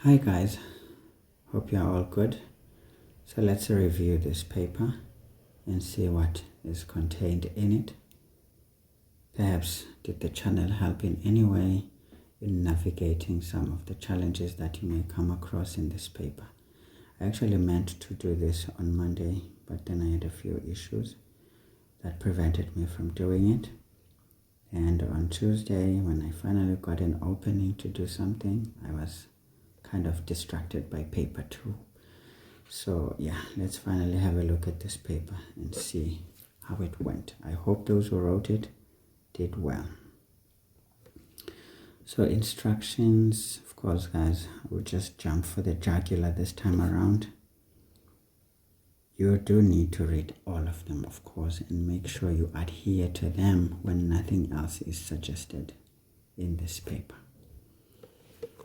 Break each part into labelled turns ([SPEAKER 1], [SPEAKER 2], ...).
[SPEAKER 1] Hi guys, hope you are all good. So let's review this paper and see what is contained in it. Perhaps did the channel help in any way in navigating some of the challenges that you may come across in this paper. I actually meant to do this on Monday, but then I had a few issues that prevented me from doing it. And on Tuesday, when I finally got an opening to do something, I was kind of distracted by paper 2. So yeah, let's finally have a look at this paper and see how it went. I hope those who wrote it did well. So instructions, of course guys, we'll just jump for the jugular this time around. You do need to read all of them, of course, and make sure you adhere to them when nothing else is suggested in this paper.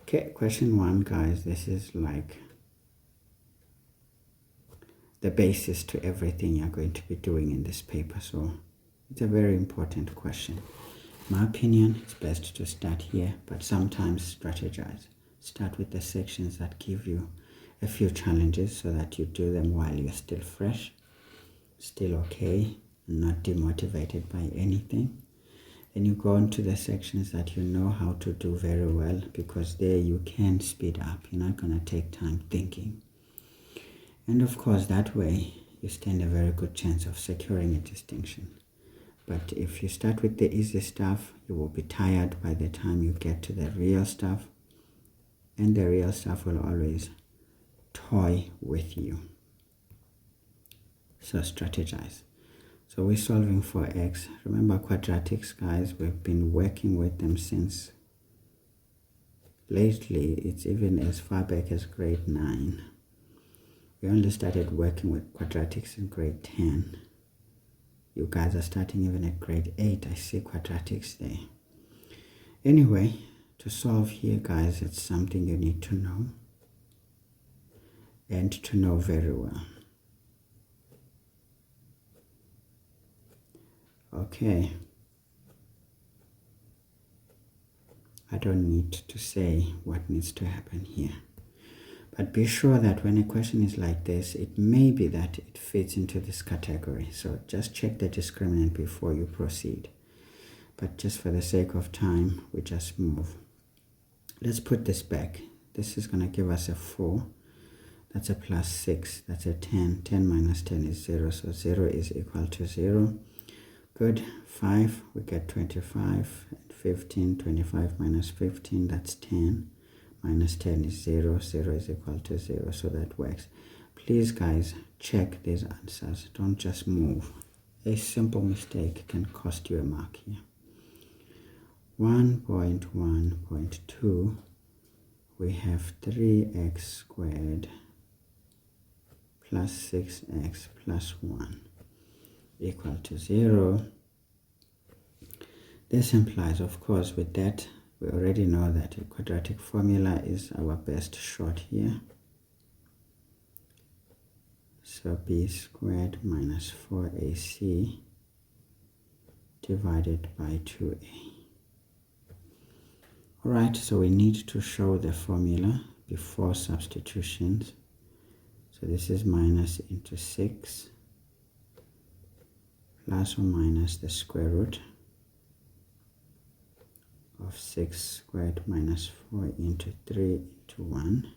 [SPEAKER 1] Okay, question 1, guys. This is like the basis to everything you're going to be doing in this paper. So it's a very important question. In my opinion, it's best to start here, but sometimes strategize. Start with the sections that give you a few challenges so that you do them while you're still fresh, still okay, and not demotivated by anything. Then you go on to the sections that you know how to do very well, because there you can speed up. You're not going to take time thinking. And of course, that way you stand a very good chance of securing a distinction. But if you start with the easy stuff, you will be tired by the time you get to the real stuff. And the real stuff will always toy with you. So strategize. So we're solving for x. Remember quadratics, guys, we've been working with them since lately. It's even as far back as grade 9. We only started working with quadratics in grade 10. You guys are starting even at grade 8. I see quadratics there. Anyway, to solve here, guys, it's something you need to know, and to know very well. Okay, I don't need to say what needs to happen here, but be sure that when a question is like this, it may be that it fits into this category. So just check the discriminant before you proceed. But just for the sake of time, we just move. Let's put this back. This is going to give us a 4. That's a plus 6. That's a 10. 10 minus 10 is 0. So 0 is equal to 0. Good. 5, we get 25. And 15, 25 minus 15, that's 10. Minus 10 is 0. 0 is equal to 0. So that works. Please, guys, check these answers. Don't just move. A simple mistake can cost you a mark here. 1.1.2, we have 3x squared plus 6x plus 1 equal to 0. This implies, of course, with that, we already know that a quadratic formula is our best shot here. So b squared minus 4ac divided by 2a. Alright, so we need to show the formula before substitutions. So this is minus into 6 plus or minus the square root of 6 squared minus 4 into 3 into 1,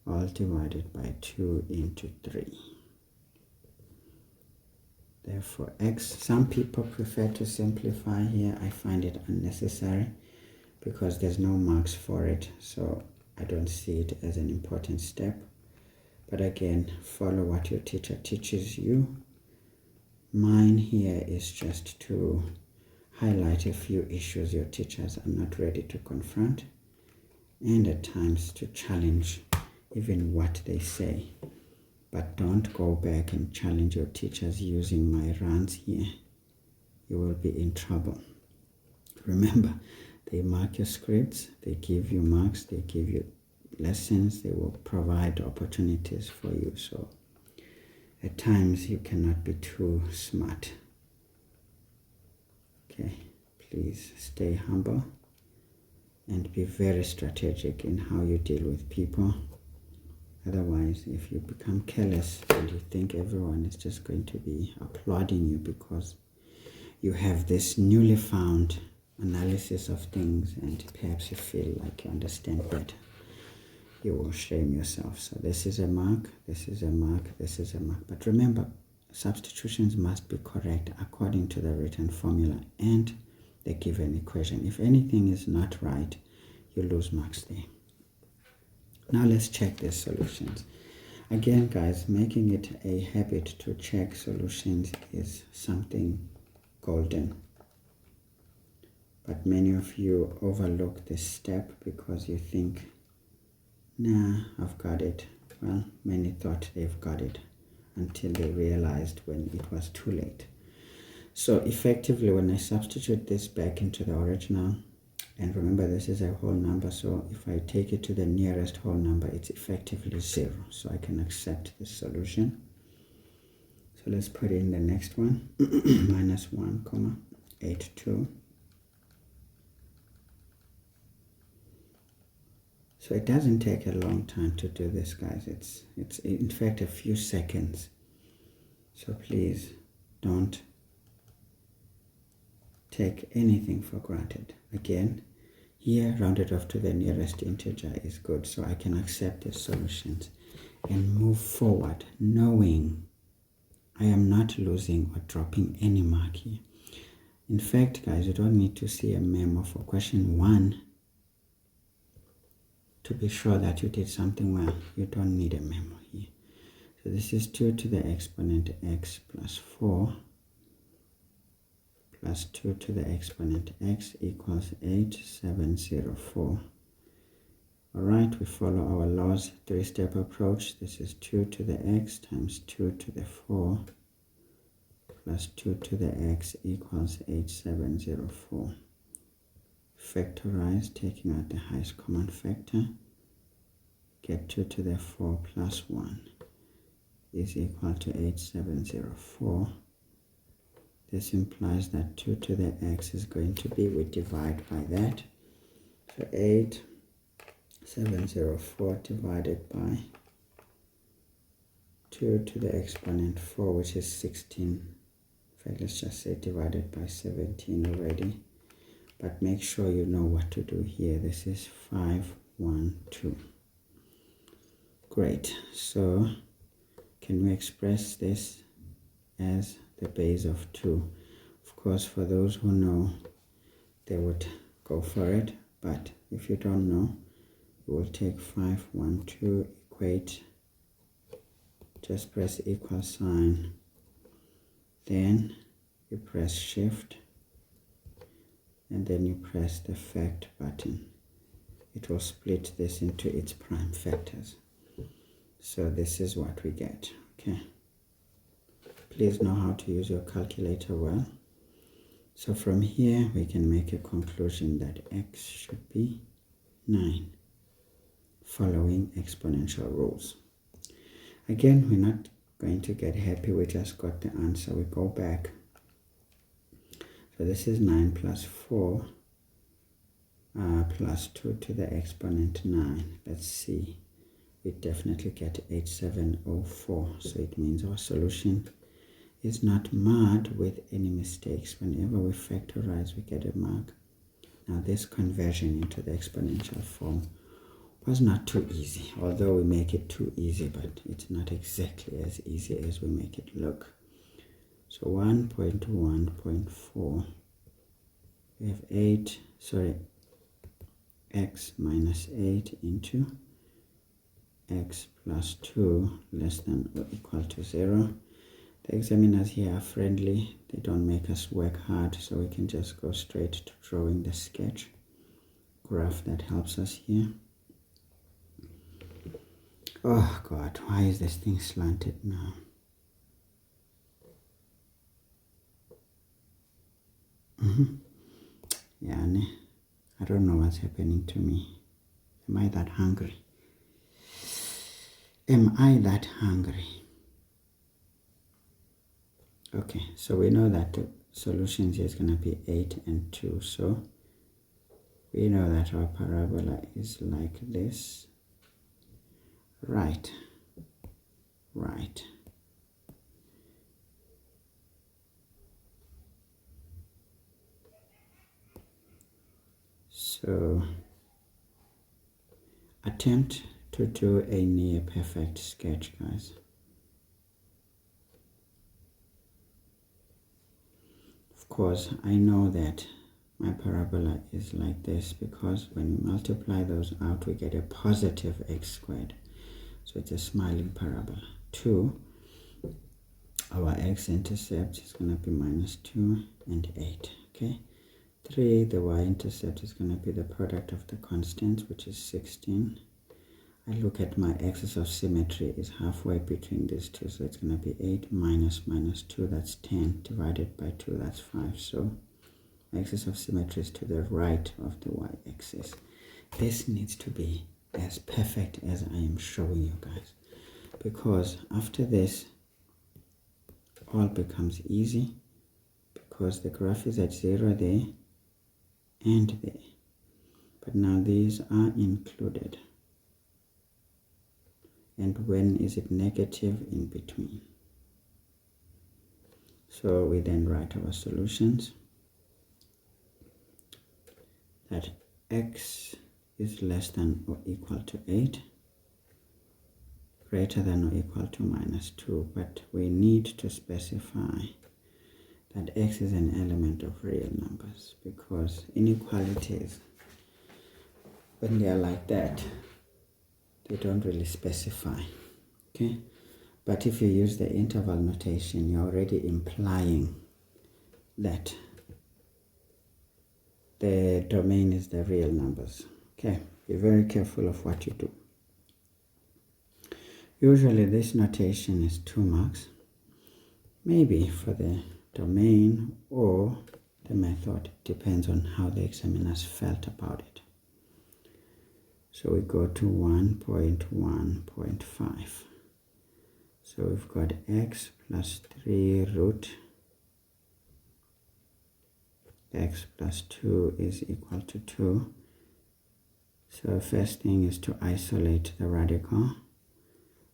[SPEAKER 1] all divided by 2 into 3. Therefore x, some people prefer to simplify here. I find it unnecessary because there's no marks for it, so I don't see it as an important step. But again, follow what your teacher teaches you. Mine here is just to highlight a few issues your teachers are not ready to confront, and at times to challenge even what they say. But don't go back and challenge your teachers using my rants here. You will be in trouble. Remember, they mark your scripts, they give you marks, they give you lessons, they will provide opportunities for you. So at times you cannot be too smart. Okay, please stay humble and be very strategic in how you deal with people. Otherwise, if you become careless and you think everyone is just going to be applauding you because you have this newly found analysis of things and perhaps you feel like you understand better, you will shame yourself. So this is a mark, this is a mark, this is a mark. But remember, substitutions must be correct according to the written formula and the given equation. If anything is not right, you lose marks there. Now let's check these solutions. Again, guys, making it a habit to check solutions is something golden. But many of you overlook this step because you think, nah, I've got it. Well, many thought they've got it until they realized when it was too late. So effectively, when I substitute this back into the original, and remember this is a whole number, so if I take it to the nearest whole number, it's effectively 0. So I can accept this solution. So let's put in the next one, minus 1, 82. So it doesn't take a long time to do this, guys. It's in fact a few seconds. So please don't take anything for granted. Again, here rounded off to the nearest integer is good, so I can accept the solutions and move forward knowing I am not losing or dropping any mark here. In fact, guys, you don't need to see a memo for question 1 to be sure that you did something well. You don't need a memo here. So this is 2 to the exponent x plus 4 plus 2 to the exponent x equals 8704. Alright, we follow our laws, 3-step approach. This is 2 to the x times 2 to the 4 plus 2 to the x equals 8704. Factorize, taking out the highest common factor. Get 2 to the 4 plus 1 is equal to 8704. This implies that 2 to the x is going to be, we divide by that. So 8704 divided by 2 to the exponent 4, which is 16. In fact, let's just say divided by 17 already. But make sure you know what to do here. This is 512. Great. So can we express this as the base of 2? Of course, for those who know, they would go for it. But if you don't know, you will take 512, equate, just press equal sign. Then you press shift. And then you press the fact button. It will split this into its prime factors. So this is what we get. Okay. Please know how to use your calculator well. So from here we can make a conclusion that x should be 9, following exponential rules. Again, we're not going to get happy. We just got the answer. We go back. So this is 9 plus 4 plus 2 to the exponent 9. Let's see. We definitely get 8704. So it means our solution is not marred with any mistakes. Whenever we factorize, we get a mark. Now this conversion into the exponential form was not too easy. Although we make it too easy, but it's not exactly as easy as we make it look. So 1.1.4, we have x minus 8 into x plus 2 less than or equal to 0. The examiners here are friendly. They don't make us work hard, so we can just go straight to drawing the sketch graph that helps us here. Oh God, why is this thing slanted now? Yeah, I don't know what's happening to me. Am I that hungry? Am I that hungry? Okay, so we know that the solution here is going to be 8 and 2. So We know that our parabola is like this. Right. So attempt to do a near perfect sketch, guys. Of course, I know that my parabola is like this because when we multiply those out, we get a positive x squared. So it's a smiling parabola. 2, our x-intercept is going to be -2 and 8. Okay. 3, the y-intercept is going to be the product of the constants, which is 16. I look at my axis of symmetry is halfway between these two, so it's going to be 8 minus -2, that's 10, divided by 2, that's 5. So my axis of symmetry is to the right of the y-axis. This needs to be as perfect as I am showing you guys, because after this all becomes easy, because the graph is at 0 there and there, but now these are included. And when is it negative? In between. So we then write our solutions that x is less than or equal to 8, greater than or equal to -2, but we need to specify that x is an element of real numbers, because inequalities, when they are like that, they don't really specify. Okay, but if you use the interval notation, you're already implying that the domain is the real numbers. Okay, be very careful of what you do. Usually this notation is 2 marks, maybe for the domain or the method, depends on how the examiners felt about it. So we go to 1.1.5. So we've got x plus 3 root x plus 2 is equal to 2. So first thing is to isolate the radical.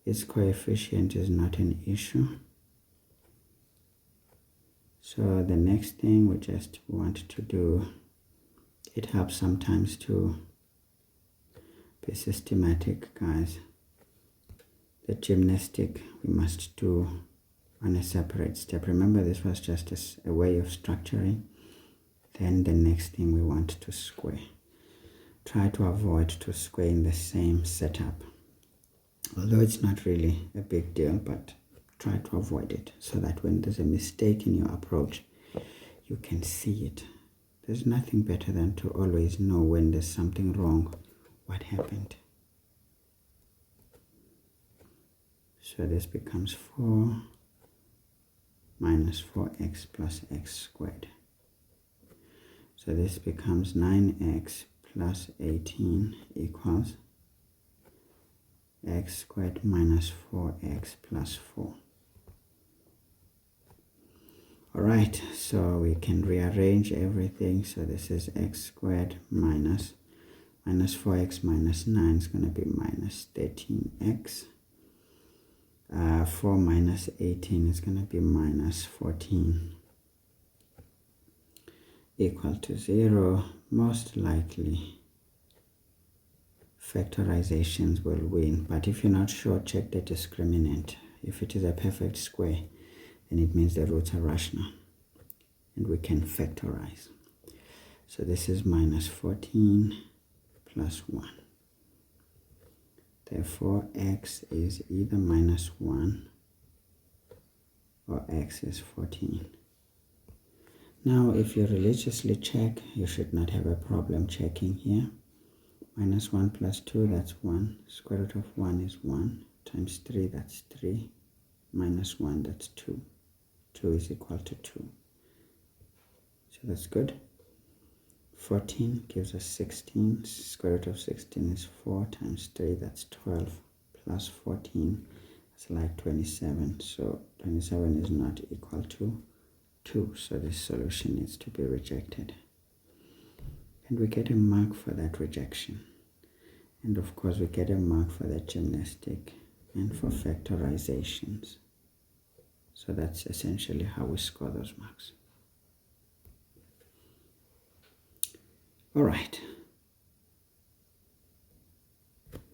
[SPEAKER 1] Its coefficient is not an issue. So the next thing we just want to do, it helps sometimes to be systematic, guys. The gymnastic we must do on a separate step. Remember, this was just a way of structuring. Then the next thing we want to square. Try to avoid to square in the same setup. Although it's not really a big deal, but try to avoid it so that when there's a mistake in your approach, you can see it. There's nothing better than to always know when there's something wrong, what happened. So this becomes 4 minus 4x plus x squared. So this becomes 9x plus 18 equals x squared minus 4x plus 4. Alright, so we can rearrange everything. So this is x squared minus 4x minus 9 is going to be minus 13x. 4 minus 18 is going to be minus 14. Equal to 0. Most likely factorizations will win, but if you're not sure, check the discriminant. If it is a perfect square, then it means the roots are rational and we can factorize. So this is minus 14 plus 1. Therefore x is either minus 1 or x is 14. Now if you religiously check, you should not have a problem checking here. Minus 1 plus 2, that's 1. Square root of 1 is 1. Times 3, that's 3. Minus 1, that's 2. 2 is equal to 2. So that's good. 14 gives us 16. Square root of 16 is 4 times 3, that's 12. Plus 14, that's like 27. So 27 is not equal to 2. So this solution needs to be rejected. and we get a mark for that rejection. And of course we get a mark for the gymnastic and for factorizations. So that's essentially how we score those marks. All right.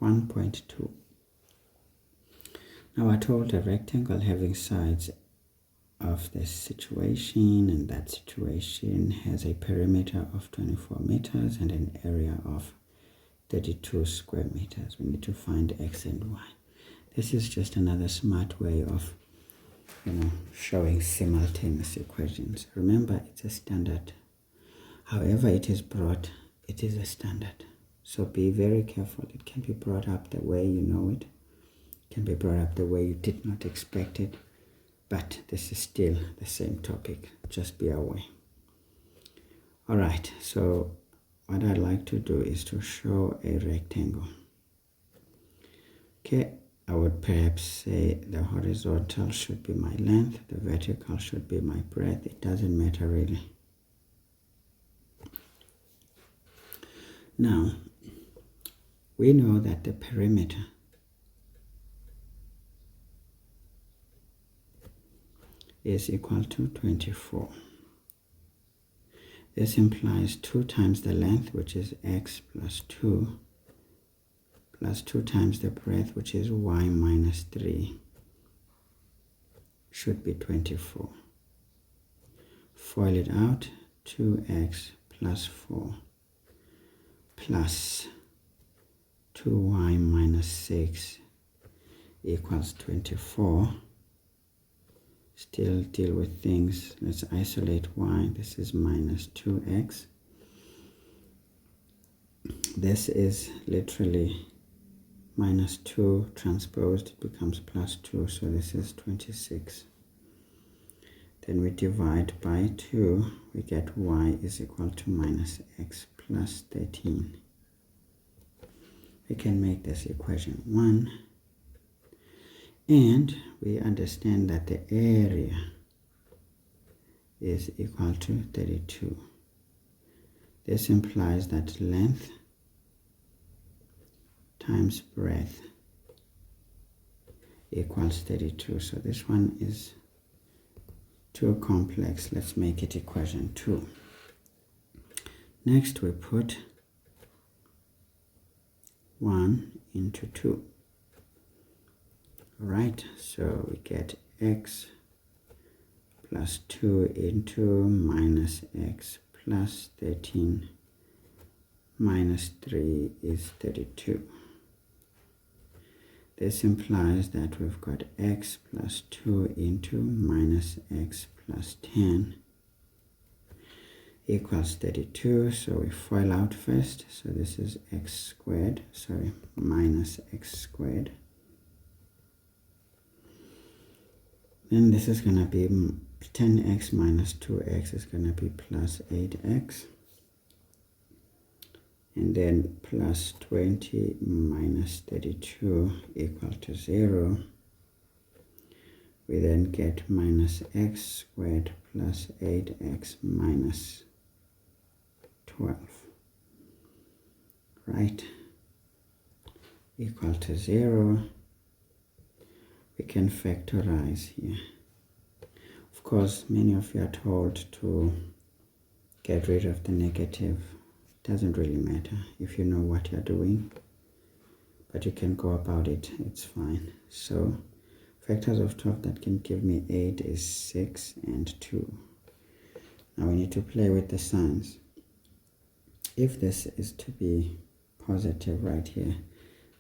[SPEAKER 1] 1.2. Now we're told a rectangle having sides of this situation, and that situation has a perimeter of 24 meters and an area of 32 square meters. We need to find x and y. This is just another smart way of showing simultaneous equations. Remember, it's a standard. However it is brought, it is a standard. So be very careful. It can be brought up the way you know it. It can be brought up the way you did not expect it. But this is still the same topic. Just be aware. All right. So what I'd like to do is to show a rectangle. Okay. I would perhaps say the horizontal should be my length. The vertical should be my breadth. It doesn't matter really. Now, we know that the perimeter is equal to 24. This implies 2 times the length, which is x plus 2, plus 2 times the breadth, which is y minus 3, should be 24. FOIL it out, 2x plus 4 plus 2y minus 6 equals 24. Still deal with things. Let's isolate y. This is minus 2x. This is literally minus 2 transposed. It becomes plus 2. So this is 26. Then we divide by 2. We get y is equal to minus x plus 13. We can make this equation 1. And we understand that the area is equal to 32. This implies that length times breadth equals 32. So this one is too complex. Let's make it equation 2. Next we put 1 into 2. Right, so we get x plus 2 into minus x plus 13 minus 3 is 32. This implies that we've got x plus 2 into minus x plus 10 equals 32. So we FOIL out first. So this is minus x squared. Then this is going to be 10x minus 2x is going to be plus 8x. And then plus 20 minus 32 equal to 0. We then get minus x squared plus 8x minus 12. Right? Equal to 0. We can factorize here. Of course, many of you are told to get rid of the negative. It doesn't really matter if you know what you're doing, but you can go about it, it's fine. So factors of 12 that can give me 8 is 6 and 2. Now we need to play with the signs. If this is to be positive right here,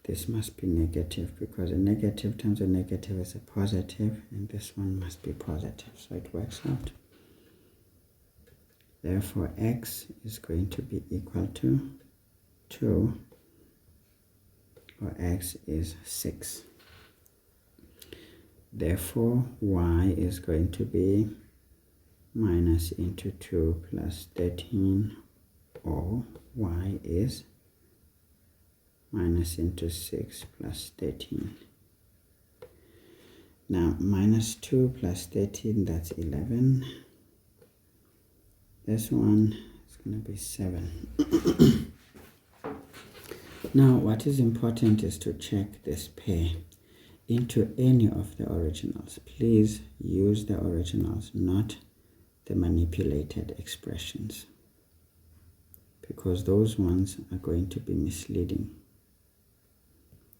[SPEAKER 1] this must be negative, because a negative times a negative is a positive, and this one must be positive, so it works out. Therefore, x is going to be equal to 2, or x is 6. Therefore, y is going to be minus into 2 plus 13, or y is minus into 6 plus 13. Now, minus 2 plus 13, that's 11. This one is going to be 7. Now, what is important is to check this pair into any of the originals. Please use the originals, not the manipulated expressions, because those ones are going to be misleading.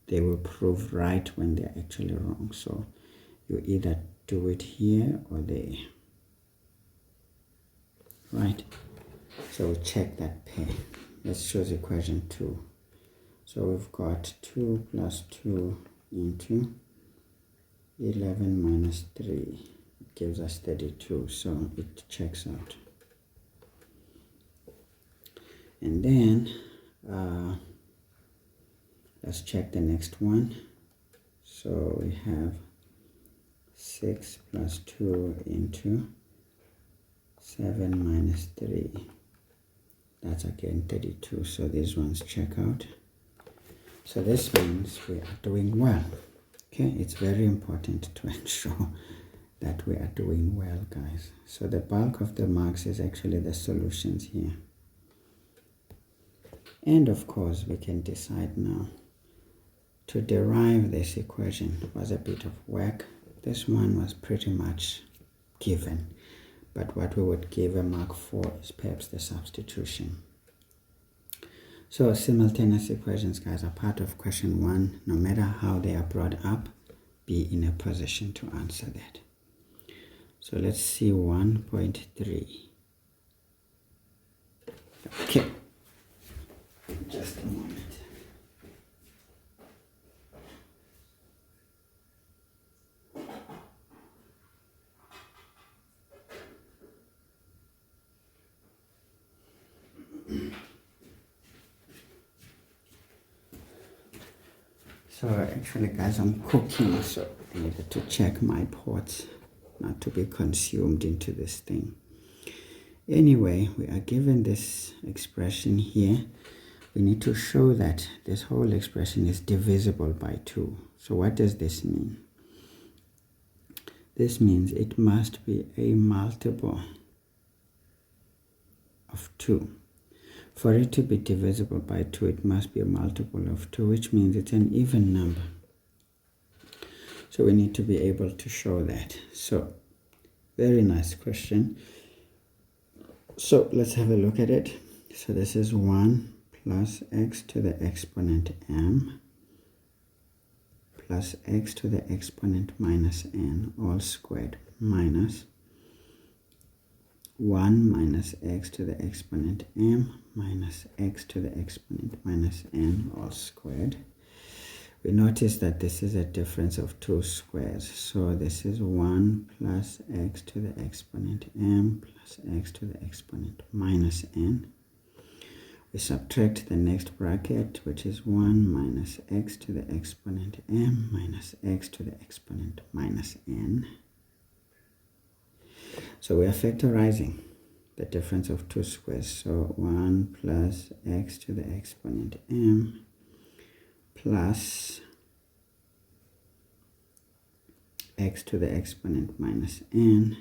[SPEAKER 1] They will prove right when they're actually wrong. So you either do it here or there. Right? So we check that pair. Let's choose equation 2. So we've got 2 plus 2 into 11 minus 3. It gives us 32. So it checks out. And then let's check the next one. So we have 6 plus 2 into 7 minus 3. That's again 32. So these ones check out. So this means we are doing well. Okay, it's very important to ensure that we are doing well, guys. So the bulk of the marks is actually the solutions here. And of course, we can decide now. To derive this equation was a bit of work. This one was pretty much given. But what we would give a mark for is perhaps the substitution. So simultaneous equations, guys, are part of question 1. No matter how they are brought up, be in a position to answer that. So let's see 1.3. Okay. Just a moment. So actually, guys, I'm cooking, so I needed to check my pots not to be consumed into this thing. Anyway, we are given this expression here. We need to show that this whole expression is divisible by 2. So what does this mean? This means it must be a multiple of 2. For it to be divisible by 2, it must be a multiple of 2, which means it's an even number. So we need to be able to show that. So, very nice question. So let's have a look at it. So this is 1 plus x to the exponent m plus x to the exponent minus n all squared minus 1 minus x to the exponent m minus x to the exponent minus n all squared. We notice that this is a difference of 2 squares. So this is 1 plus x to the exponent m plus x to the exponent minus n. We subtract the next bracket, which is 1 minus x to the exponent m minus x to the exponent minus n. So we are factorizing the difference of 2 squares. So 1 plus x to the exponent m plus x to the exponent minus n.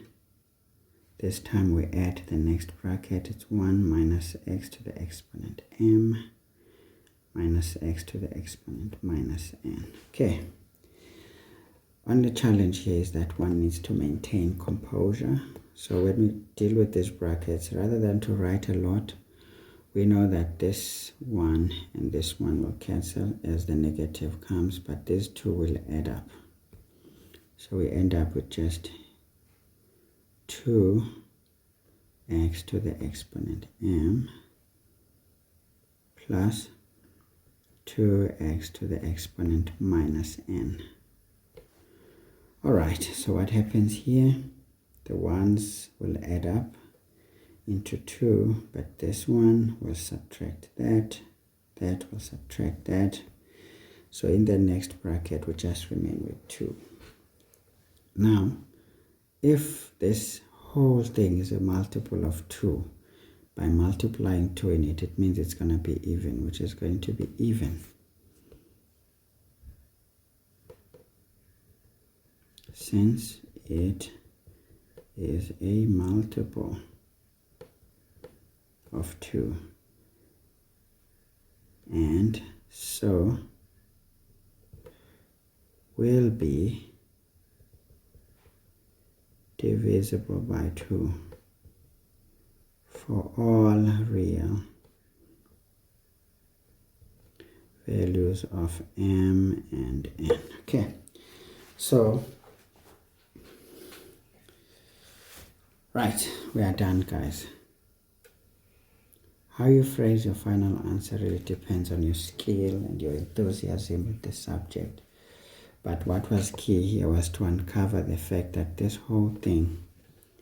[SPEAKER 1] This time we add the next bracket. It's 1 minus x to the exponent m minus x to the exponent minus n. Okay. Only challenge here is that one needs to maintain composure. So when we deal with these brackets, rather than to write a lot, we know that this one and this one will cancel as the negative comes, but these two will add up. So we end up with just 2x to the exponent m plus 2x to the exponent minus n. Alright, so what happens here? The ones will add up into 2, but this one will subtract that, that will subtract that. So in the next bracket, we just remain with 2. Now, if this whole thing is a multiple of 2, by multiplying 2 in it, it means it's going to be even, which is going to be even. Since it is a multiple of 2. And so will be divisible by 2 for all real values of m and n. Okay, so right, we are done, guys. How you phrase your final answer really depends on your skill and your enthusiasm with the subject. But what was key here was to uncover the fact that this whole thing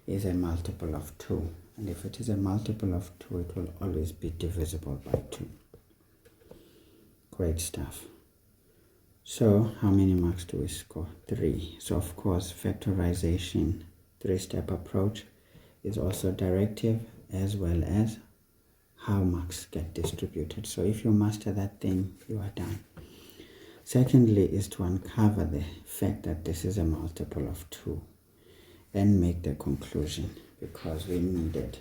[SPEAKER 1] is a multiple of 2. And if it is a multiple of 2, it will always be divisible by 2. Great stuff. So how many marks do we score? 3. So of course, factorization, 3-step approach is also directive as well as how marks get distributed. So if you master that thing, you are done. Secondly is to uncover the fact that this is a multiple of 2 and make the conclusion, because we needed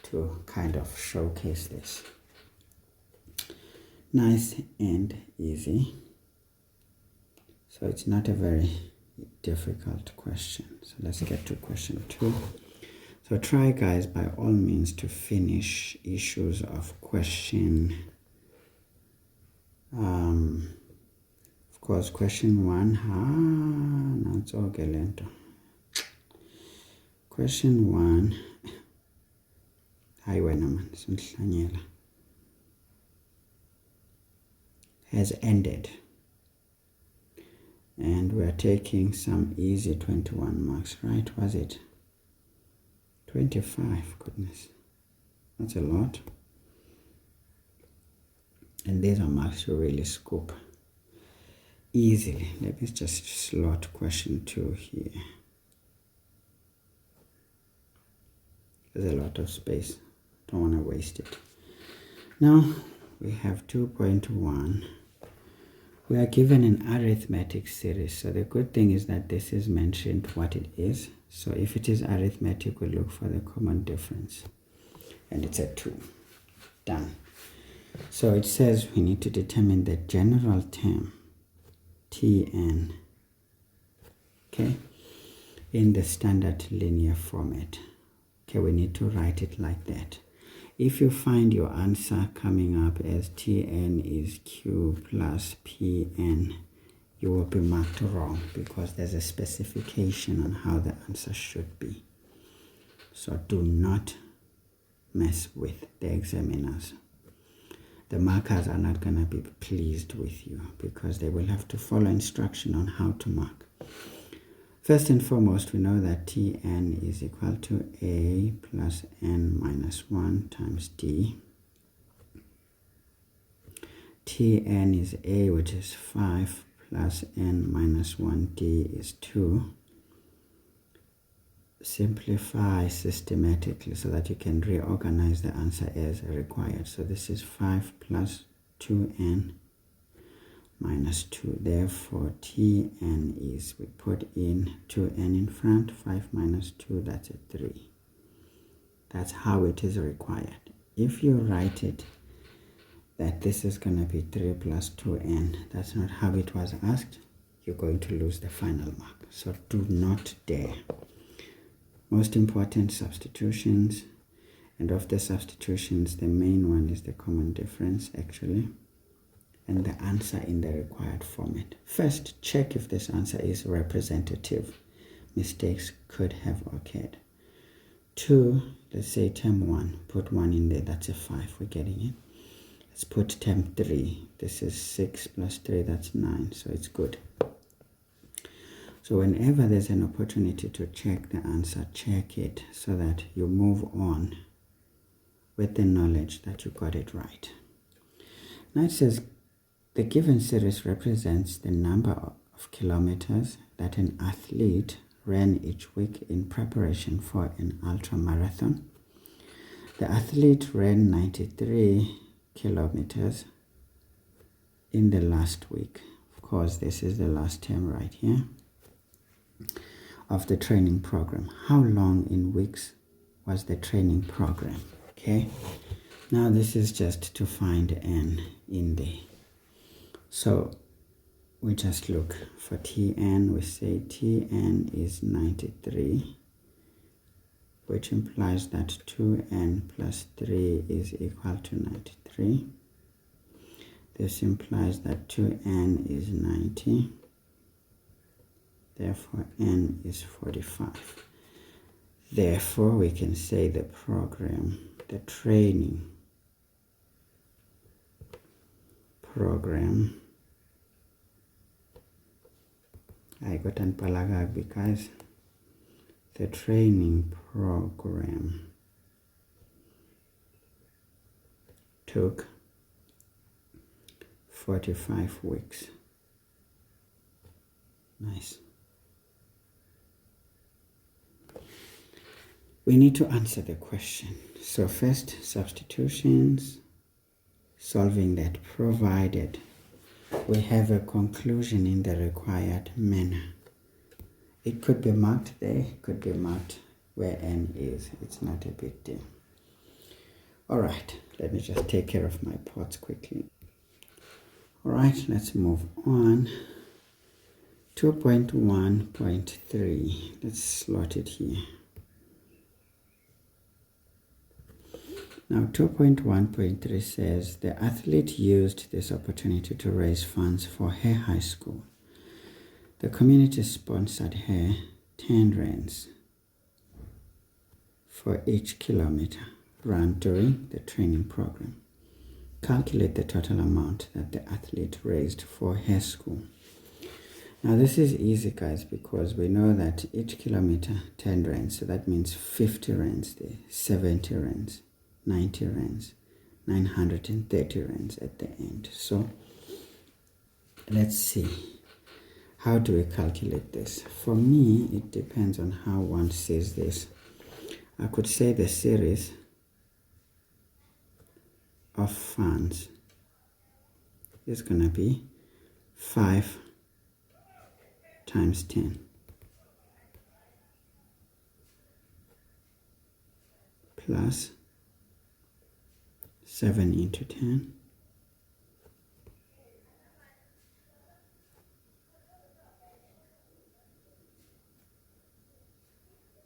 [SPEAKER 1] to kind of showcase this. Nice and easy. So it's not a very difficult question. So let's get to question 2. So try, guys, by all means to finish issues of question, of course, question 1, question 1, has ended. And we are taking some easy 21 marks, right? Was it 25? Goodness, that's a lot. And these are marks you really scoop easily. Let me just slot question 2 here. There's a lot of space. Don't want to waste it. Now we have 2.1. We are given an arithmetic series. So the good thing is that this is mentioned what it is. So if it is arithmetic, we look for the common difference. And it's a 2. Done. So it says we need to determine the general term, Tn, okay, in the standard linear format. Okay, we need to write it like that. If you find your answer coming up as Tn is Q plus Pn, you will be marked wrong because there's a specification on how the answer should be. So do not mess with the examiners. The markers are not going to be pleased with you because they will have to follow instruction on how to mark. First and foremost, we know that Tn is equal to A plus n minus 1 times D. Tn is A, which is 5, plus n minus 1D is 2. Simplify systematically so that you can reorganize the answer as required. So this is 5 plus 2n minus 2. Therefore, Tn is, we put in 2n in front, 5 minus 2, that's a 3. That's how it is required. If you write it that this is going to be 3 plus 2n, that's not how it was asked, you're going to lose the final mark. So do not dare. Most important, substitutions. And of the substitutions, the main one is the common difference, actually, and the answer in the required format. First, check if this answer is representative. Mistakes could have occurred. 2, let's say term 1, put 1 in there, that's a 5, we're getting it. Let's put term 3, this is 6 plus 3, that's 9, so it's good. So whenever there's an opportunity to check the answer, check it so that you move on with the knowledge that you got it right. Now it says the given series represents the number of kilometers that an athlete ran each week in preparation for an ultra marathon. The athlete ran 93 kilometers in the last week. Of course, this is the last term right here of the training program. How long in weeks was the training program? Okay, now this is just to find n in there. So we just look for Tn. We say Tn is 93, which implies that 2n plus 3 is equal to 93. This implies that 2n is 90. Therefore, n is 45. Therefore, we can say the training program, I got an palagag because the training program took 45 weeks. Nice. We need to answer the question. So first, substitutions, solving that, provided we have a conclusion in the required manner. It could be marked there, it could be marked where n is. It's not a big deal. All right, let me just take care of my pots quickly. All right, let's move on. 2.1.3, let's slot it here. Now 2.1.3 says the athlete used this opportunity to raise funds for her high school. The community sponsored her 10 rands for each kilometer run during the training program. Calculate the total amount that the athlete raised for her school. Now this is easy, guys, because we know that each kilometer 10 rands, so that means 50 rands there, 70 rands, 90 rands, 930 rands at the end. So let's see, how do we calculate this? For me, it depends on how one sees this. I could say the series of funds is going to be 5 times 10 plus 7 into 10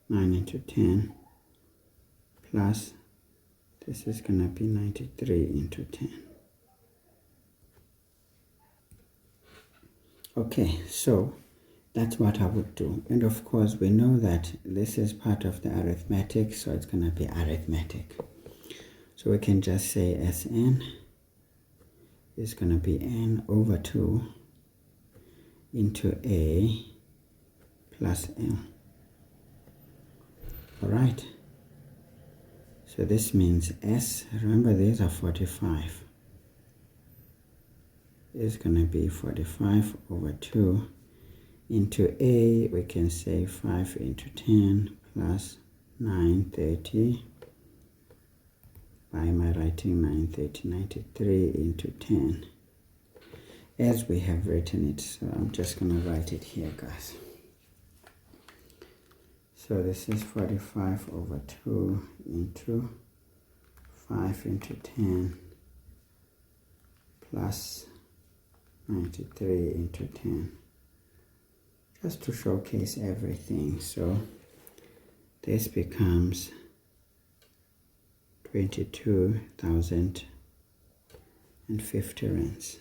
[SPEAKER 1] 9 into 10 plus, this is going to be 93 into 10. Okay, so that's what I would do. And of course, we know that this is part of the arithmetic, so it's going to be arithmetic. So we can just say Sn is going to be n over 2 into a plus l. All right. So this means S, remember these are 45, is going to be 45 over 2 into A, we can say 5 into 10 plus 930. Why am I writing 930? 93 into 10, as we have written it. So I'm just going to write it here, guys. So this is 45 over 2 into 5 into 10 plus 93 into 10. Just to showcase everything. So this becomes 22,050 rands.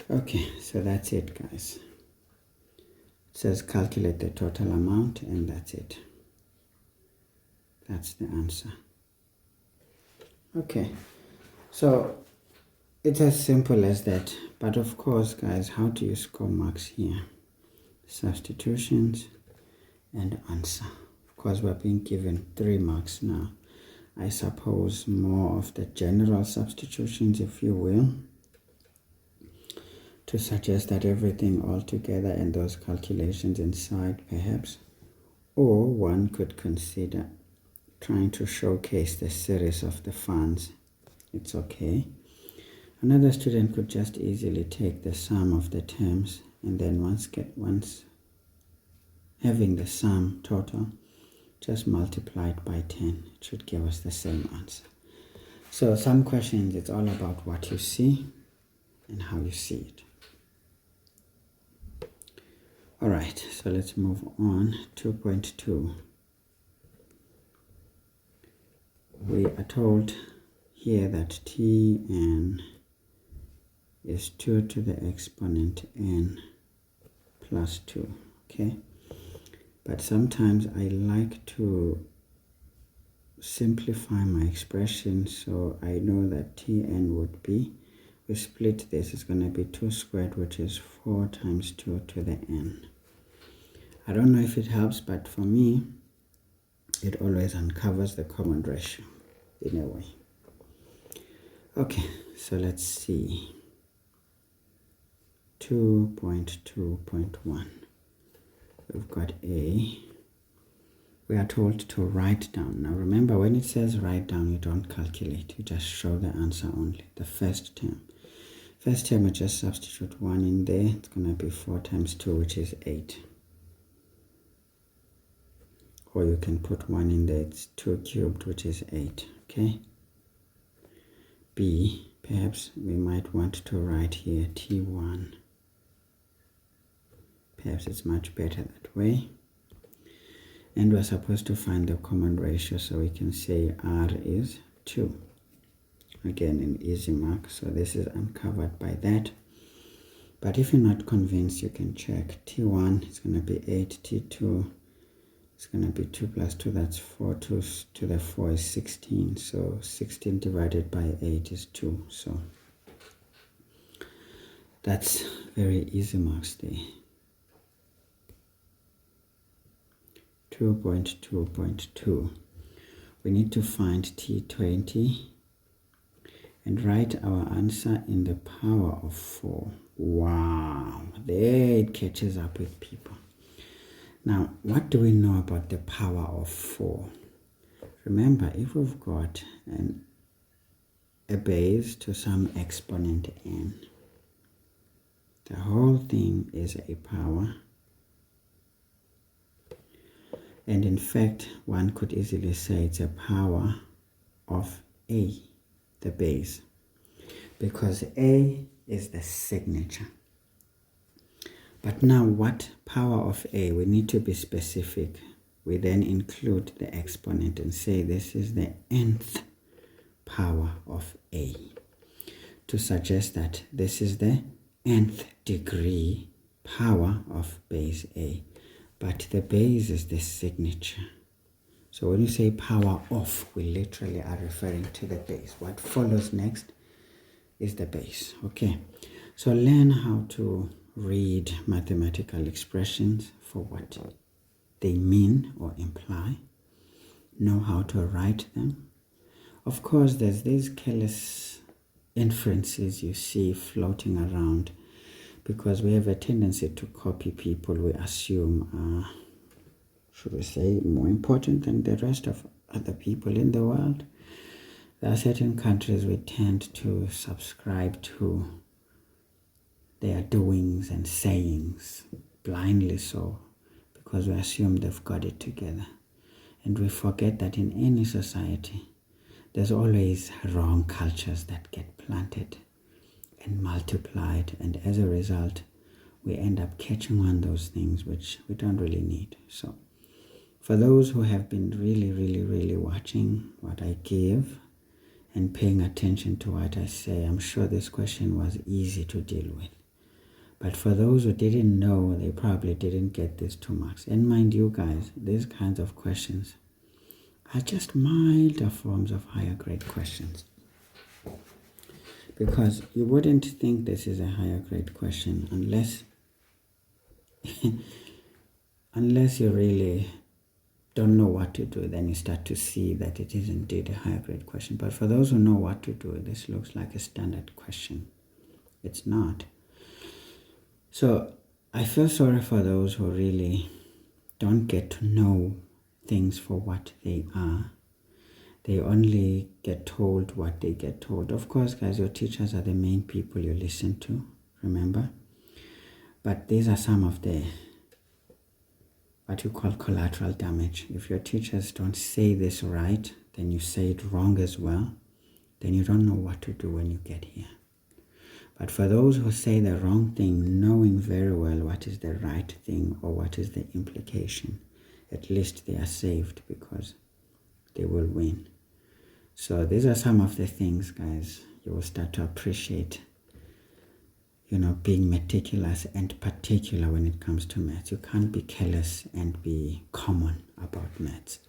[SPEAKER 1] Okay, so that's it, guys. It says calculate the total amount, and that's it. That's the answer. Okay, so it's as simple as that. But of course, guys, how do you score marks here? Substitutions and answer. Of course, we're being given 3 marks now. I suppose more of the general substitutions, if you will, to suggest that everything all together and those calculations inside, perhaps. Or one could consider trying to showcase the series of the funds. It's okay. Another student could just easily take the sum of the terms, and then once having the sum total, just multiply it by 10. It should give us the same answer. So some questions, it's all about what you see and how you see it. All right, so let's move on. 2.2. We are told here that Tn is 2 to the exponent n plus 2, okay? But sometimes I like to simplify my expression, so I know that Tn would be, we split this, it's going to be 2 squared, which is 4 times 2 to the n. I don't know if it helps, but for me, it always uncovers the common ratio in a way. Okay, so let's see. 2.2.1. We've got A. We are told to write down. Now remember, when it says write down, you don't calculate. You just show the answer only, the first term. First term, we just substitute 1 in there. It's going to be 4 times 2, which is 8. Or you can put 1 in there. It's 2 cubed, which is 8. Okay? B, perhaps we might want to write here T1. Perhaps it's much better that way. And we're supposed to find the common ratio, so we can say R is 2. Again, an easy mark, so this is uncovered by that. But if you're not convinced, you can check. T1 is going to be 8, T2 is going to be 2 plus 2, that's 4, 2 to the 4 is 16, so 16 divided by 8 is 2, so that's very easy marks there. 2.2.2. We need to find T20 and write our answer in the power of 4. Wow, there it catches up with people. Now, what do we know about the power of 4? Remember, if we've got a base to some exponent n, the whole thing is a power. And in fact, one could easily say it's a power of a, the base, because a is the signature. But now what power of a? We need to be specific. We then include the exponent and say this is the nth power of a, to suggest that this is the nth degree power of base a. But the base is the signature. So when you say power of, we literally are referring to the base. What follows next is the base. Okay, so learn how to read mathematical expressions for what they mean or imply. Know how to write them. Of course, there's these careless inferences you see floating around, because we have a tendency to copy people we assume are, should we say, more important than the rest of other people in the world. There are certain countries we tend to subscribe to their doings and sayings, blindly so, because we assume they've got it together. And we forget that in any society, there's always wrong cultures that get planted and multiplied, and as a result we end up catching on those things which we don't really need. So for those who have been really watching what I give and paying attention to what I say, I'm sure this question was easy to deal with. But for those who didn't know, they probably didn't get these 2 marks. And mind you guys, these kinds of questions are just milder forms of higher grade questions. Because you wouldn't think this is a higher grade question unless you really don't know what to do. Then you start to see that it is indeed a higher grade question. But for those who know what to do, this looks like a standard question. It's not. So I feel sorry for those who really don't get to know things for what they are. They only get told what they get told. Of course, guys, your teachers are the main people you listen to, remember? But these are some of the what you call collateral damage. If your teachers don't say this right, then you say it wrong as well, then you don't know what to do when you get here. But for those who say the wrong thing, knowing very well what is the right thing or what is the implication, at least they are saved because they will win. So these are some of the things, guys, you will start to appreciate, being meticulous and particular when it comes to maths. You can't be careless and be common about maths.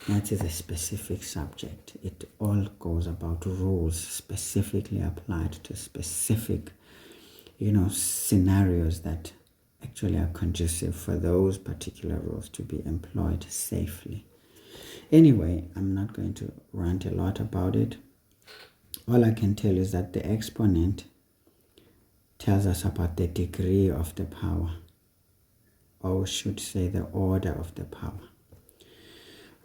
[SPEAKER 1] Maths is a specific subject. It all goes about rules specifically applied to specific, scenarios that actually are conducive for those particular rules to be employed safely. Anyway, I'm not going to rant a lot about it. All I can tell is that the exponent tells us about the degree of the power, or we should say the order of the power.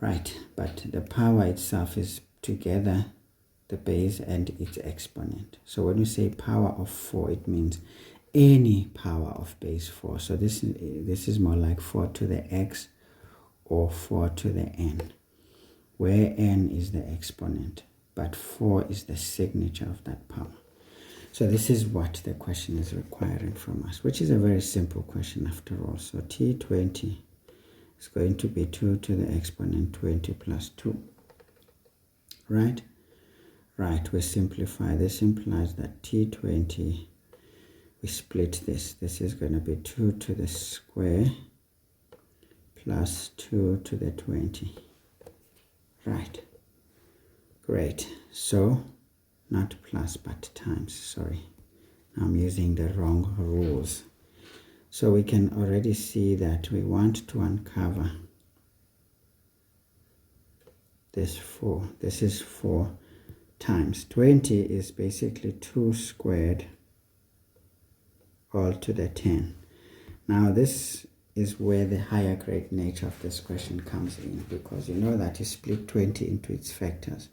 [SPEAKER 1] Right, but the power itself is together the base and its exponent. So when you say power of 4, it means any power of base 4. So this is more like 4 to the x or 4 to the n, where n is the exponent, but 4 is the signature of that power. So this is what the question is requiring from us, which is a very simple question after all. So T20 is going to be 2 to the exponent 20 plus 2. Right? Right, we simplify. This implies that T20, we split this. This is going to be 2 to the square plus 2 to the 20. Right. Great. So, not plus but times, sorry. I'm using the wrong rules. So we can already see that we want to uncover this 4. This is 4 times 20 is basically 2 squared all to the 10. Now this is where the higher grade nature of this question comes in, because you know that you split 20 into its factors,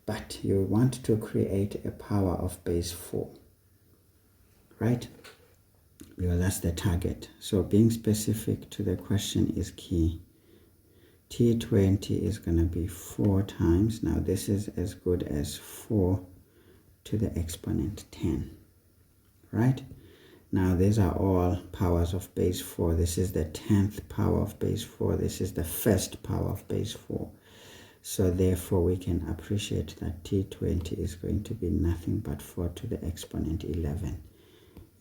[SPEAKER 1] but you want to create a power of base 4, right? Because that's the target. So being specific to the question is key. T20 is going to be 4 times. Now this is as good as 4 to the exponent 10, right? Now these are all powers of base 4. This is the 10th power of base 4. This is the first power of base 4. So therefore we can appreciate that T20 is going to be nothing but 4 to the exponent 11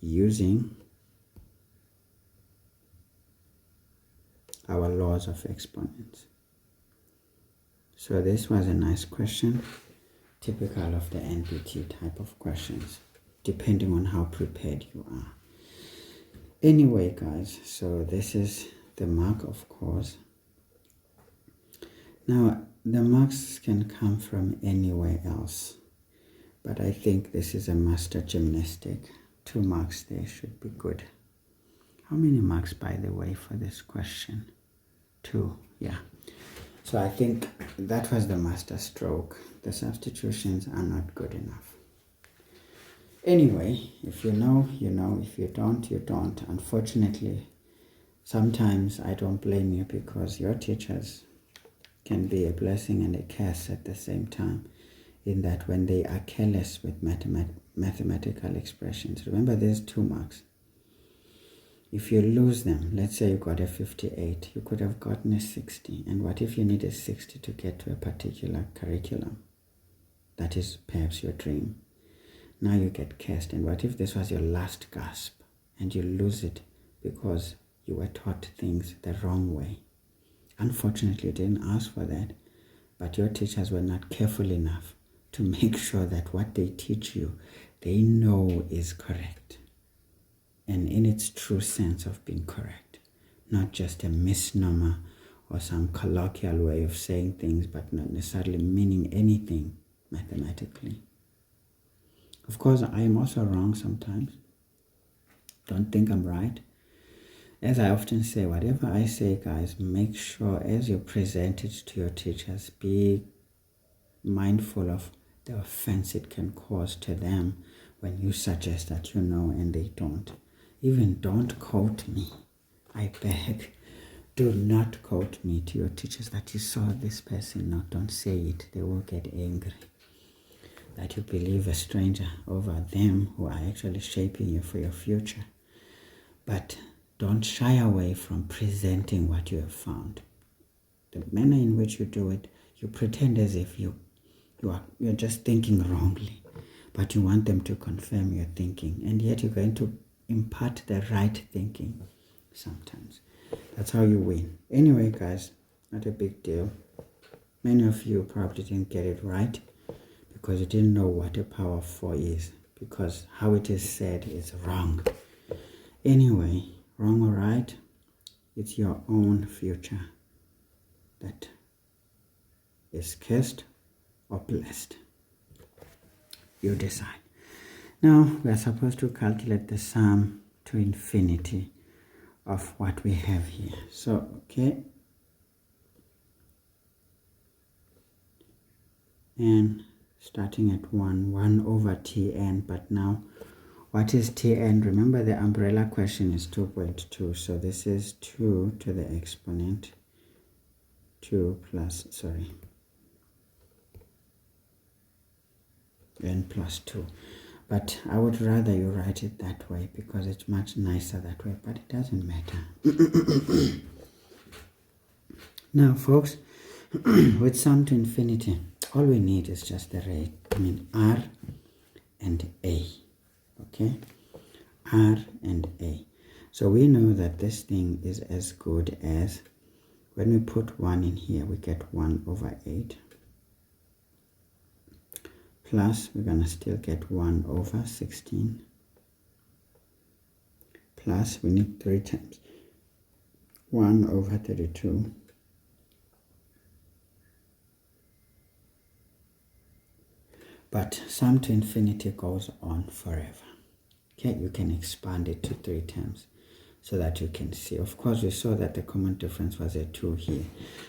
[SPEAKER 1] using our laws of exponents. So this was a nice question, typical of the NBT type of questions, depending on how prepared you are. Anyway, guys, so this is the mark, of course. Now, the marks can come from anywhere else, but I think this is a master gymnastic. 2 marks there should be good. How many marks, by the way, for this question? 2, yeah. So I think that was the master stroke. The substitutions are not good enough. Anyway, if you know, you know. If you don't, you don't. Unfortunately, sometimes I don't blame you, because your teachers can be a blessing and a curse at the same time, in that when they are careless with mathematical expressions, remember there's 2 marks. If you lose them, let's say you got a 58, you could have gotten a 60. And what if you need a 60 to get to a particular curriculum? That is perhaps your dream. Now you get cursed. And what if this was your last gasp and you lose it because you were taught things the wrong way? Unfortunately, you didn't ask for that, but your teachers were not careful enough to make sure that what they teach you, they know is correct, and in its true sense of being correct, not just a misnomer or some colloquial way of saying things, but not necessarily meaning anything mathematically. Of course, I am also wrong sometimes. Don't think I'm right. As I often say, whatever I say, guys, make sure as you present it to your teachers, be mindful of the offense it can cause to them when you suggest that you know and they don't. Even don't quote me, I beg, Do not quote me to your teachers that you saw this person. No, don't say it. They will get angry. That you believe a stranger over them who are actually shaping you for your future. But don't shy away from presenting what you have found. The manner in which you do it, you pretend as if you're just thinking wrongly, but you want them to confirm your thinking, and yet you're going to impart the right thinking sometimes. That's how you win. Anyway, guys, not a big deal. Many of you probably didn't get it right because you didn't know what a power of 4 is, because how it is said is wrong. Anyway, wrong or right, it's your own future that is cursed or blessed. You decide. Now, we are supposed to calculate the sum to infinity of what we have here. So, okay. And starting at 1 over Tn, but now, what is Tn? Remember the umbrella question is 2.2, so this is 2 to the exponent 2 plus, n plus 2. But I would rather you write it that way because it's much nicer that way, but it doesn't matter. Now, folks, with sum to infinity, all we need is just the rate. R and A. Okay? R and A. So we know that this thing is as good as, when we put 1 in here, we get 1 over 8. Plus, we're going to still get 1 over 16. Plus, we need 3 times 1 over 32. But sum to infinity goes on forever. Okay, you can expand it to 3 times so that you can see. Of course, we saw that the common difference was a 2 here.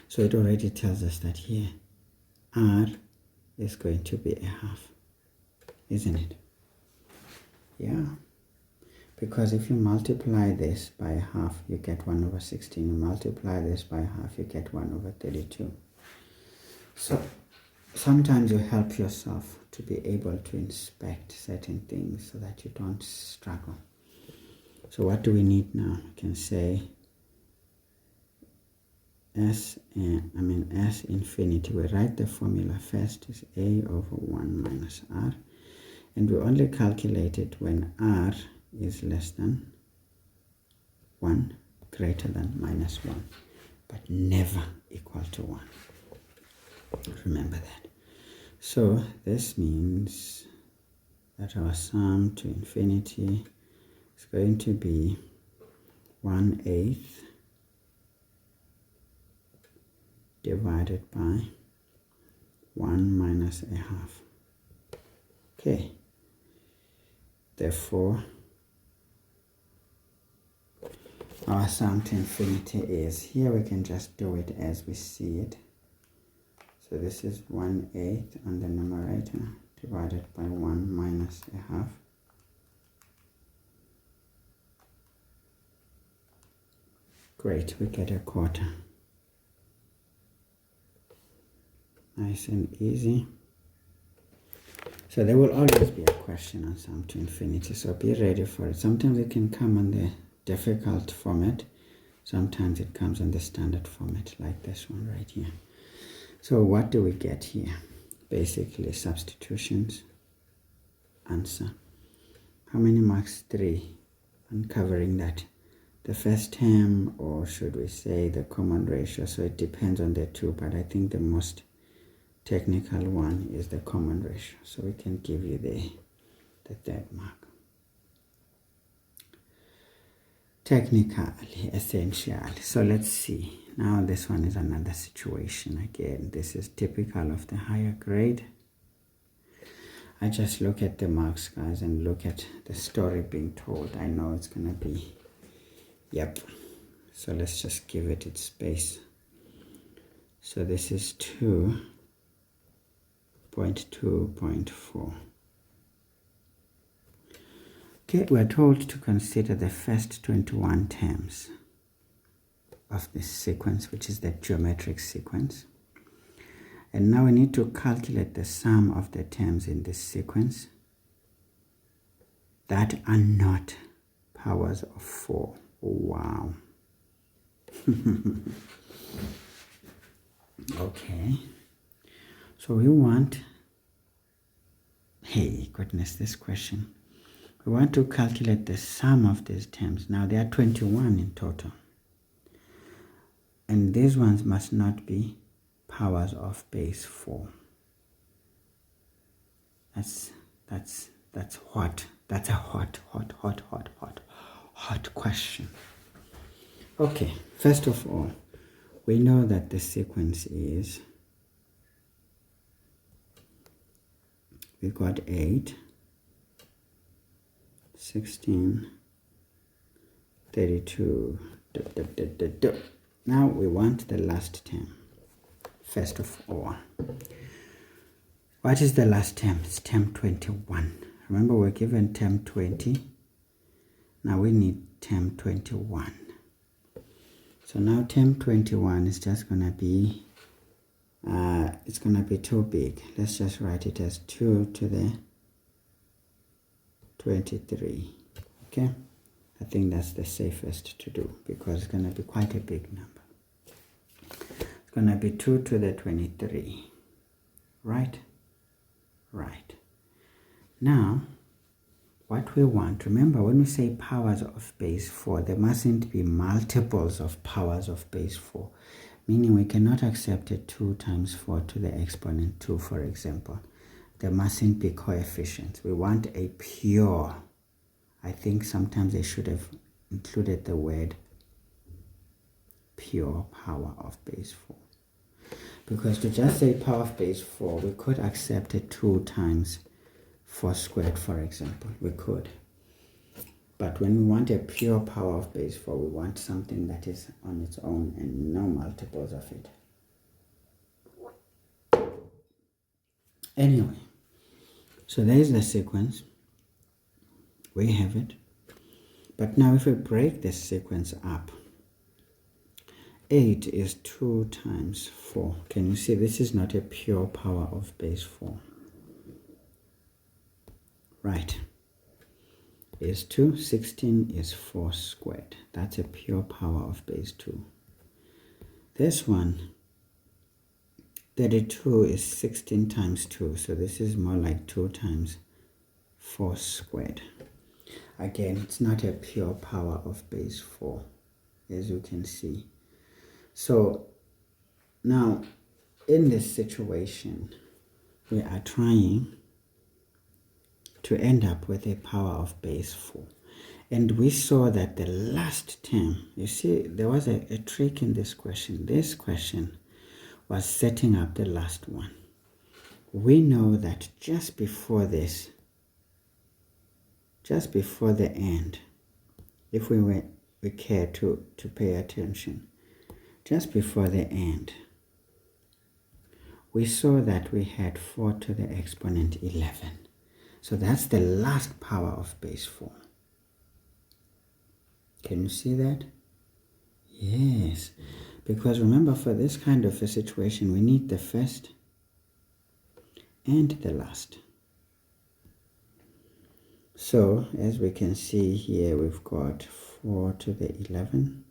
[SPEAKER 1] So it already tells us that here, R is going to be a half, isn't it? Yeah, because if you multiply this by a half, you get 1 over 16. You multiply this by a half, you get 1 over 32. So sometimes you help yourself to be able to inspect certain things so that you don't struggle. So what do we need now? We can say S infinity. We write the formula first is A over 1 minus R, and we only calculate it when R is less than 1, greater than minus 1, but never equal to 1. Remember that. So this means that our sum to infinity is going to be 1/8 divided by 1 minus a half. Okay. Therefore, our sum to infinity is, here we can just do it as we see it. So this is 1/8 on the numerator divided by 1 minus a half. Great, we get a quarter. Nice and easy. So there will always be a question on sum to infinity, so be ready for it. Sometimes it can come on the difficult format. Sometimes it comes in the standard format, like this one right here. So what do we get here? Basically substitutions, answer. How many marks? 3. Uncovering that. The first term, or should we say the common ratio, so it depends on the two, but I think the most technical one is the common ratio, so we can give you the third mark. Technically, essentially. So let's see. Now this one is another situation. Again, this is typical of the higher grade. I just look at the marks, guys, and look at the story being told. I know it's gonna be, yep. So let's just give it its space. So this is 2.2.4. Okay, we're told to consider the first 21 terms. of this sequence, which is the geometric sequence. And now we need to calculate the sum of the terms in this sequence that are not powers of 4. Wow. Okay. So we want, hey, goodness, this question. We want to calculate the sum of these terms. Now there are 21 in total. And these ones must not be powers of base 4. That's hot. That's a hot question. Okay, first of all, we know that the sequence is, we got 8, 16, 32. Now we want the last term. First of all, what is the last term? It's term 21. Remember, we're given term 20. Now we need term 21. So now term 21 is just going to be, it's going to be too big. Let's just write it as 2 to the 23. Okay? I think that's the safest to do because it's going to be quite a big number. It's going to be 2 to the 23. Right? Right. Now, what we want, remember when we say powers of base 4, there mustn't be multiples of powers of base 4. Meaning we cannot accept a 2 times 4 to the exponent 2, for example. There mustn't be coefficients. We want a pure, I think sometimes they should have included the word pure power of base 4. Because to just say power of base 4, we could accept a 2 times 4 squared, for example. We could. But when we want a pure power of base 4, we want something that is on its own and no multiples of it. Anyway, so there is the sequence. We have it. But now if we break this sequence up, 8 is 2 times 4. Can you see this is not a pure power of base 4? Right. Is 2. 16 is 4 squared. That's a pure power of base 2. This one, 32 is 16 times 2. So this is more like 2 times 4 squared. Again, it's not a pure power of base 4, as you can see. So now in this situation, we are trying to end up with a power of base 4. And we saw that the last term, you see, there was a trick in this question. This question was setting up the last one. We know that just before this, just before the end, if we care to pay attention, just before the end, we saw that we had 4 to the exponent 11. So that's the last power of base 4. Can you see that? Yes. Because remember, for this kind of a situation, we need the first and the last. So, as we can see here, we've got 4 to the 11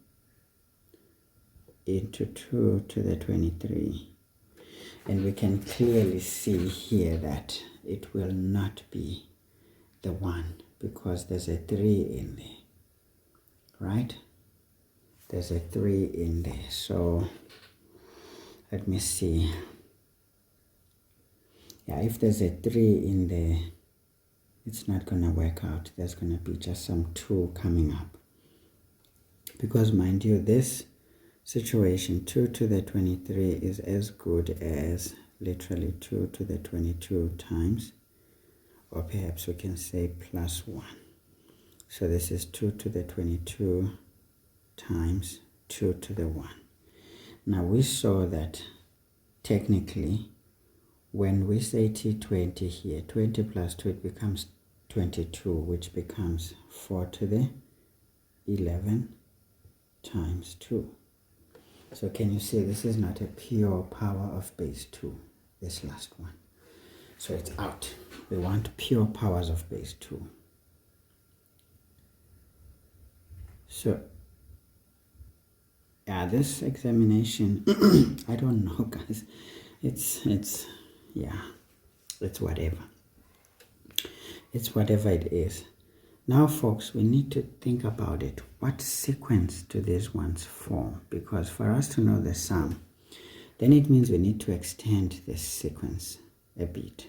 [SPEAKER 1] into 2 to the 23. And we can clearly see here that it will not be the 1 because there's a 3 in there. Right? There's a 3 in there. So, let me see. Yeah, if there's a 3 in there, it's not going to work out. There's going to be just some 2 coming up. Because, mind you, this situation, 2 to the 23, is as good as literally 2 to the 22 times, or perhaps we can say plus 1. So this is 2 to the 22 times 2 to the 1. Now we saw that technically, when we say T20 here, 20 plus 2, it becomes 22, which becomes 4 to the 11 times 2. So can you see this is not a pure power of base 2, this last one. So it's out. We want pure powers of base 2. So, yeah, this examination, I don't know, guys. It's whatever. It's whatever it is. Now, folks, we need to think about it. What sequence do these ones form? Because for us to know the sum, then it means we need to extend this sequence a bit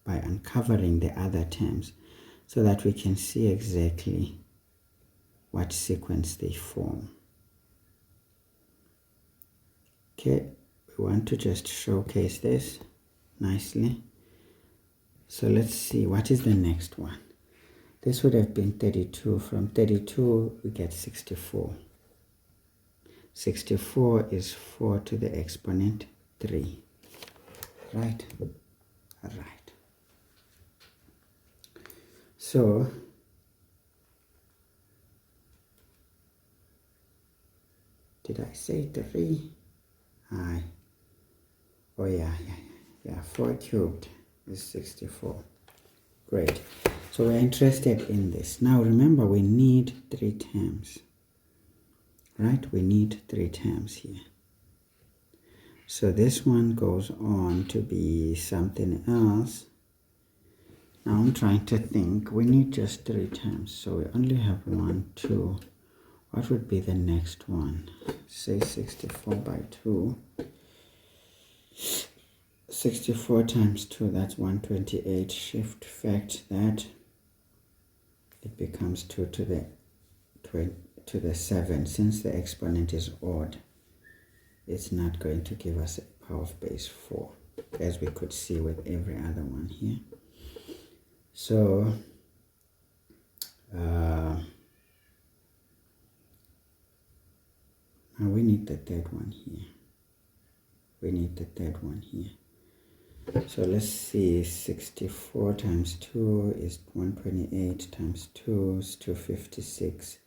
[SPEAKER 1] by uncovering the other terms so that we can see exactly what sequence they form. Okay, we want to just showcase this nicely. So let's see, what is the next one? This would have been 32. From 32, we get 64. 64 is 4 to the exponent 3. Right? All right. So, did I say 3? Oh, yeah. 4 cubed is 64. Great. So we're interested in this. Now remember, we need 3 terms. Right? We need 3 terms here. So this one goes on to be something else. Now I'm trying to think. We need just 3 terms. So we only have 1, 2. What would be the next one? Say 64 by 2. 64 times 2, that's 128. Shift fact that. It becomes 2 to the 7. Since the exponent is odd, it's not going to give us a power of base 4, as we could see with every other one here. So now we need the third one here. So let's see, 64 times 2 is 128 times 2 is 256.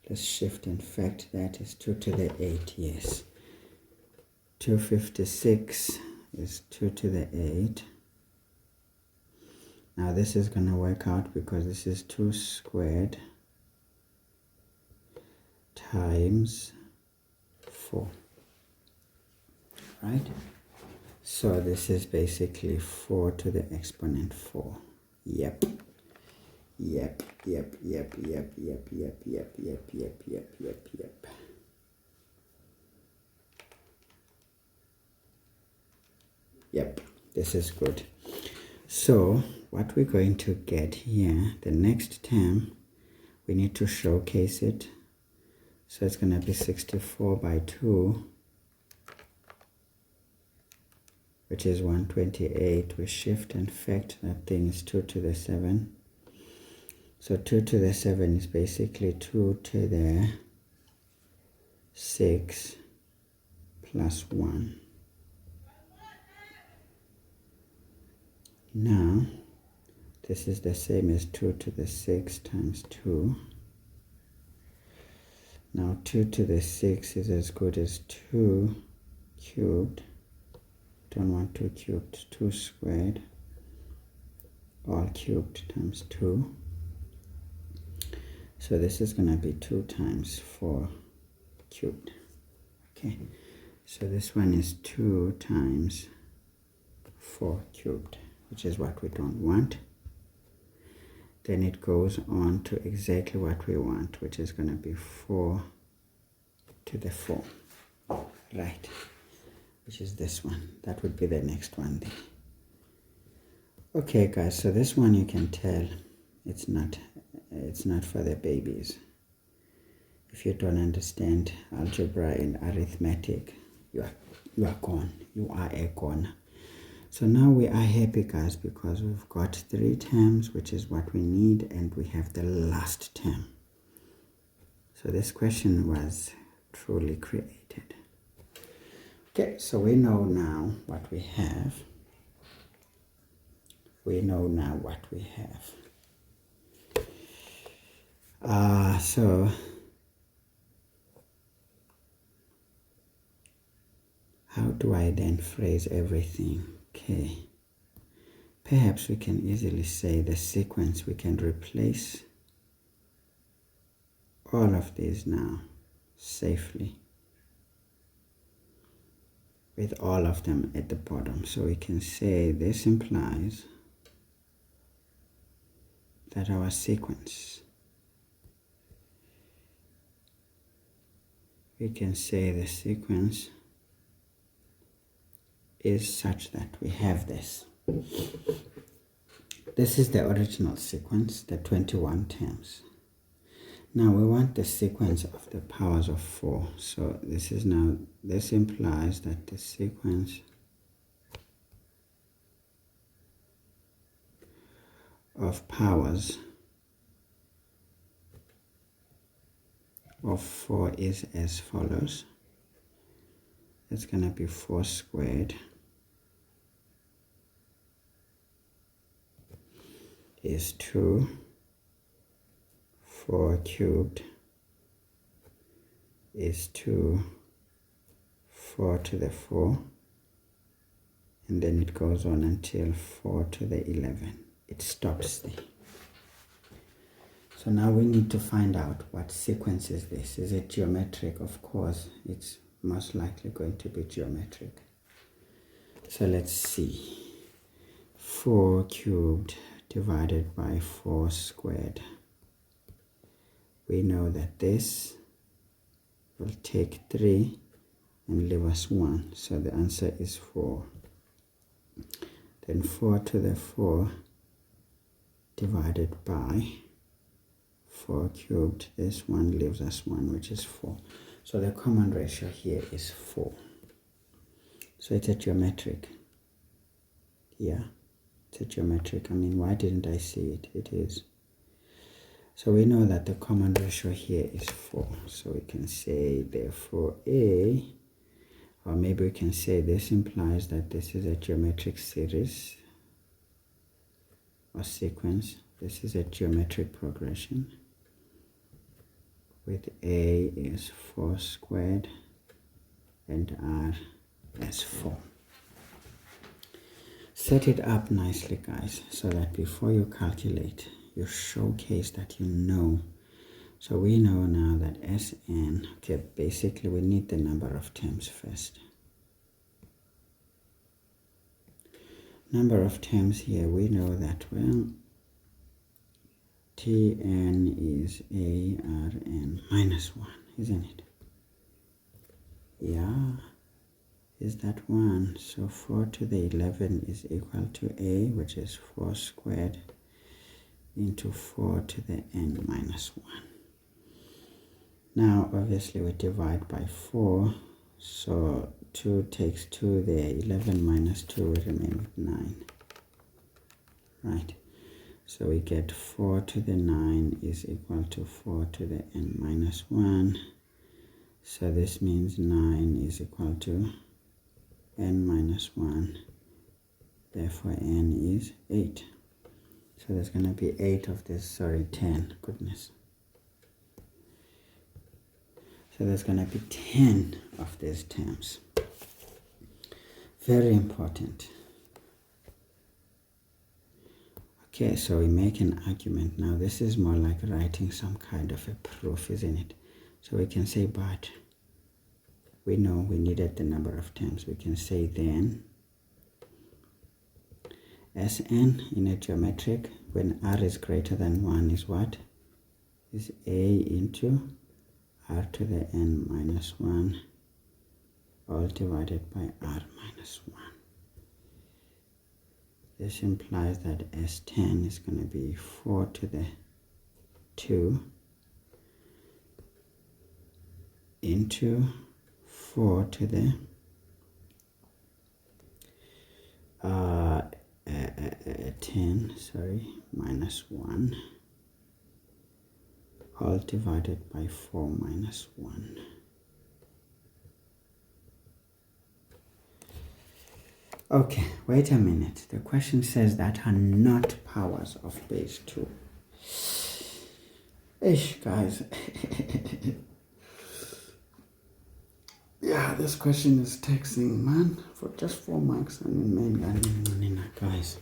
[SPEAKER 1] Let's shift and fact that is 2 to the 8, yes. 256 is 2 to the 8. Now this is going to work out because this is 2 squared times 4. Right? So this is basically 4 to the exponent 4. Yep. Yep. Yep, this is good. So what we're going to get here, the next term, we need to showcase it. So it's going to be 64 by 2. Which is 128. We shift and fact that thing is 2 to the 7. So 2 to the 7 is basically 2 to the 6 plus 1. Now, this is the same as 2 to the 6 times 2. Now 2 to the 6 is as good as 2 cubed. Don't want 2 cubed, 2 squared, all cubed times 2. So this is going to be 2 times 4 cubed. Okay, so this one is 2 times 4 cubed, which is what we don't want. Then it goes on to exactly what we want, which is going to be 4 to the 4. Right. Which is this one. That would be the next one there. Okay, guys, so this one you can tell it's not for the babies. If you don't understand algebra and arithmetic, you are gone. You are a goner. So now we are happy, guys, because we've got 3 terms, which is what we need, and we have the last term. So this question was truly created. Okay, so we know now what we have. So do I then phrase everything? Okay. Perhaps we can easily say the sequence, we can replace all of these now safely with all of them at the bottom. So we can say this implies that our sequence, we can say the sequence is such that we have this. This is the original sequence, the 21 terms. Now we want the sequence of the powers of 4. So this implies that the sequence of powers of 4 is as follows. It's going to be 4 squared is 2, 4 cubed is 2, 4 to the 4, and then it goes on until 4 to the 11. It stops there. So now we need to find out what sequence is this. Is it geometric? Of course, it's most likely going to be geometric. So let's see. 4 cubed divided by 4 squared. We know that this will take 3 and leave us 1. So the answer is 4. Then 4 to the 4 divided by 4 cubed. This one leaves us 1, which is 4. So the common ratio here is 4. So it's a geometric. Yeah, it's a geometric. I mean, why didn't I see it? It is. So we know that the common ratio here is 4. So we can say, therefore, A, or maybe we can say this implies that this is a geometric series or sequence. This is a geometric progression with A is 4 squared and R as 4. Set it up nicely, guys, so that before you calculate, you showcase that you know. So we know now that Sn, okay, basically we need the number of terms first. Number of terms here, we know that, well, Tn is Arn minus 1, isn't it? Yeah, is that 1? So 4 to the 11 is equal to A, which is 4 squared into 4 to the n minus 1. Now, obviously, we divide by 4, so 2 takes 2 there, 11 minus 2 will remain with 9. Right, so we get 4 to the 9 is equal to 4 to the n minus 1. So this means 9 is equal to n minus 1. Therefore, n is 8. So there's going to be 8 of this, sorry, 10, goodness. So there's going to be 10 of these terms. Very important. Okay, so we make an argument. Now this is more like writing some kind of a proof, isn't it? So we can say, but we know we needed the number of terms. We can say then Sn in a geometric, when r is greater than 1 is what? Is A into r to the n minus 1 all divided by r minus 1. This implies that S10 is going to be 4 to the 2 into 4 to the 10, sorry, minus 1 all divided by 4 minus 1. Okay, wait a minute. The question says that are not powers of base 2. Ish, guys. Yeah. Yeah, this question is taxing, man. For just 4 marks, I mean, guys.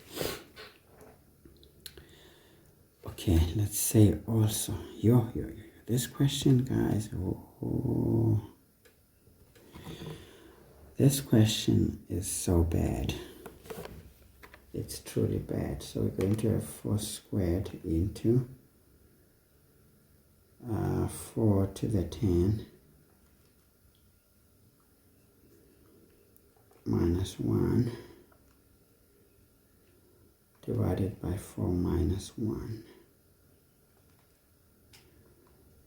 [SPEAKER 1] Okay, let's say also, this question, guys, this question is so bad. It's truly bad. So we're going to have 4 squared into 4 to the 10 minus 1 divided by 4 minus 1.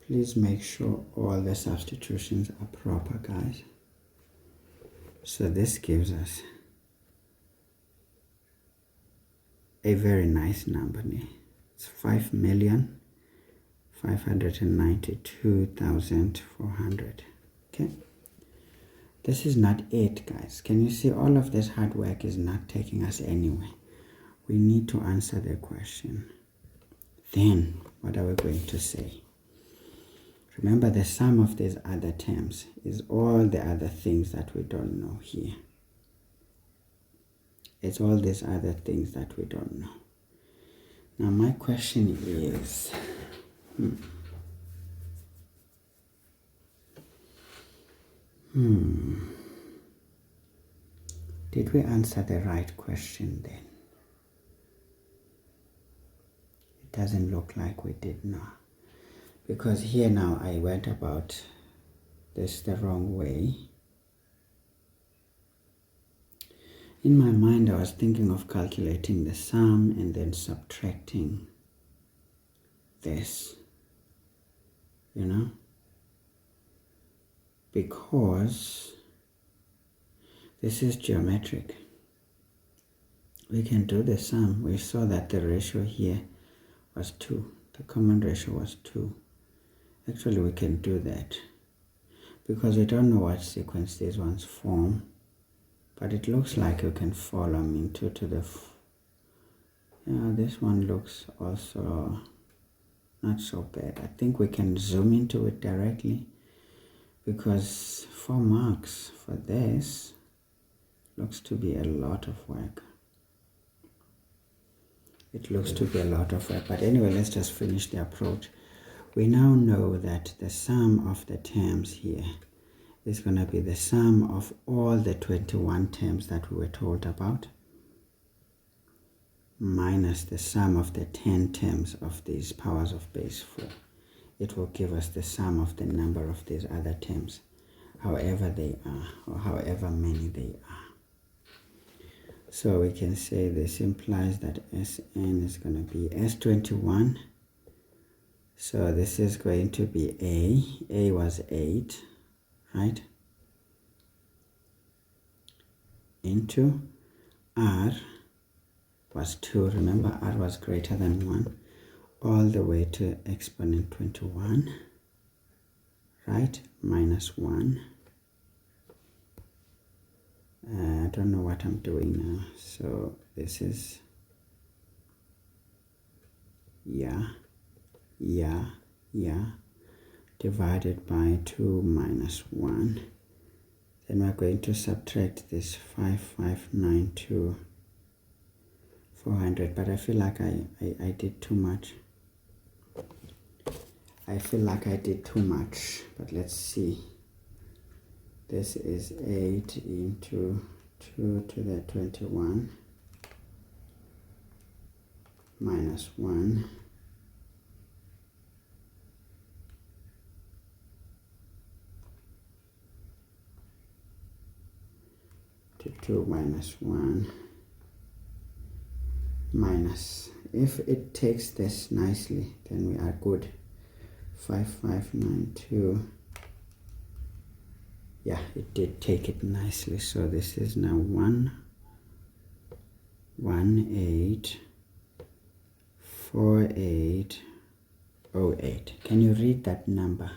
[SPEAKER 1] Please make sure all the substitutions are proper, guys. So this gives us a very nice number. It's 5,592,400. Okay. This is not it, guys. Can you see all of this hard work is not taking us anywhere? We need to answer the question. Then, what are we going to say? Remember, the sum of these other terms is all the other things that we don't know here. It's all these other things that we don't know. Now, my question is, did we answer the right question then? It doesn't look like we did now. Because here now I went about this the wrong way. In my mind I was thinking of calculating the sum and then subtracting this, because this is geometric. We can do the sum. We saw that the ratio here was 2. The common ratio was 2. Actually, we can do that because we don't know what sequence these ones form, but it looks like you can follow me to the this one looks also not so bad. I think we can zoom into it directly, because 4 marks for this looks to be a lot of work. It looks to be a lot of work, but anyway, let's just finish the approach. We now know that the sum of the terms here is going to be the sum of all the 21 terms that we were told about, minus the sum of the 10 terms of these powers of base 4. It will give us the sum of the number of these other terms, however they are, or however many they are. So we can say this implies that Sn is going to be S21. So this is going to be A. A was 8, right? Into R was 2. Remember, R was greater than 1. All the way to exponent 21, right? Minus 1. I don't know what I'm doing now. So this is, divided by 2 minus 1. Then we're going to subtract this 5,592,400. But I feel like I did too much. But let's see. This is 8 into 2 to the 21 minus 1 to 2 minus 1 minus, if it takes this nicely, then we are good. 5,592. Yeah, it did take it nicely. So this is now 1,1,8,4,8,08. Can you read that number?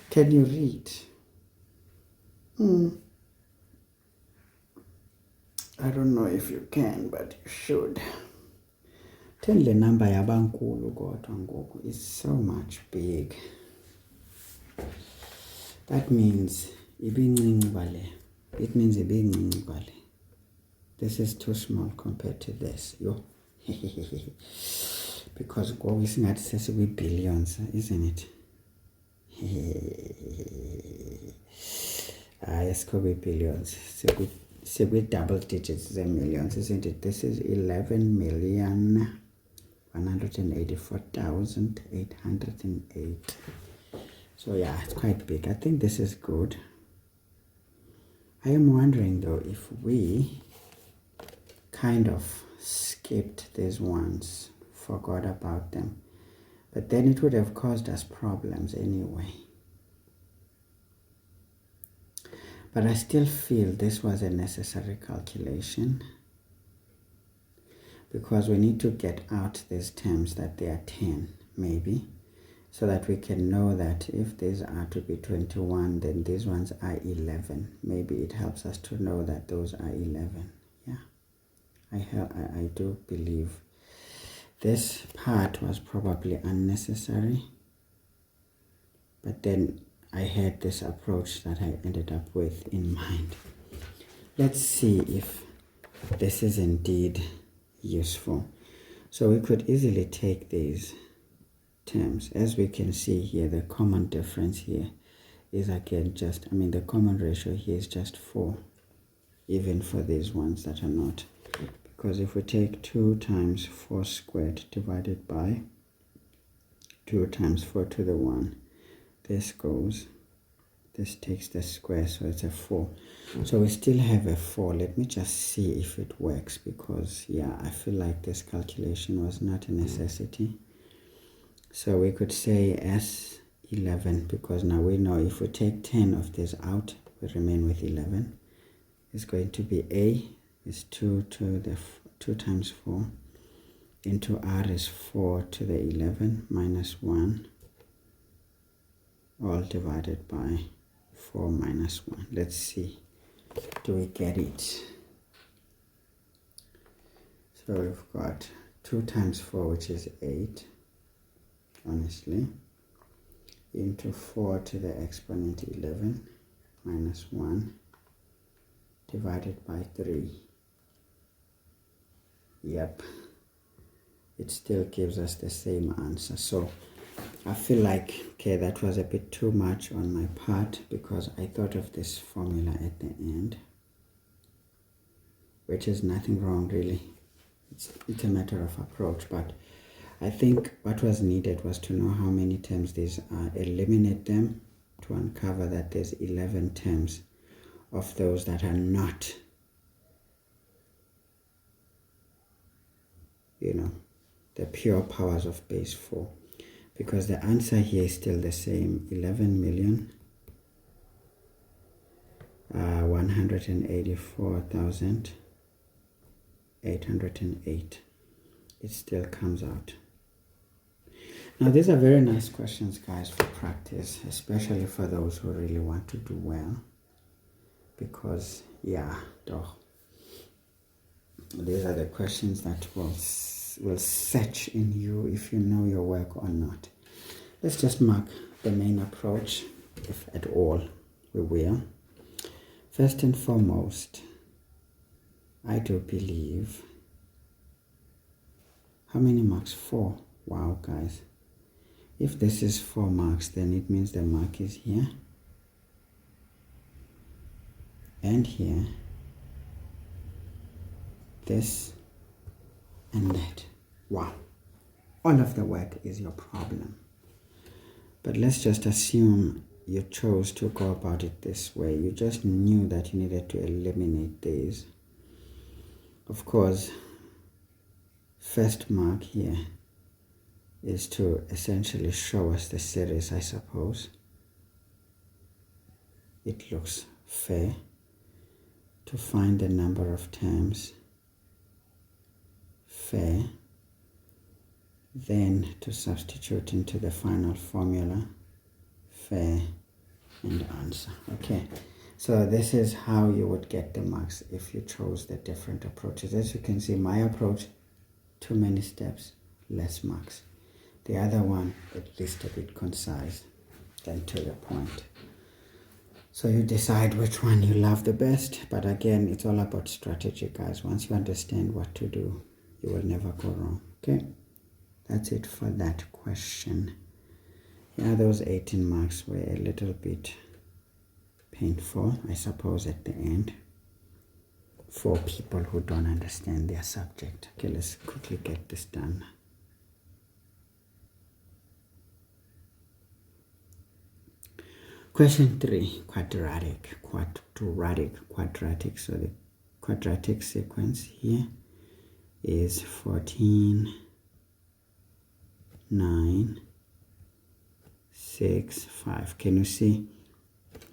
[SPEAKER 1] Can you read? I don't know if you can, but you should. Tell the number yabankulu kodwa ngoku is so much big. That means ibincinci kwale. It means ibincinci kwale. This is too small compared to this. Yo. Because ngoku says we billions, isn't it? Yes, could be billions. So we double digits the millions, isn't it? This is 11,184,808. So yeah, it's quite big. I think this is good. I am wondering though if we kind of skipped these ones, forgot about them, but then it would have caused us problems anyway. But I still feel this was a necessary calculation because we need to get out these terms that they are 10 maybe, so that we can know that if these are to be 21, then these ones are 11. Maybe it helps us to know that those are 11. Yeah, I do believe this part was probably unnecessary, but then I had this approach that I ended up with in mind. Let's see if this is indeed useful. So we could easily take these terms. As we can see here, the common difference here is again just, the common ratio here is just 4, even for these ones that are not. Because if we take 2 times 4 squared divided by 2 times 4 to the 1, this takes the square, so it's a 4. So we still have a 4. Let me just see if it works, because yeah, I feel like this calculation was not a necessity. So we could say S11, because now we know if we take 10 of this out, we remain with 11. It's going to be A is 2 to the 2 times 4 into R is 4 to the 11 minus 1, all divided by 4 minus 1. Let's see, do we get it? So we've got 2 times 4, which is 8, honestly, into 4 to the exponent 11 minus 1 divided by 3. Yep, it still gives us the same answer. So I feel like, okay, that was a bit too much on my part, because I thought of this formula at the end, which is nothing wrong really. It's a matter of approach, but I think what was needed was to know how many terms these are, eliminate them to uncover that there's 11 terms of those that are not, the pure powers of base 4. Because the answer here is still the same, 11,184,808. It still comes out. Now these are very nice questions, guys, for practice, especially for those who really want to do well. Because yeah, these are the questions that will search in you if you know your work or not. Let's just mark the main approach, if at all we will. First and foremost, I do believe, how many marks? 4. Wow, guys. If this is 4 marks, then it means the mark is here and here, this and that. Wow. All of the work is your problem. But let's just assume you chose to go about it this way. You just knew that you needed to eliminate these. Of course, first mark here is to essentially show us the series, I suppose. It looks fair to find the number of terms. Fair. Then to substitute into the final formula, fair, and answer. Okay, so this is how you would get the marks if you chose the different approaches. As you can see, my approach, too many steps, less marks. The other one, at least a bit concise, then to the point. So you decide which one you love the best. But again, it's all about strategy, guys. Once you understand what to do, you will never go wrong. Okay, that's it for that question. Yeah, those 18 marks were a little bit painful, I suppose, at the end for people who don't understand their subject. Okay, let's quickly get this done. Question 3, quadratic. So the quadratic sequence here is 14, 9, 6, 5. Can you see?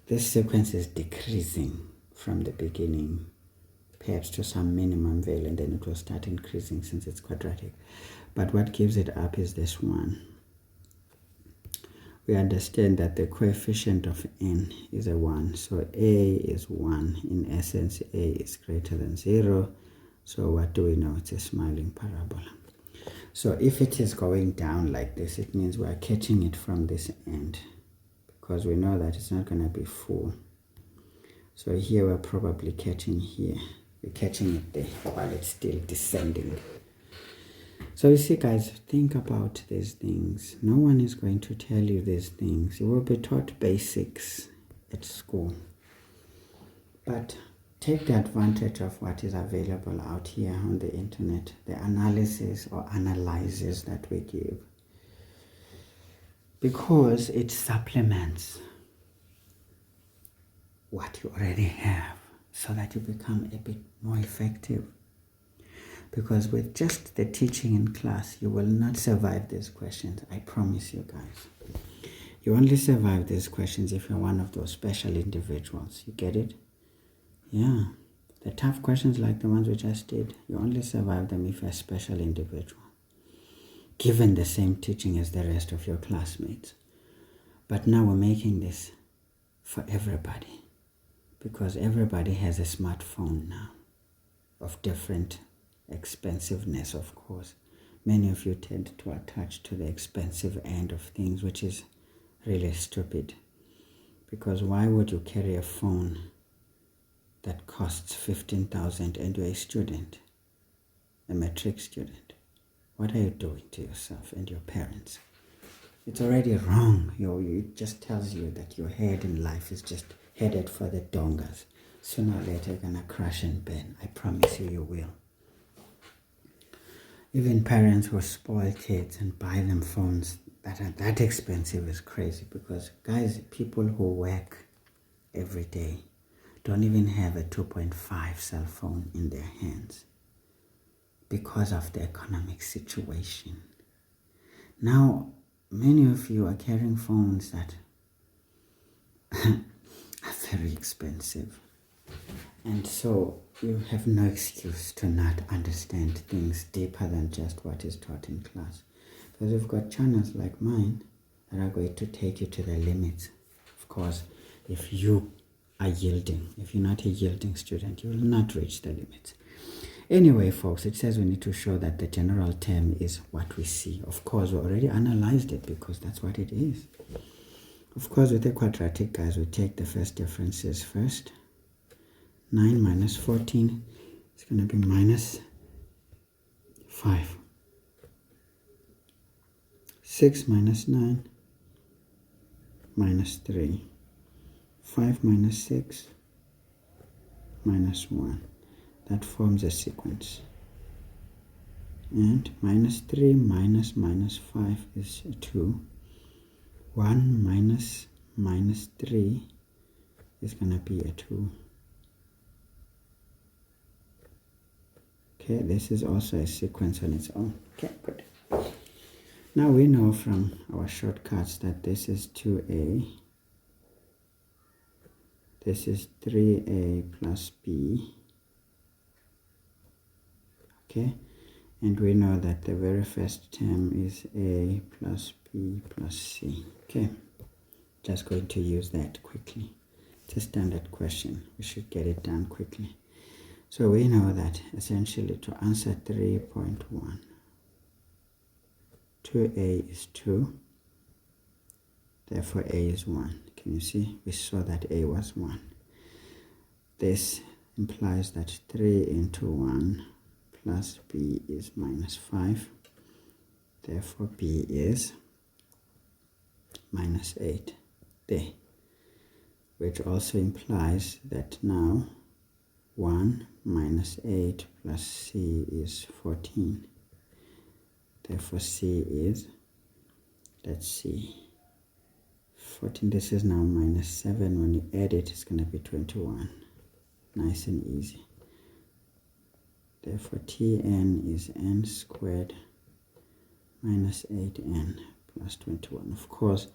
[SPEAKER 1] This sequence is decreasing from the beginning, perhaps to some minimum value, and then it will start increasing since it's quadratic. But what gives it up is this one. We understand that the coefficient of n is a 1. So a is 1. In essence, a is greater than 0. So what do we know? It's a smiling parabola. So if it is going down like this, it means we are catching it from this end, because we know that it's not going to be full. So here we're probably catching here. We're catching it there while it's still descending. So you see, guys, think about these things. No one is going to tell you these things. You will be taught basics at school. But take the advantage of what is available out here on the internet, the analysis or analyses that we give, because it supplements what you already have so that you become a bit more effective. Because with just the teaching in class, you will not survive these questions. I promise you, guys. You only survive these questions if you're one of those special individuals. You get it? Yeah. The tough questions like the ones we just did, you only survive them if you're a special individual, given the same teaching as the rest of your classmates. But now we're making this for everybody, because everybody has a smartphone now of different expensiveness, of course. Many of you tend to attach to the expensive end of things, which is really stupid. Because why would you carry a phone that costs 15,000 and you're a student, a matric student? What are you doing to yourself and your parents? It's already wrong. It just tells you that your head in life is just headed for the dongas. Sooner or later you're gonna crash and burn. I promise you, you will. Even parents who spoil kids and buy them phones that are that expensive is crazy, because, guys, people who work every day don't even have a 2.5 cell phone in their hands because of the economic situation. Now, many of you are carrying phones that are very expensive. And so you have no excuse to not understand things deeper than just what is taught in class. Because you've got channels like mine that are going to take you to the limits. Of course, if you are yielding, if you're not a yielding student, you will not reach the limits. Anyway, folks, it says we need to show that the general term is what we see. Of course, we already analyzed it because that's what it is. Of course, with the quadratic, guys, we take the first differences first. 9 minus 14 is going to be minus 5. 6 minus 9, minus 3. 5 minus 6, minus 1. That forms a sequence. And minus 3 minus minus 5 is 2. 1 minus minus 3 is going to be a 2. Okay, this is also a sequence on its own. Okay, good. Now we know from our shortcuts that this is 2a. This is 3a plus b. Okay, and we know that the very first term is a plus b plus c. Okay, just going to use that quickly. It's a standard question. We should get it done quickly. So we know that essentially to answer 3.1, 2a is 2. Therefore, a is 1. Can you see? We saw that a was 1. This implies that 3 into 1 plus b is minus 5. Therefore, b is minus 8 there, which also implies that now 1 minus 8 plus c is 14. Therefore, c is, let's see, 14. This is now minus 7. When you add it, it's going to be 21. Nice and easy. Therefore, Tn is n squared minus 8n plus 21. Of course,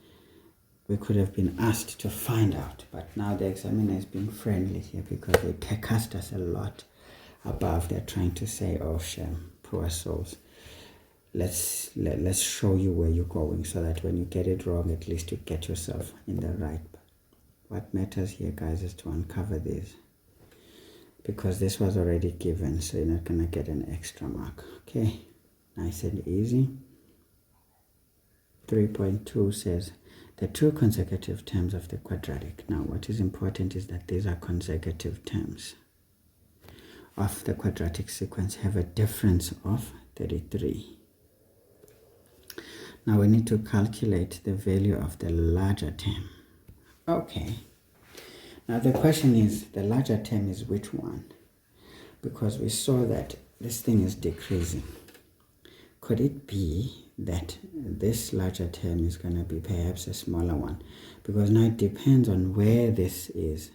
[SPEAKER 1] we could have been asked to find out, but now the examiner is being friendly here because they cast us a lot above. They're trying to say, oh, shame, poor souls. Let's show you where you're going so that when you get it wrong, at least you get yourself in the right. What matters here, guys, is to uncover this, because this was already given, so you're not going to get an extra mark. Okay, nice and easy. 3.2 says the two consecutive terms of the quadratic. Now, what is important is that these are consecutive terms of the quadratic sequence have a difference of 33. Now we need to calculate the value of the larger term. Okay. Now the question is, the larger term is which one? Because we saw that this thing is decreasing. Could it be that this larger term is going to be perhaps a smaller one? Because now it depends on where this is.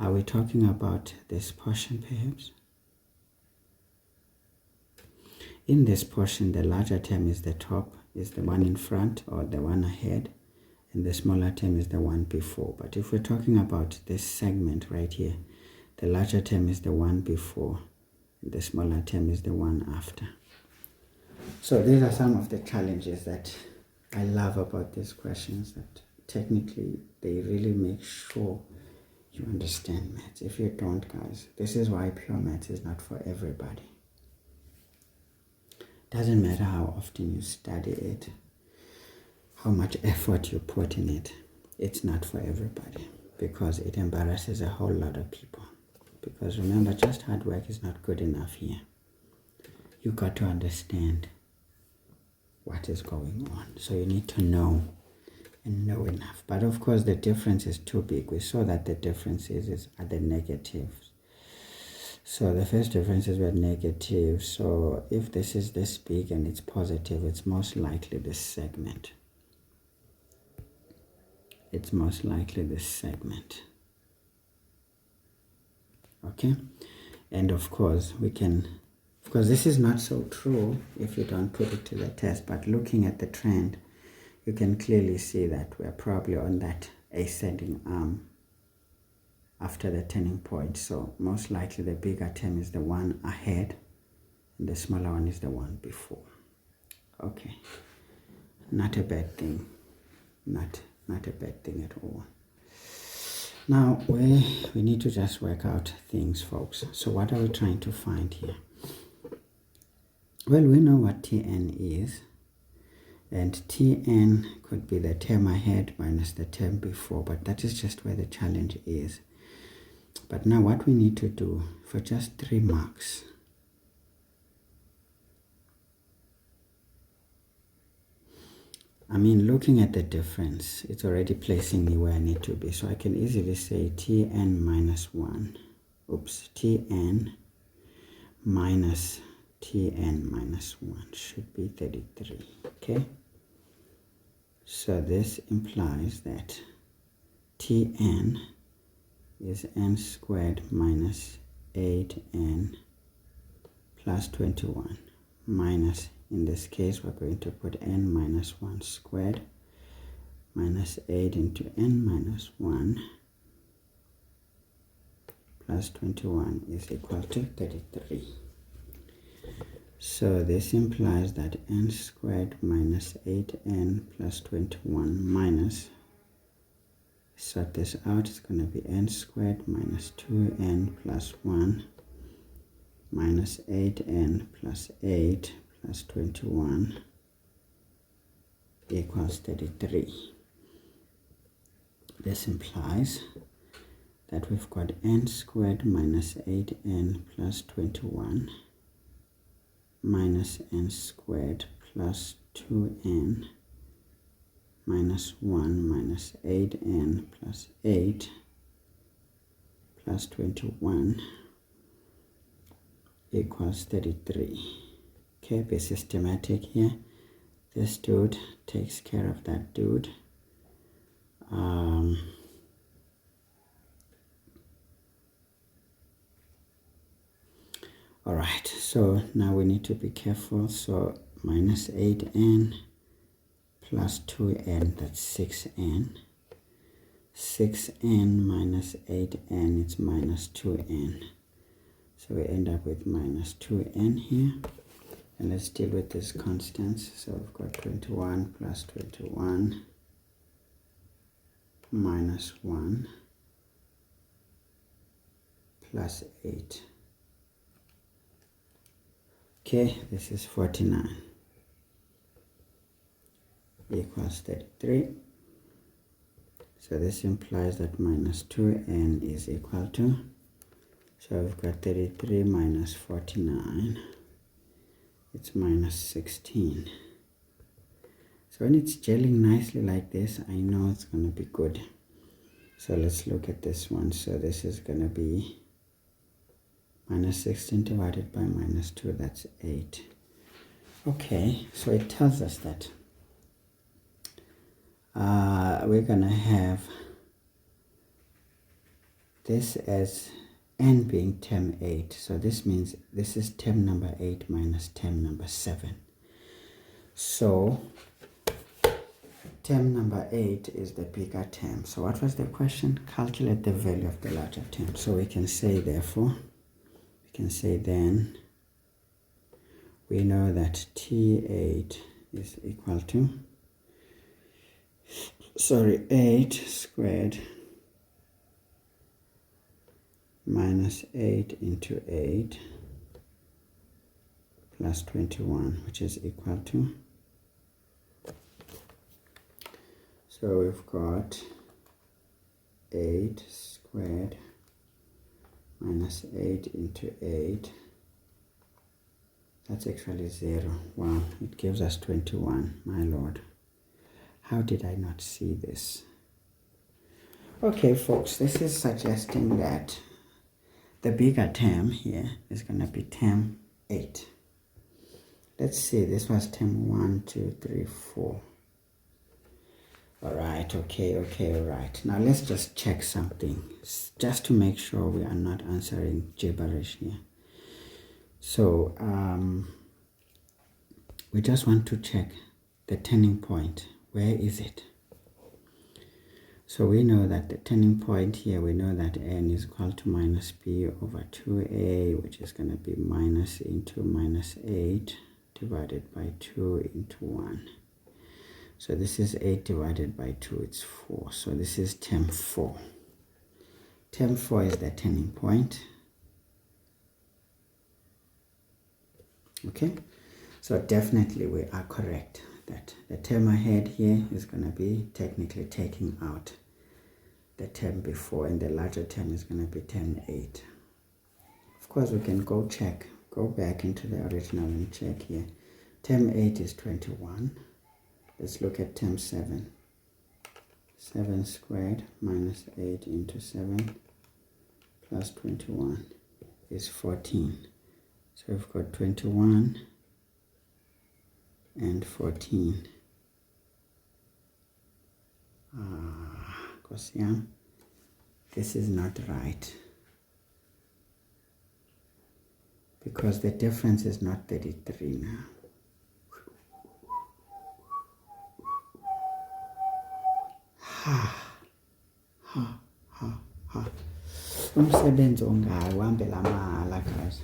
[SPEAKER 1] Are we talking about this portion perhaps? In this portion, the larger term is the top, is the one in front or the one ahead, and the smaller term is the one before. But if we're talking about this segment right here, the larger term is the one before, and the smaller term is the one after. So these are some of the challenges that I love about these questions, that technically they really make sure you understand maths. If you don't, guys, this is why pure maths is not for everybody. Doesn't matter how often you study it, how much effort you put in it, it's not for everybody, because it embarrasses a whole lot of people. Because remember, just hard work is not good enough here. You got to understand what is going on. So you need to know and know enough. But of course, the difference is too big. We saw that the difference is at the negatives. So the first difference is with negative. So if this is this big and it's positive, it's most likely this segment. It's most likely this segment. Okay? And of course, we can, of course, this is not so true if you don't put it to the test, but looking at the trend, you can clearly see that we're probably on that ascending arm after the turning point. So most likely the bigger term is the one ahead and the smaller one is the one before. Okay, not a bad thing, not a bad thing at all. Now we need to just work out things, folks. So what are we trying to find here? Well, we know what Tn is, and Tn could be the term ahead minus the term before, but that is just where the challenge is. But now what we need to do for just 3 marks, I mean, looking at the difference, it's already placing me where I need to be. So I can easily say Tn minus 1. Oops, Tn minus Tn minus 1 should be 33. Okay? So this implies that Tn is n squared minus 8n plus 21 minus, in this case we're going to put n minus 1 squared minus 8 into n minus 1 plus 21 is equal to 33. So this implies that n squared minus 8n plus 21 minus, sort this out, it's going to be n squared minus 2n plus 1 minus 8n plus 8 plus 21 equals 33. this implies that we've got n squared minus 8n plus 21 minus n squared plus 2n minus 1 minus 8n plus 8 plus 21 equals 33. Okay, be systematic here. This dude takes care of that dude. Alright, so now we need to be careful. So minus 8n plus 2n, that's 6n. 6n minus 8n, it's minus 2n. So we end up with minus 2n here. And let's deal with these constants. So we've got 21 plus 21 minus 1 plus 8. Okay, this is 49 equals 33. So this implies that minus 2n is equal to, so we've got 33 minus 49, it's minus 16. So when it's gelling nicely like this, I know it's going to be good. So let's look at this one. So this is going to be minus 16 divided by minus 2, that's 8. Okay, so it tells us that we're going to have this as n being term 8. So this means this is term number 8 minus term number 7. So term number 8 is the bigger term. So what was the question? Calculate the value of the larger term. So we can say, therefore, we can say then, we know that T8 is equal to, 8 squared minus 8 into 8 plus 21, which is equal to, so we've got 8 squared minus 8 into 8, that's actually 0. Wow, it gives us 21, my lord. How did I not see this? Okay, folks, this is suggesting that the bigger term here is going to be term 8. Let's see, this was term 1, 2, 3, 4. All right, okay, all right. Now let's just check something, just to make sure we are not answering gibberish here. So we just want to check the turning point. Where is it? So we know that the turning point here, we know that n is equal to minus b over 2a, which is going to be minus into minus 8 divided by 2 into 1. So this is 8 divided by 2, it's 4. So this is term 4. Term 4 is the turning point. Okay, so definitely we are correct that the term ahead here is going to be technically taking out the term before, and the larger term is going to be term 8. Of course, we can go back into the original and check here. Term 8 is 21. Let's look at term 7. 7 squared minus 8 into 7 plus 21 is 14. So we've got 21 and 14. Cosium, this is not right, because the difference is not 33 now. Umsebenzi ongayo uhambela mahala, guys.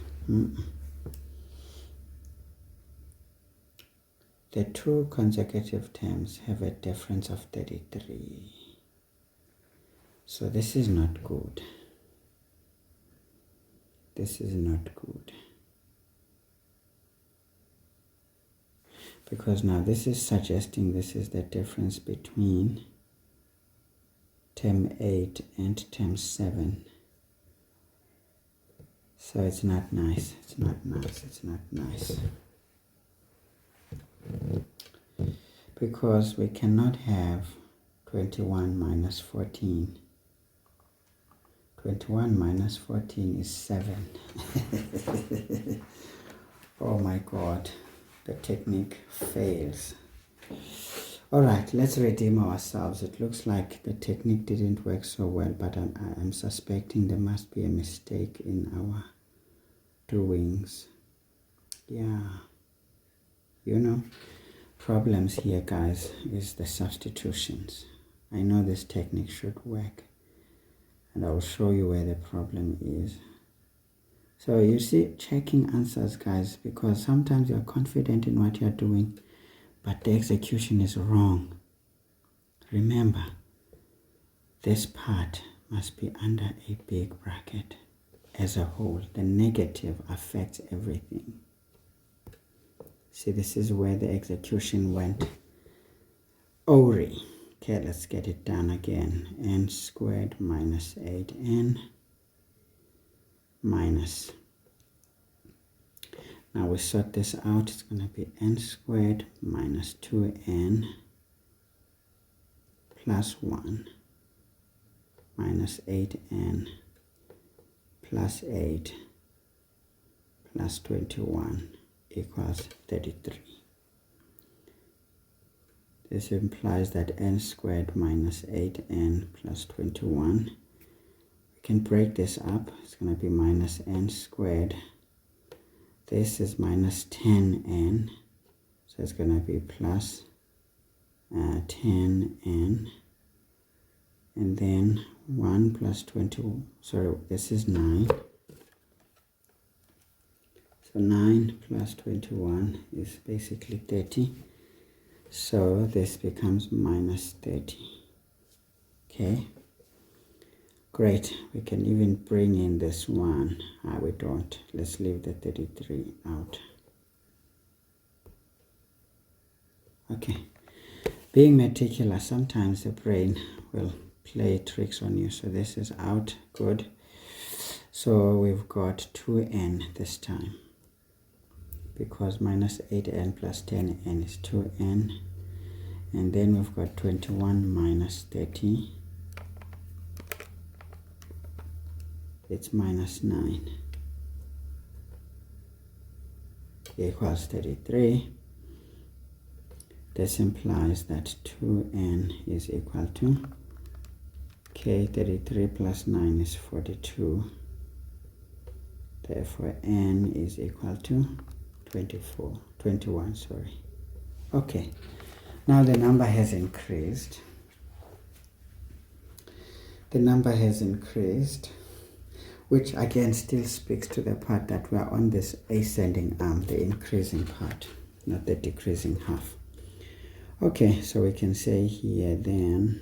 [SPEAKER 1] The two consecutive terms have a difference of 33. So this is not good. This is not good. Because now this is suggesting this is the difference between term 8 and term 7. So it's not nice. It's not nice. It's not nice. Because we cannot have 21 minus 14. 21 minus 14 is 7. Oh my God. The technique fails. Alright, let's redeem ourselves. It looks like the technique didn't work so well, but I'm suspecting there must be a mistake in our doings. Yeah. You know, problems here, guys, is the substitutions. I know this technique should work, and I will show you where the problem is. So you see, checking answers, guys, because sometimes you're confident in what you're doing, but the execution is wrong. Remember, this part must be under a big bracket as a whole. The negative affects everything. See, this is where the execution went awry. Okay, let's get it done again. N squared minus 8n minus. Now we sort this out. It's going to be n squared minus 2n plus 1 minus 8n plus 8 plus 21 equals 33. This implies that n squared minus 8n plus 21. We can break this up. It's going to be minus n squared. This is minus 10n, so it's going to be plus 10n, and then 1 plus 20, sorry, this is 9. So 9 plus 21 is basically 30. So this becomes minus 30. Okay. Great. We can even bring in this 1. We don't. Let's leave the 33 out. Okay. Being meticulous, sometimes the brain will play tricks on you. So this is out. Good. So we've got 2n this time, because minus 8n plus 10n is 2n. And then we've got 21 minus 30. It's minus 9 equals 33. This implies that 2n is equal to, okay, 33 plus 9 is 42. Therefore, n is equal to 21, sorry. Okay, now the number has increased. The number has increased, which again still speaks to the part that we are on this ascending arm, the increasing part, not the decreasing half. Okay, so we can say here then,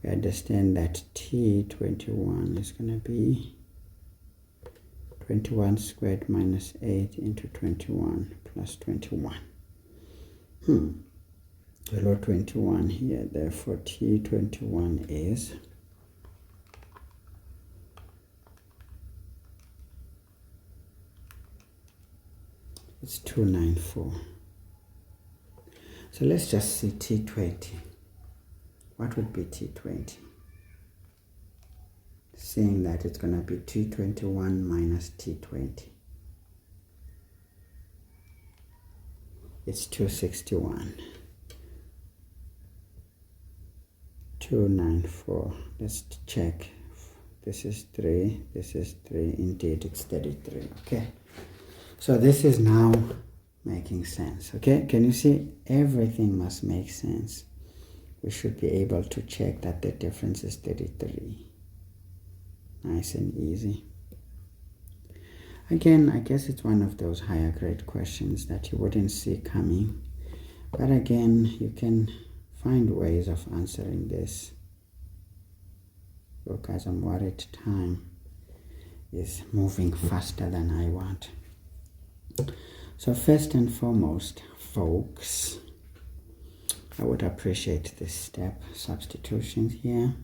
[SPEAKER 1] we understand that T21 is going to be 21 squared minus 8 into 21 plus 21. Below 21 here, therefore T21 is it's 294. So let's just see T20. What would be T20? Seeing that it's going to be T21 minus T20. It's 261. 294. Let's check. This is 3. This is 3. Indeed, it's 33. Okay. So this is now making sense. Okay. Can you see? Everything must make sense. We should be able to check that the difference is 33. Nice and easy. Again, I guess it's one of those higher grade questions that you wouldn't see coming. But again, you can find ways of answering this. Because I'm worried time is moving faster than I want. So first and foremost, folks, I would appreciate this step, substitutions here.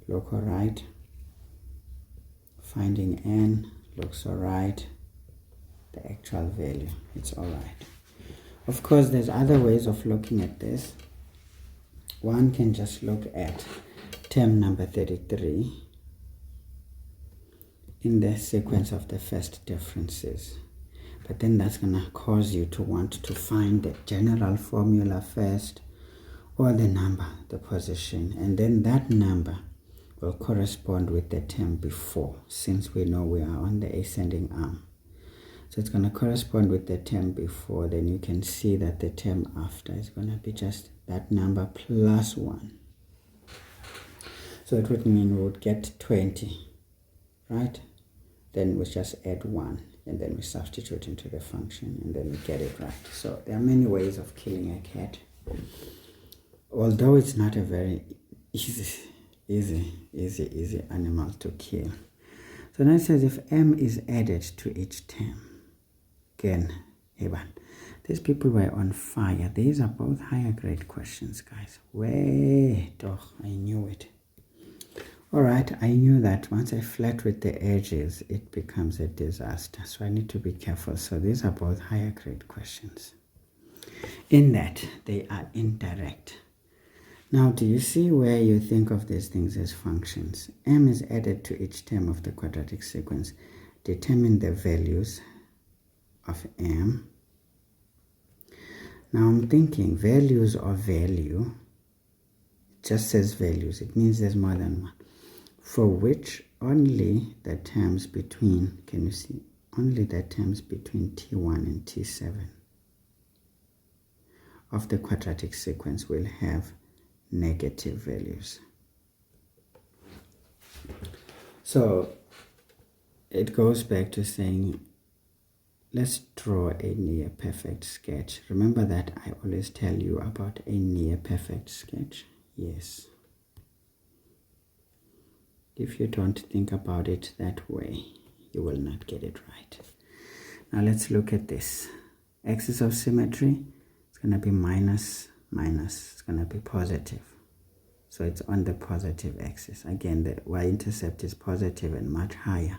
[SPEAKER 1] look alright. Finding n looks alright. The actual value, it's alright. Of course, there's other ways of looking at this. One can just look at term number 33 in the sequence of the first differences. But then that's going to cause you to want to find the general formula first, or the number, the position, and then that number will correspond with the term before, since we know we are on the ascending arm. So it's going to correspond with the term before. Then you can see that the term after is going to be just that number plus 1. So it would mean we would get 20, right? Then we just add 1, and then we substitute into the function, and then we get it right. So there are many ways of killing a cat, although it's not a very easy animal to kill. So now it says if m is added to each term. Again, these people were on fire. These are both higher grade questions, guys. Wait, oh, I knew it. Alright, I knew that once I flirt with the edges, it becomes a disaster. So I need to be careful. So these are both higher grade questions, in that they are indirect. Now, do you see where you think of these things as functions? M is added to each term of the quadratic sequence. Determine the values of m. Now I'm thinking values of value. It just says values. It means there's more than one. For which only the terms between, can you see? Only the terms between t1 and t7 of the quadratic sequence will have negative values. So it goes back to saying, let's draw a near perfect sketch. Remember that I always tell you about a near perfect sketch. Yes. If you don't think about it that way, you will not get it right. Now let's look at this. Axis of symmetry, it's going to be minus, minus. It's going to be positive. So it's on the positive axis. Again, the y-intercept is positive and much higher.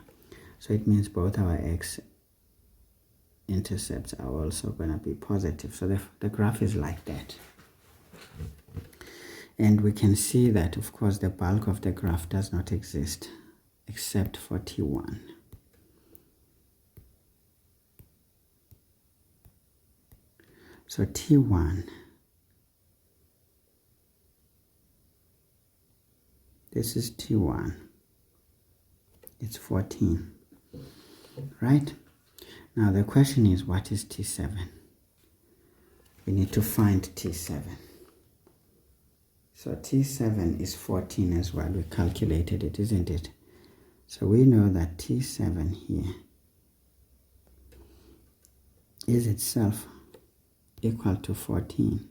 [SPEAKER 1] So it means both our x-intercepts are also going to be positive. So the graph is like that. And we can see that, of course, the bulk of the graph does not exist except for t1. So t1, this is t1, it's 14, right? Now the question is, what is t7? We need to find t7. So t7 is 14 as well. We calculated it, isn't it? So we know that t7 here is itself equal to 14.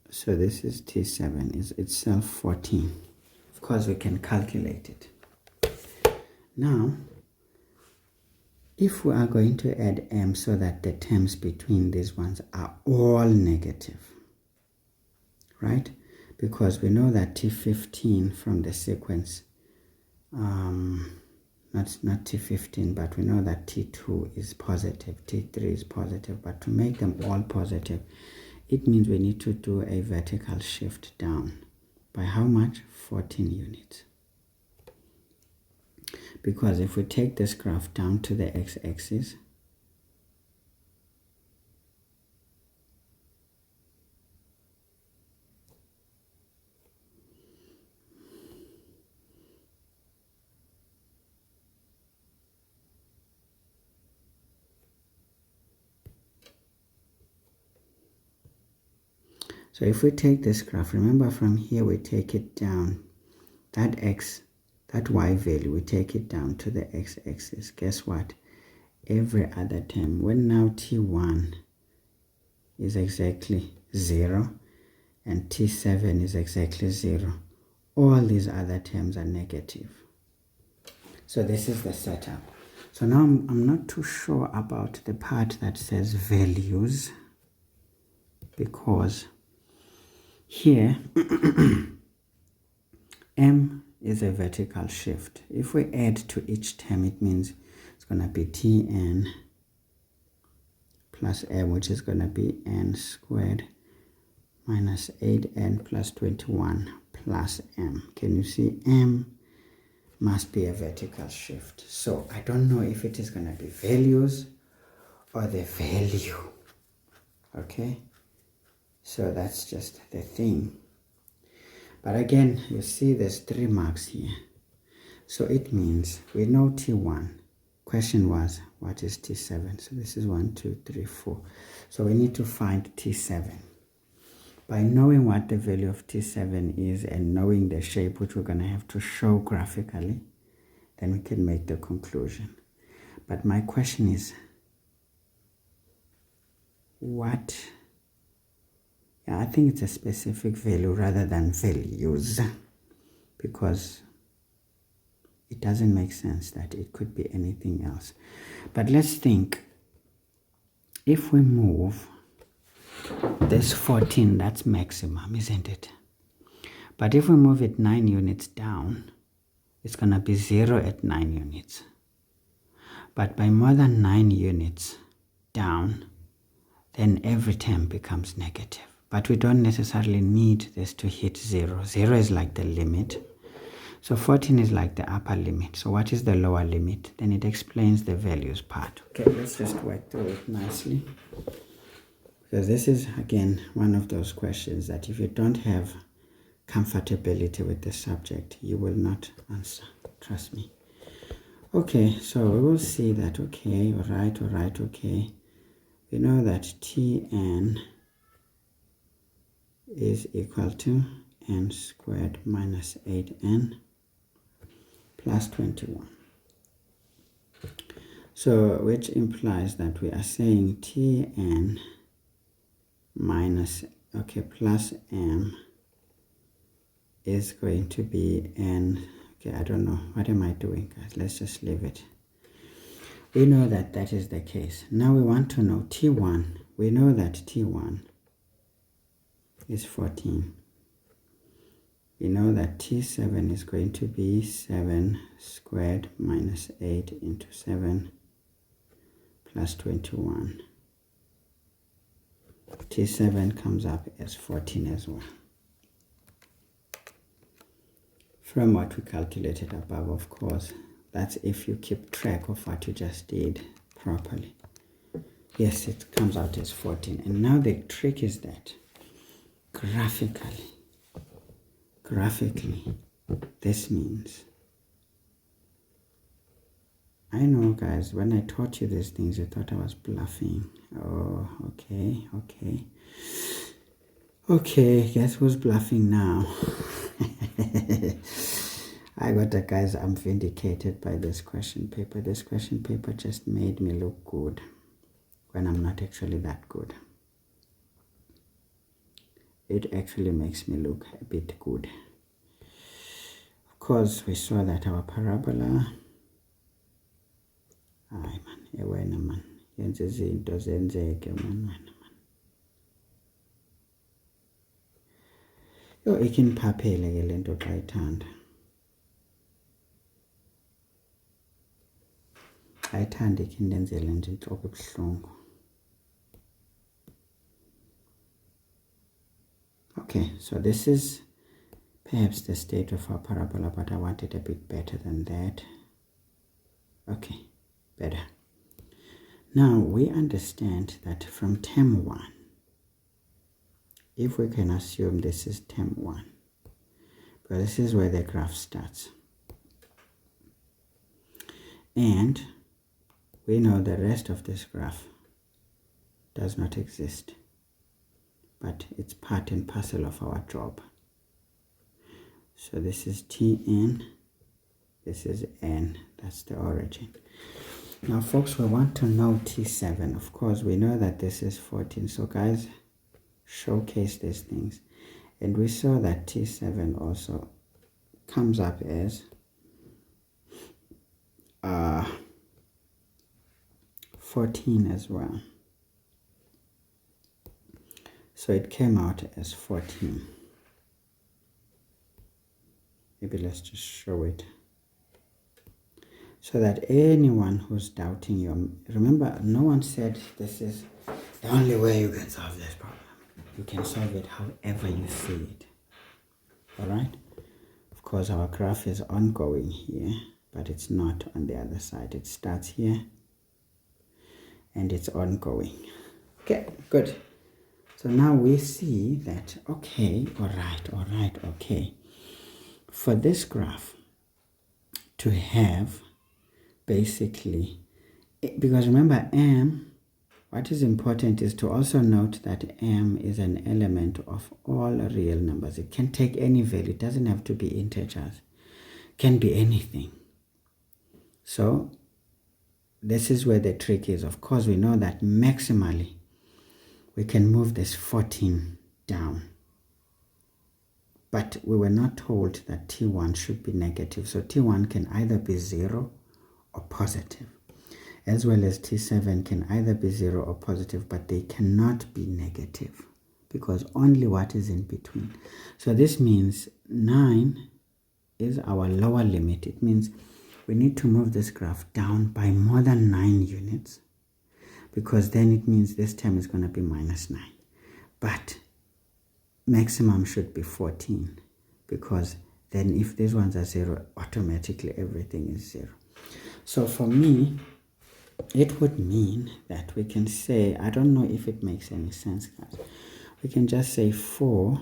[SPEAKER 1] So this is t7 is itself 14. Of course, we can calculate it. Now, if we are going to add m so that the terms between these ones are all negative, right? Because we know that t15 from the sequence, not t15, but we know that t2 is positive, t3 is positive, but to make them all positive, it means we need to do a vertical shift down. By how much? 14 units. Because if we take this graph down to the x-axis, so if we take this graph, remember from here we take it down, that y value, we take it down to the x-axis. Guess what? Every other term, when now t1 is exactly 0 and t7 is exactly 0, all these other terms are negative. So this is the setup. So now I'm not too sure about the part that says values. because here m is a vertical shift. If we add to each term, it means it's going to be Tn plus m, which is going to be n squared minus 8n plus 21 plus m. Can you see? M must be a vertical shift. So I don't know if it is going to be values or the value. Okay? So that's just the thing. But again, you see there's 3 marks here. So it means we know T1. Question was, what is T7? So this is 1, 2, 3, 4. So we need to find T7. By knowing what the value of T7 is and knowing the shape, which we're going to have to show graphically, then we can make the conclusion. But my question is, what? Yeah, I think it's a specific value rather than values, because it doesn't make sense that it could be anything else. But let's think, if we move this 14, that's maximum, isn't it? But if we move it 9 units down, it's going to be 0 at 9 units. But by more than 9 units down, then every term becomes negative. But we don't necessarily need this to hit 0. 0 is like the limit. So 14 is like the upper limit. So what is the lower limit? Then it explains the values part. Okay, let's just work through it nicely. Because this is, again, one of those questions that if you don't have comfortability with the subject, you will not answer. Trust me. Okay, so we will see that, okay, all right, okay. We know that Tn is equal to n squared minus 8n plus 21. So, which implies that we are saying Tn minus, okay, plus m is going to be n, okay, I don't know, what am I doing, guys? Let's just leave it. We know that that is the case. Now we want to know T1. We know that T1 is 14. We know that T7 is going to be 7 squared minus 8 into 7 plus 21. T7 comes up as 14 as well. From what we calculated above, of course. That's if you keep track of what you just did properly. Yes, it comes out as 14. And now the trick is that graphically, this means, I know, guys, when I taught you these things, you thought I was bluffing. Oh, okay, guess who's bluffing now? I got it, guys. I'm vindicated by this question paper. This question paper just made me look good when I'm not actually that good. It actually makes me look a bit good. Of course, we saw that our parabola, yenze izinto zenzeke man. Yo, ikiniphaphele ke lento xa ithanda. Ayithanda ikindenzele nje inhloko ebuhlungu. Okay, so this is perhaps the state of our parabola, but I want it a bit better than that. Okay, better. Now we understand that from term 1, if we can assume this is term 1, but this is where the graph starts. And we know the rest of this graph does not exist, but it's part and parcel of our job. So this is Tn, this is n, that's the origin. Now folks, we want to know T7. Of course, we know that this is 14. So guys, showcase these things. And we saw that T7 also comes up as 14 as well. So it came out as 14. Maybe let's just show it, so that anyone who's doubting you, remember, no one said this is the only way you can solve this problem. You can solve it however you see it. All right? Of course, our graph is ongoing here, but it's not on the other side. It starts here, and it's ongoing. Okay, good. So now we see that, okay, all right, okay. For this graph to have basically, because remember m, what is important is to also note that m is an element of all real numbers. It can take any value. It doesn't have to be integers. It can be anything. So this is where the trick is. Of course, we know that maximally we can move this 14 down. But we were not told that T1 should be negative. So T1 can either be 0 or positive, as well as T7 can either be 0 or positive, but they cannot be negative because only what is in between. So this means 9 is our lower limit. It means we need to move this graph down by more than 9 units, because then it means this term is going to be minus 9. But maximum should be 14, because then if these ones are 0, automatically everything is 0. So for me, it would mean that we can say, I don't know if it makes any sense, guys. We can just say 4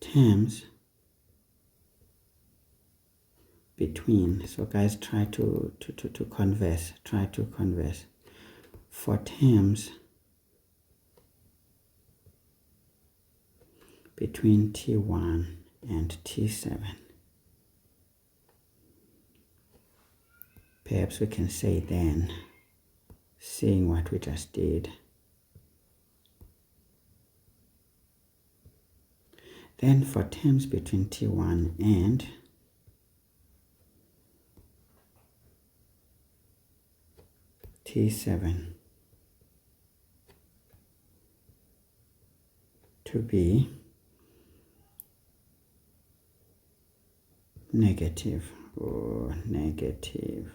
[SPEAKER 1] terms between. So guys, try to converse. Try to converse. 4 terms between T1 and T7. Perhaps we can say then, seeing what we just did, then for terms between T1 and T7 to be negative or negative.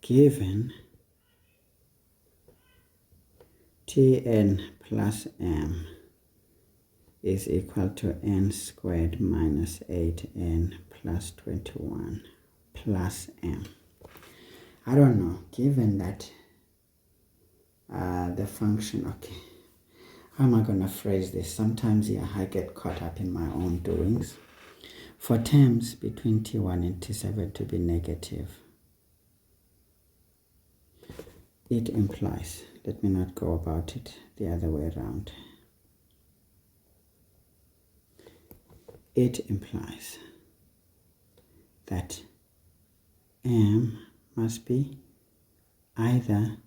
[SPEAKER 1] Given Tn plus m is equal to n squared minus 8n plus 21 plus m. I don't know, given that the function, okay, how am I going to phrase this? Sometimes I get caught up in my own doings. For terms between T1 and T7 to be negative, it implies, let me not go about it the other way around. It implies that m must be either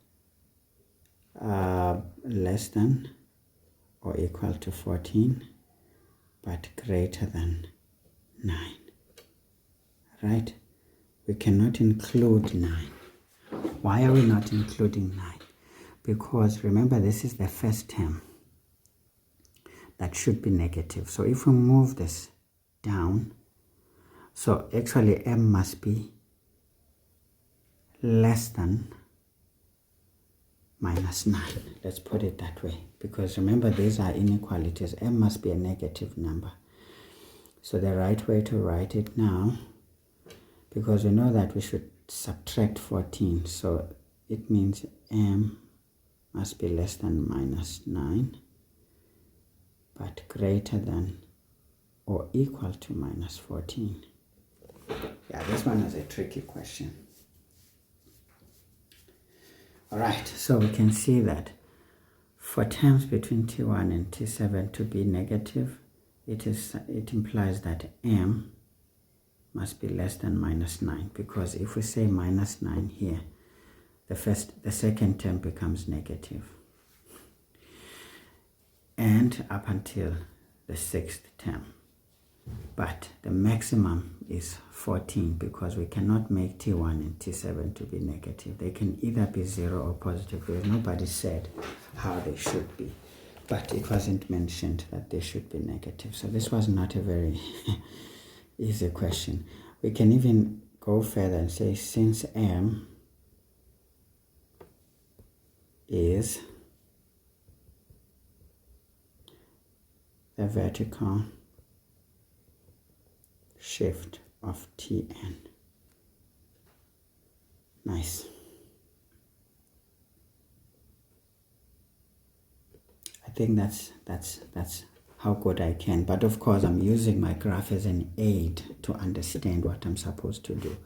[SPEAKER 1] less than or equal to 14, but greater than 9. Right? We cannot include 9. Why are we not including 9? Because remember, this is the first term that should be negative. So if we move this down, so actually m must be less than minus 9. Let's put it that way. Because remember, these are inequalities. M must be a negative number. So the right way to write it now, because we know that we should subtract 14, so it means m must be less than minus 9, but greater than or equal to minus 14. Yeah, this one is a tricky question. All right, so we can see that for terms between T1 and T7 to be negative, it implies that m must be less than minus 9, because if we say minus 9 here, the second term becomes negative. And up until the sixth term. But the maximum is 14 because we cannot make T1 and T7 to be negative. They can either be 0 or positive because nobody said how they should be. But it wasn't mentioned that they should be negative. So this was not a very easy question. We can even go further and say since M is the vertical shift of Tn. Nice. I think that's how good I can. But of course, I'm using my graph as an aid to understand what I'm supposed to do.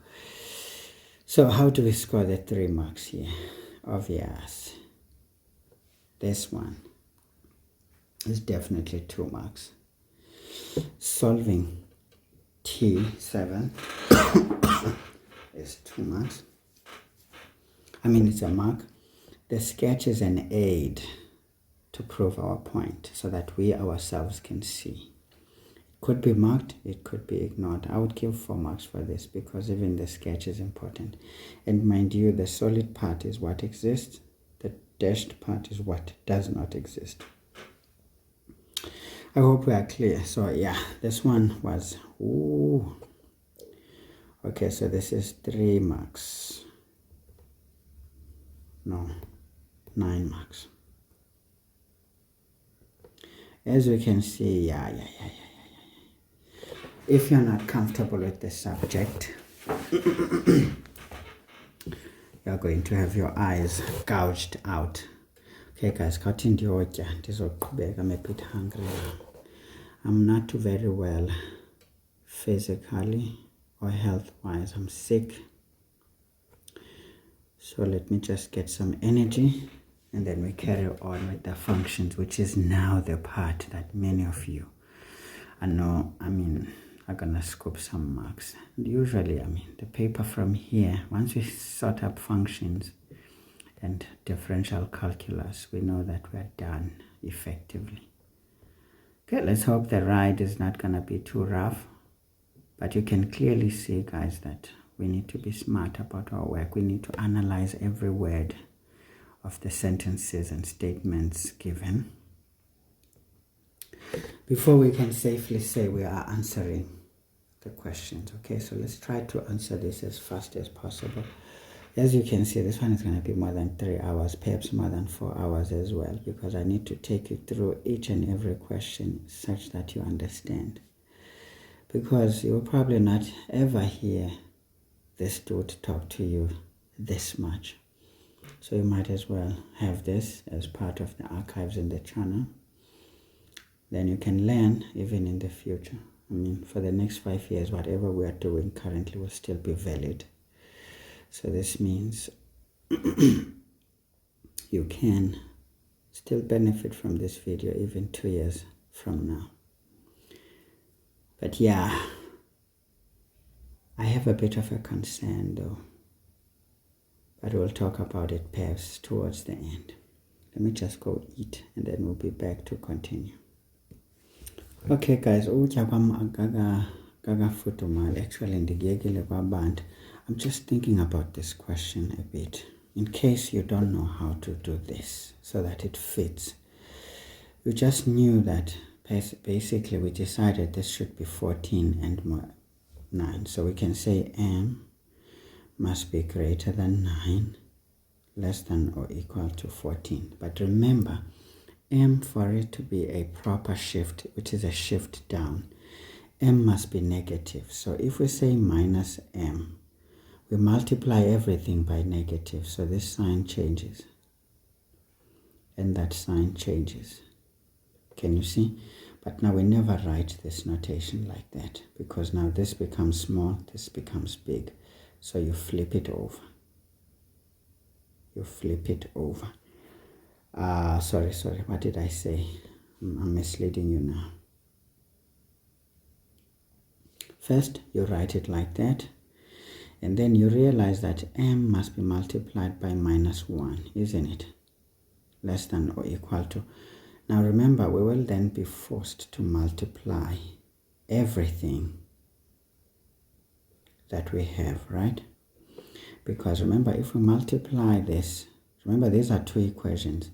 [SPEAKER 1] So how do we score the 3 marks here? Obvious. This one is definitely 2 marks. Solving T7 is 2 marks. I mean, it's a mark. The sketch is an aid to prove our point so that we ourselves can see. It could be marked, it could be ignored. I would give 4 marks for this because even the sketch is important. And mind you, the solid part is what exists, the dashed part is what does not exist. I hope we are clear. So yeah, this one was, ooh. Okay, so this is 3 marks. No, 9 marks. As we can see, yeah. If you're not comfortable with the subject, you're going to have your eyes gouged out. Okay guys, I'm a bit hungry now. I'm not very well physically or health-wise. I'm sick. So let me just get some energy and then we carry on with the functions, which is now the part that many of you are gonna scoop some marks. And usually, the paper from here, once we sort up functions and differential calculus, we know that we're done effectively. Okay, let's hope the ride is not gonna be too rough, but you can clearly see, guys, that we need to be smart about our work. We need to analyze every word of the sentences and statements given before we can safely say we are answering the questions. Okay, so let's try to answer this as fast as possible. As you can see, this one is going to be more than 3 hours, perhaps more than 4 hours as well, because I need to take you through each and every question such that you understand. Because you will probably not ever hear this dude talk to you this much. So you might as well have this as part of the archives in the channel. Then you can learn even in the future. For the next 5 years, whatever we are doing currently will still be valid. So this means you can still benefit from this video even 2 years from now. But yeah, I have a bit of a concern though. But we'll talk about it perhaps towards the end. Let me just go eat and then we'll be back to continue. Okay guys, actually I'm just thinking about this question a bit, in case you don't know how to do this so that it fits. We just knew that basically we decided this should be 14 and 9. So we can say M must be greater than 9, less than or equal to 14. But remember, M, for it to be a proper shift, which is a shift down, M must be negative. So if we say minus M, we multiply everything by negative. So this sign changes. And that sign changes. Can you see? But now we never write this notation like that, because now this becomes small, this becomes big. So you flip it over. You flip it over. Sorry, what did I say? I'm misleading you now. First, you write it like that, and then you realize that M must be multiplied by minus 1, isn't it? Less than or equal to. Now remember, we will then be forced to multiply everything that we have, right? Because remember, if we multiply this, remember these are two equations,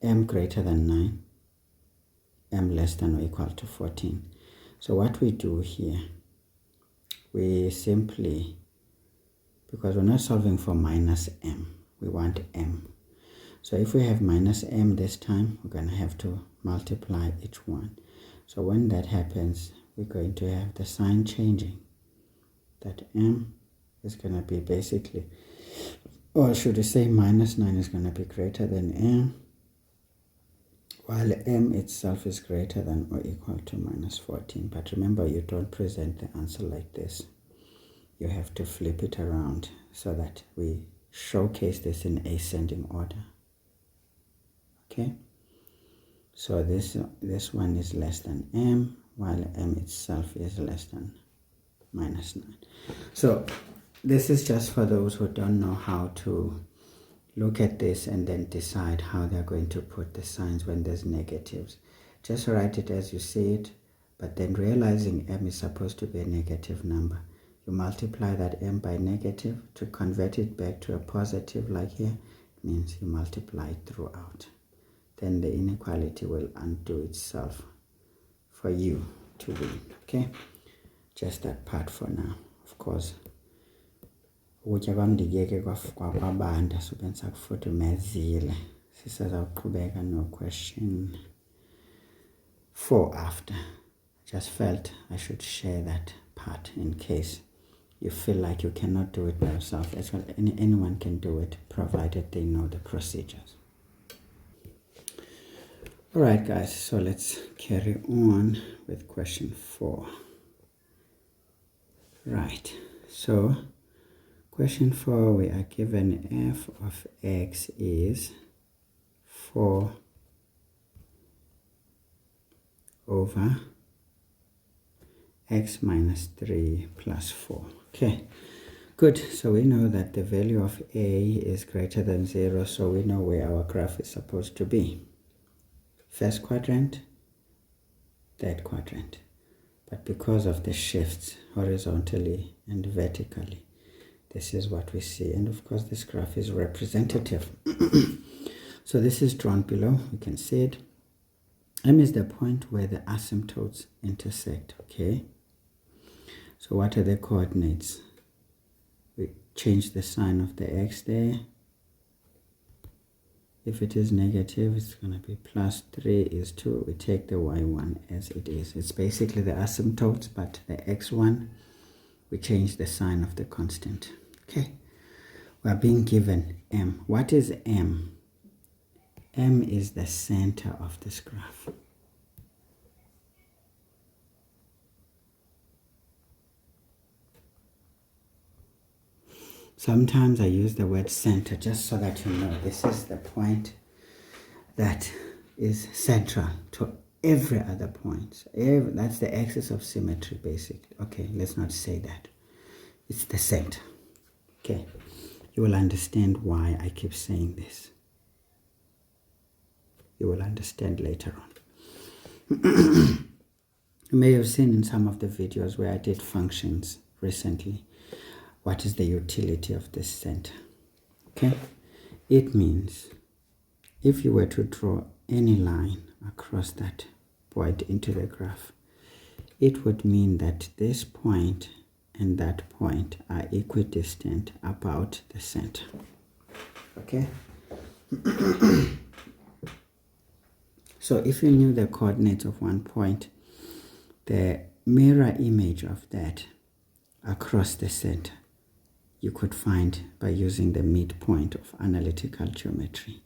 [SPEAKER 1] m greater than 9, m less than or equal to 14. So what we do here, we simply, because we're not solving for minus m, we want m. So if we have minus m this time, we're going to have to multiply each one. So when that happens, we're going to have the sign changing. That m is going to be basically, or should we say minus 9 is going to be greater than m, while m itself is greater than or equal to minus 14. But remember, you don't present the answer like this. You have to flip it around so that we showcase this in ascending order. Okay? So this one is less than m, while m itself is less than minus 9. So this is just for those who don't know how to look at this and then decide how they're going to put the signs when there's negatives. Just write it as you see it, but then realizing m is supposed to be a negative number. You multiply that m by negative to convert it back to a positive, like here, it means you multiply it throughout. Then the inequality will undo itself for you to win. Okay? Just that part for now. Of course, ukutya kwam ndikuyeke kwabanda so bendisakufudumezile. Sisazawuqhubeka no question 4 after. Just felt I should share that part in case you feel like you cannot do it by yourself. As well, anyone can do it provided they know the procedures. Alright guys, so let's carry on with question 4. Right, so question 4, we are given f of x is 4 over x minus 3 plus 4. Okay, good. So we know that the value of a is greater than 0, so we know where our graph is supposed to be. First quadrant, third quadrant. But because of the shifts horizontally and vertically, this is what we see. And of course, this graph is representative. So this is drawn below. You can see it. M is the point where the asymptotes intersect. Okay. So what are the coordinates? We change the sign of the x there. If it is negative, it's going to be plus 3 is 2. We take the y1 as it is. It's basically the asymptotes, but the x1, we change the sign of the constant. Okay. We are being given m. What is m? M is the center of this graph. Sometimes I use the word center just so that you know this is the point that is central to every other point. That's the axis of symmetry, basically. Okay, let's not say that. It's the center. Okay, you will understand why I keep saying this. You will understand later on. You may have seen in some of the videos where I did functions recently. What is the utility of this center? Okay, it means if you were to draw any line across that point into the graph, it would mean that this point and that point are equidistant about the center. Okay. So if you knew the coordinates of one point, the mirror image of that across the center you could find by using the midpoint of analytical geometry.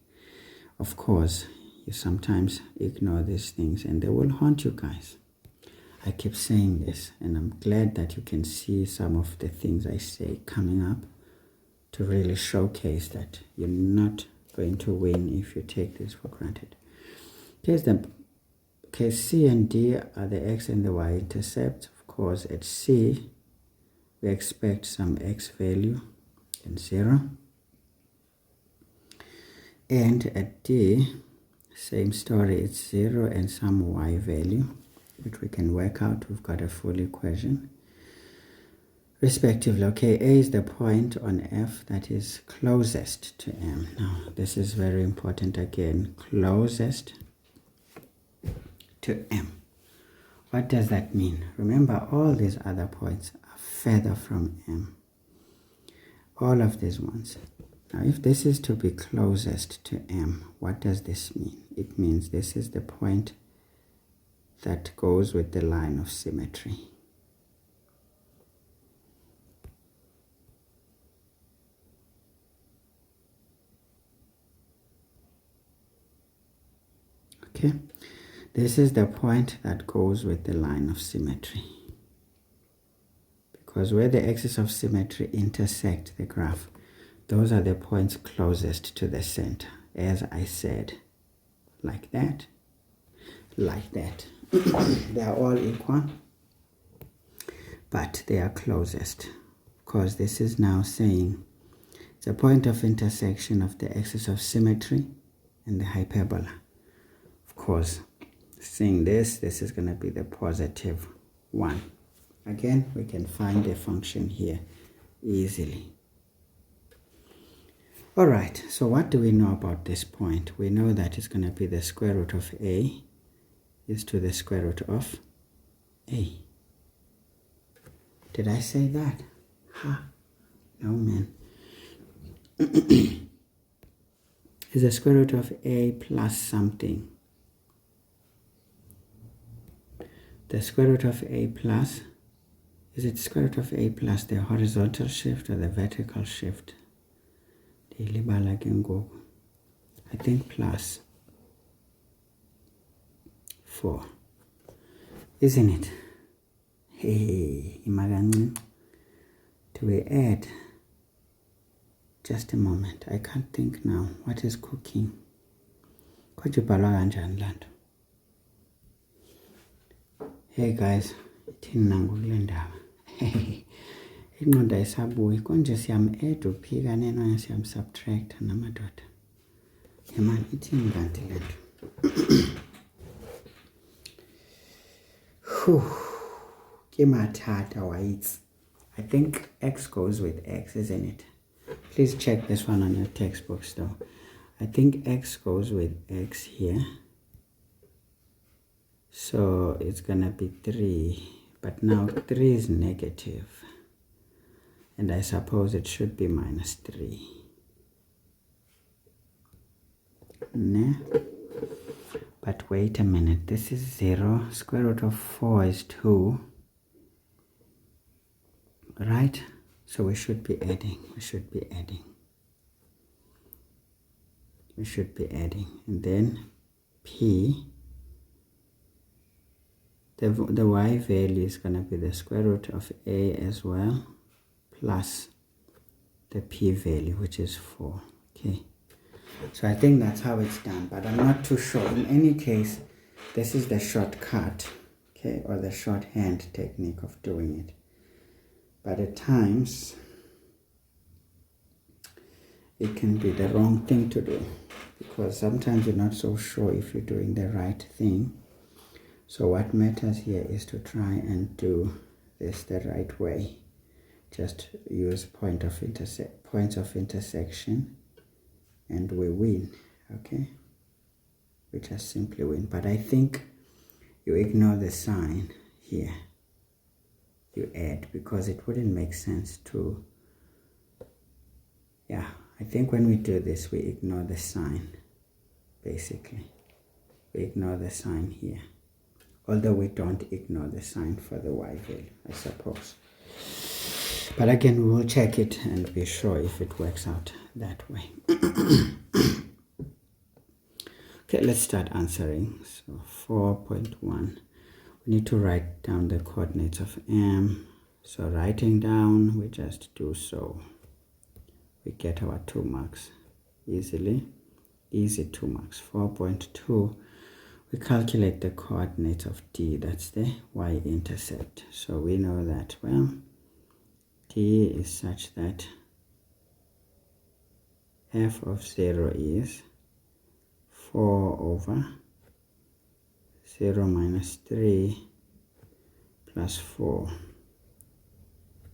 [SPEAKER 1] Of course, you sometimes ignore these things and they will haunt you guys. I keep saying this and I'm glad that you can see some of the things I say coming up to really showcase that you're not going to win if you take this for granted. Case C and D are the x and the y intercepts. Of course, at C, we expect some x value in 0. And at D, Same story, it's 0 and some y value, which we can work out. We've got a full equation. Respectively, okay, A is the point on F that is closest to M. Now, this is very important again, closest to M. What does that mean? Remember, all these other points are further from M. All of these ones. Now, if this is to be closest to M, what does this mean? It means this is the point that goes with the line of symmetry. Okay, this is the point that goes with the line of symmetry. Because where the axes of symmetry intersect the graph, those are the points closest to the center. As I said, like that, like that. They are all equal, but they are closest. Because this is now saying it's a point of intersection of the axis of symmetry and the hyperbola. Of course, seeing this is going to be the positive 1. Again, we can find the function here easily. All right, so what do we know about this point? We know that it's going to be the square root of A is to the square root of A. Did I say that? Ha! No, man. Is the square root of A plus something. The square root of A plus, is it square root of A plus the horizontal shift or the vertical shift? I think plus 4. Isn't it? Hey, do we add? Just a moment. I can't think now. What is cooking? Hey guys, ingqondo ayisabuyi konje siyam-add uphika neno siyam-subtract namadoda. Yemani ithini kanti le nto? Ke mathata wayitsi. I think x goes with x, isn't it? Please check this one on your textbooks though. I think x goes with x here. So it's gonna be 3, but now 3 is negative. And I suppose it should be minus 3. Nah. But wait a minute, this is 0. Square root of 4 is 2. Right? So we should be adding. And then P, the y value is going to be the square root of A as well, plus the P value, which is 4. Okay. So I think that's how it's done, but I'm not too sure. In any case, this is the shortcut, okay, or the shorthand technique of doing it. But at times, it can be the wrong thing to do, because sometimes you're not so sure if you're doing the right thing. So what matters here is to try and do this the right way. Just use points of intersection, and we win, okay? We just simply win. But I think you ignore the sign here. You add, because it wouldn't make sense to, yeah, I think when we do this, we ignore the sign, basically. We ignore the sign here. Although we don't ignore the sign for the y value, I suppose. But again, we will check it and be sure if it works out that way. Okay, let's start answering. So 4.1. We need to write down the coordinates of M. So writing down, we just do so. We get our 2 marks easily. Easy 2 marks. 4.2. We calculate the coordinates of D. That's the y-intercept. So we know that, well, D is such that f of 0 is 4 over 0 minus 3 plus 4,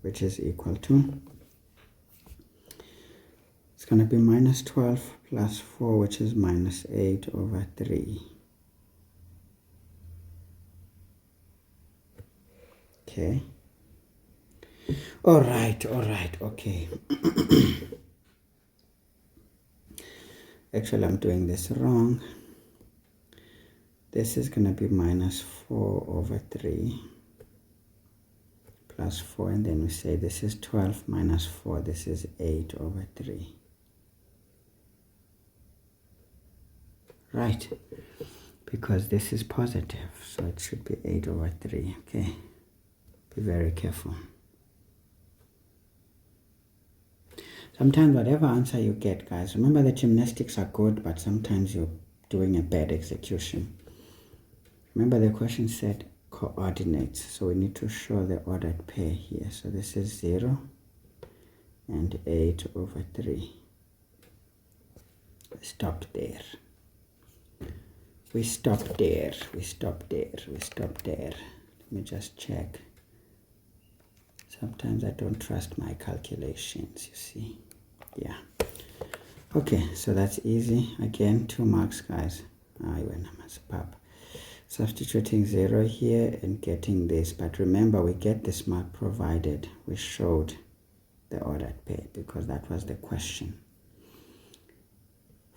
[SPEAKER 1] which is equal to, it's going to be minus 12 plus 4, which is minus 8 over 3. Okay. All right, okay. Actually, I'm doing this wrong. This is going to be minus 4 over 3 plus 4, and then we say this is 12 minus 4, this is 8 over 3. Right, because this is positive, so it should be 8 over 3, okay? Be very careful. Sometimes whatever answer you get, guys, remember the gymnastics are good, but sometimes you're doing a bad execution. Remember the question said coordinates, so we need to show the ordered pair here. So this is 0 and 8 over 3. Stop there. We stop there. Let me just check. Sometimes I don't trust my calculations, you see. Yeah. Okay, so that's easy. Again, 2 marks, guys. Substituting 0 here and getting this. But remember, we get this mark provided we showed the ordered pair, because that was the question.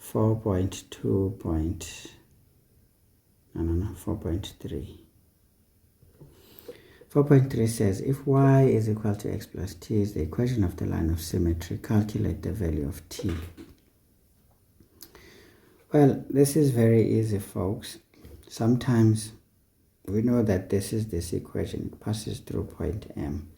[SPEAKER 1] 4.3. 4.3 says, if y is equal to x plus t is the equation of the line of symmetry, calculate the value of t. Well, this is very easy, folks. Sometimes we know that this is this equation. It passes through point M.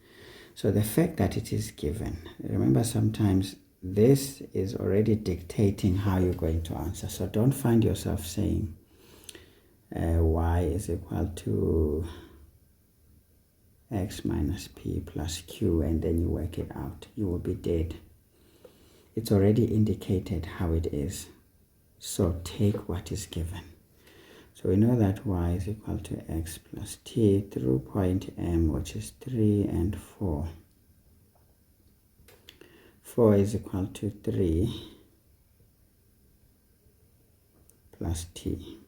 [SPEAKER 1] So the fact that it is given, remember sometimes this is already dictating how you're going to answer. So don't find yourself saying y is equal to x minus p plus q and then you work it out. You will be dead. It's already indicated how it is. So take what is given. So we know that y is equal to x plus t through point M, which is 3 and 4. 4 is equal to 3 plus t.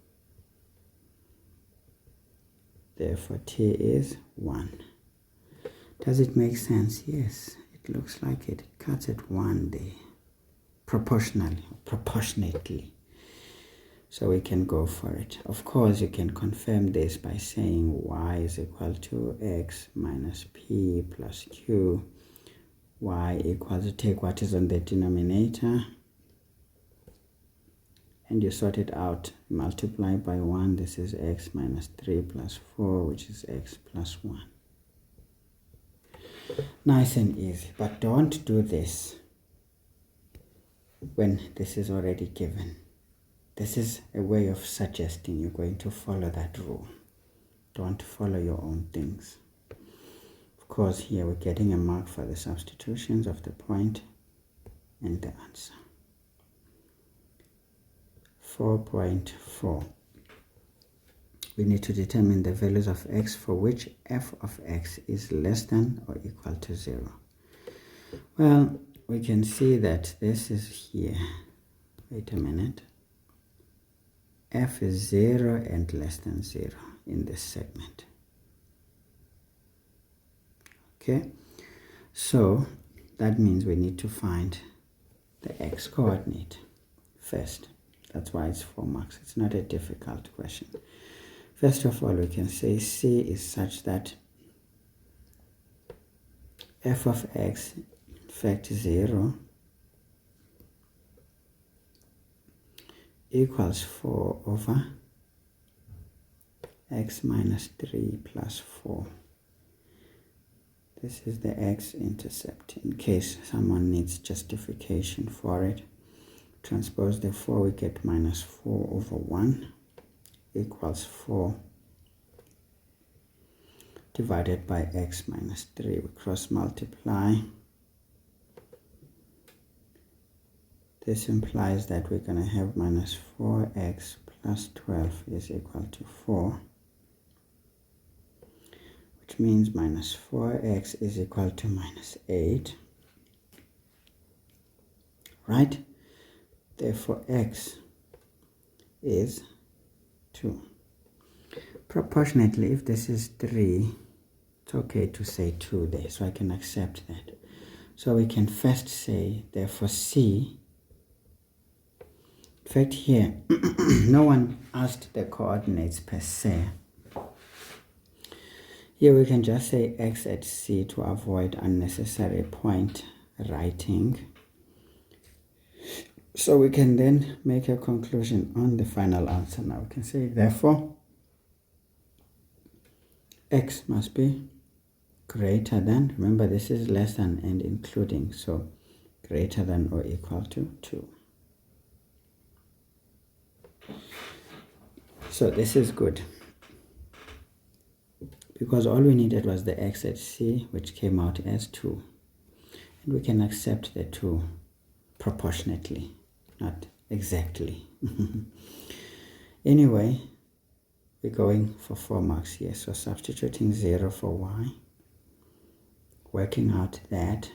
[SPEAKER 1] Therefore, t is 1. Does it make sense? Yes, it looks like it. It cuts at 1 there. Proportionately. So we can go for it. Of course, you can confirm this by saying y is equal to x minus p plus q. Y equals to take what is on the denominator and you sort it out. Multiply by 1. This is x minus 3 plus 4, which is x plus 1. Nice and easy. But don't do this when this is already given. This is a way of suggesting you're going to follow that rule. Don't follow your own things. Of course, here we're getting a mark for the substitutions of the point and the answer. 4.4. We need to determine the values of x for which f of x is less than or equal to 0. Well, we can see that this is here. Wait a minute. F is 0 and less than 0 in this segment. Okay, so that means we need to find the x coordinate first. That's why it's 4 marks. It's not a difficult question. First of all, we can say C is such that f of x, in fact 0, equals 4 over x minus 3 plus 4. This is the x-intercept in case someone needs justification for it. Transpose the 4, we get minus 4 over 1 equals 4 divided by x minus 3. We cross multiply. this implies that we're going to have minus 4x plus 12 is equal to 4, which means minus 4x is equal to minus 8, right? Therefore, x is 2. Proportionately, if this is 3, it's okay to say 2 there, so I can accept that. So we can first say, therefore, C. In fact, here, no one asked the coordinates per se. Here we can just say x at C to avoid unnecessary point writing. So we can then make a conclusion on the final answer. Now we can say, therefore, x must be greater than, remember this is less than and including, so greater than or equal to 2. So this is good, because all we needed was the x at C, which came out as 2. And we can accept the 2 proportionately, not exactly. Anyway, we're going for 4 marks here. So substituting 0 for y, working out that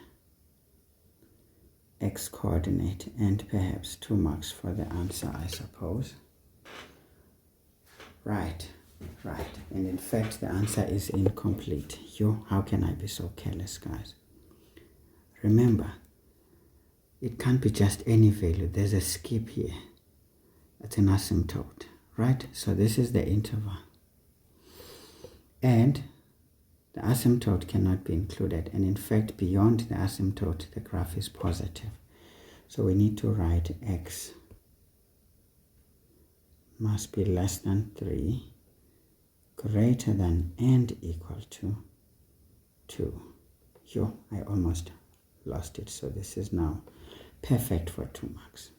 [SPEAKER 1] x coordinate, and perhaps 2 marks for the answer, I suppose. Right. And in fact, the answer is incomplete. How can I be so careless, guys? Remember, it can't be just any value. There's a skip here. It's an asymptote, right? So this is the interval. And the asymptote cannot be included. And in fact, beyond the asymptote, the graph is positive. So we need to write x must be less than 3, greater than and equal to 2. I almost lost it. So this is now perfect for 2 marks.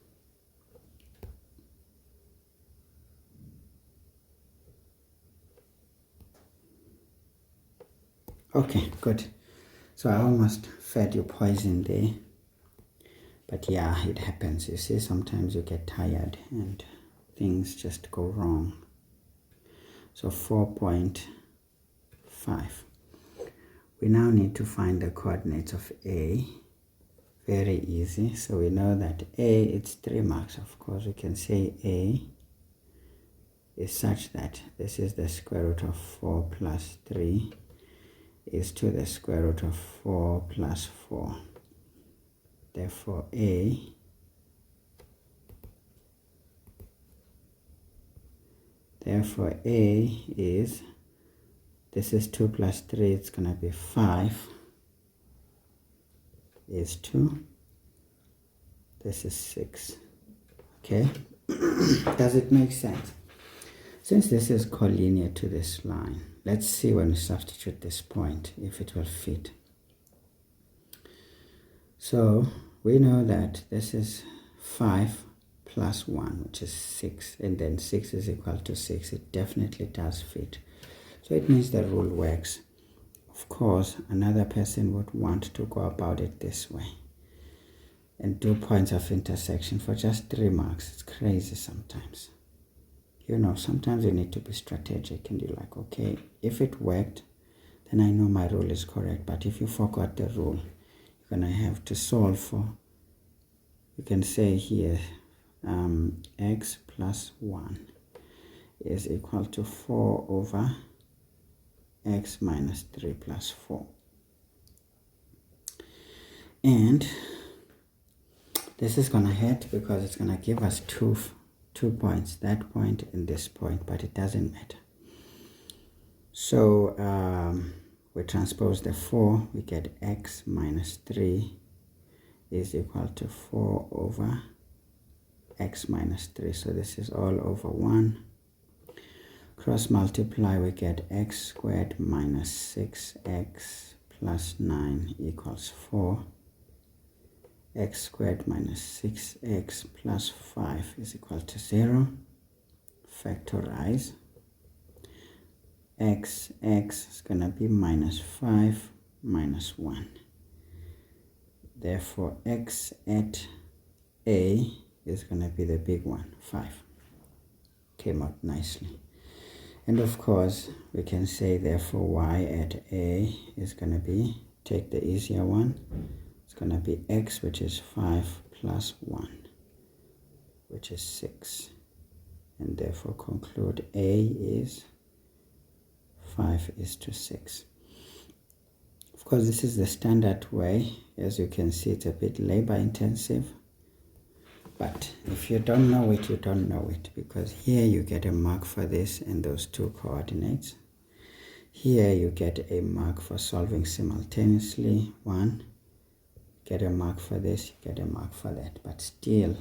[SPEAKER 1] Okay, good. So I almost fed you poison there. But yeah, it happens. You see, sometimes you get tired and things just go wrong. So 4.5. We now need to find the coordinates of A. Very easy. So we know that A, it's 3 marks. Of course, we can say A is such that this is the square root of 4 plus 3 is to the square root of 4 plus 4. Therefore, A is, this is 2 plus 3, it's going to be 5, is 2, this is 6. Okay, does it make sense? Since this is collinear to this line, let's see when we substitute this point if it will fit. So we know that this is 5 plus 1, which is 6, and then 6 is equal to 6. It definitely does fit. So it means the rule works. Of course, another person would want to go about it this way and do points of intersection for just 3 marks. It's crazy sometimes. Sometimes you need to be strategic and you're like, okay, if it worked, then I know my rule is correct. But if you forgot the rule, you're going to have to solve for, you can say here, x plus 1 is equal to 4 over x minus 3 plus 4. And this is going to hurt because it's going to give us two points, that point and this point, but it doesn't matter. So we transpose the 4, we get x minus 3 is equal to 4 over x minus 3. So this is all over 1. Cross multiply, we get x squared minus 6x plus 9 equals 4. X squared minus 6x plus 5 is equal to 0. Factorize. X is going to be minus 5 minus 1. Therefore, x at A is going to be the big one, 5. Came out nicely. And of course, we can say therefore y at A is going to be, take the easier one, it's going to be x, which is 5 plus 1, which is 6. And therefore conclude A is 5:6. Of course, this is the standard way. As you can see, it's a bit labor intensive. But if you don't know it, you don't know it. Because here you get a mark for this and those two coordinates. Here you get a mark for solving simultaneously. 1. Get a mark for this, you get a mark for that. But still,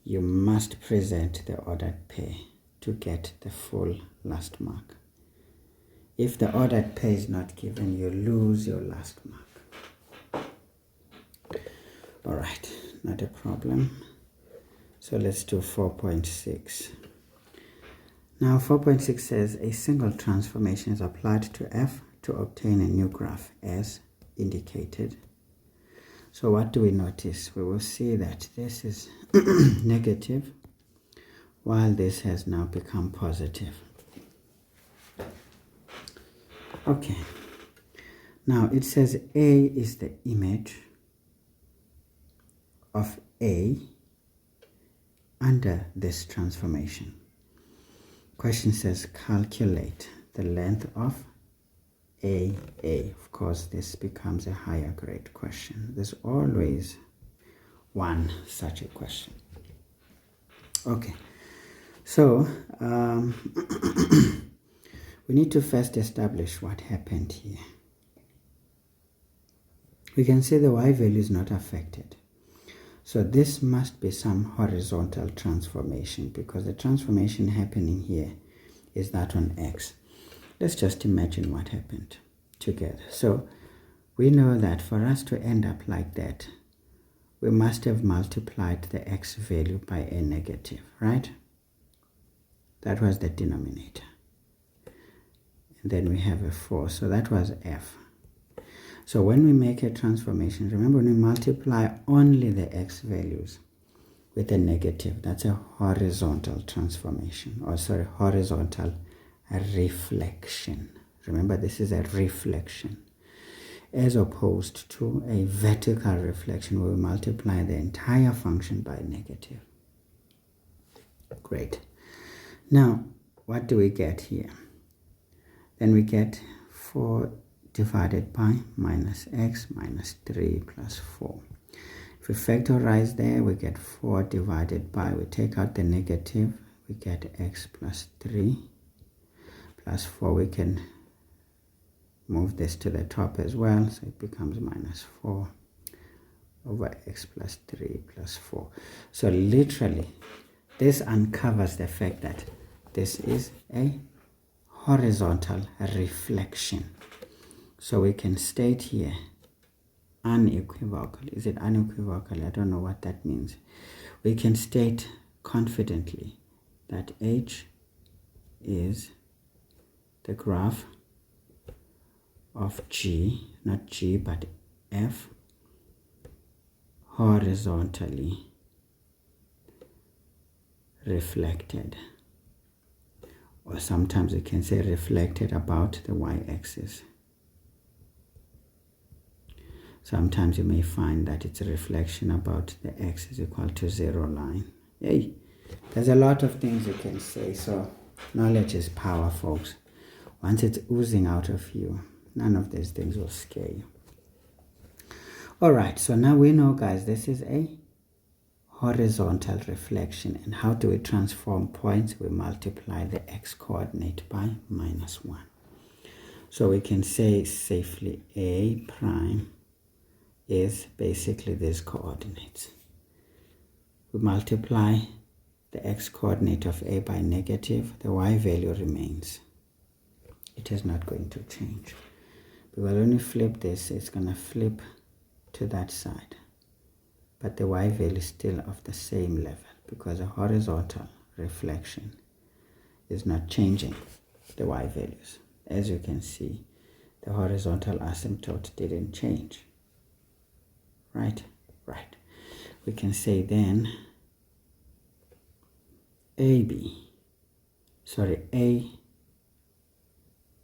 [SPEAKER 1] you must present the ordered pair to get the full last mark. If the ordered pair is not given, you lose your last mark. Alright, not a problem. So let's do 4.6. Now 4.6 says a single transformation is applied to f to obtain a new graph as indicated. So what do we notice? We will see that this is negative while this has now become positive. Okay, now it says A is the image of A under this transformation. Question says calculate the length of A. Of course, this becomes a higher grade question. There's always one such a question. Okay, so we need to first establish what happened here. We can say the y value is not affected. So this must be some horizontal transformation because the transformation happening here is that on x. Let's just imagine what happened together. So we know that for us to end up like that, we must have multiplied the x value by a negative, right? That was the denominator. And then we have a 4, so that was f. So when we make a transformation, remember when we multiply only the x values with a negative, that's a horizontal transformation, or sorry, horizontal reflection. Remember, this is a reflection, as opposed to a vertical reflection where we multiply the entire function by negative. Great. Now, what do we get here? Then we get 4 divided by minus x minus 3 plus 4. If we factorize there, we get 4 divided by, we take out the negative, we get x plus 3 plus 4. We can move this to the top as well, so it becomes minus 4 over x plus 3 plus 4. So literally, this uncovers the fact that this is a horizontal reflection. So we can state here unequivocal. Is it unequivocal? I don't know what that means. We can state confidently that H is the graph of G, not G but F, horizontally reflected. Or sometimes we can say reflected about the y-axis. Sometimes you may find that it's a reflection about the x is equal to 0 line. Yay! There's a lot of things you can say, so knowledge is power, folks. Once it's oozing out of you, none of these things will scare you. Alright, so now we know, guys, this is a horizontal reflection. And how do we transform points? We multiply the x coordinate by minus 1. So we can say safely A prime is basically these coordinates. We multiply the x coordinate of A by negative, the y value remains. It is not going to change. Because when we flip this, it's going to flip to that side. But the y value is still of the same level because a horizontal reflection is not changing the y values. As you can see, the horizontal asymptote didn't change. Right? we can say then A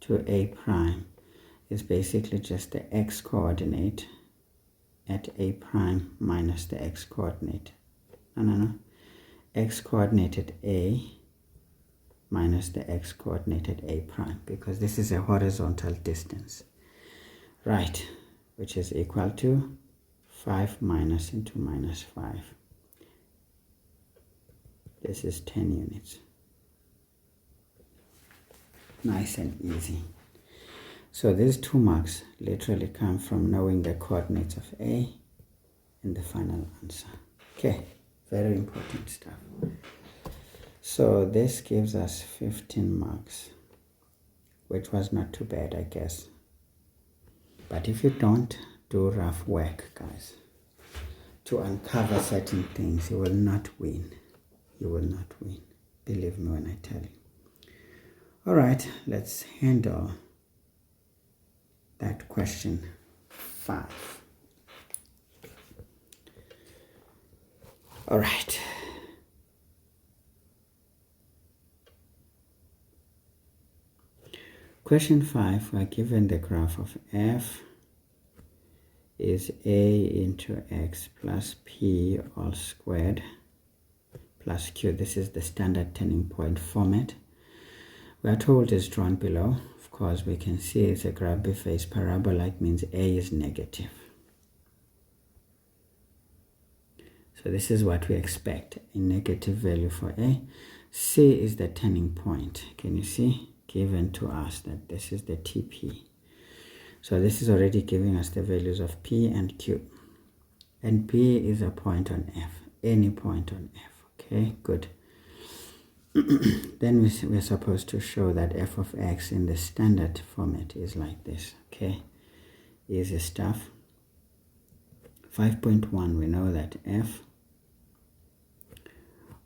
[SPEAKER 1] to A prime is basically just the x coordinate at A prime minus the x coordinate. X coordinate at A minus the x coordinate at A prime, because this is a horizontal distance, right, which is equal to 5 minus into minus 5. This is 10 units. Nice and easy. So these 2 marks literally come from knowing the coordinates of A and the final answer. Okay, very important stuff. So this gives us 15 marks, which was not too bad, I guess. But if you don't do rough work, guys, to uncover certain things, you will not win. You will not win. Believe me when I tell you. All right, let's handle that question 5. All right. Question 5, we're given the graph of f is a into x plus p all squared plus q. This is the standard turning point format. We are told is drawn below. Of course, we can see it's a graph biface parabolic, means a is negative. So this is what we expect, a negative value for a. C is the turning point. Can you see? Given to us that this is the TP. So this is already giving us the values of P and Q. And P is a point on F, any point on F. Okay, good. Then we're supposed to show that f of x in the standard format is like this. Okay, easy stuff. 5.1, we know that f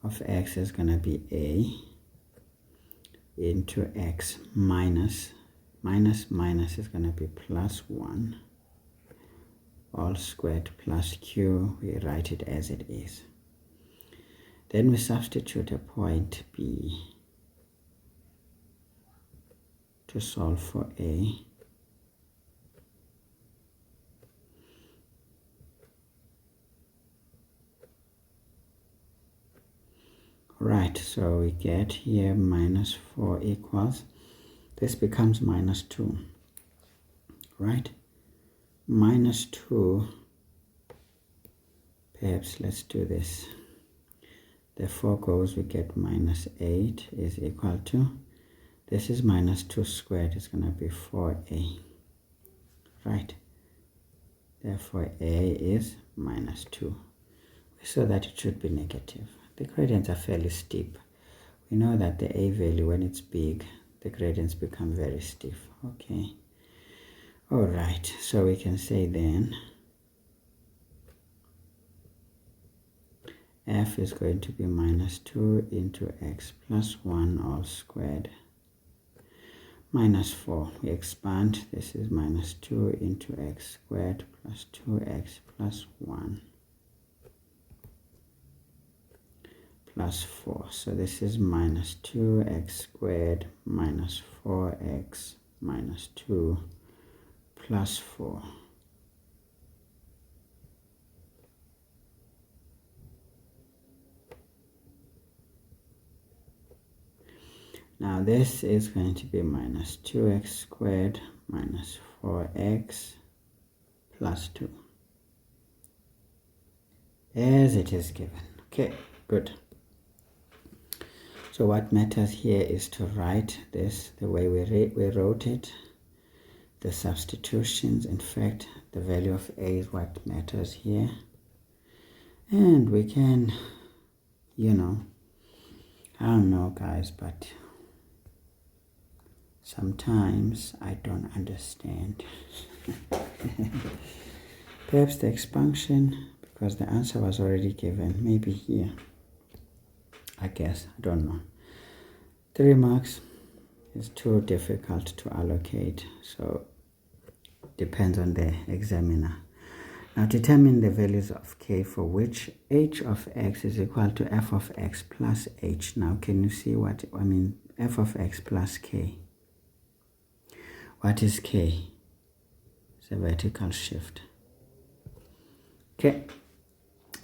[SPEAKER 1] of x is going to be a into x minus is going to be plus 1 all squared plus q. We write it as it is. Then we substitute a point b to solve for a. Right, so we get here minus 4 equals, this becomes minus 2, right? Minus 2, perhaps let's do this. The 4 goes, we get minus 8 is equal to, this is minus 2 squared, it's going to be 4a, right? Therefore a is minus 2. We saw that it should be negative. The gradients are fairly steep. We know that the a value, when it's big, the gradients become very stiff. Okay. All right. So we can say then f is going to be minus 2 into x plus 1 all squared minus 4. We expand. This is minus 2 into x squared plus 2x plus 1. Plus 4. So this is minus 2x squared minus 4x minus 2 plus 4. Now this is going to be minus 2x squared minus 4x plus 2. As it is given. Okay, good. So what matters here is to write this the way we wrote it, the substitutions. In fact, the value of a is what matters here. And we can, I don't know, guys, but sometimes I don't understand. Perhaps the expansion, because the answer was already given, maybe here. I guess, I don't know. 3 marks is too difficult to allocate, so depends on the examiner. Now determine the values of k for which h of x is equal to f of x plus h. Now can you see what I mean? F of x plus k. What is k? It's a vertical shift. Okay,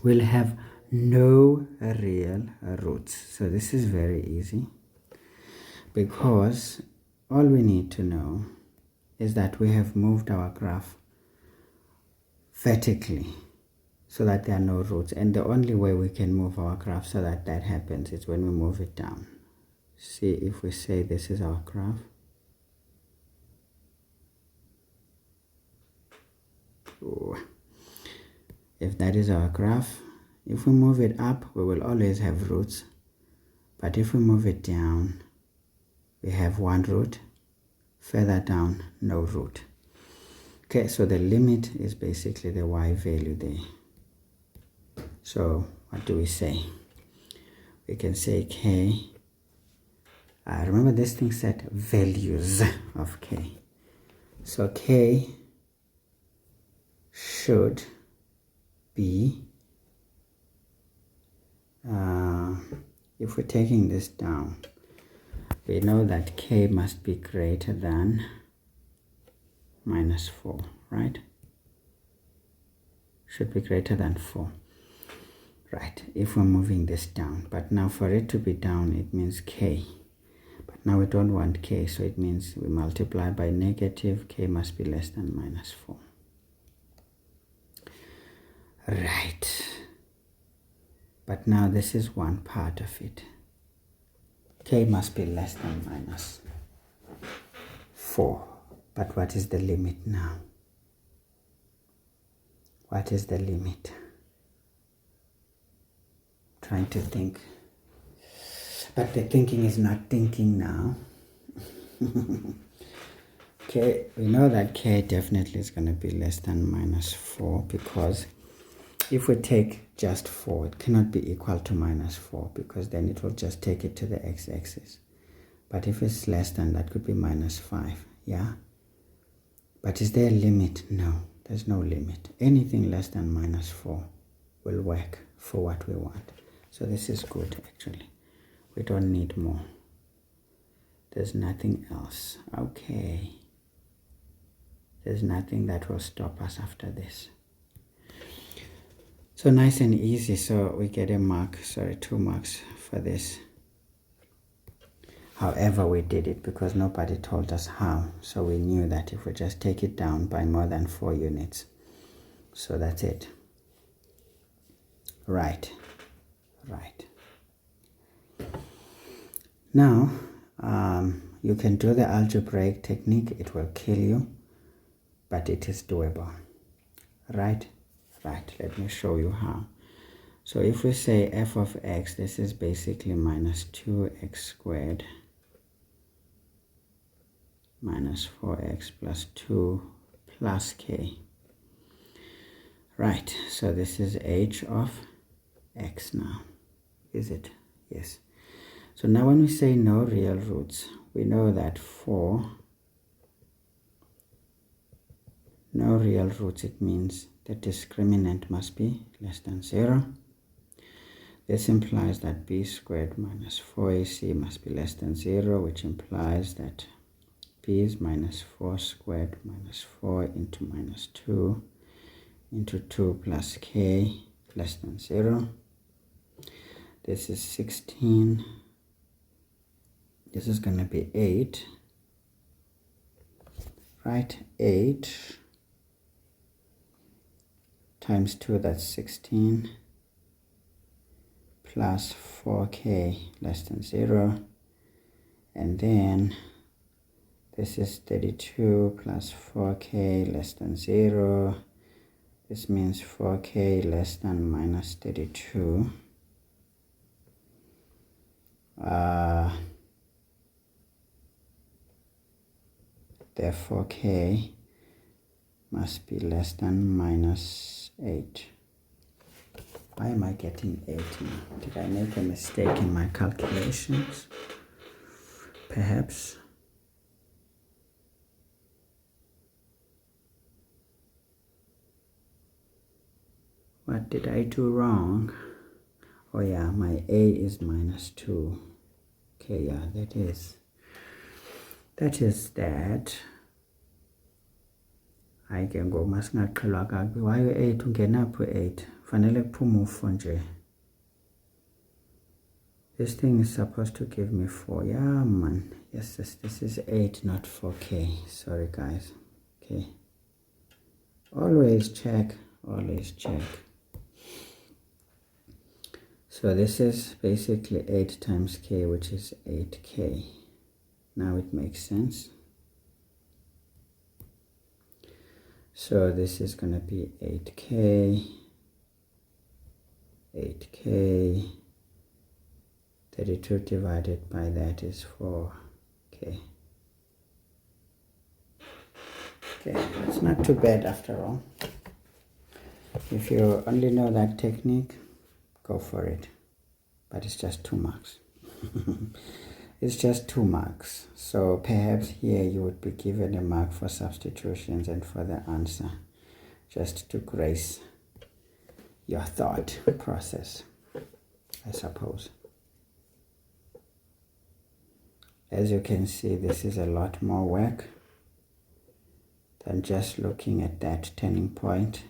[SPEAKER 1] we'll have no real roots. So this is very easy, because all we need to know is that we have moved our graph vertically so that there are no roots, and the only way we can move our graph so that that happens is when we move it down. See, if we say this is our graph, if that is our graph, if we move it up, we will always have roots, but if we move it down, we have one root, further down, no root. Okay, so the limit is basically the y value there. So what do we say? We can say k, remember this thing said values of k. So k should be, if we're taking this down, we know that k must be greater than minus 4, right? Should be greater than 4, right, if we're moving this down. But now for it to be down, it means k. But now we don't want k, so it means we multiply by negative, k must be less than minus 4. Right. But now this is one part of it. K must be less than minus 4. But what is the limit now? What is the limit? Trying to think. But the thinking is not thinking now. Okay, we know that k definitely is going to be less than minus 4, because if we take just 4, it cannot be equal to minus 4, because then it will just take it to the x-axis. But if it's less than, that could be minus 5, yeah? But is there a limit? No, there's no limit. Anything less than minus 4 will work for what we want. So this is good, actually. We don't need more. There's nothing else. Okay. There's nothing that will stop us after this. So nice and easy. So we get a mark, 2 marks for this. However, we did it because nobody told us how. So we knew that if we just take it down by more than 4 units. So that's it. Right. Now, you can do the algebraic technique. It will kill you, but it is doable. Right. Let me show you how. So if we say f of x, this is basically minus 2x squared minus 4x plus 2 plus k. Right, so this is h of x now. Is it? Yes. So now when we say no real roots, we know that for no real roots, it means the discriminant must be less than 0. This implies that b squared minus 4ac must be less than 0, which implies that b is minus 4 squared minus 4 into minus 2 into 2 plus k less than 0. This is 16. This is going to be 8. Right, 8 times 2, that's 16, plus 4k less than 0, and then this is 32 plus 4k less than 0. This means 4k less than minus 32. Therefore k must be less than minus 8. Why am I getting 8 now? Did I make a mistake in my calculations? Perhaps. What did I do wrong? Oh yeah, my a is minus 2. Okay, yeah, that is that. I can go masingaqhelwa kabi. Why 8 ungenapho 8? Fanele kuphume u-4 nje. This thing is supposed to give me 4. Yeah, man. Yes, this is 8, not 4k. Sorry, guys. Okay. Always check. Always check. So this is basically 8 times k, which is 8k. Now it makes sense. So this is going to be 8k, 8k, 32 divided by that is 4k. Okay, it's not too bad after all. If you only know that technique, go for it. But it's just 2 marks. It's just 2 marks. So perhaps here you would be given a mark for substitutions and for the answer, just to grace your thought process, I suppose. As you can see, this is a lot more work than just looking at that turning point.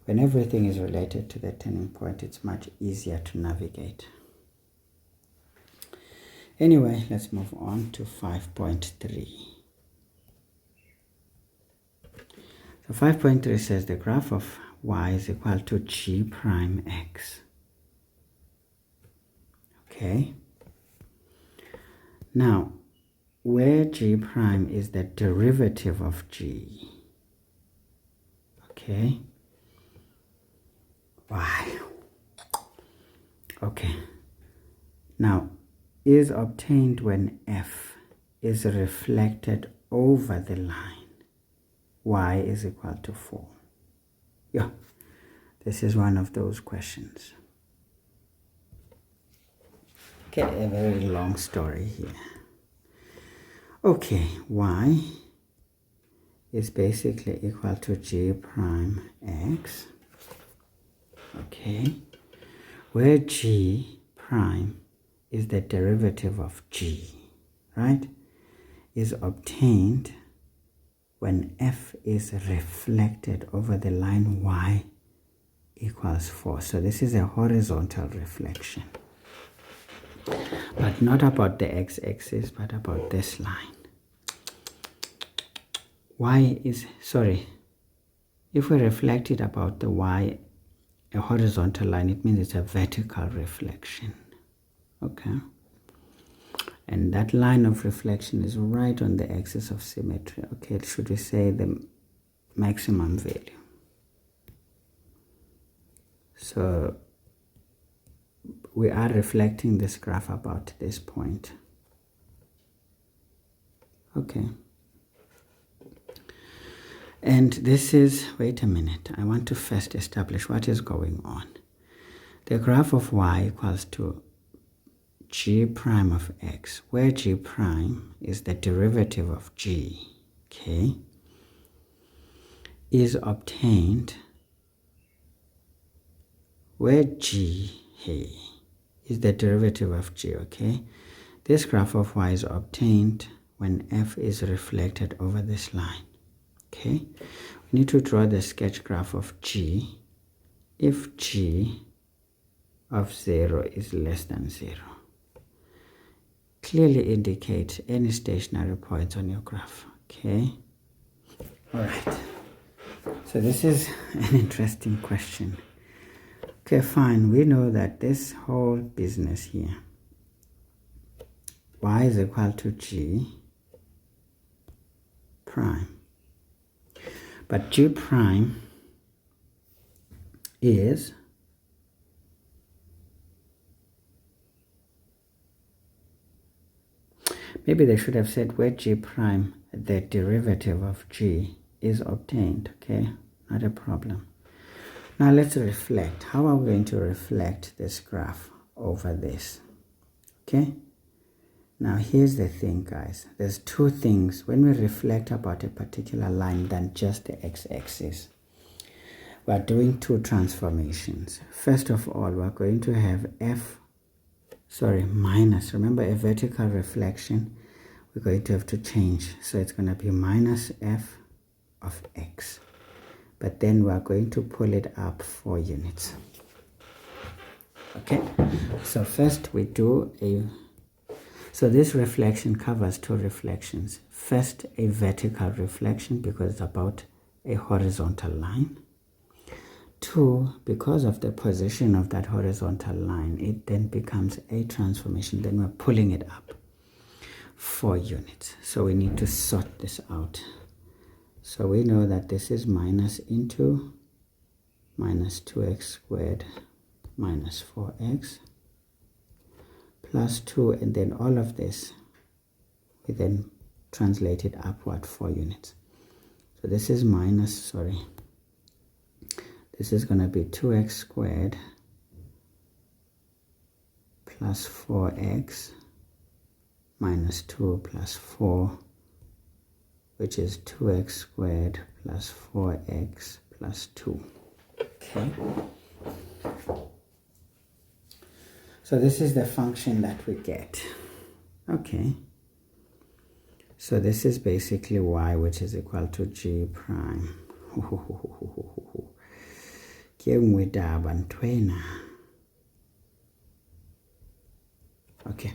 [SPEAKER 1] When everything is related to the turning point, it's much easier to navigate. Anyway, let's move on to 5.3. So 5.3 says the graph of y is equal to g prime x. Okay. Now, where g prime is the derivative of g. Okay. Y. Okay. Now, is obtained when f is reflected over the line. Y is equal to 4. Yeah, this is one of those questions. Okay, a very long story here. Okay, y is basically equal to g prime x. Okay, where g prime is the derivative of g, right, is obtained when f is reflected over the line y equals 4. So this is a horizontal reflection, but not about the x-axis, but about this line. Y is, sorry, if we reflect it about the y, a horizontal line, it means it's a vertical reflection. Okay, and that line of reflection is right on the axis of symmetry. Okay, should we say the maximum value? So we are reflecting this graph about this point. Okay, and this is, wait a minute, I want to first establish what is going on. The graph of y equals to g prime of x, where g prime is the derivative of g, okay, is obtained where g hey, is the derivative of g, okay. This graph of y is obtained when f is reflected over this line, okay. We need to draw the sketch graph of g if g of 0 is less than 0. Clearly indicate any stationary points on your graph, okay? All right, so this is an interesting question. Okay, fine, we know that this whole business here, y is equal to g prime, but g prime is maybe they should have said where g prime, the derivative of g, is obtained, okay? Not a problem. Now let's reflect. How are we going to reflect this graph over this? Okay? Now here's the thing, guys. There's two things when we reflect about a particular line than just the x-axis. we're doing two transformations. First of all, we're going to have minus. Remember, a vertical reflection, we're going to have to change. So it's going to be minus f of x. But then we're going to pull it up 4 units. Okay, so first we do so this reflection covers two reflections. First, a vertical reflection because it's about a horizontal line. 2, because of the position of that horizontal line, it then becomes a transformation. Then we're pulling it up 4 units. So we need to sort this out. So we know that this is minus into minus 2x squared minus 4x plus 2, and then all of this, we then translate it upward 4 units. So this is this is going to be 2x squared plus 4x minus 2 plus 4, which is 2x squared plus 4x plus 2. Okay. So this is the function that we get. Okay. So this is basically y, which is equal to g prime. Okay.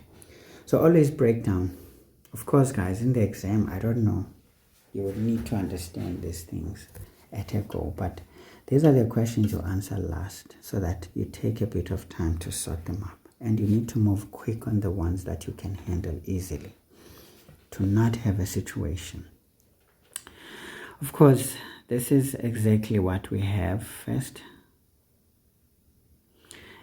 [SPEAKER 1] So always break down. Of course, guys, in the exam, I don't know, you would need to understand these things at a go, but these are the questions you answer last so that you take a bit of time to sort them up. And you need to move quick on the ones that you can handle easily to not have a situation. Of course, this is exactly what we have first.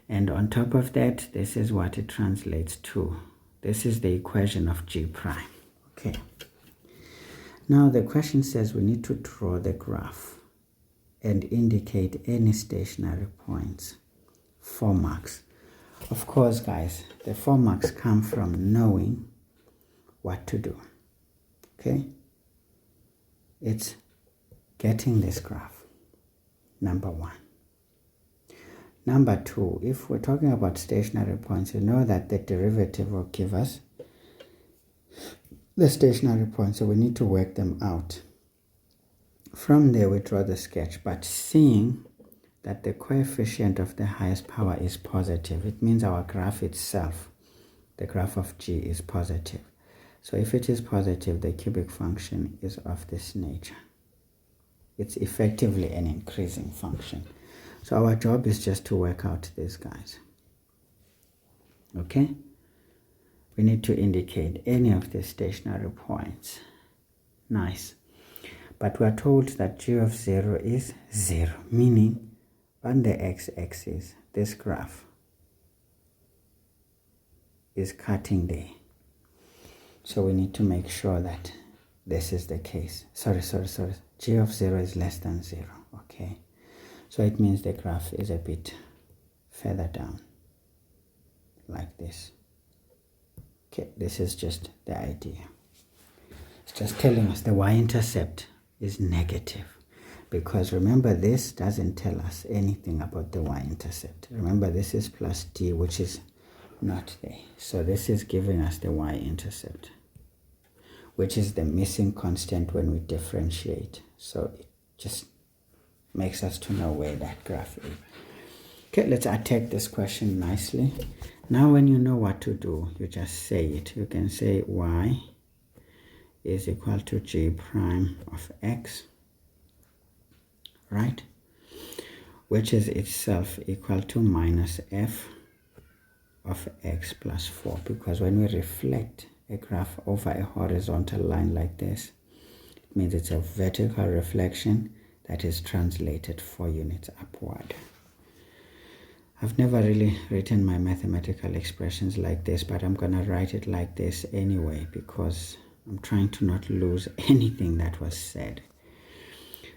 [SPEAKER 1] And on top of that, this is what it translates to. This is the equation of g prime. Okay. Now the question says we need to draw the graph and indicate any stationary points. 4 marks. Of course, guys, the 4 marks come from knowing what to do. Okay? It's getting this graph, number 1. Number 2, if we're talking about stationary points, you know that the derivative will give us the stationary points, so we need to work them out. From there, we draw the sketch, but seeing that the coefficient of the highest power is positive, it means our graph itself, the graph of g, is positive. So if it is positive, the cubic function is of this nature. It's effectively an increasing function. So our job is just to work out these guys. Okay? We need to indicate any of the stationary points. Nice. But we're told that g of 0 is 0, meaning on the x-axis, this graph is cutting there. So we need to make sure that this is the case. Sorry. G of 0 is less than 0. Okay. So it means the graph is a bit further down, like this. Okay, this is just the idea. It's just telling us the y-intercept is negative. Because remember, this doesn't tell us anything about the y-intercept. Remember, this is plus d, which is not there. So this is giving us the y-intercept, which is the missing constant when we differentiate. So it just makes us to know where that graph is. Okay, let's attack this question nicely. Now when you know what to do, you just say it. You can say y is equal to g prime of x, right? Which is itself equal to minus f of x plus 4. Because when we reflect a graph over a horizontal line like this, it means it's a vertical reflection that is translated 4 units upward. I've never really written my mathematical expressions like this, but I'm gonna write it like this anyway because I'm trying to not lose anything that was said.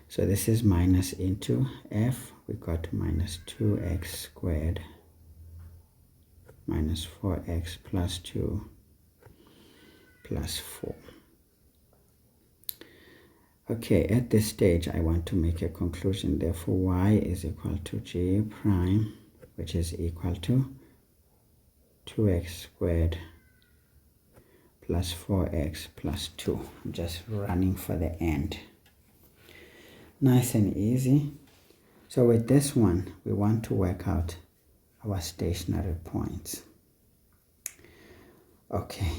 [SPEAKER 1] So this is minus into f, we got minus 2x squared minus 4x plus 2 plus 4. Okay, at this stage I want to make a conclusion. Therefore y is equal to g prime, which is equal to 2x squared plus 4x plus 2. I'm just running for the end. Nice and easy. So with this one, we want to work out our stationary points. Okay.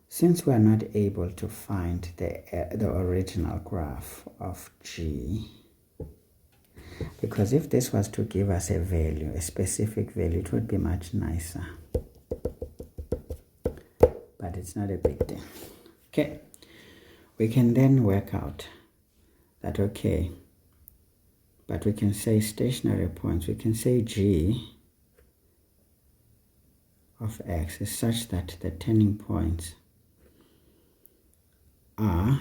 [SPEAKER 1] Since we are not able to find the original graph of g, because if this was to give us a value, a specific value, it would be much nicer. But it's not a big deal. Okay, we can then work out that, okay, but we can say stationary points. We can say g of x is such that the turning points are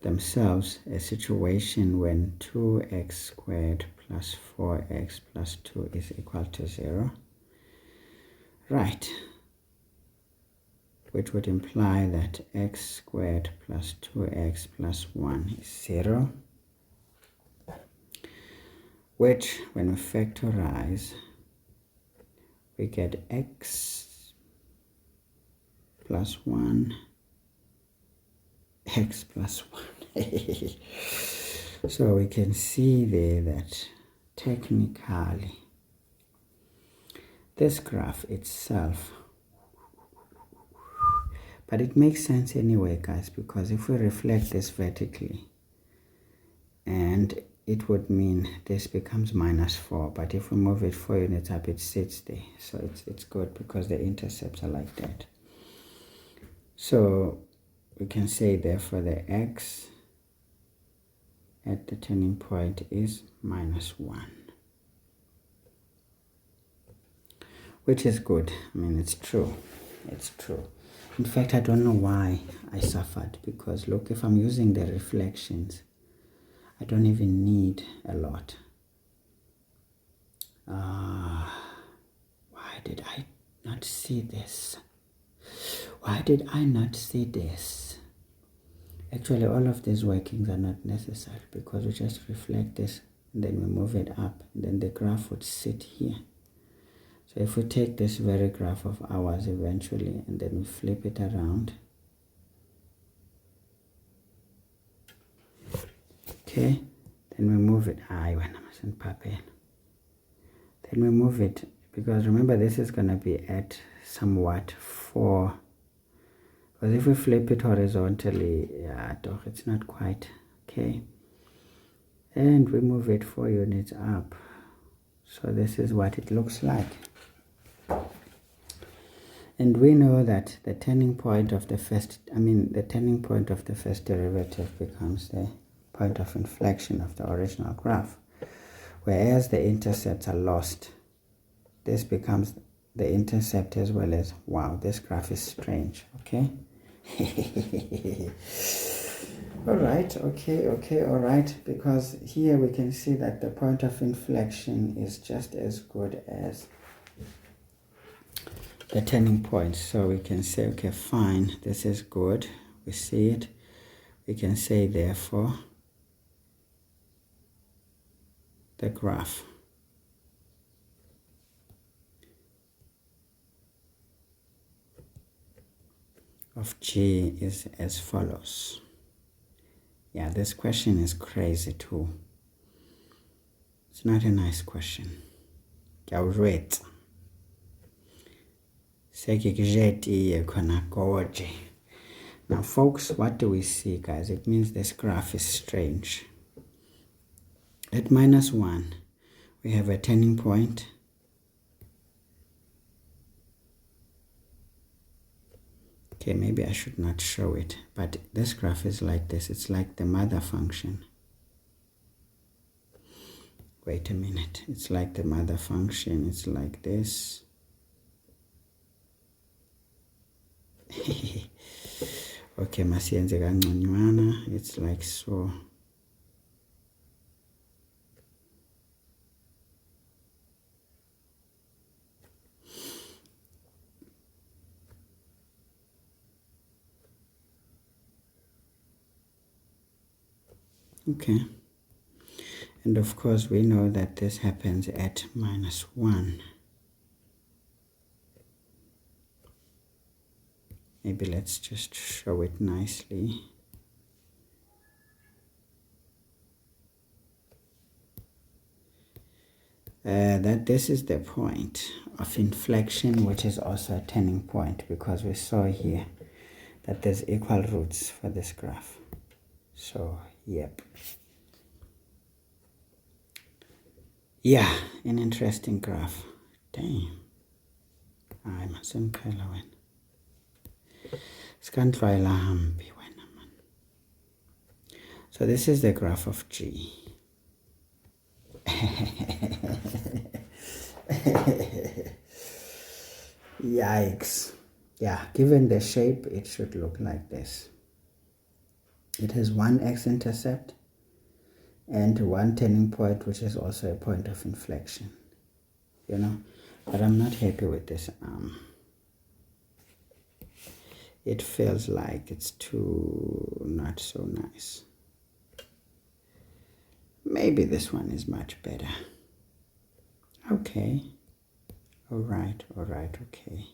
[SPEAKER 1] themselves a situation when 2x squared plus 4x plus 2 is equal to 0. Right. Which would imply that x squared plus 2x plus 1 is 0, which, when we factorize, we get x plus 1, x plus 1. So we can see there that technically this graph itself, but it makes sense anyway, guys, because if we reflect this vertically, and it would mean this becomes minus 4, but if we move it 4 units up, it sits there. So it's good because the intercepts are like that. So we can say therefore the x at the turning point is minus 1. Which is good. I mean, it's true. It's true. In fact, I don't know why I suffered, because look, if I'm using the reflections, I don't even need a lot. Why did I not see this? Why did I not see this? Actually, all of these workings are not necessary, because we just reflect this, and then we move it up, and then the graph would sit here. So if we take this very graph of ours eventually, and then we flip it around, okay, then we move it, then we move it, because remember this is going to be at somewhat 4, because if we flip it horizontally, it's not quite, okay, and we move it 4 units up, so this is what it looks like. And we know that the turning point of the first derivative becomes the point of inflection of the original graph. Whereas the intercepts are lost, this becomes the intercept as well as, wow, this graph is strange, okay? Alright, alright, because here we can see that the point of inflection is just as good as the turning point. So we can say, okay, fine, this is good, we see it. We can say therefore the graph of G is as follows. Yeah, this question is crazy too. It's not a nice question. Now folks, what do we see, guys? It means this graph is strange. At minus 1, we have a turning point. Okay, maybe I should not show it, but this graph is like this. It's like the mother function. Wait a minute. It's like the mother function. It's like this. Okay, masiyenze kancanywana. It's like so. Okay. And of course, we know that this happens at -1. Maybe let's just show it nicely. That this is the point of inflection, which is also a turning point, because we saw here that there's equal roots for this graph. So, yep. Yeah, an interesting graph. Damn. I mustn't call when. So this is the graph of G. Yikes. Yeah, given the shape, it should look like this. It has one x-intercept and one turning point, which is also a point of inflection. You know, but I'm not happy with this arm. It feels like it's too not so nice. Maybe this one is much better. Okay. Alright, okay.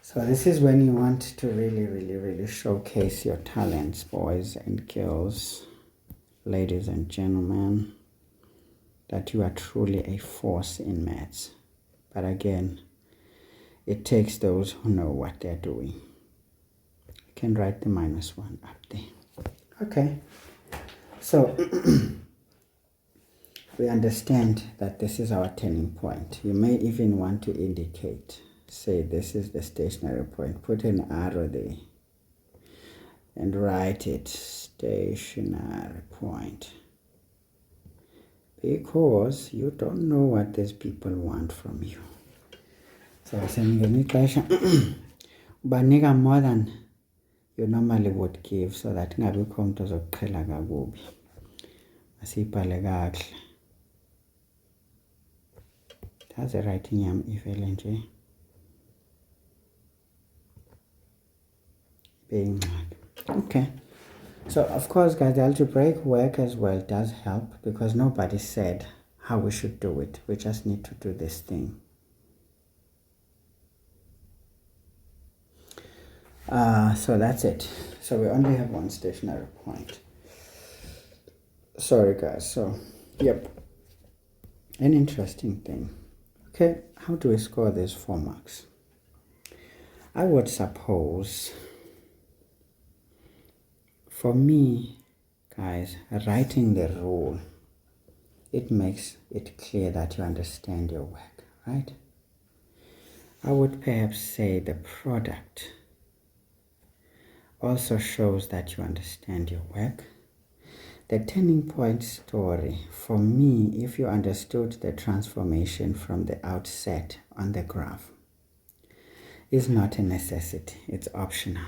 [SPEAKER 1] So this is when you want to really showcase your talents, boys and girls, ladies and gentlemen, that you are truly a force in maths. But again, it takes those who know what they're doing. You can write the -1 up there. Okay, so we understand that this is our turning point. You may even want to indicate, say this is the stationary point, put an arrow there and write it, stationary point, because you don't know what these people want from you. So banika more than you normally would give, so that ngabikho umuntu ozokuqhela kakubi. Asibhale kahle. That's the writing yam ivele nje. Okay. So of course, guys, the algebraic work as well does help, because nobody said how we should do it. We just need to do this thing. So that's it. So we only have one stationary point. Sorry guys, so yep, an interesting thing. Okay, how do we score these 4 marks? I would suppose, for me, guys, writing the rule, it makes it clear that you understand your work, right? I would perhaps say the product also shows that you understand your work. The turning point story, for me, if you understood the transformation from the outset on the graph, is not a necessity, it's optional.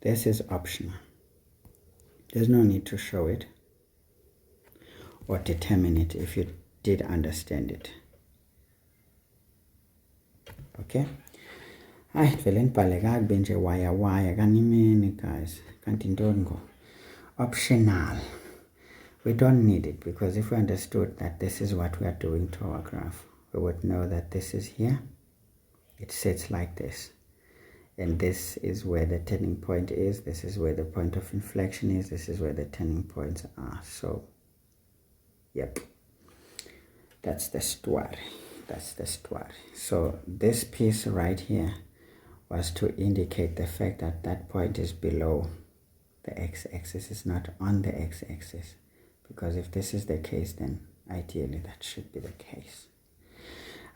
[SPEAKER 1] This is optional. There's no need to show it or determine it if you did understand it. Okay? Hayi vele nibhale kakubi nje waya kanimeni guys. Kanti ntoni ngo? Optional. We don't need it, because if we understood that this is what we are doing to our graph, we would know that this is here. It sits like this. And this is where the turning point is. This is where the point of inflection is. This is where the turning points are. So, yep. That's the story. That's the story. So this piece right here was to indicate the fact that that point is below the x-axis. It's not on the x-axis. Because if this is the case, then ideally that should be the case.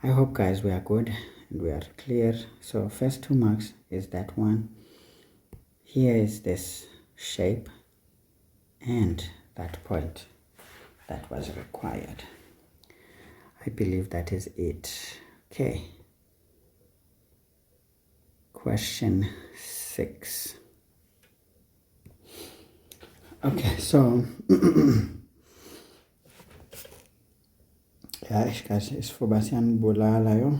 [SPEAKER 1] I hope, guys, we are good and we are clear. So first 2 marks is that one. Here is this shape and that point that was required. I believe that is it. Okay. Question 6. Okay, so yeah, guys, isifuba siyanibulala yo.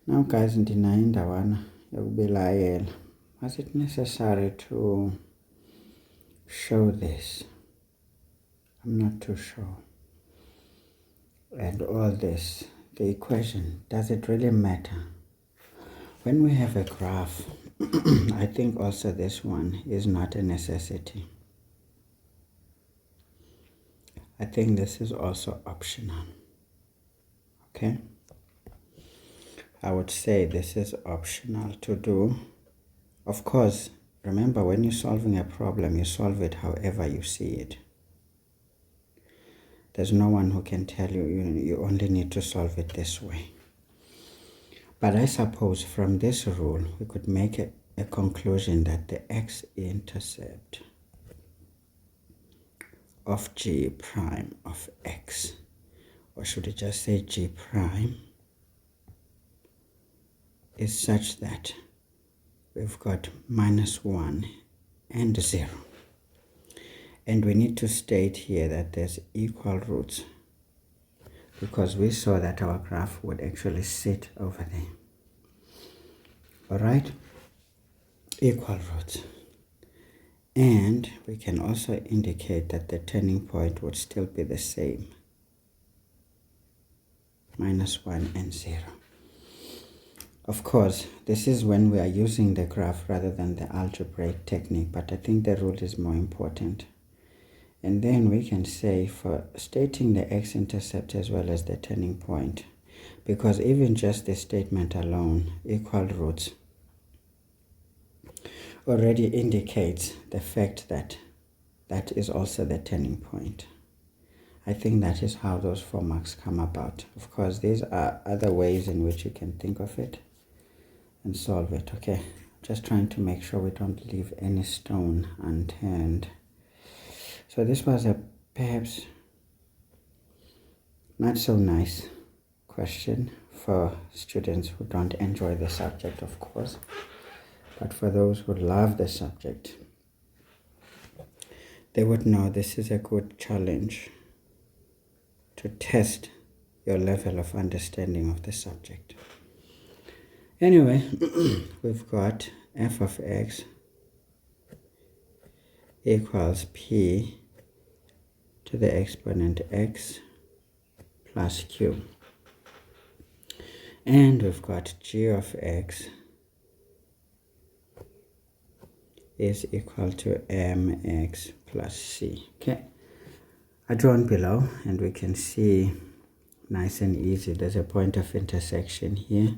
[SPEAKER 1] Now guys, ndinayo indawana you'll be like, was it necessary to show this? I'm not too sure. And all this, the equation, does it really matter? When we have a graph, I think also this one is not a necessity. I think this is also optional. Okay? I would say this is optional to do. Of course, remember when you're solving a problem, you solve it however you see it. There's no one who can tell you, you only need to solve it this way. But I suppose from this rule, we could make a conclusion that the x-intercept of g prime of x, or should I just say g prime, is such that we've got -1 and 0. And we need to state here that there's equal roots, because we saw that our graph would actually sit over there. All right, equal roots. And we can also indicate that the turning point would still be the same, -1 and 0. Of course, this is when we are using the graph rather than the algebraic technique, but I think the rule is more important. And then we can say for stating the x-intercept as well as the turning point, because even just the statement alone, equal roots, already indicates the fact that that is also the turning point. I think that is how those 4 marks come about. Of course, these are other ways in which you can think of it and solve it. Okay, just trying to make sure we don't leave any stone unturned. So this was a perhaps not so nice question for students who don't enjoy the subject, of course, but for those who love the subject, they would know this is a good challenge to test your level of understanding of the subject. Anyway, we've got f of x equals p to the exponent x plus q. And we've got g of x is equal to mx plus c. Okay, I drawn below, and we can see nice and easy there's a point of intersection here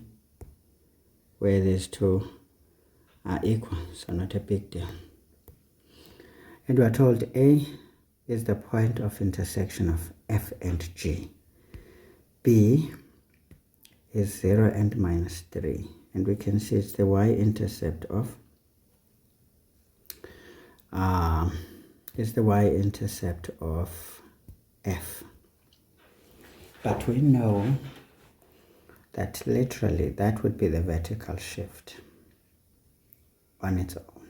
[SPEAKER 1] where these two are equal, so not a big deal. And we're told A is the point of intersection of f and g. B is 0 and -3, and we can see it's the y-intercept of f. But we know that literally that would be the vertical shift on its own.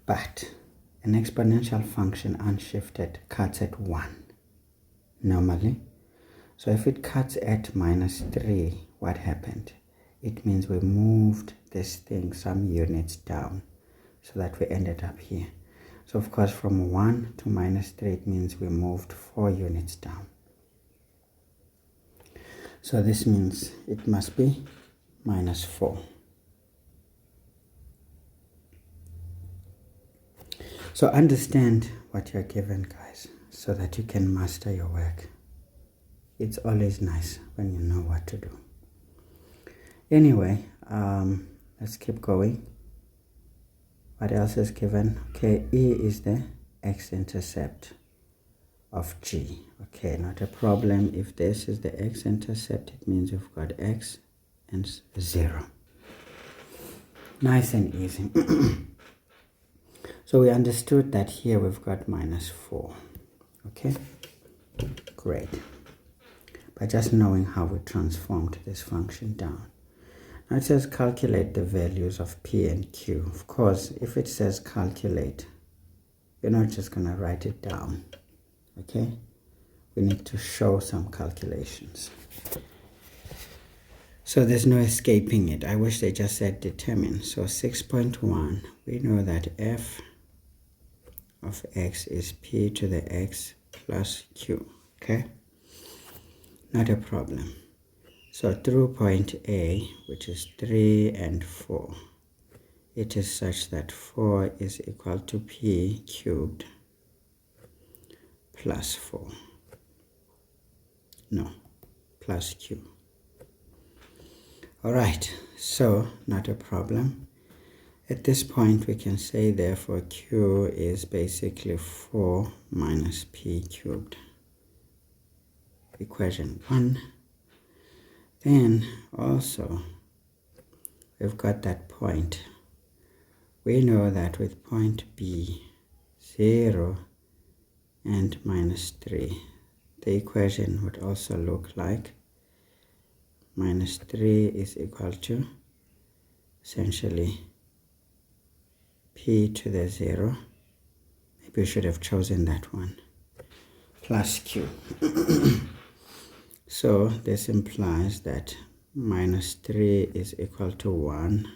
[SPEAKER 1] But an exponential function unshifted cuts at 1 normally. So if it cuts at -3, what happened? It means we moved this thing some units down so that we ended up here. So of course from 1 to -3, it means we moved 4 units down. So this means it must be -4. So understand what you're given, guys, so that you can master your work. It's always nice when you know what to do. Anyway, let's keep going. What else is given? Okay, E is the x-intercept of g. Okay, not a problem. If this is the x-intercept, it means we've got x and 0. Nice and easy. So we understood that here we've got -4. Okay, great. By just knowing how we transformed this function down. Now it says calculate the values of p and q. Of course, if it says calculate, you're not just going to write it down. Okay, we need to show some calculations. So there's no escaping it. I wish they just said determine. So 6.1, we know that f of x is p to the x plus q, okay? Not a problem. So through point A, which is 3 and 4, it is such that 4 is equal to p cubed plus 4. No, plus q. All right, so not a problem. At this point, we can say, therefore, q is basically 4 minus p cubed. Equation 1. Then, also, we've got that point. We know that with point B, 0 and minus 3, the equation would also look like minus 3 is equal to, essentially, p to the 0, maybe we should have chosen that one, plus q. So this implies that minus 3 is equal to 1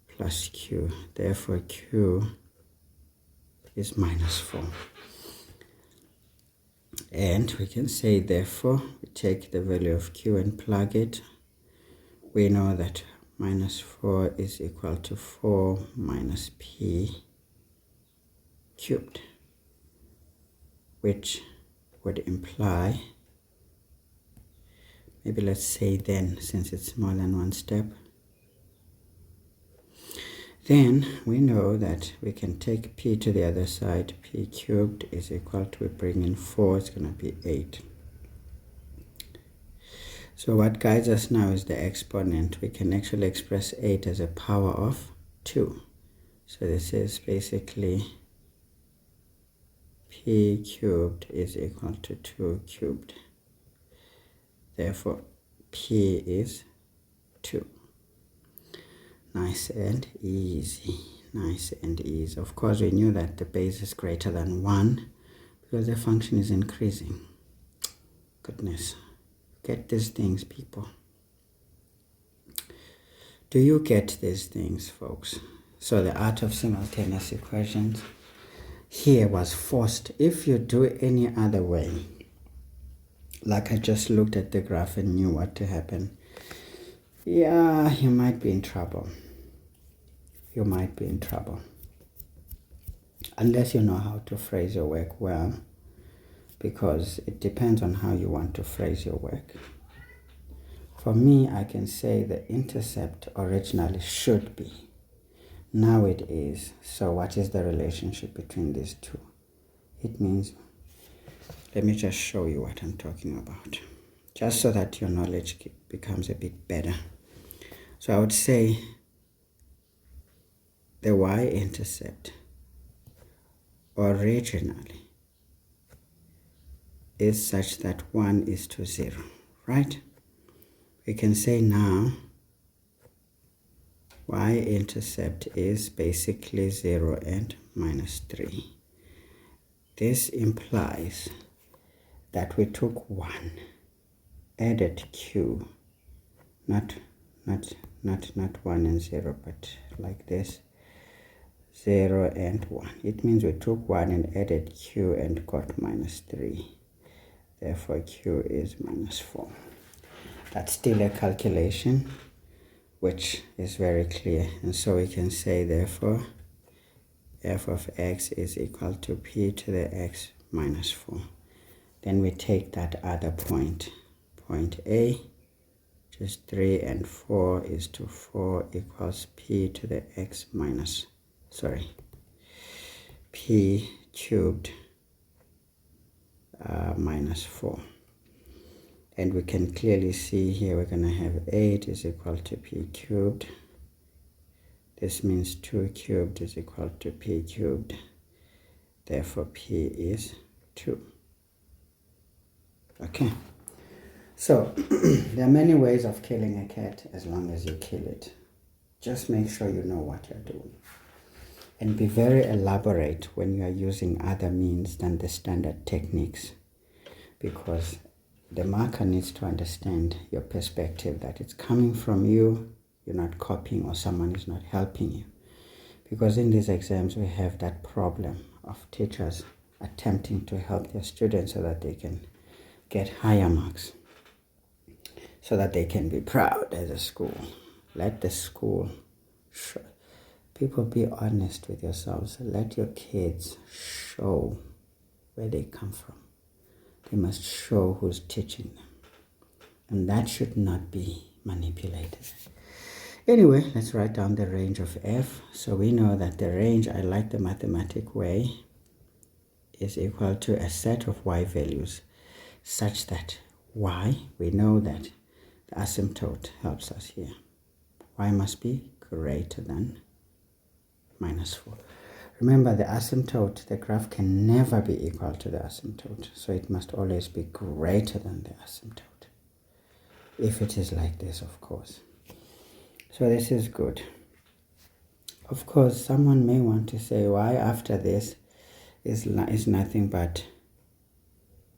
[SPEAKER 1] plus q. Therefore, q is minus 4. And we can say, therefore, we take the value of q and plug it. We know that minus 4 is equal to 4 minus p cubed, which would imply, maybe let's say then, since it's more than one step, then we know that we can take p to the other side. P cubed is equal to, we bring in 4, it's going to be 8. So what guides us now is the exponent. We can actually express 8 as a power of 2. So this is basically p cubed is equal to 2 cubed. Therefore, p is 2. Nice and easy. Nice and easy. Of course, we knew that the base is greater than 1 because the function is increasing. Goodness. Get these things, people. Do you get these things, folks? So the art of simultaneous equations here was forced. If you do any other way, like I just looked at the graph and knew what to happen, yeah, you might be in trouble. You might be in trouble. Unless you know how to phrase your work well, because it depends on how you want to phrase your work. For me, I can say the intercept originally should be. Now it is. So what is the relationship between these two? It means, let me just show you what I'm talking about, just so that your knowledge becomes a bit better. So I would say the y-intercept originally is such that 1 is to 0, right? We can say now y-intercept is basically 0 and minus 3. This implies that we took 1, added q, not 1 and 0, but like this, 0 and 1. It means we took 1 and added q and got minus 3. Therefore, q is minus 4. That's still a calculation, which is very clear. And so we can say, therefore, f of x is equal to p to the x minus 4. Then we take that other point, point A, which is 3 and 4 is to 4 equals p to the x minus, p cubed minus 4. And we can clearly see here we're going to have 8 is equal to p cubed. This means 2 cubed is equal to p cubed. Therefore, p is 2. Okay. So, there are many ways of killing a cat as long as you kill it. Just make sure you know what you're doing. And be very elaborate when you are using other means than the standard techniques, because the marker needs to understand your perspective, that it's coming from you, you're not copying, or someone is not helping you. Because in these exams we have that problem of teachers attempting to help their students so that they can get higher marks, so that they can be proud as a school. Let the school show. People, be honest with yourselves. Let your kids show where they come from. They must show who's teaching them. And that should not be manipulated. Anyway, let's write down the range of f. So we know that the range, I like the mathematic way, is equal to a set of y values such that y, we know that the asymptote helps us here. Y must be greater than -4. Remember, the asymptote, the graph can never be equal to the asymptote. So it must always be greater than the asymptote. If it is like this, of course. So this is good. Of course, someone may want to say, why after this is nothing but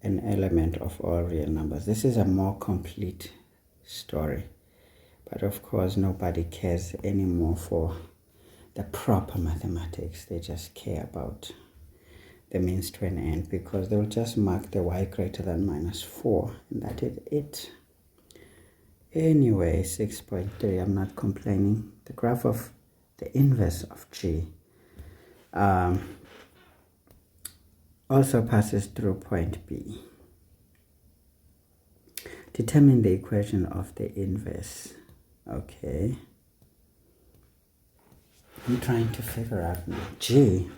[SPEAKER 1] an element of all real numbers. This is a more complete story. But of course, nobody cares anymore for the proper mathematics. They just care about the means to an end, because they'll just mark the y greater than -4, and that is it. Anyway, 6.3, I'm not complaining. The graph of the inverse of g also passes through point B. Determine the equation of the inverse. Okay. I'm trying to figure out now. G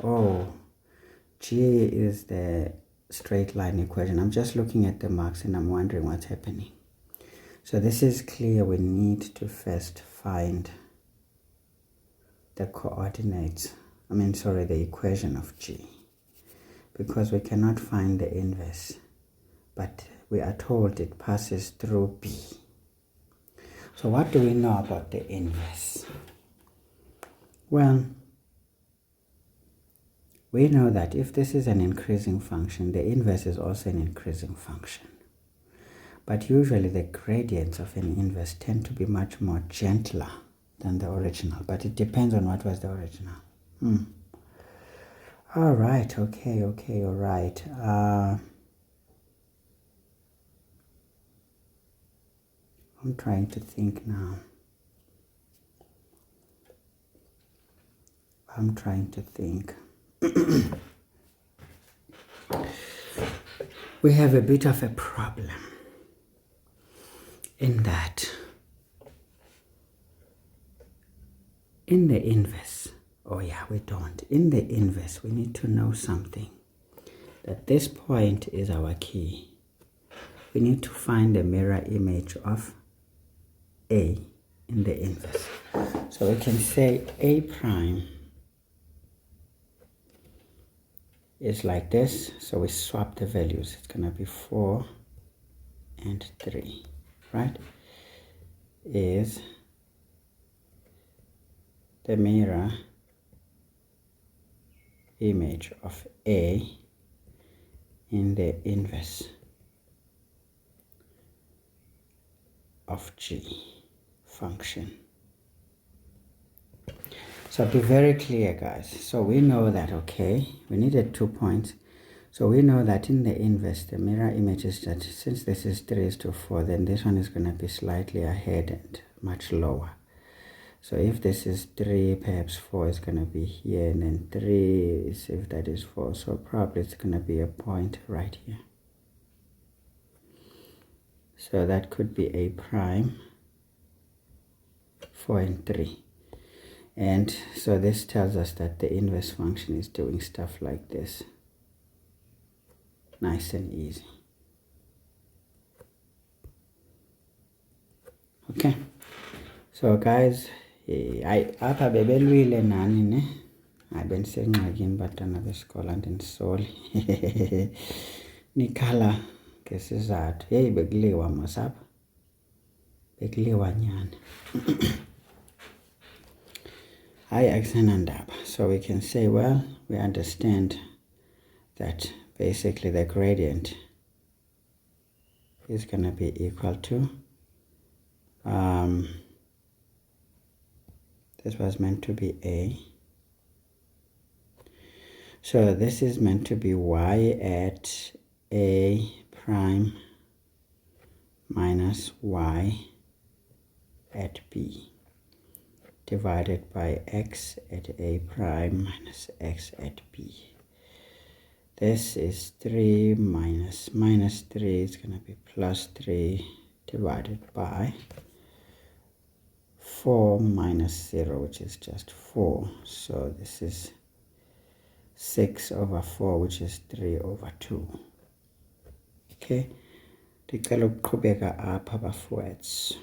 [SPEAKER 1] is the straight line equation. I'm just looking at the marks and I'm wondering what's happening. So this is clear. We need to first find the coordinates. The equation of G. Because we cannot find the inverse. But we are told it passes through B. So what do we know about the inverse? Well, we know that if this is an increasing function, the inverse is also an increasing function. But usually the gradients of an inverse tend to be much more gentler than the original. But it depends on what was the original. All right, okay, all right. I'm trying to think now. We have a bit of a problem in that in the inverse, in the inverse we need to know something, that this point is our key. We need to find the mirror image of A in the inverse. So we can say A prime is like this. So we swap the values. It's going to be 4 and 3, right? Is the mirror image of A in the inverse of G function. So be very clear, guys. So we know that, okay, we needed 2 points. So we know that in the inverse, the mirror image is that since this is 3:4, then this one is going to be slightly ahead and much lower. So if this is 3, perhaps 4 is going to be here, and then 3 is, if that is 4, so probably it's going to be a point right here. So that could be A prime, 4 and 3. And so this tells us that the inverse function is doing stuff like this. Nice and easy. Okay. So guys, apha bebelwile nani ne? Bendisengxakini bantwana besikolo andindisoli. Nikhala ngesizathu. Hey, bekuliwa mos apha. Bekuliwa nyani. So we can say, well, we understand that basically the gradient is going to be equal to, this was meant to be A. So this is meant to be y at A prime minus y at B divided by x at A prime minus x at B. This is 3 minus 3 is going to be plus 3 divided by 4 minus 0, which is just 4. So this is 6 over 4, which is 3 over 2. Okay, ndicela ukuqhubeka apha bafowethu.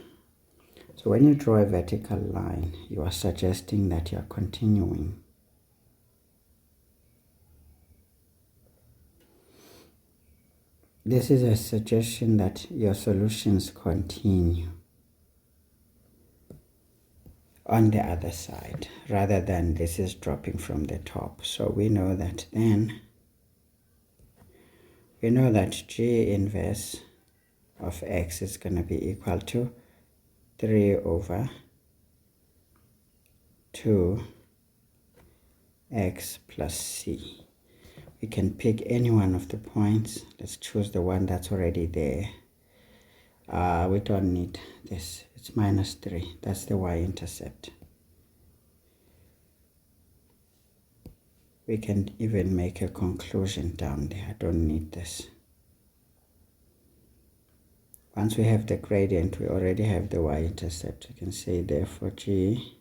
[SPEAKER 1] So when you draw a vertical line, you are suggesting that you are continuing. This is a suggestion that your solutions continue on the other side, rather than this is dropping from the top. So we know that then, we know that G inverse of x is going to be equal to 3 over 2 x plus c. We can pick any one of the points. Let's choose the one that's already there. We don't need this. It's minus 3. That's the y-intercept. We can even make a conclusion down there. I don't need this. Once we have the gradient, we already have the y-intercept. You can say therefore G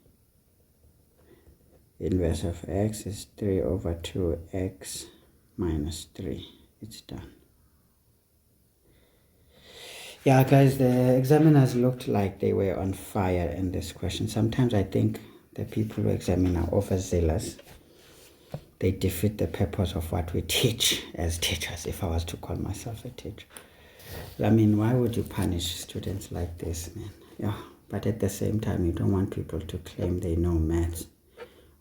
[SPEAKER 1] inverse of x is 3 over 2x minus 3. It's done. Yeah, guys, the examiners looked like they were on fire in this question. Sometimes I think the people who examine are overzealous. They defeat the purpose of what we teach as teachers, if I was to call myself a teacher. I mean, why would you punish students like this, man? Yeah, but at the same time, you don't want people to claim they know maths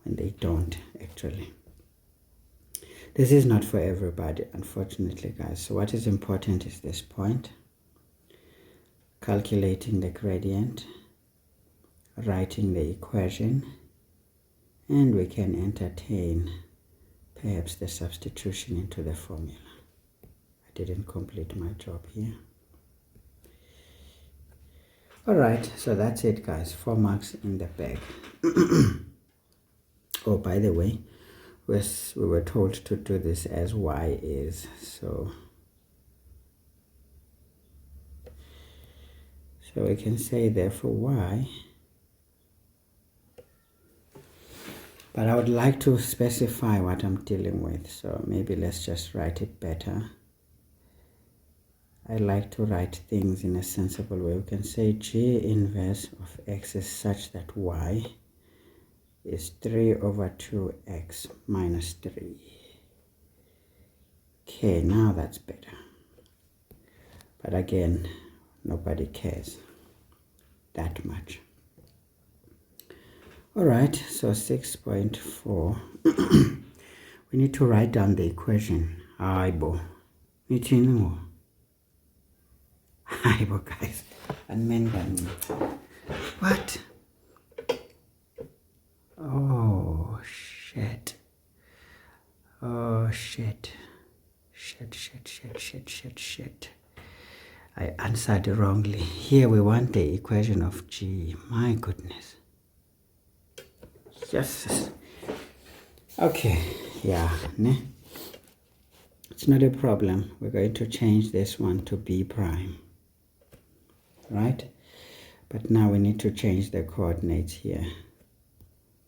[SPEAKER 1] when they don't, actually. This is not for everybody, unfortunately, guys. So what is important is this point. Calculating the gradient, writing the equation, and we can entertain perhaps the substitution into the formula. I didn't complete my job here. Alright, so that's it, guys. 4 marks in the bag. Oh, by the way, we were told to do this as y is, so we can say therefore y, but I would like to specify what I'm dealing with, so maybe let's just write it better. I like to write things in a sensible way. We can say G inverse of x is such that y is 3 over 2x minus 3. Okay, now that's better. But again, nobody cares that much. Alright, so 6.4. We need to write down the equation. Aibo. Aibo, guys. And men. What? Oh, shit. Oh, shit. Shit. I answered wrongly. Here we want the equation of G. My goodness. Yes. Okay. Yeah. Ne? It's not a problem. We're going to change this one to B prime. Right? But now we need to change the coordinates here.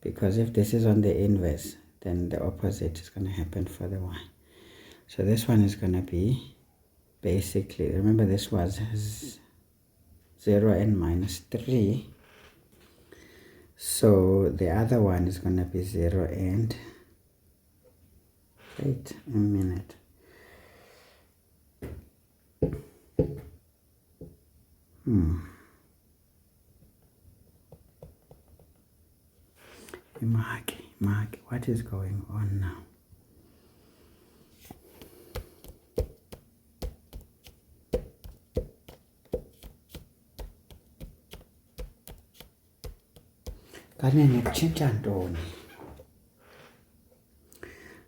[SPEAKER 1] Because if this is on the inverse, then the opposite is going to happen for the y. So this one is going to be basically, remember this was 0 and minus 3. So the other one is going to be 0 and, wait a minute. Mark, what is going on now?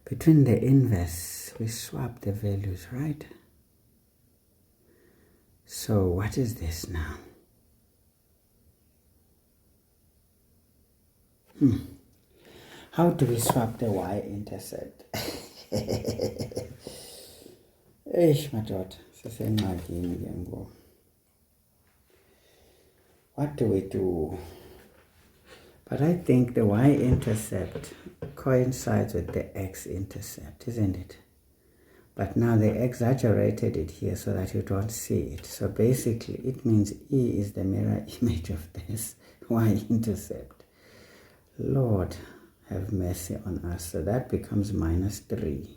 [SPEAKER 1] Between the inverse, we swap the values, right? So what is this now? How do we swap the y-intercept? What do we do? But I think the y-intercept coincides with the x-intercept, isn't it? But now they exaggerated it here so that you don't see it. So basically, it means E is the mirror image of this y-intercept. Lord, have mercy on us. So that becomes -3.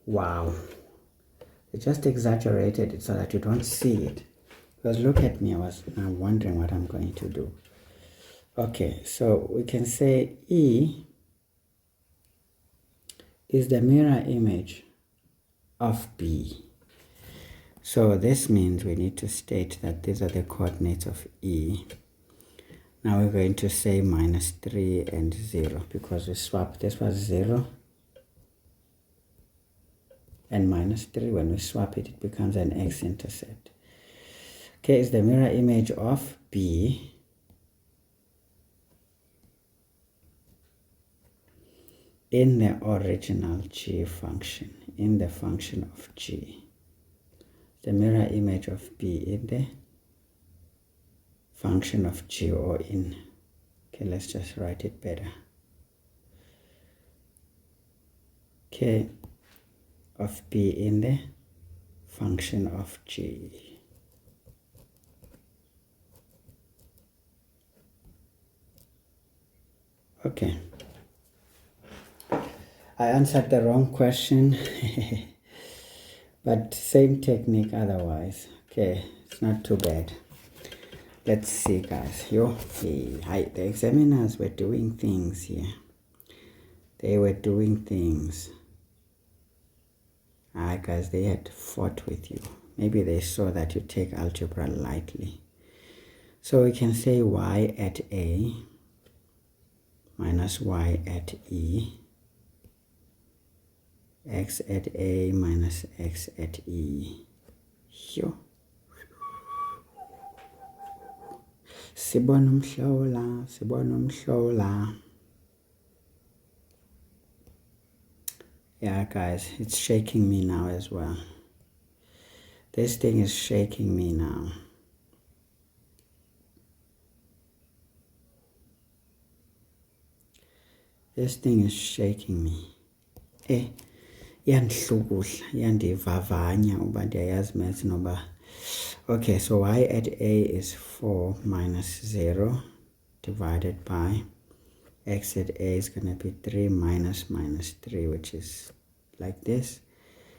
[SPEAKER 1] Wow. They just exaggerated it so that you don't see it. Because look at me, I'm wondering what I'm going to do. Okay, so we can say E is the mirror image of B. So this means we need to state that these are the coordinates of E. Now we're going to say -3 and 0 because we swapped. This was 0 and -3. When we swap it, it becomes an x-intercept. Okay, is the mirror image of B in the original G function, in the function of G. The mirror image of B in the function of G, or in, okay, let's just write it better. K of B in the function of G. Okay. I answered the wrong question, but same technique otherwise. Okay, it's not too bad. Let's see, guys. The examiners were doing things here. They were doing things. Guys, they had fought with you. Maybe they saw that you take algebra lightly. So we can say y at A minus y at E, x at A minus x at E. Sibona umhlola. Yeah, guys, it's shaking me now as well. This thing is shaking me now. This thing is shaking me. Okay, so y at A is 4 minus 0 divided by x at A is going to be 3 minus 3, which is like this.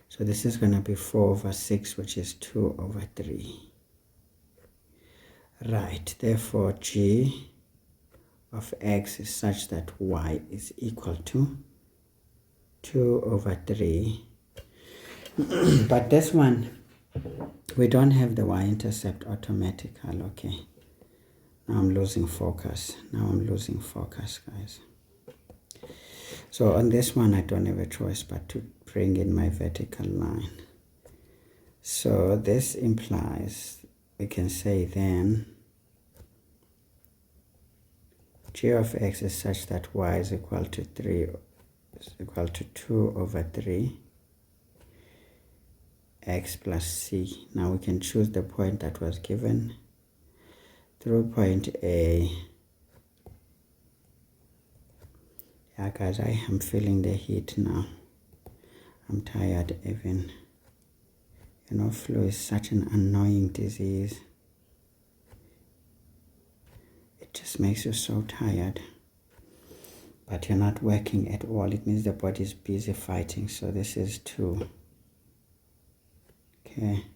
[SPEAKER 1] So this is going to be 4 over 6, which is 2 over 3. Right, therefore G of x is such that y is equal to 2 over 3. But this one, we don't have the y-intercept automatical. Okay, now I'm losing focus. Guys. So on this one, I don't have a choice but to bring in my vertical line. So this implies, we can say then, G of x is such that y is equal to 2 over 3 x plus c. Now we can choose the point that was given through point A. Yeah, guys, I am feeling the heat now. I'm tired even. You know, flu is such an annoying disease. It just makes you so tired. But you're not working at all. It means the body is busy fighting. So this is 2. Okay.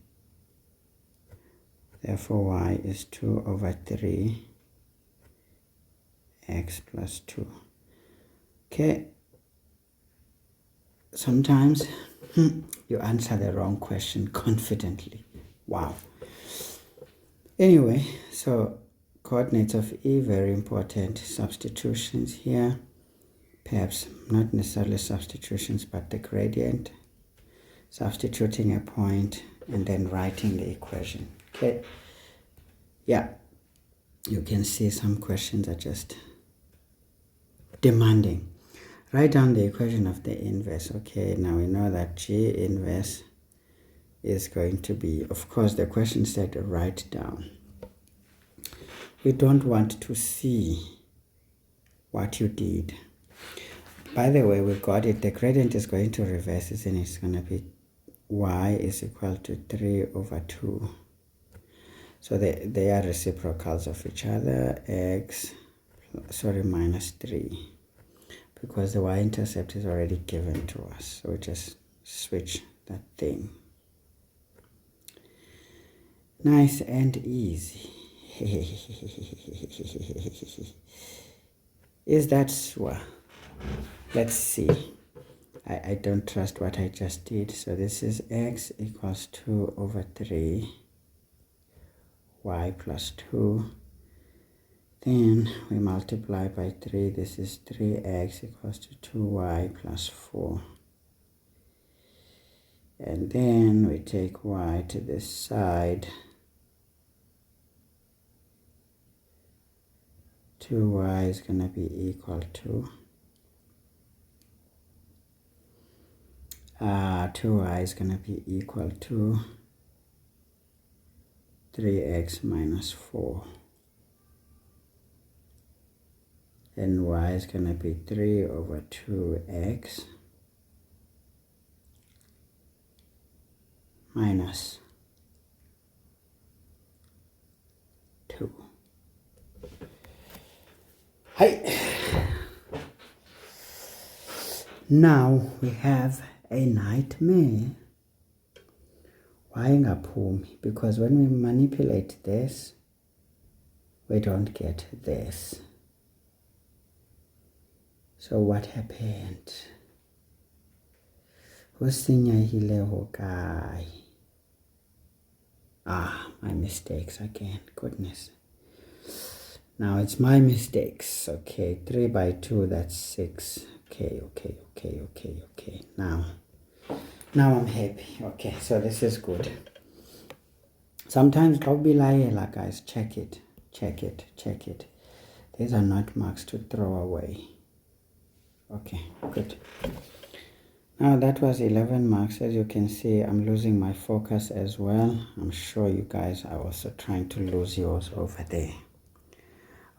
[SPEAKER 1] Therefore, y is 2 over 3 x plus 2. Okay. Sometimes you answer the wrong question confidently. Wow. Anyway, so coordinates of E, very important. Substitutions here, perhaps not necessarily substitutions, but the gradient, substituting a point, and then writing the equation. Okay, yeah, you can see some questions are just demanding. Write down the equation of the inverse. Okay, now we know that G inverse is going to be, of course, the question said write down. We don't want to see what you did. By the way, we got it. The gradient is going to reverse, isn't it? It's going to be y is equal to 3 over 2. So they are reciprocals of each other. Minus 3. Because the y-intercept is already given to us. So we just switch that thing. Nice and easy. Is that sure? Let's see. I don't trust what I just did. So this is x equals 2 over 3. Y plus 2. Then we multiply by 3. This is 3x equals to 2y plus 4. And then we take y to this side. 2y is going to be equal to 2y is going to be equal to 3x minus 4. And y is going to be 3 over 2x minus 2. Hi. Now we have a nightmare. Why ngaphumi? Because when we manipulate this, we don't get this. So what happened? My mistakes again. Goodness. Now it's my mistakes. Okay, 3 by 2, that's 6. Okay. Now I'm happy. Okay, so this is good. Sometimes don't be lying, guys. Check it. These are not marks to throw away. Okay, good. Now that was 11 marks. As you can see, I'm losing my focus as well. I'm sure you guys are also trying to lose yours over there.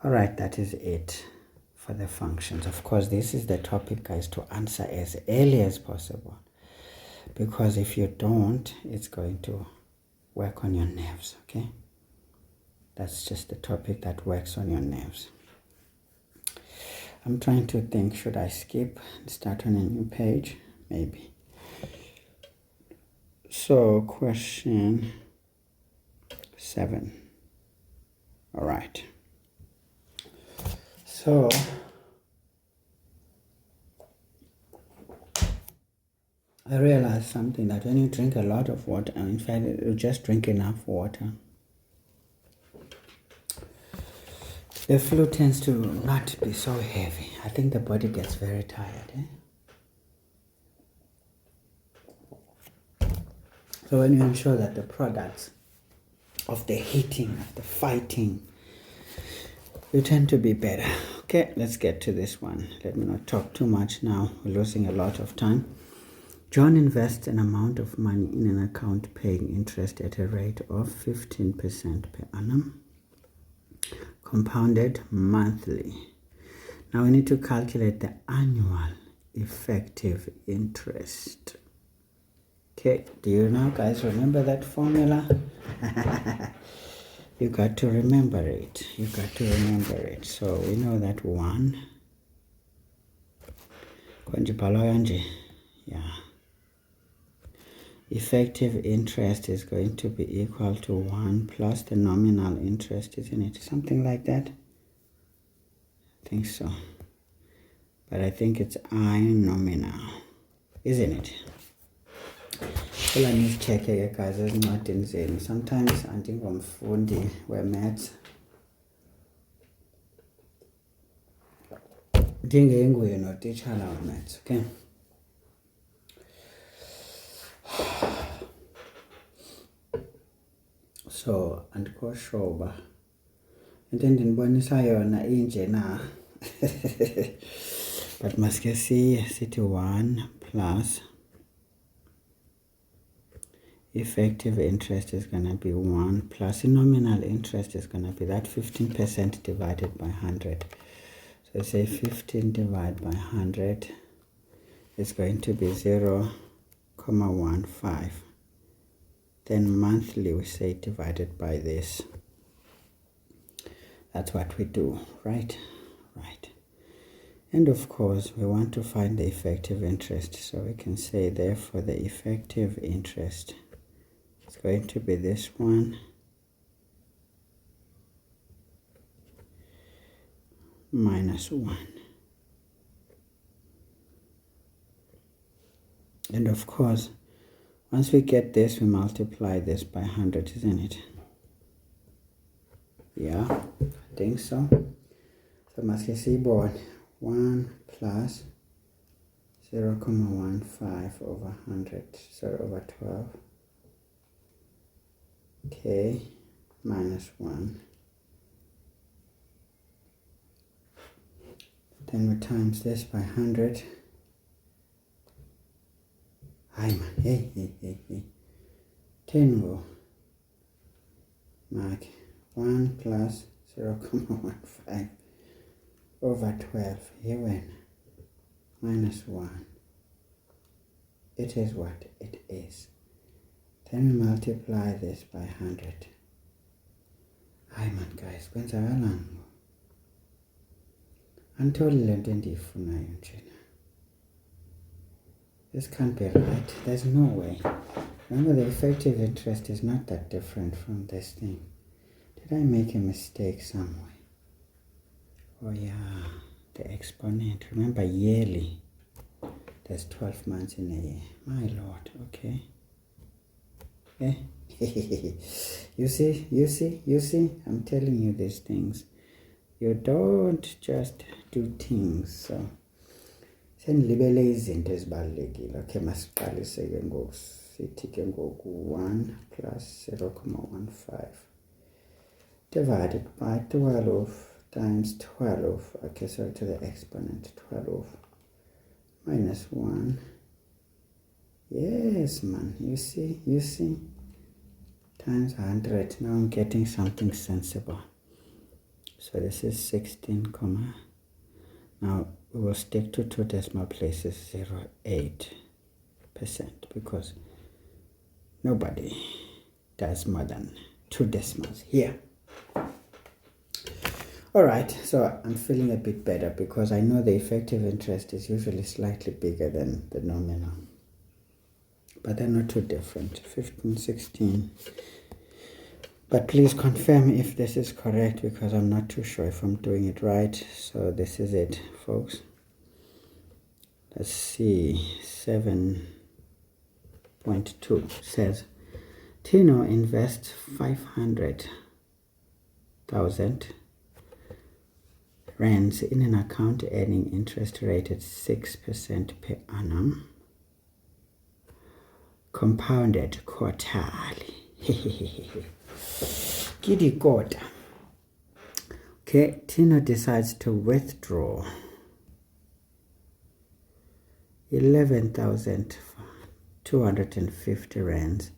[SPEAKER 1] All right, that is it for the functions. Of course, this is the topic, guys, to answer as early as possible. Because if you don't, it's going to work on your nerves, okay? That's just the topic that works on your nerves. I'm trying to think, should I skip and start on a new page? Maybe. So, question 7. All right. So, I realized something, that when you drink a lot of water, in fact, you just drink enough water, the flu tends to not be so heavy. I think the body gets very tired. So when you ensure that the products of the heating, of the fighting, you tend to be better. Okay, let's get to this one. Let me not talk too much now. We're losing a lot of time. John invests an amount of money in an account paying interest at a rate of 15% per annum, compounded monthly. Now we need to calculate the annual effective interest. Okay, do you now guys remember that formula? You got to remember it. So we know that 1. Yeah. Effective interest is going to be equal to 1 plus the nominal interest, isn't it? Something like that. I think so. But I think it's I nominal, isn't it? Well, I need to check here, guys. Sometimes I think I'm fundy where maths. Ndingenguye notitshala wamaths, okay? So andikho sure uba into endinibonisa yona inje na. But maske sithi 1 plus effective interest is going to be 1 plus nominal interest is going to be that 15% divided by 100. So say 15 divided by 100 is going to be 0.15. Then monthly we say divided by this. That's what we do, right? Right. And of course we want to find the effective interest. So we can say therefore the effective interest is going to be this one minus 1. And of course, once we get this, we multiply this by 100, isn't it? Yeah, I think so. So must you see board 1 plus 0.15 over 100, so over 12. Okay, minus 1. Then we times this by 100. Hi man, hey. 10 go. Mark 1 plus 0.15 over 12. Here when minus 1. It is what it is. Then we multiply this by 100. Hi man guys, kwenzakalani? Antoli lento endiyifunayo njena. This can't be right. There's no way. Remember, the effective interest is not that different from this thing. Did I make a mistake somewhere? Oh yeah, the exponent. Remember, yearly. There's 12 months in a year. My lord, okay. Eh? You see? I'm telling you these things. You don't just do things. So, senilibele izinto ezibalulekile. Okay, masiqalise ke ngoku. Sithi ke ngoku 1 plus 0.15 divided by 12 times 12. Okay, so to the exponent 12 minus 1. Yes, man. You see? Times 100. Now I'm getting something sensible. So this is 16, now we will stick to 2 decimal places, 0.8%, because nobody does more than 2 decimals here. Alright, so I'm feeling a bit better because I know the effective interest is usually slightly bigger than the nominal. But they're not too different, 15, 16. But please confirm if this is correct because I'm not too sure if I'm doing it right. So this is it, folks. Let's see, 7.2 says, Tino invests 500,000 rands in an account earning interest rate at 6% per annum, compounded quarterly. Giddy God. Okay, Tino decides to withdraw 11,250 rands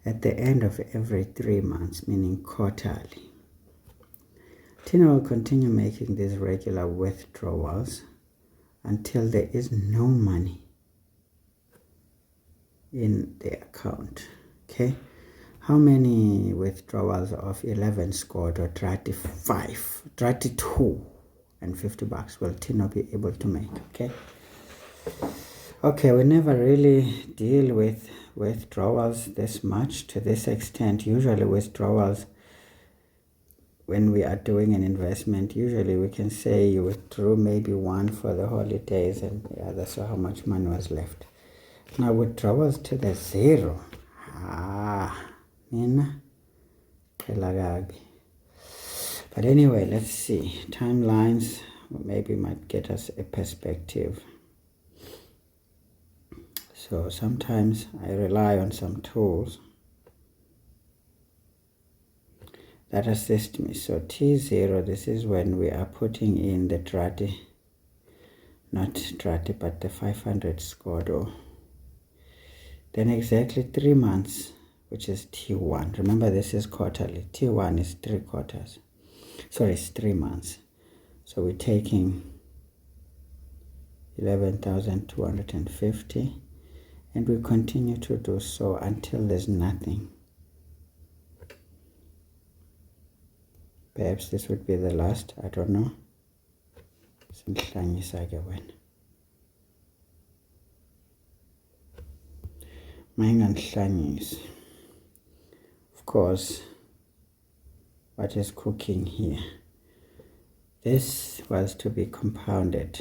[SPEAKER 1] at the end of every 3 months, meaning quarterly. Tino will continue making these regular withdrawals until there is no money in the account. Okay, how many withdrawals of 11 scored or 35, 32 and $50 will Tino be able to make? Okay, we never really deal with withdrawals this much to this extent. Usually withdrawals, when we are doing an investment, usually we can say you withdrew maybe one for the holidays and the other, so how much money was left. Now withdrawals to the zero. Nina. But anyway, let's see. Timelines. maybe might get us a perspective. So sometimes I rely on some tools that assist me. So T0, this is when we are putting in the not Drati, but the 500 scored. Then exactly 3 months, which is T1. Remember, this is quarterly. T1 is 3 quarters. Sorry, it's 3 months. So we're taking 11,250, and we continue to do so until there's nothing. Perhaps this would be the last, I don't know. Of course, what is cooking here? This was to be compounded.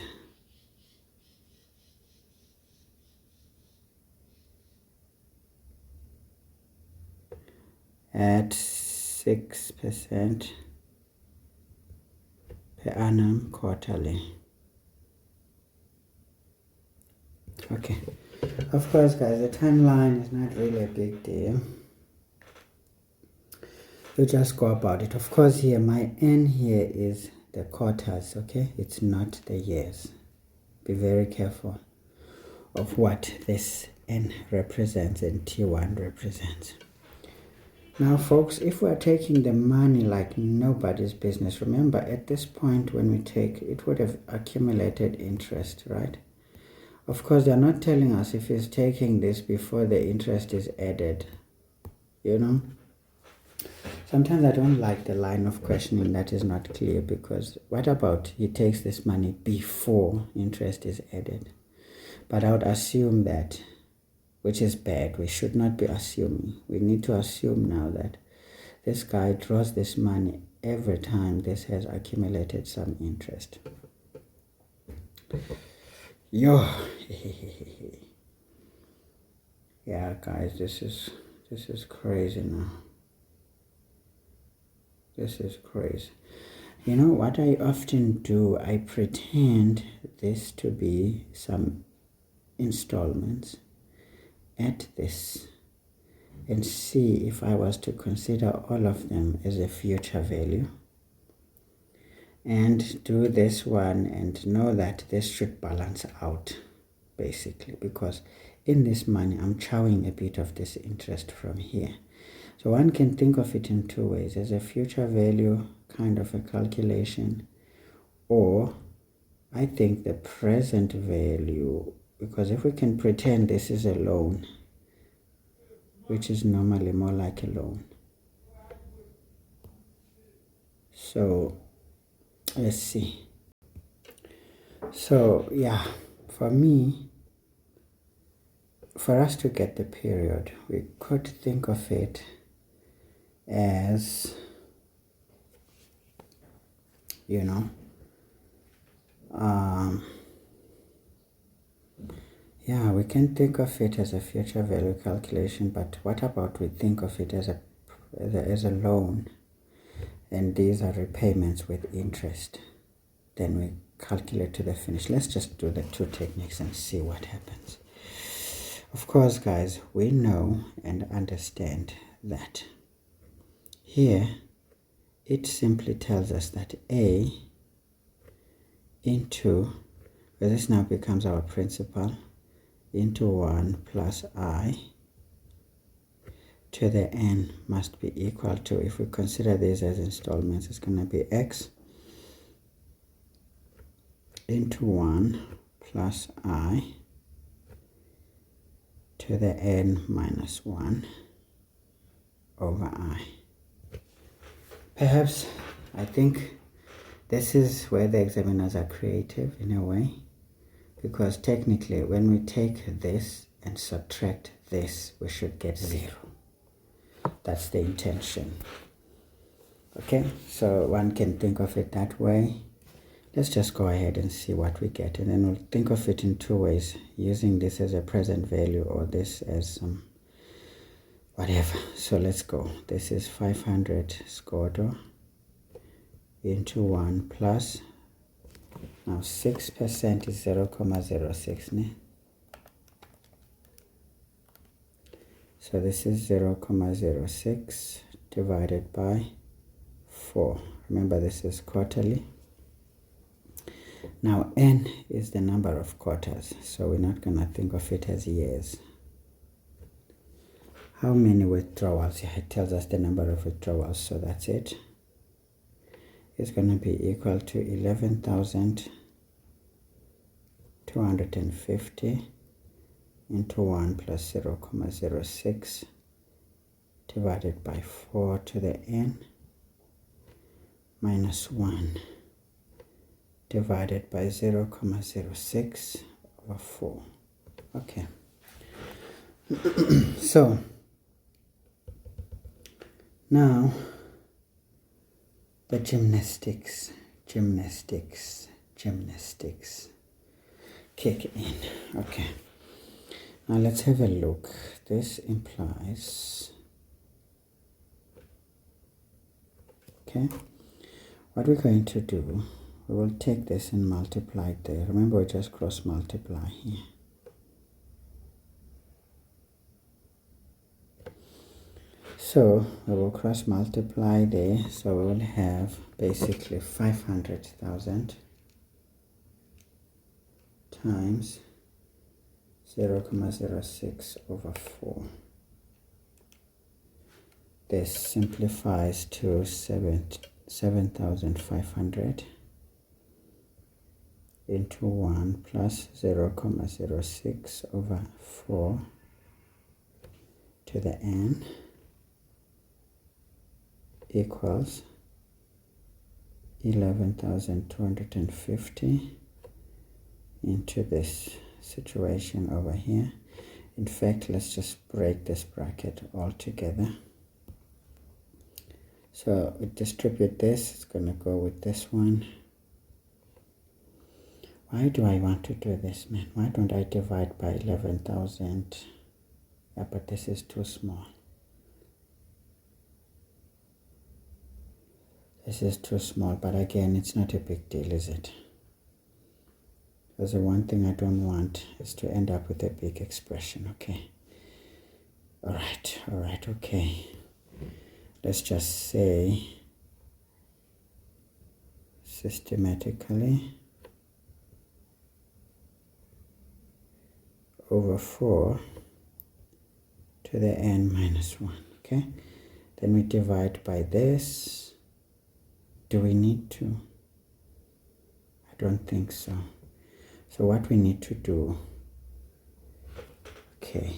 [SPEAKER 1] At 6% per annum quarterly. Okay, of course guys, the timeline is not really a big deal. You just go about it. Of course here, my n here is the quarters, okay? It's not the years. Be very careful of what this n represents and T1 represents. Now folks, if we're taking the money like nobody's business, remember at this point when we take, it would have accumulated interest, right? Of course, they're not telling us if he's taking this before the interest is added, you know? Sometimes I don't like the line of questioning that is not clear, because what about he takes this money before interest is added? But I would assume that, which is bad. We should not be assuming. We need to assume now that this guy draws this money every time this has accumulated some interest. Yo. Yeah, guys, this is crazy now. This is crazy. You know what I often do? I pretend this to be some installments at this and see if I was to consider all of them as a future value and do this one and know that this should balance out basically, because in this money I'm chowing a bit of this interest from here. So one can think of it in two ways, as a future value kind of a calculation, or I think the present value, because if we can pretend this is a loan, which is normally more like a loan. So let's see. So yeah, for me, for us to get the period, we could think of it as, you know, yeah, we can think of it as a future value calculation, but what about we think of it as a loan, and these are repayments with interest? Then we calculate to the finish. Let's just do the two techniques and see what happens. Of course, guys, we know and understand that here it simply tells us that A into, well, this now becomes our principal, into 1 plus I to the n must be equal to, if we consider these as installments, it's going to be x into 1 plus I to the n minus 1 over I. Perhaps, I think this is where the examiners are creative in a way, because technically when we take this and subtract this, we should get 0. That's the intention. Okay, so one can think of it that way. Let's just go ahead and see what we get, and then we'll think of it in two ways, using this as a present value or this as some whatever. So let's go. This is 500 squared into 1 plus Now 6% is 0.06, ne? So this is 0.06 divided by 4. Remember, this is quarterly. Now n is the number of quarters, so we're not going to think of it as years. How many withdrawals? It tells us the number of withdrawals, so that's it. It's going to be equal to 11,250 into 1 plus 0.06 divided by 4 to the n minus 1 divided by 0.06 over 4. Okay. So now the gymnastics kick in. Okay. Now let's have a look. This implies, okay, what we're going to do, we will take this and multiply it there. Remember, we just cross multiply here. So we will cross multiply there, so we will have basically 500,000 times 0.06 over 4. This simplifies to 7,500 into 1 plus 0.06 over 4 to the n equals 11,250 into this situation over here. In fact, let's just break this bracket all together. So we distribute this, it's going to go with this one. Why do I want to do this, man? Why don't I divide by 11,000? Yeah, but this is too small. This is too small, but again, it's not a big deal, is it? Because the one thing I don't want is to end up with a big expression, okay? Alright, okay. Let's just say systematically over 4 to the n minus 1, okay? Then we divide by this. Do we need to? I don't think so. So what we need to do, okay.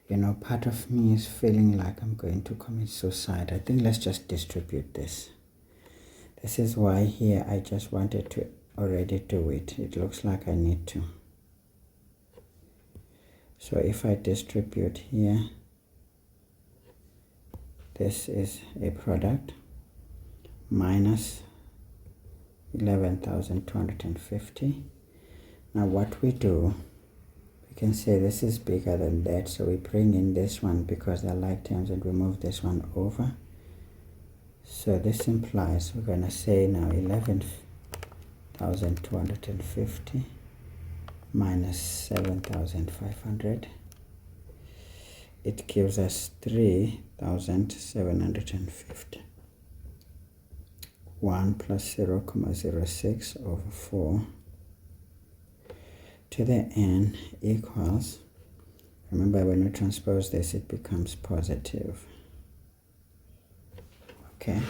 [SPEAKER 1] You know, part of me is feeling like I'm going to commit suicide. I think let's just distribute this. This is why here I just wanted to already do it. It looks like I need to. So if I distribute here, this is a product minus 11,250. Now what we do, we can say this is bigger than that, so we bring in this one because they're like terms and we move this one over. So this implies we're going to say now 11,250 minus 7,500. It gives us 3,750. 1 plus 0.06 over 4 to the n equals, remember when we transpose this it becomes positive. Okay.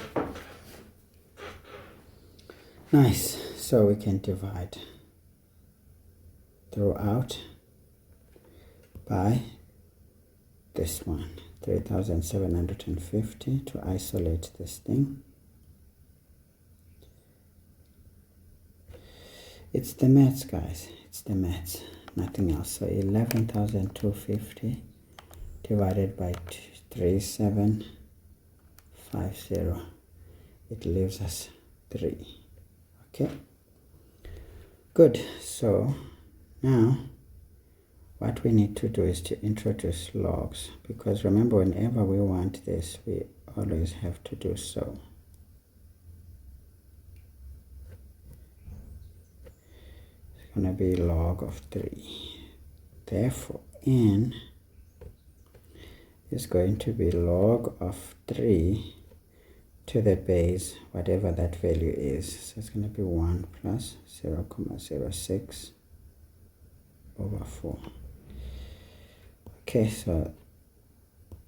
[SPEAKER 1] Nice. So we can divide throughout by this one, 3,750 to isolate this thing. It's the maths, guys. It's the maths. Nothing else. So 11,250 divided by 3,750. It leaves us 3. Okay. Good. So now what we need to do is to introduce logs, because remember, whenever we want this, we always have to do so. going to be log of 3. Therefore, n is going to be log of 3 to the base, whatever that value is. So it's going to be 1 plus 0.06 over 4. Okay, so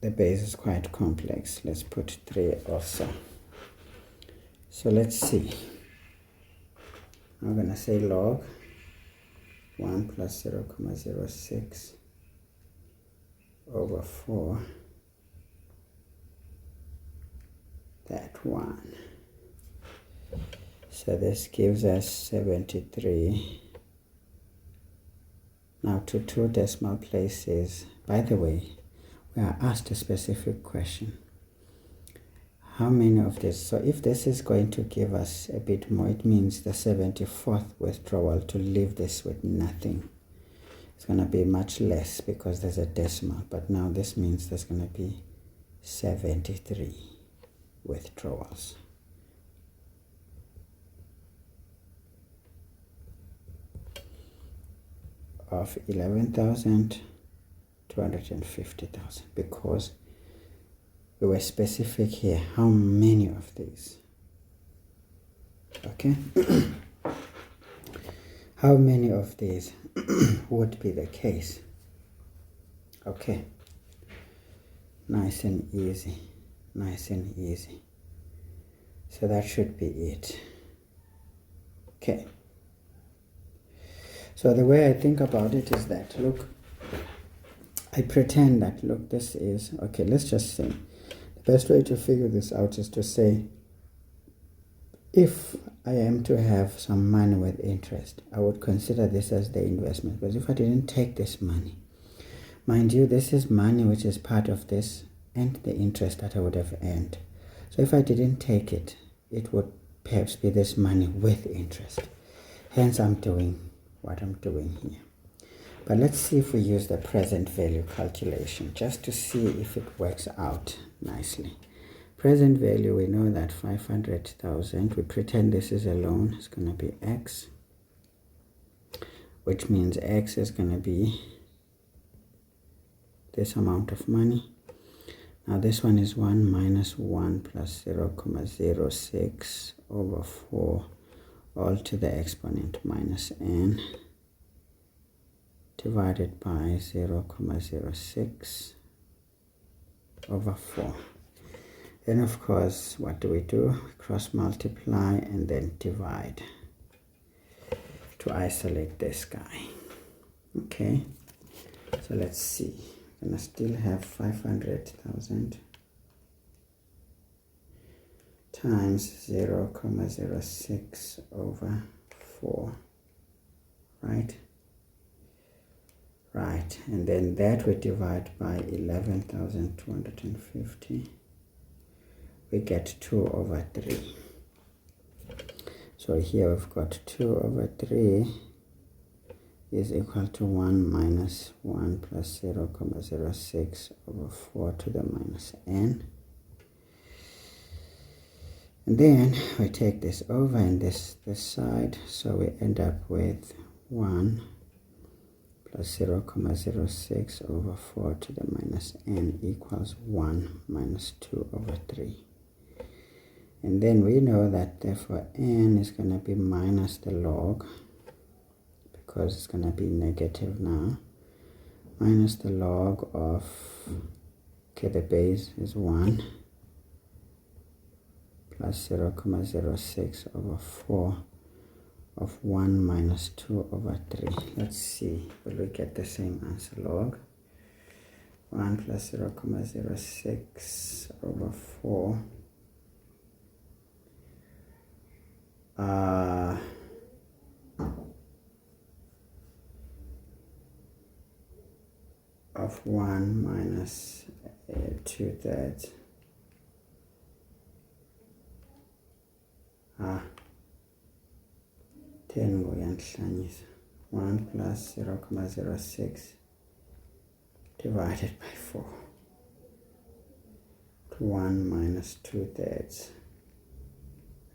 [SPEAKER 1] the base is quite complex. Let's put 3 also. So let's see. I'm going to say log 1 plus 0.06 over 4, that 1. So this gives us 73. Now to 2 decimal places. By the way, we are asked a specific question. How many of this? So if this is going to give us a bit more, it means the 74th withdrawal to leave this with nothing. It's going to be much less because there's a decimal. But now this means there's going to be 73 withdrawals. Of 11,000, 250,000, because we were specific here. How many of these? Okay. How many of these would be the case? Okay. Nice and easy. Nice and easy. So that should be it. Okay. So the way I think about it is that, look, I pretend that, look, this is, okay, let's just say, the best way to figure this out is to say, if I am to have some money with interest, I would consider this as the investment. Because if I didn't take this money, mind you, this is money which is part of this and the interest that I would have earned. So if I didn't take it, it would perhaps be this money with interest. Hence, I'm doing what I'm doing here. But let's see if we use the present value calculation just to see if it works out nicely. Present value, we know that 500,000, we pretend this is a loan, it's going to be x, which means x is going to be this amount of money. Now this one is 1 minus 1 plus 0.06 over 4, all to the exponent minus n, divided by 0.06 over 4. Then of course, what do? We cross multiply and then divide to isolate this guy. Okay, so let's see. I'm gonna still have 500,000 times 0.06 over 4, right? Right, and then that we divide by 11,250. We get 2 over 3. So here we've got 2 over 3 is equal to 1 minus 1 plus 0.06 over 4 to the minus n. And then we take this over and this side, so we end up with 1 plus 0.06 over 4 to the minus n equals 1 minus 2 over 3. And then we know that therefore n is going to be minus the log, because it's going to be negative now, minus the log of, okay, the base is 1 plus 0.06 over 4 of 1 minus 2 over 3. Let's see, will we get the same answer? Log 1 plus 0.06 over 4 of 1 minus 2/3. 10 ngoyanhlanyisa. 1 plus 0.06 divided by 4 to 1 minus 2/3.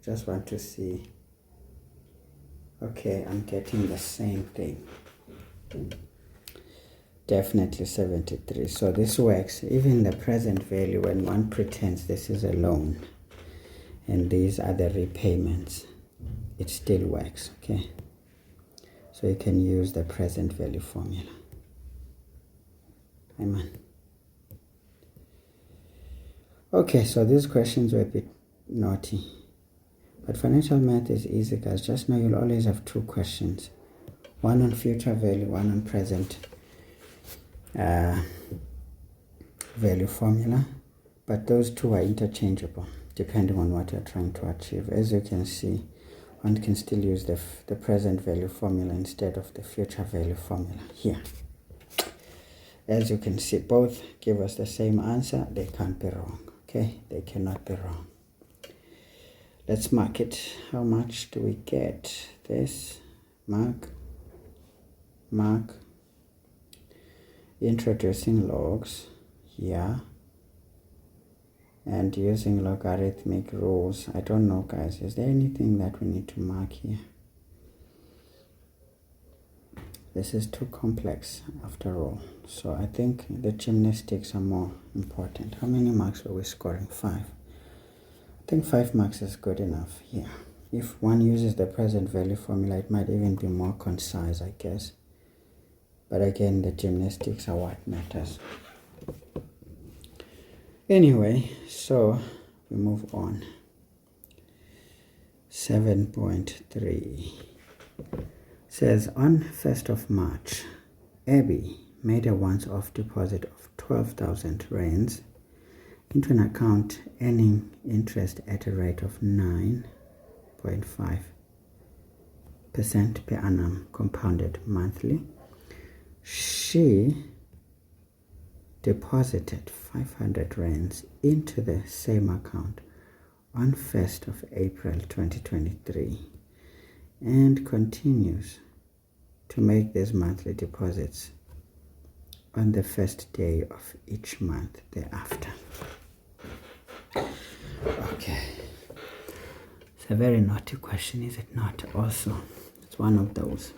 [SPEAKER 1] Just want to see. Okay, I'm getting the same thing. Definitely 73. So this works. Even the present value, when one pretends this is a loan and these are the repayments, it still works. Okay, so you can use the present value formula. Amen. Okay, so these questions were a bit naughty, but financial math is easy, guys. Just know you'll always have two questions, one on future value, one on present value formula, but those two are interchangeable depending on what you're trying to achieve. As you can see, one can still use the present value formula instead of the future value formula here. As you can see, both give us the same answer. They can't be wrong. Okay, they cannot be wrong. Let's mark it. How much do we get? This, mark, introducing logs here, and using logarithmic rules. I don't know, guys, is there anything that we need to mark here? This is too complex after all, so I think the gymnastics are more important. How many marks were we scoring? 5. I think 5 marks is good enough here. If one uses the present value formula, it might even be more concise, I guess. But again, the gymnastics are what matters. Anyway, so we move on. 7.3 says, on 1st of March, Abby made a once-off deposit of 12,000 rands into an account earning interest at a rate of 9.5% per annum compounded monthly. She deposited 500 rands into the same account on 1st of April 2023 and continues to make these monthly deposits on the first day of each month thereafter. Okay, it's a very naughty question, is it not? Also, it's one of those.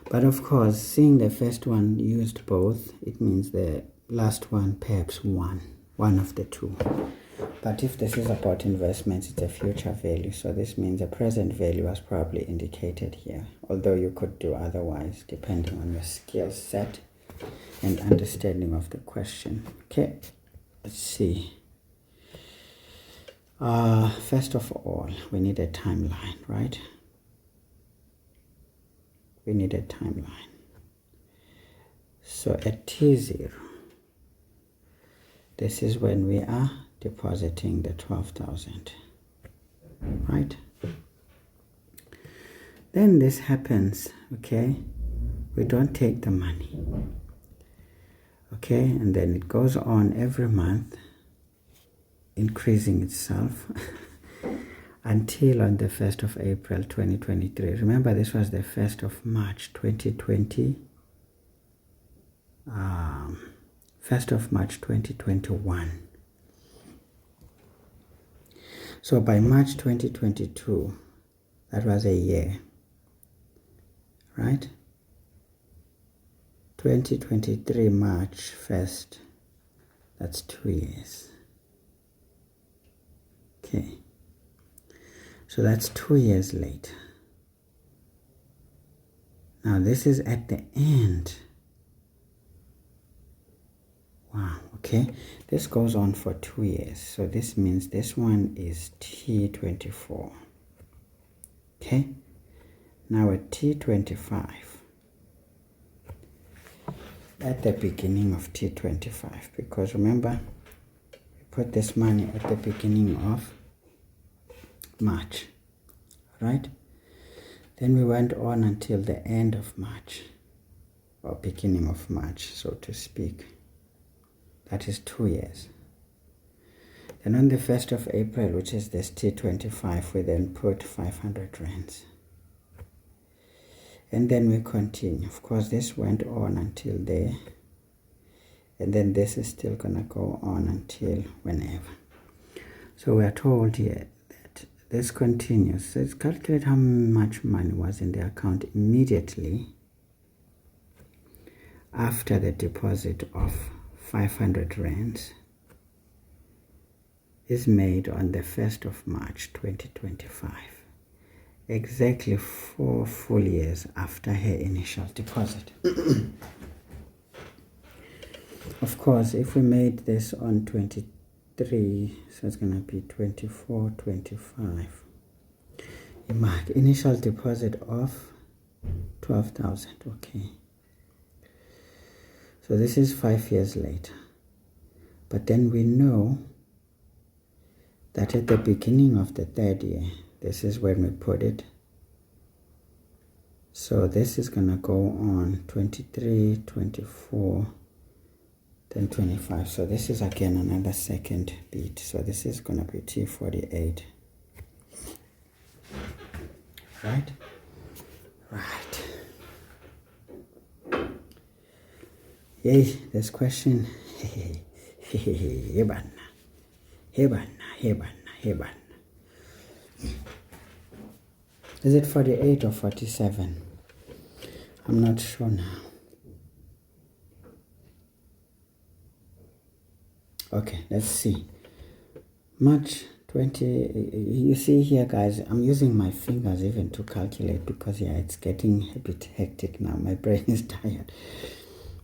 [SPEAKER 1] But of course, seeing the first one used both, it means the last one perhaps one of the two. But if this is about investments, it's a future value, so this means the present value was probably indicated here, although you could do otherwise depending on your skill set and understanding of the question. Okay, let's see. First of all, we need a timeline, right? We need a timeline. So at T0, this is when we are depositing the 12,000, right? Then this happens, okay? We don't take the money, okay? And then it goes on every month, increasing itself until on the 1st of April 2023. Remember, this was the 1st of March 2020. 1st of March 2021. So by March 2022, that was a year, right? 2023 March 1st, that's 2 years. Okay, so that's 2 years later. Now this is at the end. Wow, okay, this goes on for 2 years, so this means this one is T24. Okay, now at T25, at the beginning of T25, because remember, we put this money at the beginning of March, right? Then we went on until the end of March, or beginning of March, so to speak. That is 2 years. Then on the 1st of April, which is this T25, we then put 500 rands. And then we continue. Of course, this went on until there. And then this is still going to go on until whenever. So we are told here that this continues. So let's calculate how much money was in the account immediately after the deposit of 500 rands is made on the 1st of March 2025, exactly 4 full years after her initial deposit. Of course, if we made this on 23, so it's going to be 24, 25. Initial deposit of 12,000, okay. So this is 5 years later. But then we know that at the beginning of the 3rd year, this is when we put it. So this is going to go on 23, 24, then 25. So this is again another second beat. So this is going to be T48. Right? Right. Yay, this question. Is it 48 or 47? I'm not sure now. Okay, let's see. March 20, you see here guys, I'm using my fingers even to calculate because yeah, it's getting a bit hectic now. My brain is tired.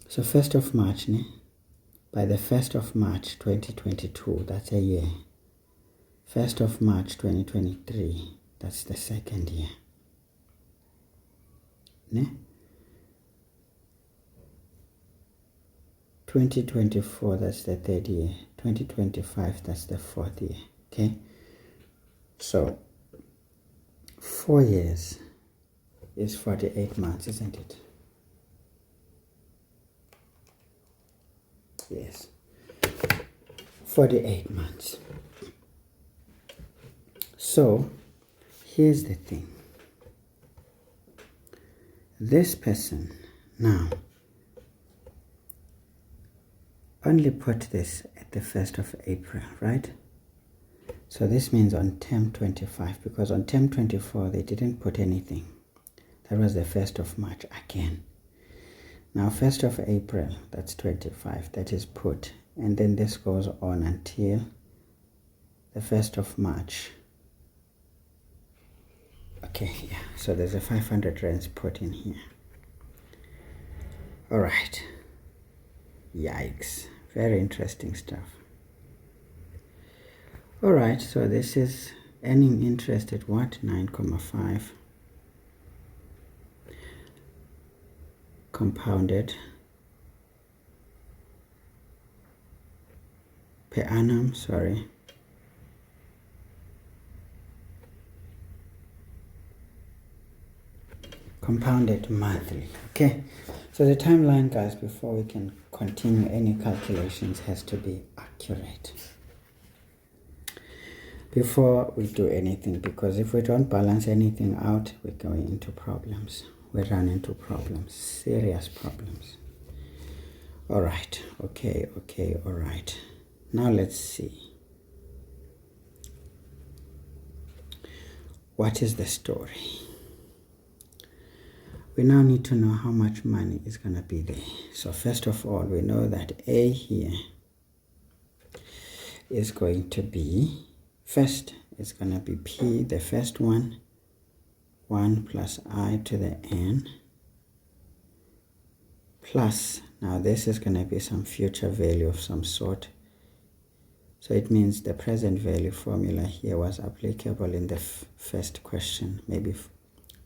[SPEAKER 1] So 1st of March, by the 1st of March 2022, that's a year. 1st of March 2023, that's the 2nd year. 2024, that's the 3rd year. 2025, that's the 4th year. Okay, so 4 years is 48 months, isn't it? Yes, 48 months. So here's the thing. This person now only put this at the 1st of April, right? So this means on term 25, because on term 24 they didn't put anything. That was the 1st of March again. Now 1st of April, that's 25, that is put. And then this goes on until the 1st of March. Okay, yeah, so there's a 500 rands put in here. All right. Yikes. Very interesting stuff. All right, so this is earning interest at what? 9,5. Compounded per annum, sorry. Compounded monthly. Okay, so the timeline, guys, before we can continue any calculations, has to be accurate before we do anything, because if we don't balance anything out, we're going into problems. We run into problems, serious problems. All right, okay, all right. Now let's see. What is the story? We now need to know how much money is going to be there. So first of all, we know that A here is going to be, first, it's going to be P, the first one, 1 plus I to the n, plus, now this is going to be some future value of some sort. So it means the present value formula here was applicable in the first question, maybe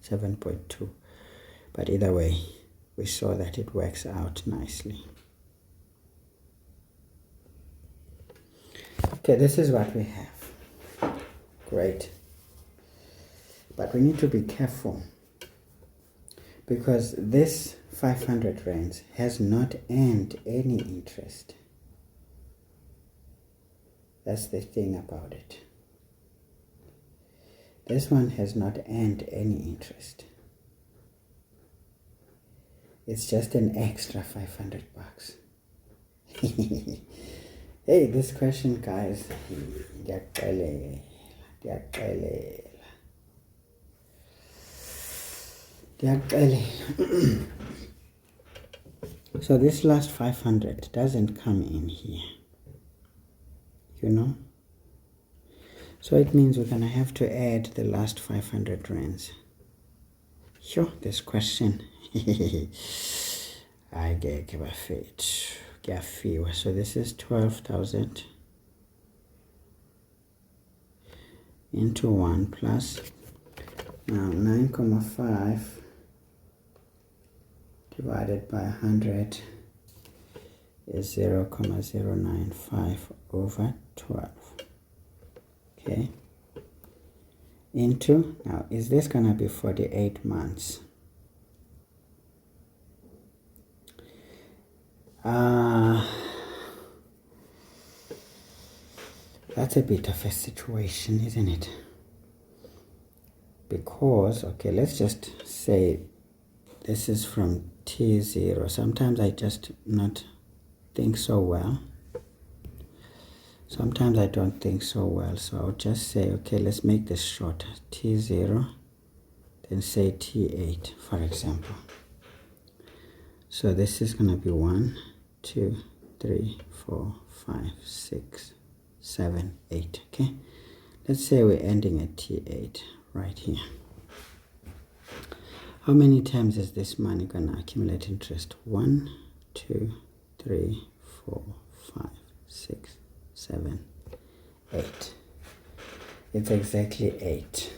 [SPEAKER 1] 7.2. But either way, we saw that it works out nicely. Okay, this is what we have. Great. But we need to be careful, because this 500 rands has not earned any interest. That's the thing about it. This one has not earned any interest. It's just an extra 500 bucks. Hey, this question, guys, So this last 500 doesn't come in here, you know. So it means we're going to have to add the last 500 rands. Sure, this question. I get a fit. So this is 12,000 into 1 plus, now 9,5 divided by 100 is 0,095 over 12. Okay, into, now is this gonna be 48 months? That's a bit of a situation, isn't it? Because, okay, let's just say this is from T0. Sometimes I just not think so well. Sometimes I don't think so well. So I'll just say, okay, let's make this shorter. T0, then say T8, for example. So this is going to be 1, 2, 3, 4, 5, 6, 7, 8. Okay, let's say we're ending at T8 right here. How many times is this money going to accumulate interest? 1, 2, 3, 4, 5, 6, 7, 8. It's exactly 8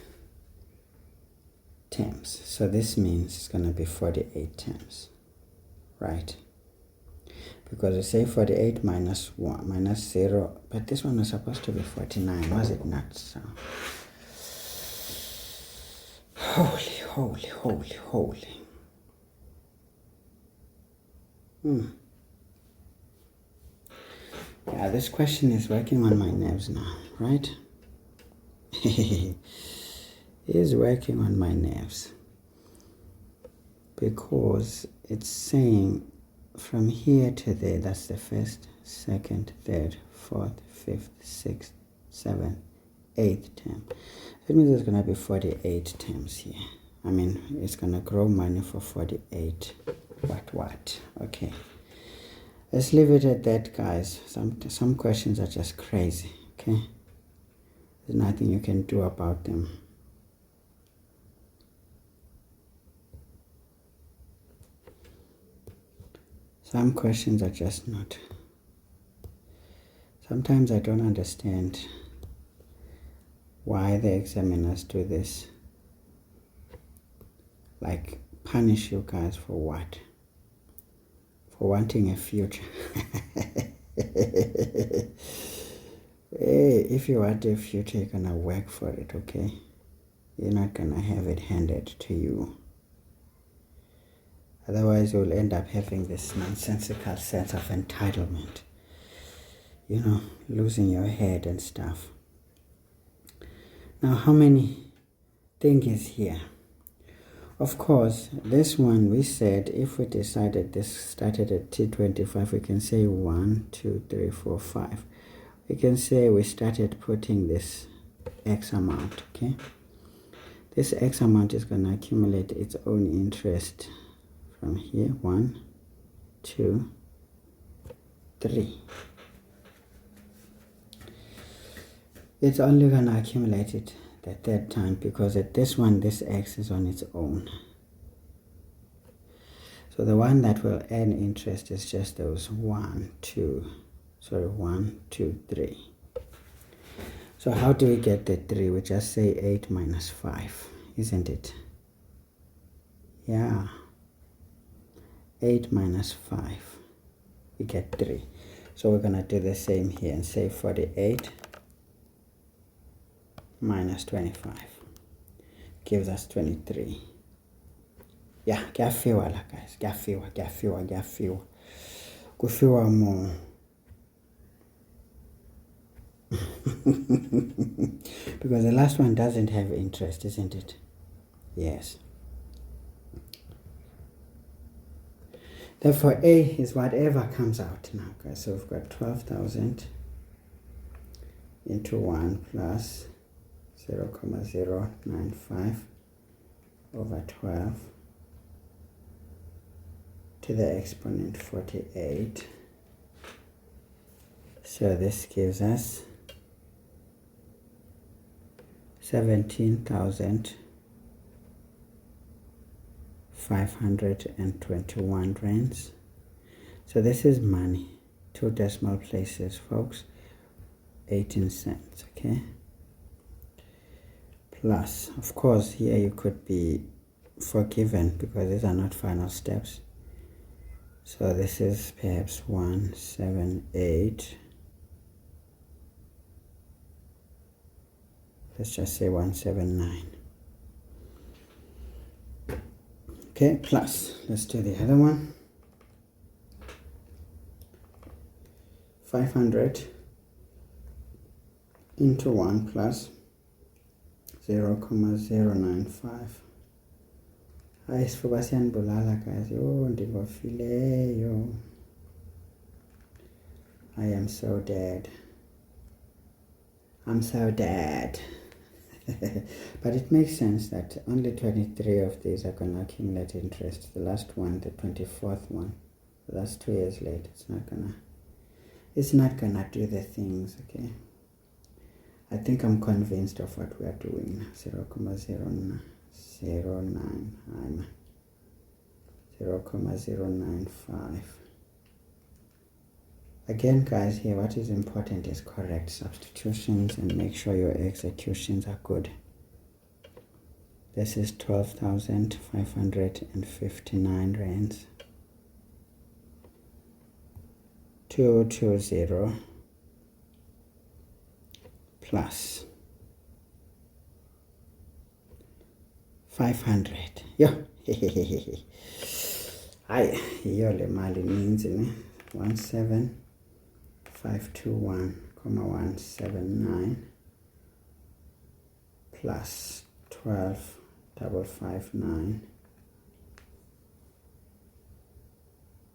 [SPEAKER 1] terms. So this means it's going to be 48 terms, right? Because we say 48 minus 1 minus 0, but this one was supposed to be 49, was it not? So holy. Yeah, this question is working on my nerves now, right? It is working on my nerves because it's saying from here to there, that's the first, second, third, fourth, fifth, sixth, seventh, eighth term. That means there's going to be 48 terms here. I mean, it's going to grow money for 48. What? Okay. Let's leave it at that, guys. Some questions are just crazy, okay? There's nothing you can do about them. Some questions are just not. Sometimes I don't understand why the examiners do this. Like, punish you guys for what? For wanting a future. Hey, if you want a future, you're gonna work for it, okay? You're not gonna have it handed to you. Otherwise, you'll end up having this nonsensical sense of entitlement. You know, losing your head and stuff. Now, how many things is here? Of course, this one we said if we decided this started at T25, we can say 1, 2, 3, 4, 5. We can say we started putting this X amount, okay? This X amount is going to accumulate its own interest from here. 1, 2, 3. It's only going to accumulate it the third time because at this one, this X is on its own. So the one that will earn interest is just those 1, 2, 3. So how do we get the 3? We just say 8 minus 5, isn't it? Yeah. 8 minus 5, we get 3. So we're going to do the same here and say 48 minus 25 gives us 23. Yeah, gafiwa la guys, gafiwa. Kufiwa more. Because the last one doesn't have interest, isn't it? Yes. Therefore, A is whatever comes out now, guys. So we've got 12,000 into 1 plus 0.095 over 12 to the exponent 48. So this gives us 17,521 rands. So this is money, 2 decimal places, folks, 18 cents, okay? Plus, of course, here you could be forgiven because these are not final steps. So this is perhaps 178. Let's just say 179. Okay, plus, let's do the other one. 500 into 1 plus 0.095. Hayi sifuba siyanibulala guys. Yo ndingofileyo. I am so dead. I'm so dead. But it makes sense that only 23 of these are going to accumulate interest. The last one, the 24th one, that's 2 years late. It's not gonna do the things, okay? I think I'm convinced of what we are doing now. 0.009, 0.095. Again, guys, here what is important is correct substitutions and make sure your executions are good. This is 12,559 rands. 220 plus 500. Yo, hayi iyo le mali ninzi ne 17,521,179 plus 12,559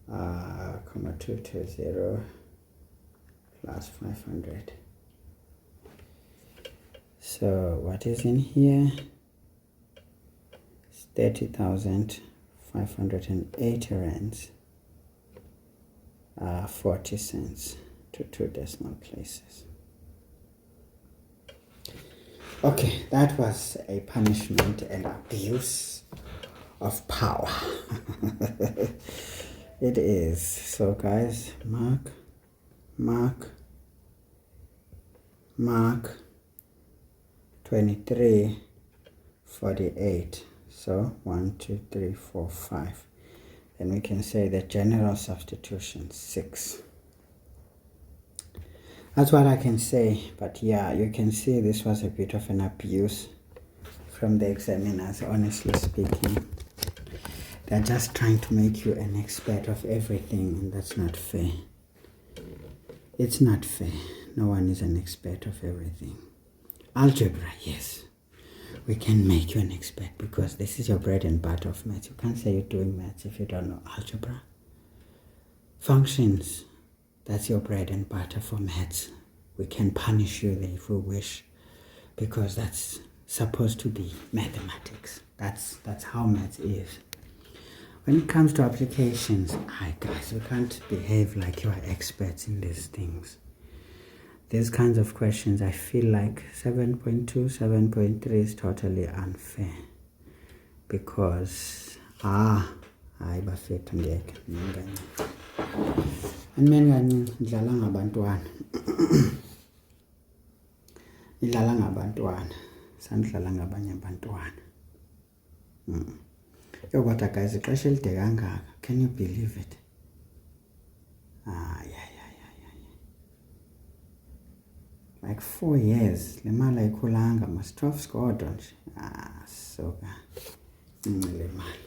[SPEAKER 1] 220 plus 500. So what is in here? It's 30,580 rands, 40 cents to 2 decimal places. Okay, that was a punishment and abuse of power. It is. So guys, mark 23, 48. So 1, 2, 3, 4, 5. Then we can say the general substitution 6. That's what I can say. But yeah, you can see this was a bit of an abuse from the examiners, honestly speaking. They're just trying to make you an expert of everything, and that's not fair. It's not fair. No one is an expert of everything. Algebra, yes. We can make you an expert because this is your bread and butter of maths. You can't say you're doing maths if you don't know algebra. Functions, that's your bread and butter for maths. We can punish you there if we wish because that's supposed to be mathematics. That's how maths is. When it comes to applications, guys, we can't behave like you are experts in these things. These kinds of questions, I feel like 7.2, 7.3 is totally unfair. Because, bafethu ngeke, ngingani. Animeni ngidlala ngabantwana. Ngidlala ngabantwana. Sandidlala ngabanye abantwana. Yo, but guys, ixesha elide kangaka. Can you believe it? Like 4 years. Le mali ayikhulanga mas 12 skodwa nje. So le mali.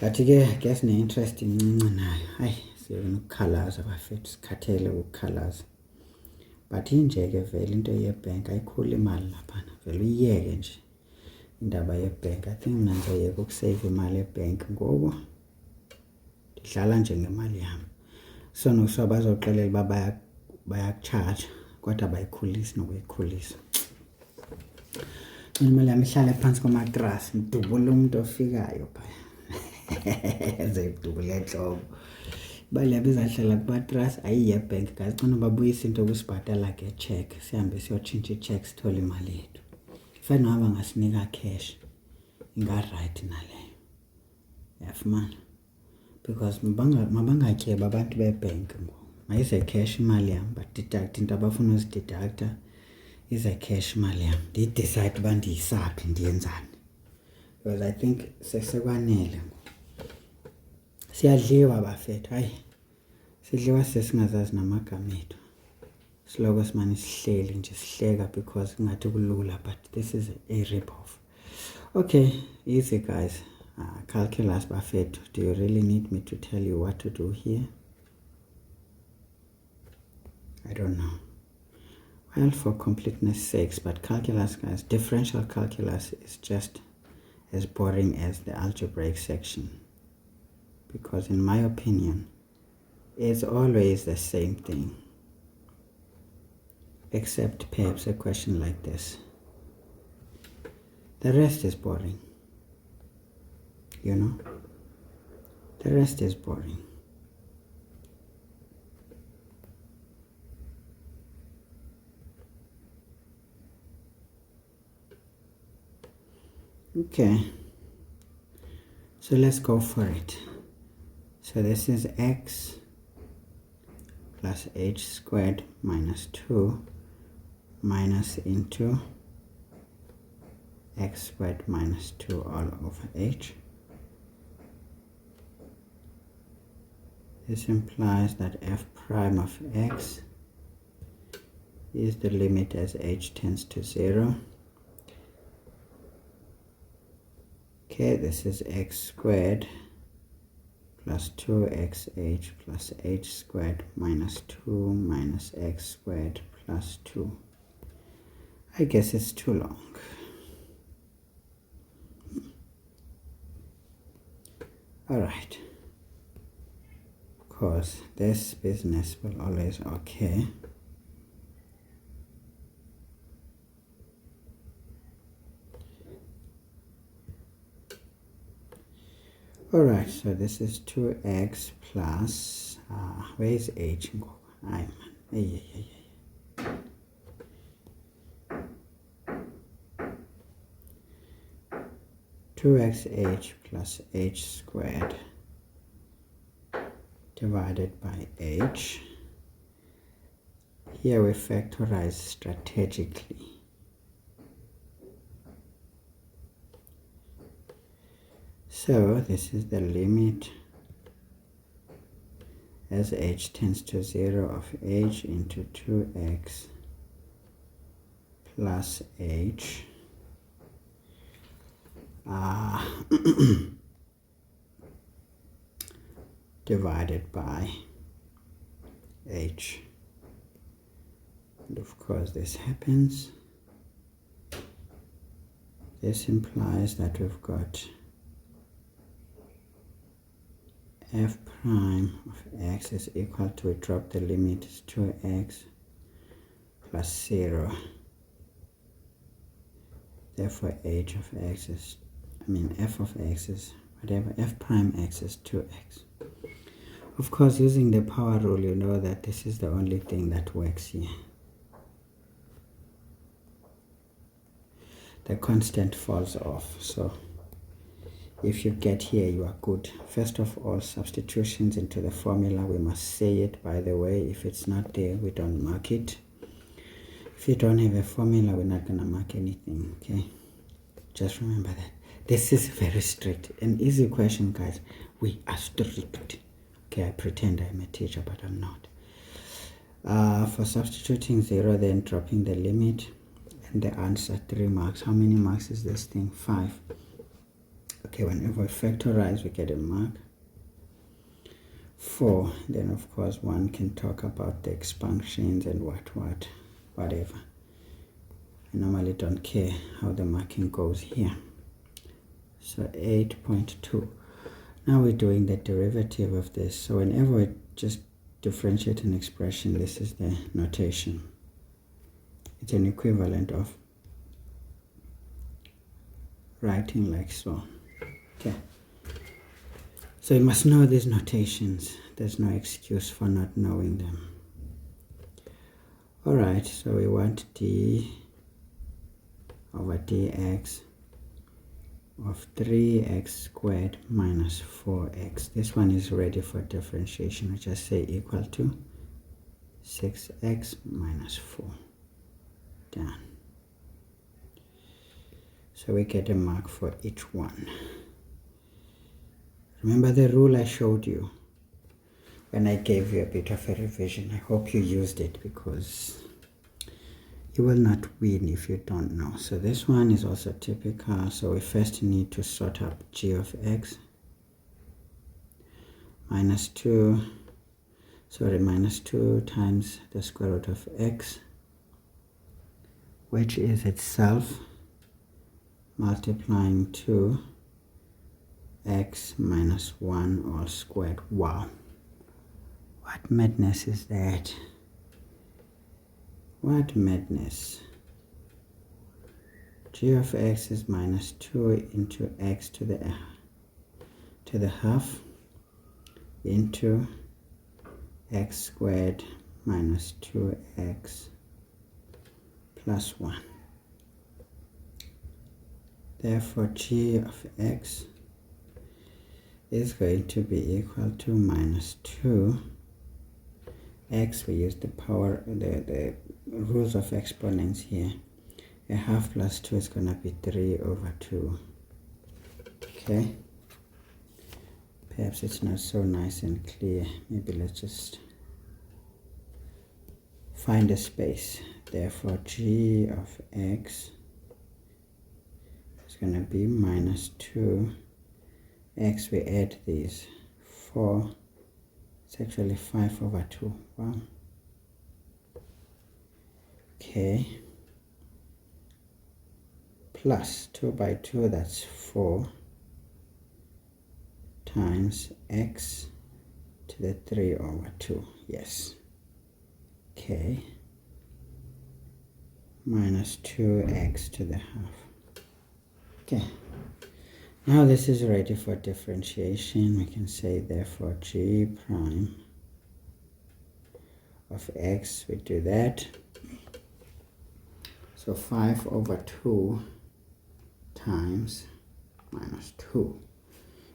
[SPEAKER 1] But I guess ne-interest incinci nayo. Hayi, siyona ukukhalaza bafethu, sikhathele ukukhalaza. But inje ke vele into yebhenki ayikhuli imali laphana. Vele uyiyeke nje. Indaba yebhenki. I think mina ngizoyeka ukusave imali ebhenki ngoku ndidlala nje ngemali yami. So nokusuka bazoxelela uba bayakucharge kodwa bayikhulisi nokuyikhulisa. Imali yami ihlale phansi komatrasi ngidubule umuntu ofikayo phaya eze idubule enhloko. Imali yami izahlala kumatrasi ayiye ebhenki guys, cona babuyisa into okusibhadala nge-check, sihambe siyotshintsha i-check sithole imali yethu. Fanele ngaba ngasinika cash, inga-right naleyo, uyafumana? Because mabangatyeba abantu bebhenki mayize cash imali yami badeduct into abafuna uzideducta, ize cash imali yami ndiyidecide uba ndiyisaphi ndiyenzani, because I think sesekwanele. Siyadliwa bafethu, hayi sidliwa sesingazazi namagama ethu, siloko simane sihleli nje sihleka because kungathi kulula, but this is a rip-off. Okay, easy guys. Calculus bafethu, do you really need me to tell you what to do here? I don't know. Well, for completeness sakes, but calculus guys, differential calculus is just as boring as the algebraic section, because in my opinion it's always the same thing, except perhaps a question like this. The rest is boring, you know, the rest is boring. Okay, so let's go for it. So this is x plus h squared minus 2 minus into x squared minus 2 all over h. This implies that f prime of x is the limit as h tends to 0. Okay, this is x squared plus 2xh plus h squared minus 2 minus x squared plus 2. I guess it's too long. Alright. Of course, this business will always okay. Alright, so this is 2x plus, where is h? 2xh plus h squared divided by h. Here we factorize strategically. So this is the limit as h tends to 0 of h into 2x plus h divided by h. And of course this happens. This implies that we've got f prime of x is equal to, we drop the limit, is 2x plus 0. Therefore h of x is, f of x is whatever, f prime x is 2x. Of course, using the power rule, you know that this is the only thing that works here. The constant falls off, so if you get here, you are good. First of all, substitutions into the formula, we must say it, by the way. If it's not there, we don't mark it. If you don't have a formula, we're not going to mark anything, okay? Just remember that. This is very strict. An easy question, guys. We are strict. Okay, I pretend I'm a teacher, but I'm not. For substituting 0, then dropping the limit, and the answer 3 marks. How many marks is this thing? 5. Okay, whenever we factorize, we get a mark. 4. Then, of course, one can talk about the expansions and whatever. I normally don't care how the marking goes here. So 8.2. Now we're doing the derivative of this. So whenever we just differentiate an expression, this is the notation. It's an equivalent of writing like so. Okay. So you must know these notations. There's no excuse for not knowing them. Alright, so we want d over dx of 3x squared minus 4x. This one is ready for differentiation. We just say equal to 6x minus 4. Done. So we get a mark for each one. Remember the rule I showed you when I gave you a bit of a revision. I hope you used it, because you will not win if you don't know. So this one is also typical. So we first need to sort up g of x minus 2 times the square root of x, which is itself multiplying 2x minus 1 all squared. Wow, what madness is that? What madness? G of x is minus 2 into x to the half into x squared minus 2x plus 1. Therefore, g of x is going to be equal to minus 2. X, we use the power, the rules of exponents here. A half plus 2 is going to be 3 over 2. Okay. Perhaps it's not so nice and clear. Maybe let's just find a space. Therefore, g of x is going to be minus 2. X, we add these. 4. It's actually 5 over 2. Wow. Okay. Plus 2 by 2, that's 4, times x to the 3 over 2. Yes. Okay. Minus 2x to the half. Okay. Now this is ready for differentiation. We can say therefore g prime of x, we do that. So 5 over 2 times minus 2.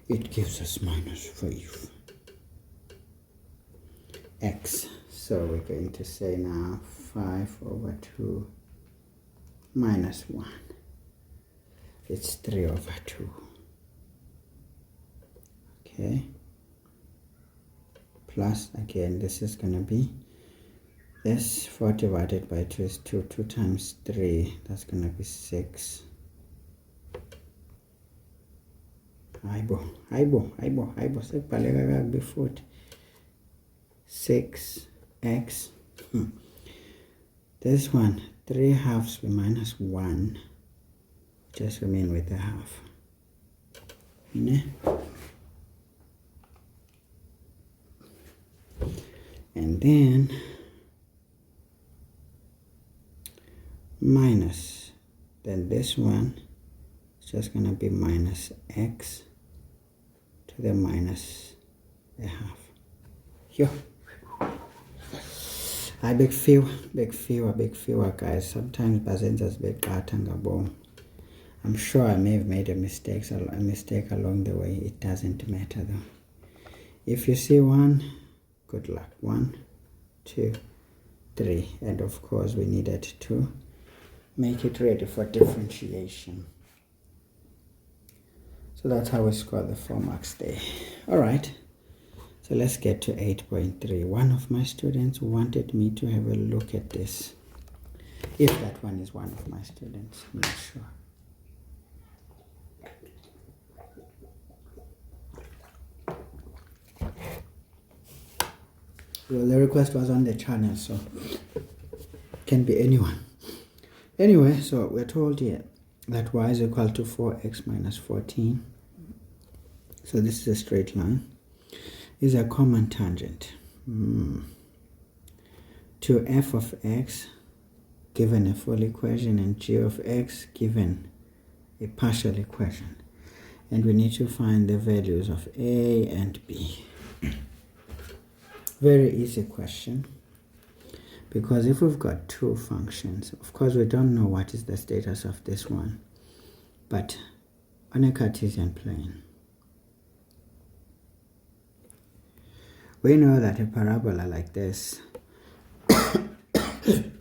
[SPEAKER 1] It gives us minus 5 x. So we're going to say now 5 over 2 minus 1. It's 3 over 2. Okay. Plus, again, this is going to be this 4 divided by 2 is 2. 2 times 3, that's going to be 6. Aibo, sekubhaleka kakubi futhi. 6x. This one, 3 halves we minus 1. Just remain with the half. Ne? And then minus, then this one is just going to be minus x to the minus a half. Yo. I big fewer guys. Sometimes bazenza's big ngabo. I'm sure I may have made a mistake along the way. It doesn't matter though. If you see one, good luck. 1, 2, 3, and of course we needed to make it ready for differentiation. So that's how we score the 4 marks there. Alright, so let's get to 8.3. One of my students wanted me to have a look at this. If that one is one of my students, I'm not sure. Well, the request was on the channel, so it can be anyone. Anyway, so we're told here that y is equal to 4x minus 14. So this is a straight line. Is a common tangent to f of x given a full equation and g of x given a partial equation. And we need to find the values of a and b. Very easy question. Because if we've got two functions, of course we don't know what is the status of this one. But on a Cartesian plane, we know that a parabola like this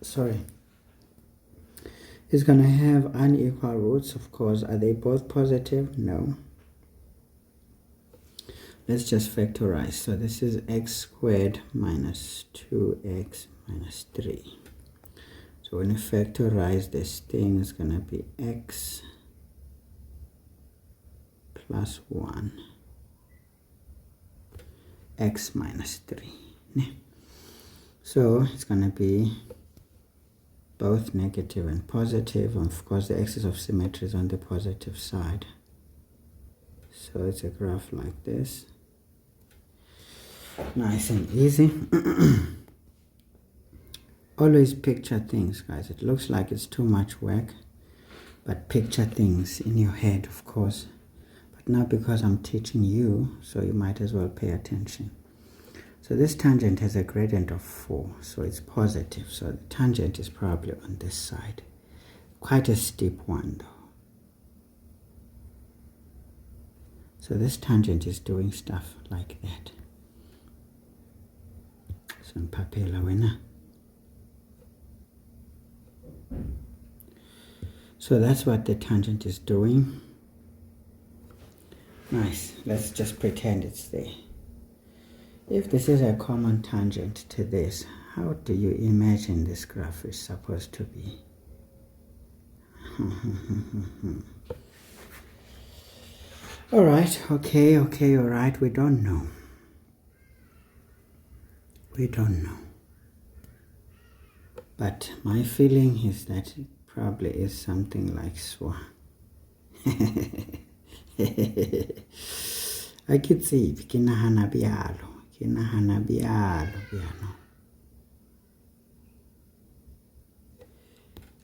[SPEAKER 1] sorry, is going to have unequal roots. Of course, are they both positive? No. Let's just factorize. So this is x squared minus 2x minus 3. So when you factorize this thing, it's going to be x plus 1 x minus 3. So it's going to be both negative and positive. Of course, the axis of symmetry is on the positive side. So it's a graph like this. Nice and easy. Always picture things, guys. It looks like it's too much work, but picture things in your head, of course. But now because I'm teaching you, so you might as well pay attention. So this tangent has a gradient of 4, so it's positive. So the tangent is probably on this side. Quite a steep one, though. So this tangent is doing stuff like that. So papela winner. So that's what the tangent is doing. Nice. Let's just pretend it's there. If this is a common tangent to this, how do you imagine this graph is supposed to be? Alright, okay, alright, we don't know. We don't know. But my feeling is that it probably is something like so. I could see kinahana bialo. Kinahana bialo biano.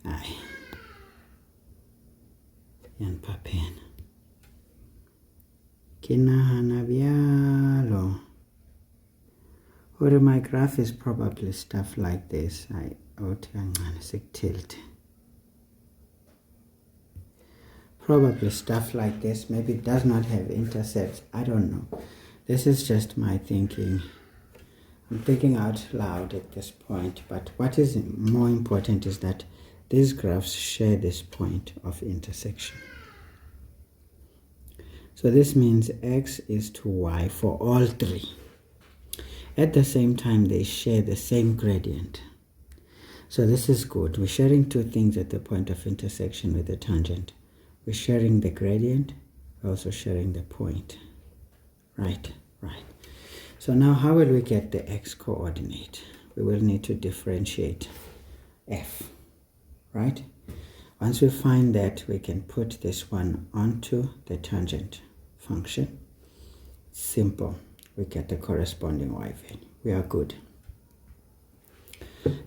[SPEAKER 1] Ay. Yan papen. Kinahana bialo. Or my graph is probably stuff like this. I ought to tilt. Probably stuff like this. Maybe it does not have intercepts. I don't know. This is just my thinking. I'm thinking out loud at this point. But what is more important is that these graphs share this point of intersection. So this means x is to y for all three. At the same time, they share the same gradient. So this is good. We're sharing two things at the point of intersection with the tangent. We're sharing the gradient, we're also sharing the point. Right. So now how will we get the x coordinate? We will need to differentiate f, right? Once we find that, we can put this one onto the tangent function. Simple. We get the corresponding y value. We are good.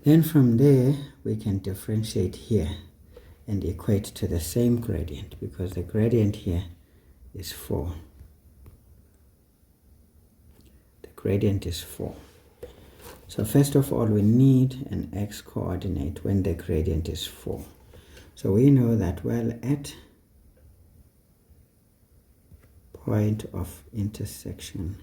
[SPEAKER 1] Then from there, we can differentiate here and equate to the same gradient, because the gradient here is 4. The gradient is 4. So first of all, we need an x coordinate when the gradient is 4. So we know that, well, at point of intersection,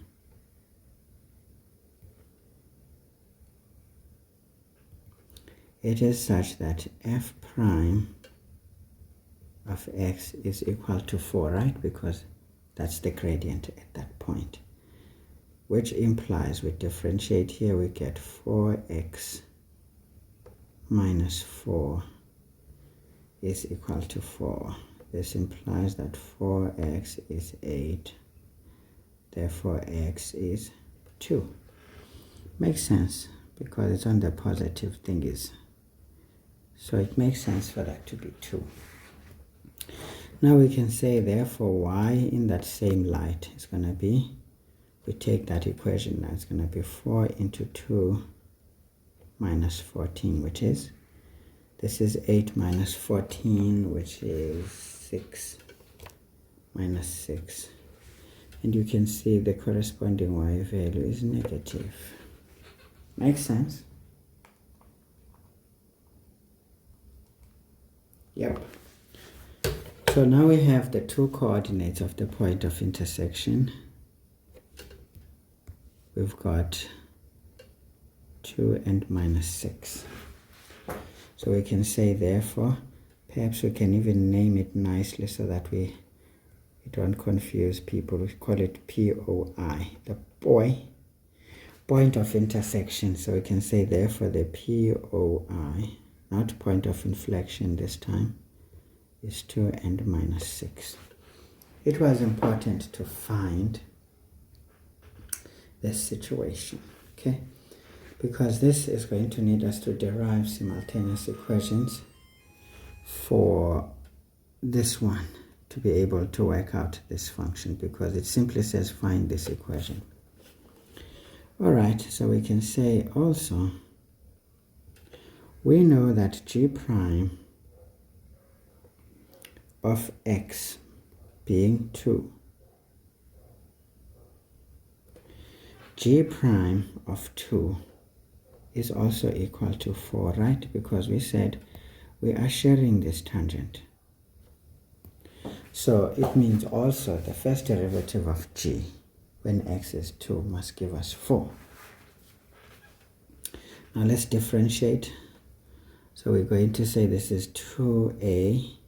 [SPEAKER 1] it is such that f prime of x is equal to 4, right? Because that's the gradient at that point. Which implies we differentiate here, we get 4x minus 4 is equal to 4. This implies that 4x is 8. Therefore, x is 2. Makes sense because it's on the positive thingies. So it makes sense for that to be 2. Now we can say, therefore, y in that same light is going to be, we take that equation now, it's going to be 4 into 2 minus 14, which is, this is 8 minus 14, which is 6 minus 6. And you can see the corresponding y value is negative. Makes sense? Yep. So now we have the two coordinates of the point of intersection. We've got 2 and minus 6. So we can say, therefore, perhaps we can even name it nicely so that we don't confuse people. We call it POI, the point of intersection. So we can say, therefore, the POI, not point of inflection this time, is 2 and minus 6. It was important to find this situation, okay? Because this is going to need us to derive simultaneous equations for this one to be able to work out this function, because it simply says find this equation. All right, so we can say also, we know that g prime of x being 2, g prime of 2 is also equal to 4, right? Because we said we are sharing this tangent. So it means also the first derivative of g when x is 2 must give us 4. Now let's differentiate. So we're going to say this is 2a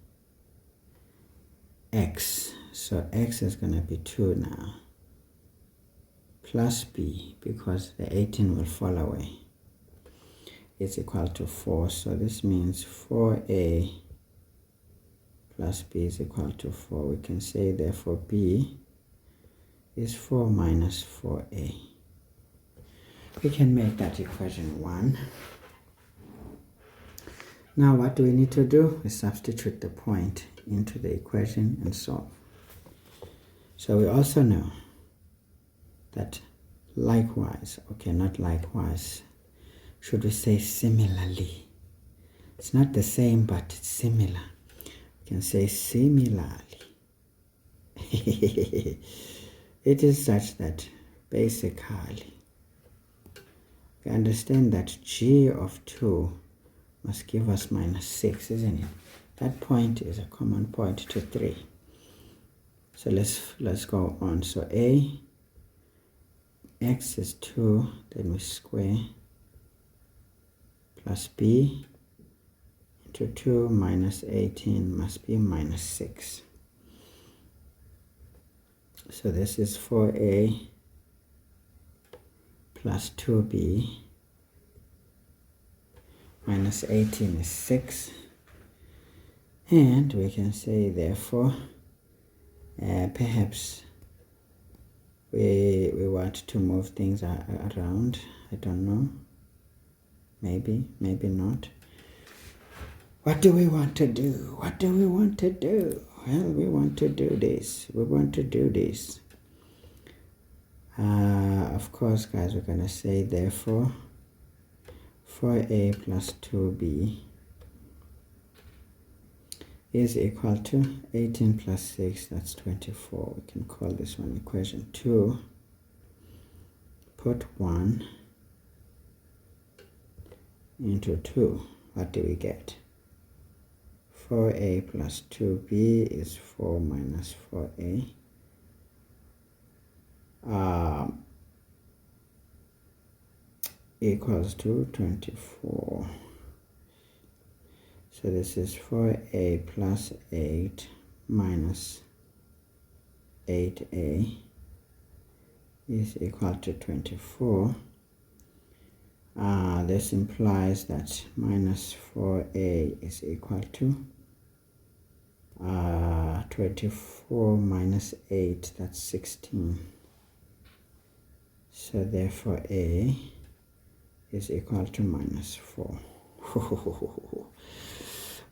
[SPEAKER 1] x. So x is going to be 2 now, plus b, because the 18 will fall away, is equal to 4. So this means 4a plus b is equal to 4. We can say, therefore, b is 4 minus 4a. We can make that equation 1. Now what do we need to do? We substitute the point into the equation and solve. So we also know that likewise, okay, not likewise, should we say similarly? It's not the same, but it's similar. We can say similarly. It is such that basically we understand that g of 2 must give us minus 6, isn't it? That point is a common point to 3. So let's go on. So a x is 2, then we square, plus b into 2 minus 18 must be minus 6. So this is 4a plus 2b minus 18 is 6. And we can say, therefore, perhaps we want to move things around. I don't know. Maybe not. What do we want to do? What do we want to do? Well, we want to do this. We want to do this. Of course, guys, we're going to say, therefore, 4a plus 2b is equal to 18 plus 6, that's 24. We can call this one equation 2. Put 1 into 2. What do we get? 4a plus 2b is 4 minus 4a. Equals to 24. So this is 4a plus 8 minus 8a is equal to 24. This implies that minus 4a is equal to 24 minus 8, that's 16. So therefore a is equal to minus 4.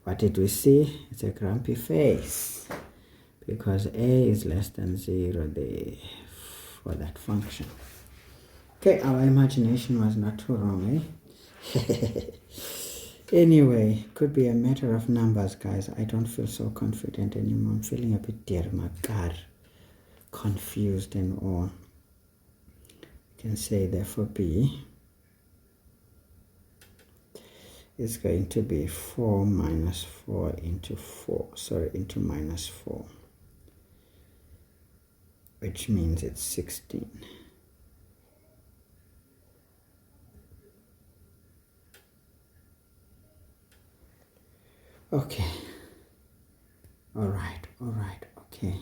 [SPEAKER 1] What did we see? It's a grumpy face, because a is less than 0 there for that function. Okay, our imagination was not too wrong, eh? Anyway, could be a matter of numbers, guys. I don't feel so confident anymore. I'm feeling a bit dermakar, confused and all. You can say therefore B is going to be 4 minus 4 into 4, into minus 4, which means it's 16. Okay. All right, okay.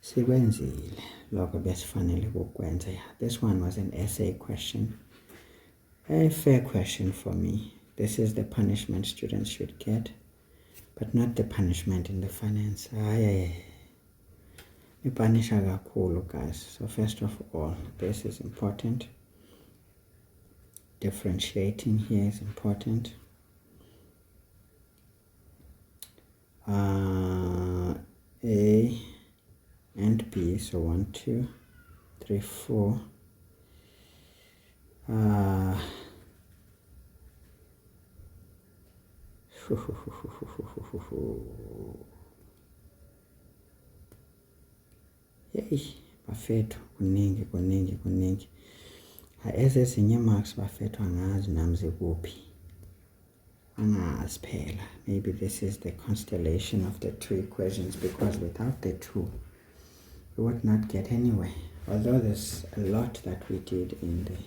[SPEAKER 1] Sikwenzile lokho besifanele ukukwenza. This one was an essay question. A fair question for me. This is the punishment students should get, but not the punishment in the finance. Ipanisha kakhulu, guys. So first of all, this is important. Differentiating here is important. A and B, so 1, 2, 3, 4. Yey, bafethu kuningi. Ezezinye marks bafethu angazi nami zikuphi. Angazi phela. Maybe this is the constellation of the two equations, because without the two we would not get anywhere. Although there's a lot that we did in there.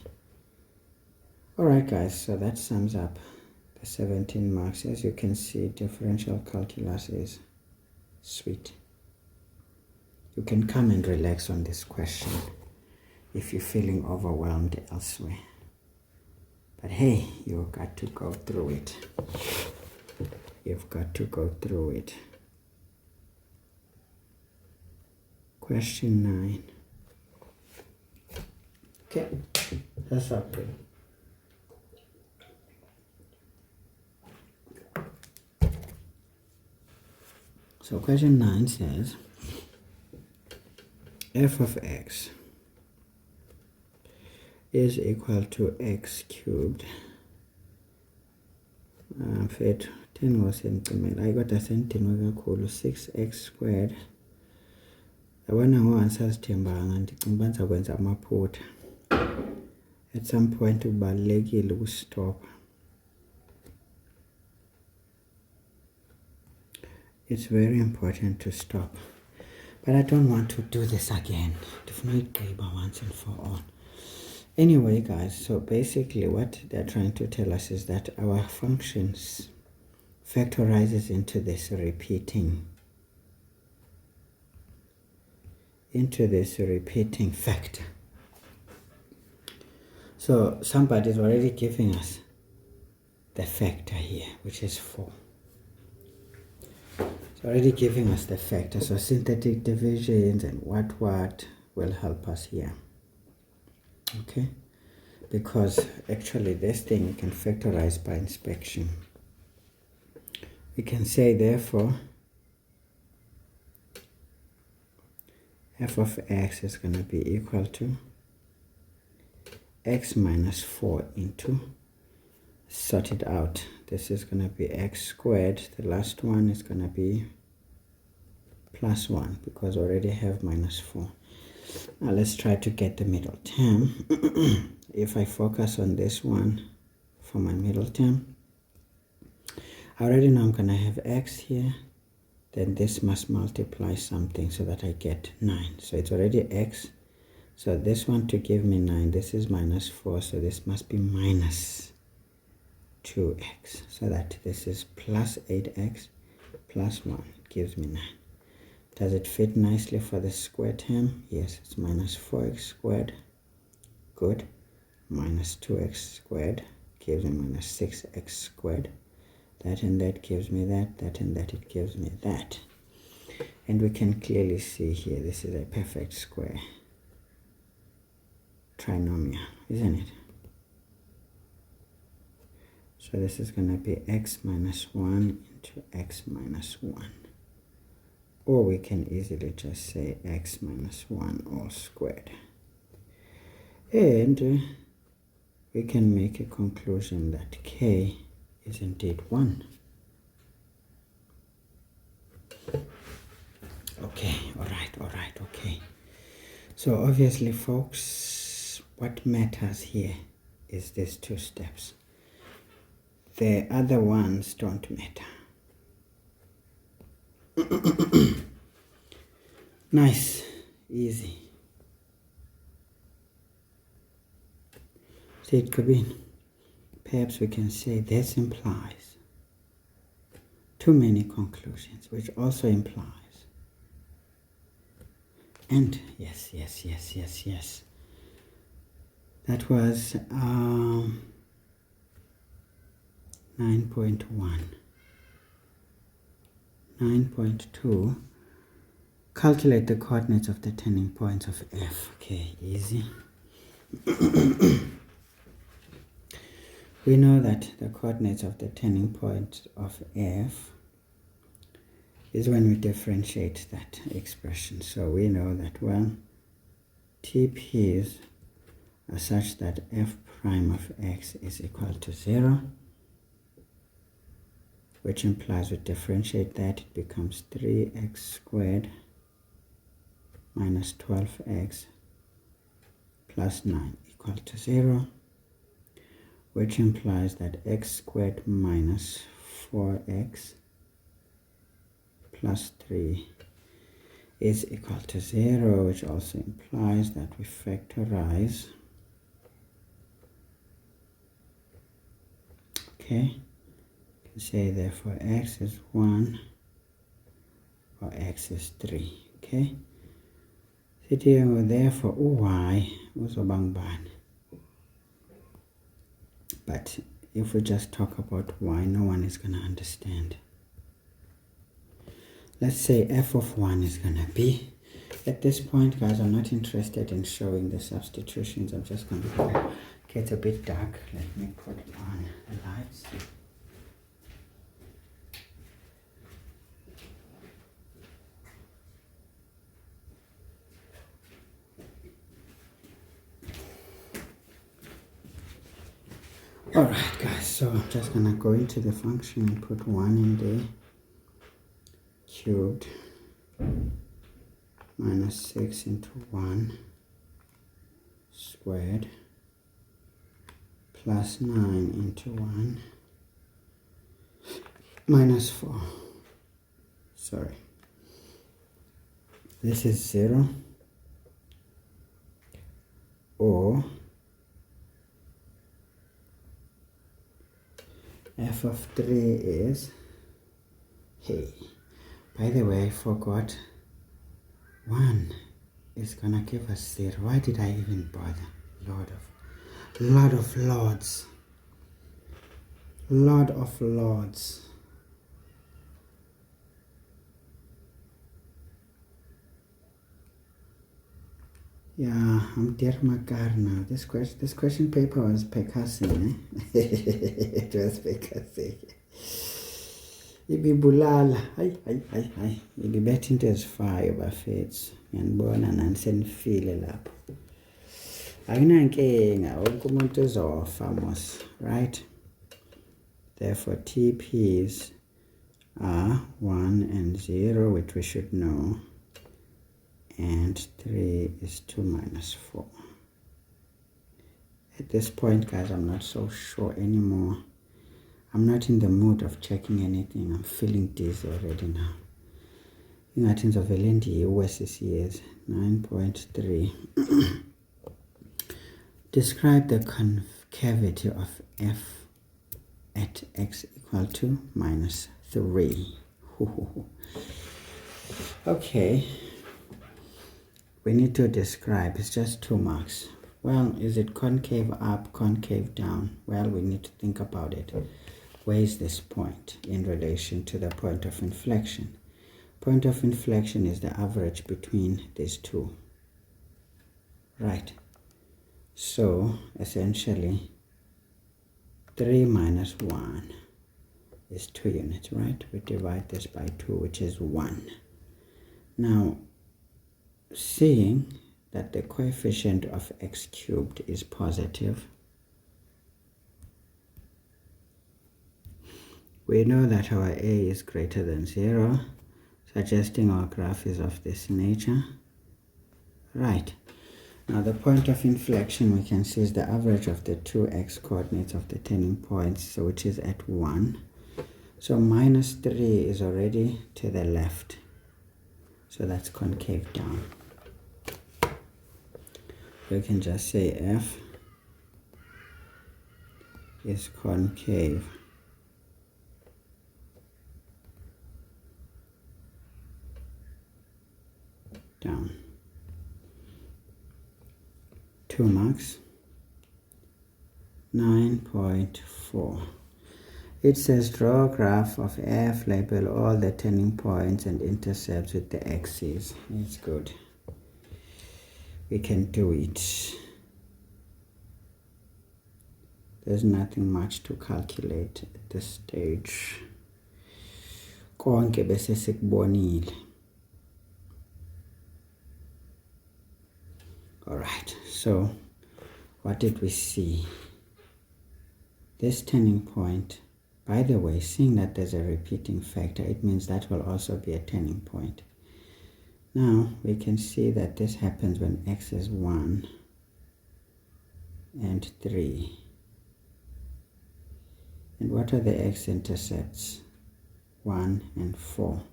[SPEAKER 1] Alright guys, so that sums up the 17 marks. As you can see, differential calculus is sweet. You can come and relax on this question if you're feeling overwhelmed elsewhere. But hey, you've got to go through it. You've got to go through it. Question 9. Okay, that's up there. So question 9 says, f of x is equal to x cubed. Fit 10 was centimeter. I got a centimeter equal to 6x squared. I want to answer amaphutha. At some point ubalulekile ukustop. It's very important to stop. But I don't want to do this again. Once and for all. Anyway, guys, so basically what they're trying to tell us is that our functions factorizes into this repeating factor. So somebody's already giving us the factor here, which is 4. It's already giving us the factor. So synthetic divisions and what will help us here. Okay, because actually this thing we can factorize by inspection. We can say therefore f of x is going to be equal to x minus 4 into, sort it out. This is going to be x squared. The last one is going to be plus 1 because we already have minus 4. Now let's try to get the middle term. If I focus on this one for my middle term, I already know I'm going to have x here. Then this must multiply something so that I get 9. So it's already x. So this one to give me 9, this is minus 4. So this must be minus 2x. So that this is plus 8x plus 1. It gives me 9. Does it fit nicely for the square term? Yes, it's minus 4x squared. Good. Minus 2x squared gives me minus 6x squared. That and that gives me that. That and that, it gives me that. And we can clearly see here, this is a perfect square trinomial, isn't it? So this is going to be x minus 1 into x minus 1. Or we can easily just say x minus 1 all squared. And we can make a conclusion that k is indeed 1. Okay, alright, okay. So obviously, folks, what matters here is these 2 steps. The other ones don't matter. Nice, easy. See it, Kabin? Perhaps we can say this implies too many conclusions, which also implies. And yes. That was 9.1. 9.2. Calculate the coordinates of the turning points of f. Okay, easy. We know that the coordinates of the turning point of f is when we differentiate that expression. So we know that, well, TPs are such that f prime of x is equal to 0, which implies we differentiate that, it becomes 3x squared minus 12x plus 9 equal to 0, which implies that x squared minus 4x plus 3 is equal to 0, which also implies that we factorize. Okay, you can say therefore x is 1 or x is 3. Okay, so therefore y was a bang ban. But if we just talk about y, no one is going to understand. Let's say f of 1 is going to be, at this point, guys, I'm not interested in showing the substitutions. I'm just going to get a bit dark. Let me put on the lights. Alright, guys, so I'm just going to go into the function and put 1 in there. Cubed minus 6 into 1 squared plus 9 into 1 minus 4. Sorry. This is 0, or f of 3 is, hey, by the way, I forgot, 1 is gonna give us 0. Why did I even bother? Lord of lords. Lord of lords. Yeah, I'm dear Makar now. This question paper was percussing, eh? It was percussing. Ibibulala. Hayi. Ibibetha into ezifayo bafethu. Ngiyanibona nani senifile lapho. Akunankinga, wonke umuntu uzofa mos, right? Therefore, TPs are 1 and 0, which we should know. And 3 is 2 minus 4. At this point, guys, I'm not so sure anymore. I'm not in the mood of checking anything. I'm feeling dizzy already now. Ingathi ngizovele ndiyiwesisiyears. 9.3. Describe the concavity of f at x equal to minus 3. Okay. We need to describe. It's just 2 marks. Well, is it concave up, concave down? Well, we need to think about it. Where is this point in relation to the point of inflection? Point of inflection is the average between these two. Right. So, essentially, 3 minus 1 is 2 units, right? We divide this by 2, which is 1. Now, seeing that the coefficient of x cubed is positive, We know that our a is greater than 0, suggesting our graph is of this nature. Right. Now the point of inflection we can see is the average of the two x-coordinates of the turning points, so which is at 1. So minus 3 is already to the left. So that's concave down. We can just say f is concave down. 2 marks. 9.4. It says draw a graph of f, label all the turning points and intercepts with the axes. It's good. We can do it. There's nothing much to calculate at this stage. Konke bese sikubonile. Alright, so what did we see? This turning point, by the way, seeing that there's a repeating factor, it means that will also be a turning point. Now we can see that this happens when x is 1 and 3. And what are the x-intercepts? 1 and 4.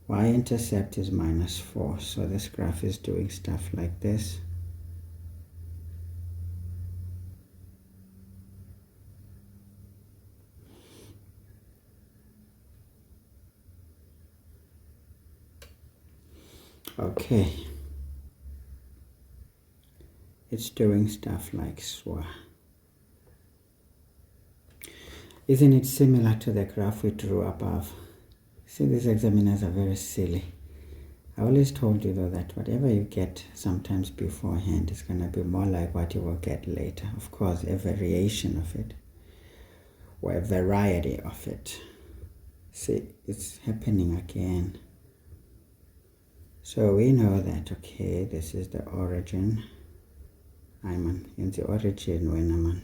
[SPEAKER 1] Y-intercept is minus 4, so this graph is doing stuff like this. Okay. It's doing stuff like SWA. Isn't it similar to the graph we drew above? See, these examiners are very silly. I always told you though that whatever you get sometimes beforehand is going to be more like what you will get later. Of course, a variation of it, or a variety of it. See, it's happening again. So we know that, okay, this is the origin. I'm in the origin when I'm on.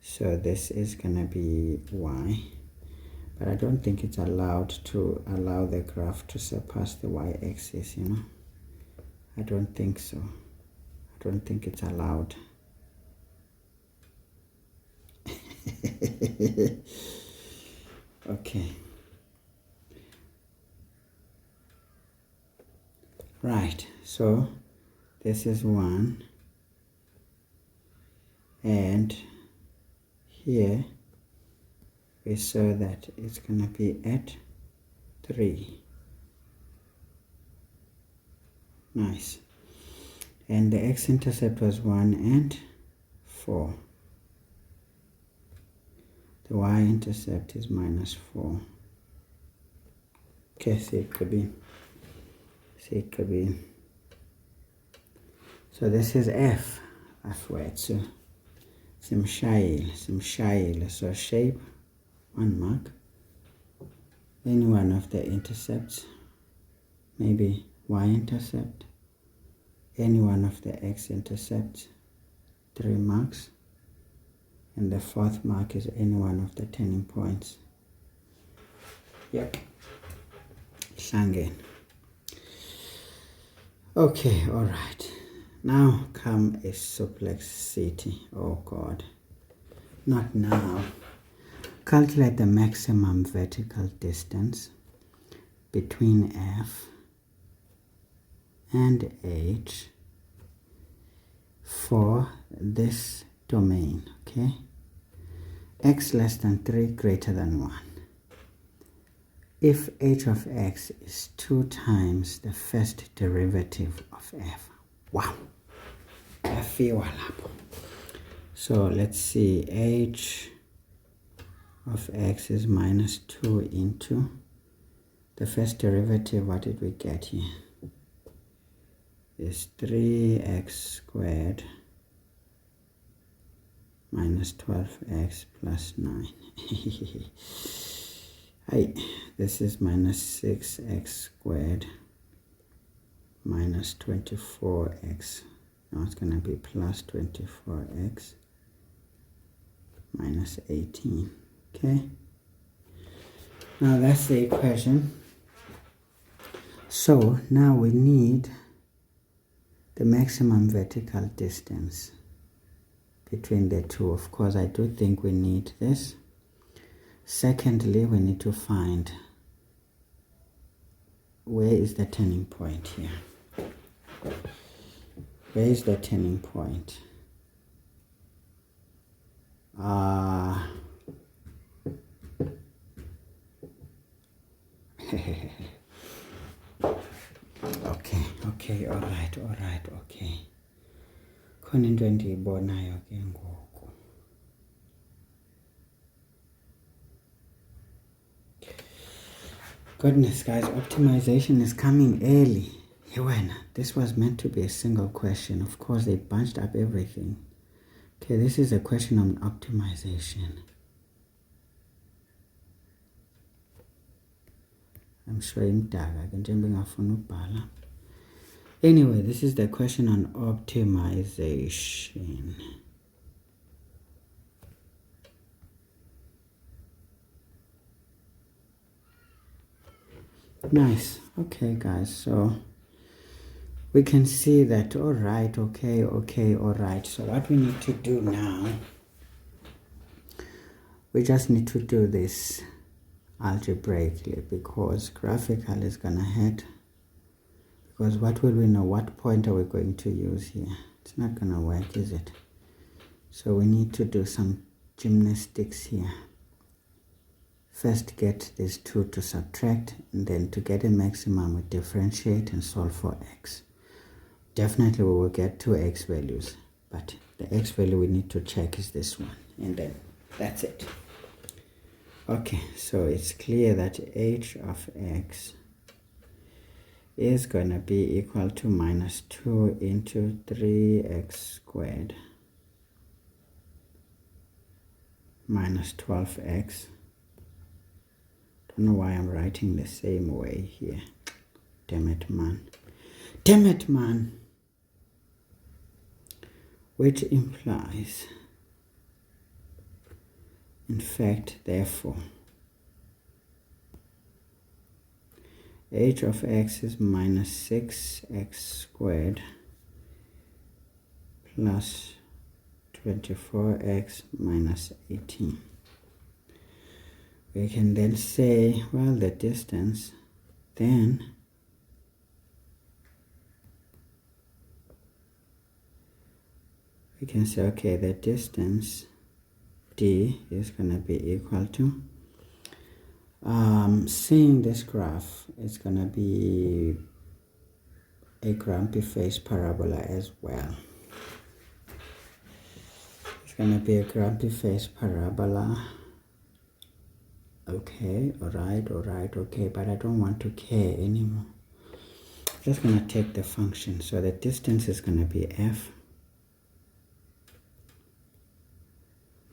[SPEAKER 1] So this is going to be y. But I don't think it's allowed to allow the graph to surpass the y-axis, you know. I don't think so. I don't think it's allowed. Okay. Right, so this is 1. And here we saw that it's going to be at 3. Nice. And the x-intercept was 1 and 4. The y-intercept is minus 4. Okay, see it could be. So this is f. So simshayile. So shape, 1 mark. Any one of the intercepts, maybe y-intercept. Any one of the x-intercepts, 3 marks. And the 4th mark is any one of the turning points. Yep. Shangen. Okay, all right. Now come a perplexity. Oh God. Not now. Calculate the maximum vertical distance between F and H for this domain, okay? X less than 3 greater than 1. If h of x is 2 times the first derivative of f. Wow. So let's see, h of x is minus 2 into the first derivative. What did we get here? Is 3x squared minus 12x plus 9. This is minus 6x squared minus 24x. Now it's going to be plus 24x minus 18. Okay, now that's the equation. So now we need the maximum vertical distance between the two. Of course, I do think we need this. Secondly, we need to find where is the turning point here. Where is the turning point? Okay, all right, okay. Khona into endiyibonayo ke ngoku. Goodness, guys, optimization is coming early. This was meant to be a single question. Of course, they bunched up everything. Okay, this is a question on optimization. I'm sure anyway, this is the question on optimization. Nice. Okay, guys, so we can see that, all right, okay, all right. So what we need to do now, we just need to do this algebraically, because graphical is gonna hurt. Because what will we know? What point are we going to use here? It's not gonna work, is it? So we need to do some gymnastics here. First get these two to subtract, and then to get a maximum we differentiate and solve for x. Definitely we will get two x values, but the x value we need to check is this one, and then that's it. Okay, so it's clear that h of x is going to be equal to minus 2 into 3x squared minus 12x. Don't know why I'm writing the same way here. Damn it, man. Which implies, in fact, therefore, h of x is minus 6x squared plus 24x minus 18. We can then say, well, the distance, then we can say, okay, the distance d is going to be equal to, seeing this graph, it's going to be a grumpy face parabola as well. It's going to be a grumpy face parabola. Okay, all right, okay, but I don't want to care anymore. Just going to take the function. So the distance is going to be f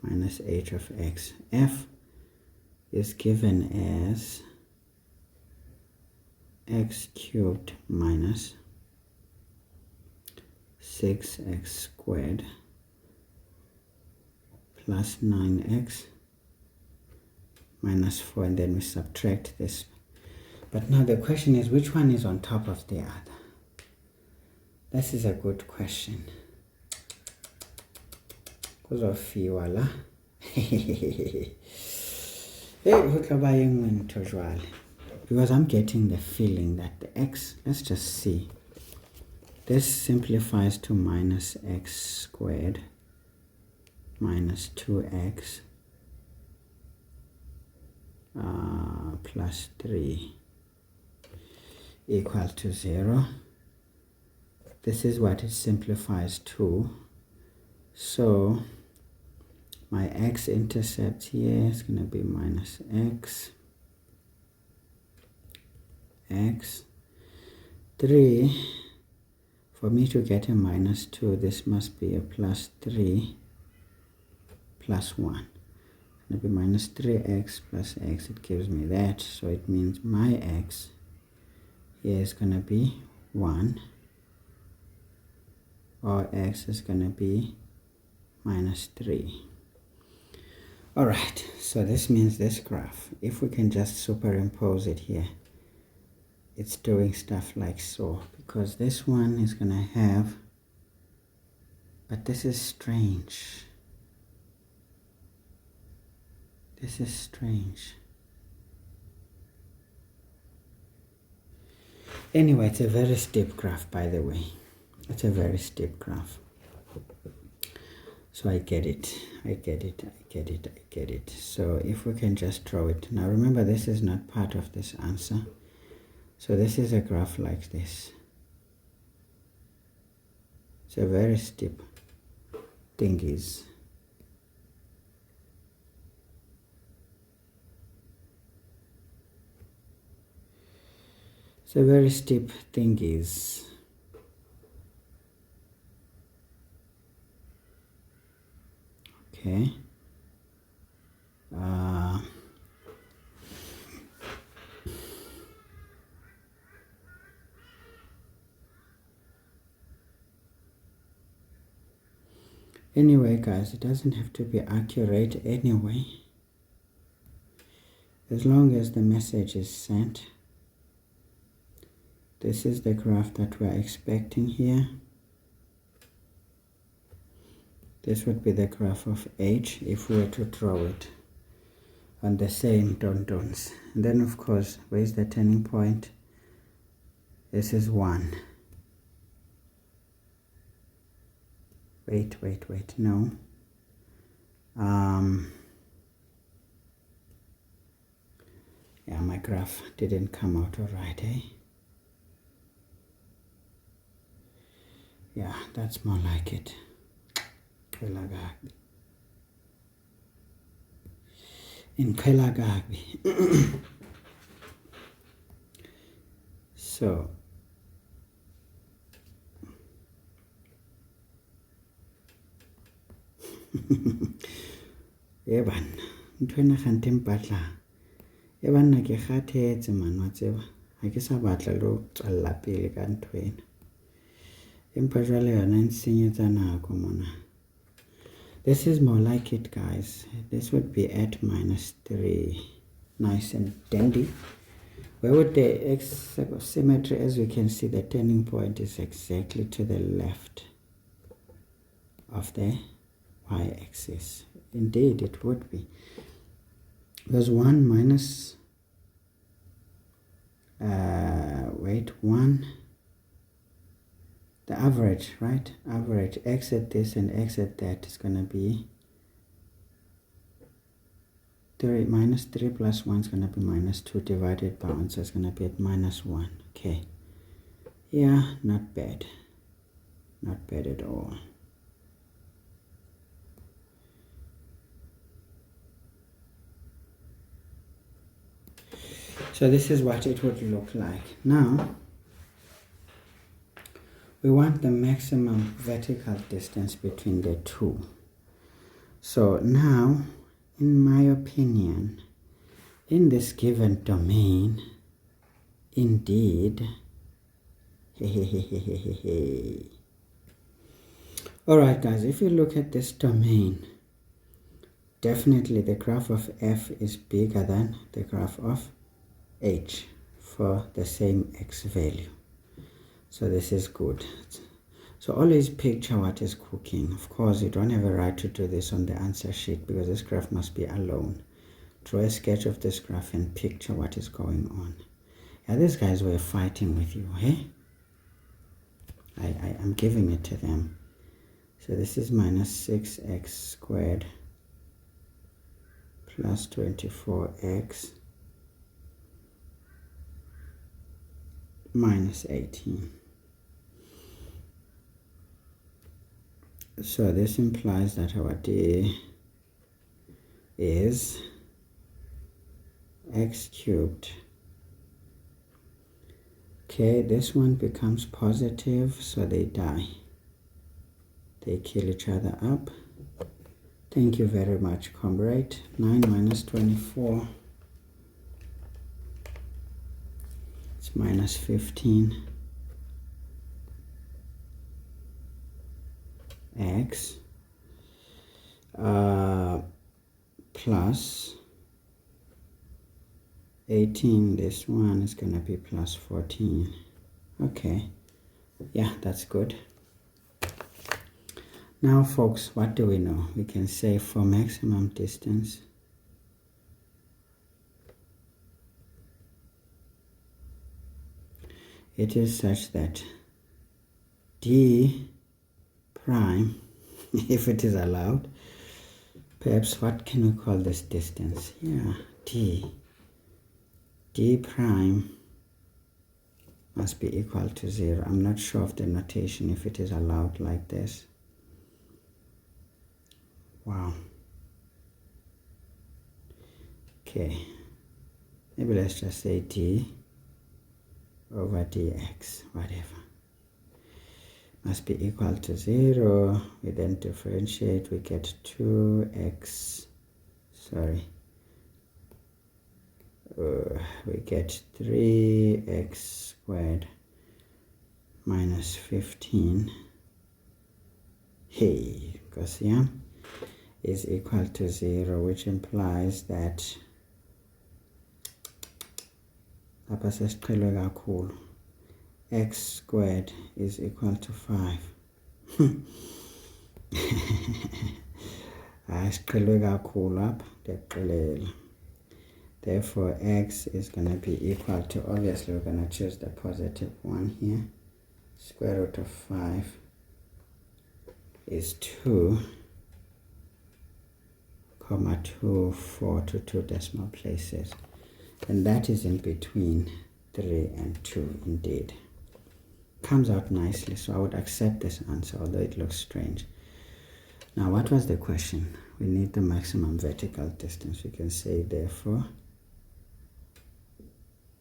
[SPEAKER 1] minus h of x. F is given as x cubed minus 6x squared plus 9x minus 4, and then we subtract this. But now the question is, which one is on top of the other? This is a good question. Because I'm getting the feeling that the x, let's just see, this simplifies to minus x squared minus 2x plus 3 equal to 0. This is what it simplifies to. So my x-intercept here is going to be minus x 3. For me to get a minus 2, this must be a plus 3 plus 1. It's going to be minus 3x plus x. It gives me that. So it means my x here is going to be 1, or x is going to be minus 3. All right, so this means this graph, if we can just superimpose it here, it's doing stuff like so, because this one is going to have, but this is strange. This is strange. Anyway, it's a very steep graph, by the way. It's a very steep graph. So I get it. So if we can just draw it. Now remember, this is not part of this answer. So this is a graph like this. It's a very steep thingies. It's a very steep thingies. Okay. Anyway, guys, it doesn't have to be accurate anyway. As long as the message is sent. This is the graph that we're expecting here. This would be the graph of h if we were to draw it on the same dons. And then, of course, where's the turning point? This is 1. Wait, no. Yeah, my graph didn't come out all right, eh? Yeah, that's more like it. In Kelagagbi. So Evan, ntwena khante mpatla. Evan na ke kgathetse man wa tseba. Ha ke sa batla lo tsalla pele ka ntwena. Empa jwale yona nsenyetsa nako mona. This is more like it, guys. This would be at -3. Nice and dandy. Where would the x symmetry, as we can see, the turning point is exactly to the left of the y-axis. Indeed, it would be. There's 1 minus, 1, the average, right? Average, x at this and x at that is going to be 3 minus 3 plus 1 is going to be -2 divided by 1, so it's going to be at -1. Okay. Yeah, not bad. Not bad at all. So this is what it would look like. Now, we want the maximum vertical distance between the two. So now, in my opinion, in this given domain, indeed, alright guys, if you look at this domain, definitely the graph of f is bigger than the graph of h for the same x value. So this is good. So always picture what is cooking. Of course, you don't have a right to do this on the answer sheet because this graph must be alone. Draw a sketch of this graph and picture what is going on. Yeah, these guys were fighting with you, hey? I'm giving it to them. So this is -6x squared plus 24x minus 18. So this implies that our d is x cubed. Okay, this one becomes positive, so they die. They kill each other up. Thank you very much, comrade. 9 minus 24. It's -15. X plus 18. This one is going to be plus 14. Okay, yeah, that's good. Now folks, what do we know? We can say for maximum distance, it is such that d prime, if it is allowed, perhaps what can we call this distance? Yeah, d prime must be equal to 0. I'm not sure of the notation if it is allowed like this. Wow. Okay, maybe let's just say d over dx, whatever, must be equal to 0. We then differentiate, we get 2x, we get 3x squared minus 15, hey, because yeah, is equal to 0, which implies that x squared is equal to 5. Therefore x is going to be equal to, obviously we're going to choose the positive one here, square root of 5 is 2,24 to 2 decimal places, and that is in between 3 and 2 indeed. Comes out nicely, so I would accept this answer, although it looks strange. Now what was the question? We need the maximum vertical distance. We can say therefore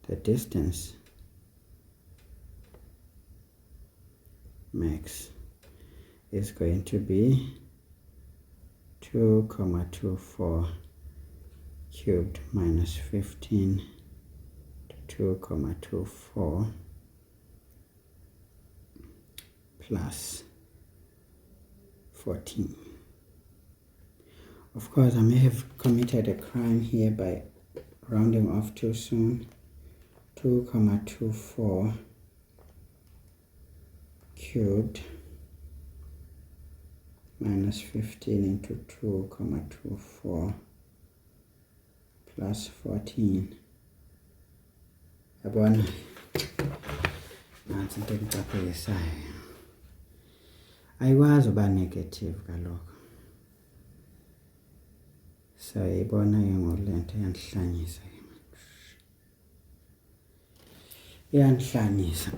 [SPEAKER 1] the distance max is going to be 2,24 cubed minus 15 to 2,24 plus 14. Of course, I may have committed a crime here by rounding off too soon. 2,24 cubed minus 15 into 2,24 plus 14. Yabona nansi into engicaphukisayo ayikwazi uba negative kaloku, so ibona ke ngolento yandihlanyisa iyandihlanyisa.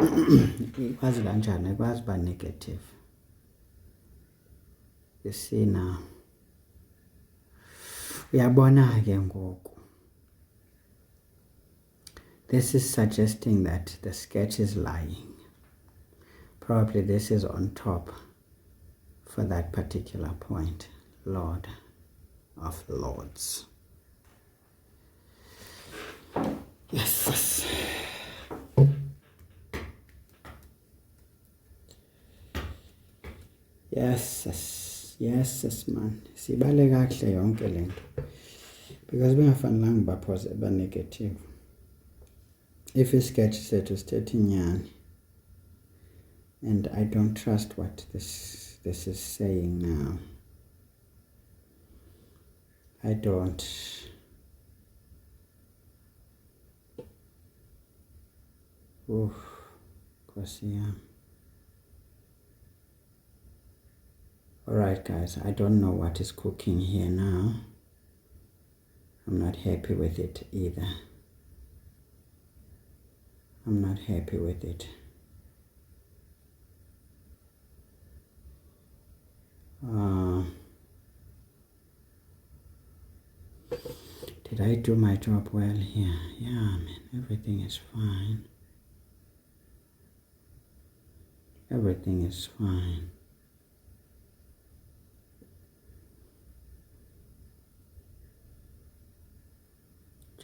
[SPEAKER 1] Ikwazi kanjani? Ikwazi uba negative. You see now, uyabona ke ngoku, this is suggesting that the sketch is lying. Probably this is on top for that particular point. Lord of Lords. Yes. Yes, man. Sibale kahle yonke lento. Because bengafanelanga ba negative. If a sketch set is 13 and I don't trust what this is saying now. I don't. Oof, cause yeah. Alright guys, I don't know what is cooking here now. I'm not happy with it either. I'm not happy with it. Did I do my job well here? Yeah, man, everything is fine. Everything is fine.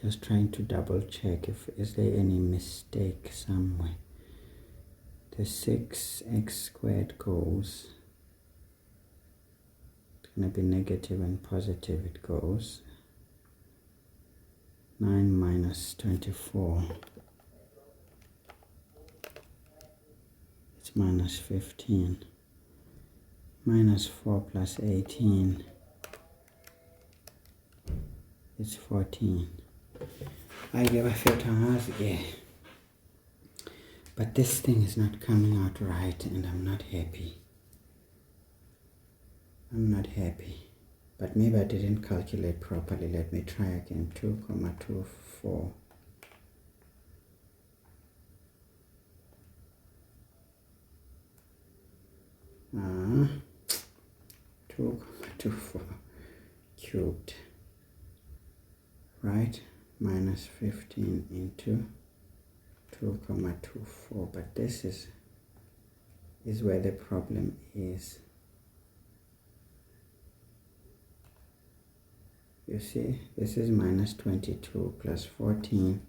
[SPEAKER 1] Just trying to double check if is there any mistake somewhere. The 6x squared goes. It's going to be negative and positive it goes. 9 minus 24. It's minus 15. Minus 4 plus 18. It's 14. I give a filter house again. But this thing is not coming out right and I'm not happy. I'm not happy. But maybe I didn't calculate properly. Let me try again. 2,24. Ah, 2,24 cubed. Right? Minus 15 into 2,24. But this is where the problem is. You see, this is minus 22 plus 14.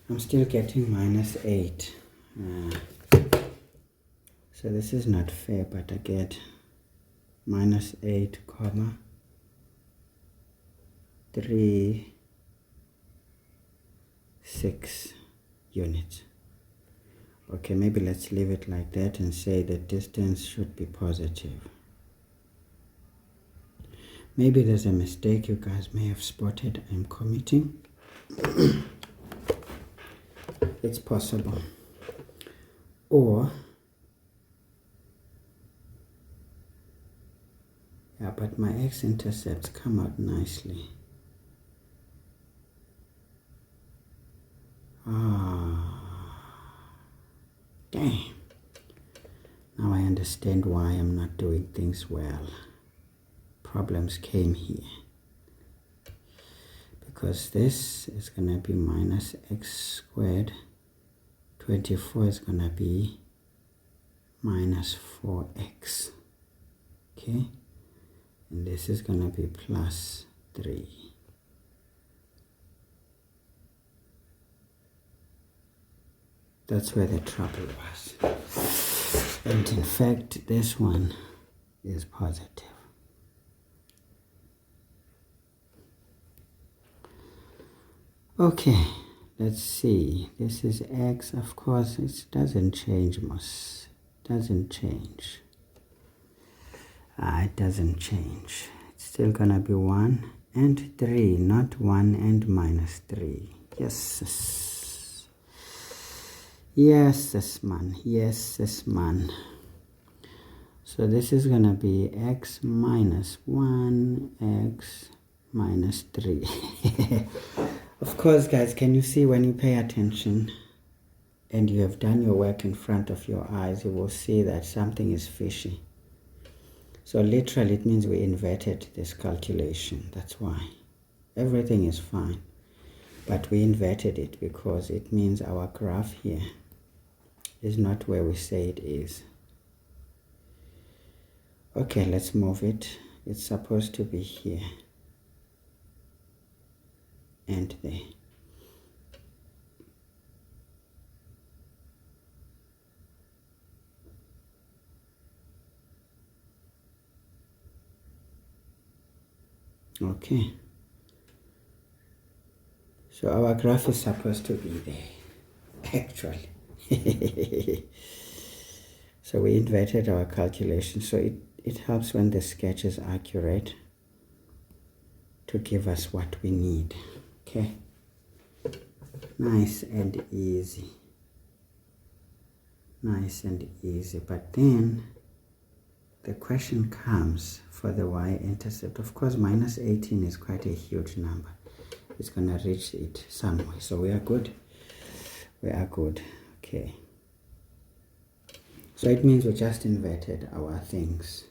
[SPEAKER 1] I'm still getting minus 8. So this is not fair, but I get minus 8, 3, 6 units. Okay, maybe let's leave it like that and say the distance should be positive. Maybe there's a mistake you guys may have spotted I'm committing. It's possible. Or, yeah, but my x-intercepts come out nicely. Damn. Now I understand why I'm not doing things well. Problems came here. Because this is going to be minus x squared. 24 is going to be minus 4x. Okay? And this is going to be plus 3. That's where the trouble was. And in fact, this one is positive. Okay, let's see. This is x, of course, it doesn't change much. Doesn't change. It doesn't change. It's still gonna be 1 and 3, not 1 and minus 3. Yes. Yes, man. Yes, man. So this is gonna be x minus 1, x minus 3. Of course, guys, can you see when you pay attention and you have done your work in front of your eyes, you will see that something is fishy. So literally, it means we inverted this calculation. That's why. Everything is fine. But we inverted it because it means our graph here is not where we say it is. Okay, let's move it. It's supposed to be here. And there. Okay. So our graph is supposed to be there, actually. So we inverted our calculation. So it helps when the sketch is accurate to give us what we need. Okay, nice and easy. Nice and easy. But then the question comes for the y-intercept. Of course, minus 18 is quite a huge number. It's going to reach it somewhere. So we are good. We are good. Okay. So it means we just inverted our things.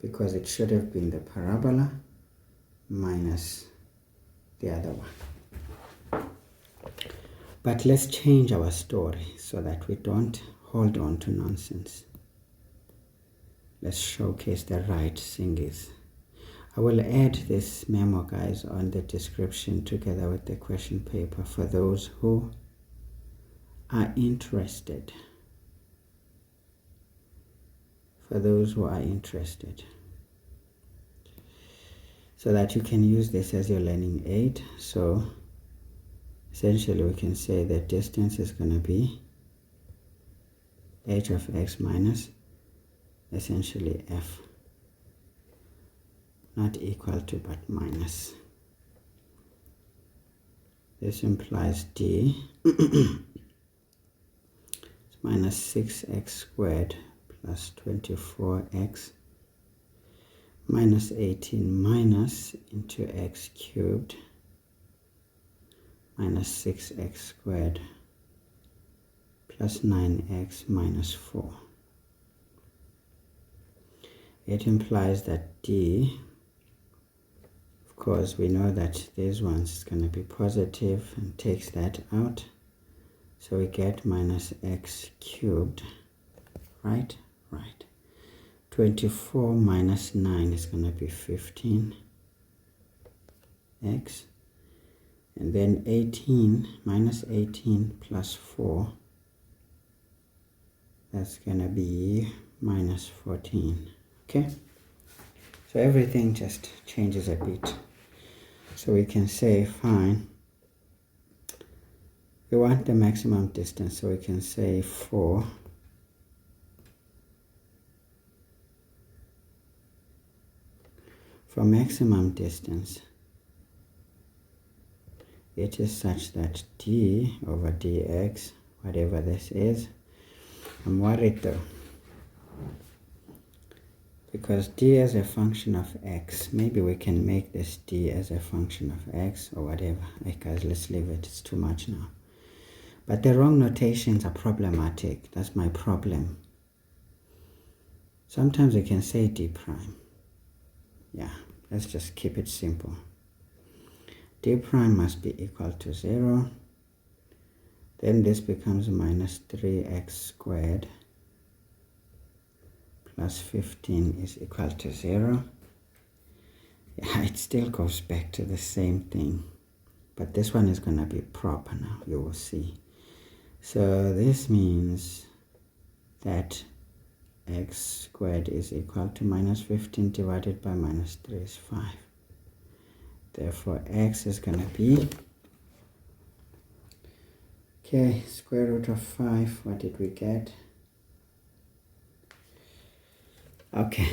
[SPEAKER 1] Because it should have been the parabola minus the other one. But let's change our story so that we don't hold on to nonsense. Let's showcase the right thingies. I will add this memo, guys, on the description together with the question paper for those who are interested. So so that you can use this as your learning aid. So essentially we can say that distance is going to be h of x minus essentially f, not equal to but minus. This implies d is minus 6x squared plus 24x minus 18 minus into x cubed minus 6x squared plus 9x minus 4. It implies that d, of course we know that this one's going to be positive and takes that out, so we get minus x cubed, right? 24 minus 9 is going to be 15x, and then 18 minus 18 plus 4, that's going to be minus 14. Okay, so everything just changes a bit. So we can say, fine, we want the maximum distance, so we can say for maximum distance, it is such that d over dx, whatever this is, I'm worried though, because d as a function of x, maybe we can make this d as a function of x or whatever. Hey guys, let's leave it, it's too much now. But the wrong notations are problematic, that's my problem. Sometimes we can say d prime. Yeah, let's just keep it simple. D prime must be equal to 0. Then this becomes minus 3x squared plus 15 is equal to 0. Yeah, it still goes back to the same thing. But this one is going to be proper now, you will see. So this means that x squared is equal to minus 15 divided by minus 3 is 5. Therefore x is going to be, okay, square root of 5, what did we get? Okay,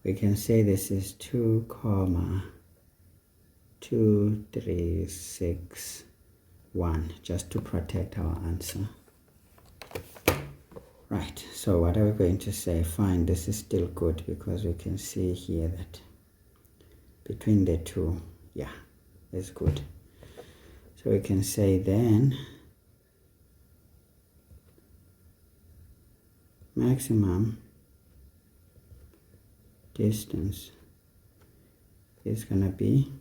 [SPEAKER 1] we can say this is 2,2361, just to protect our answer. Right, so what are we going to say? Fine, this is still good because we can see here that between the two, yeah, it's good. So we can say then maximum distance is going to be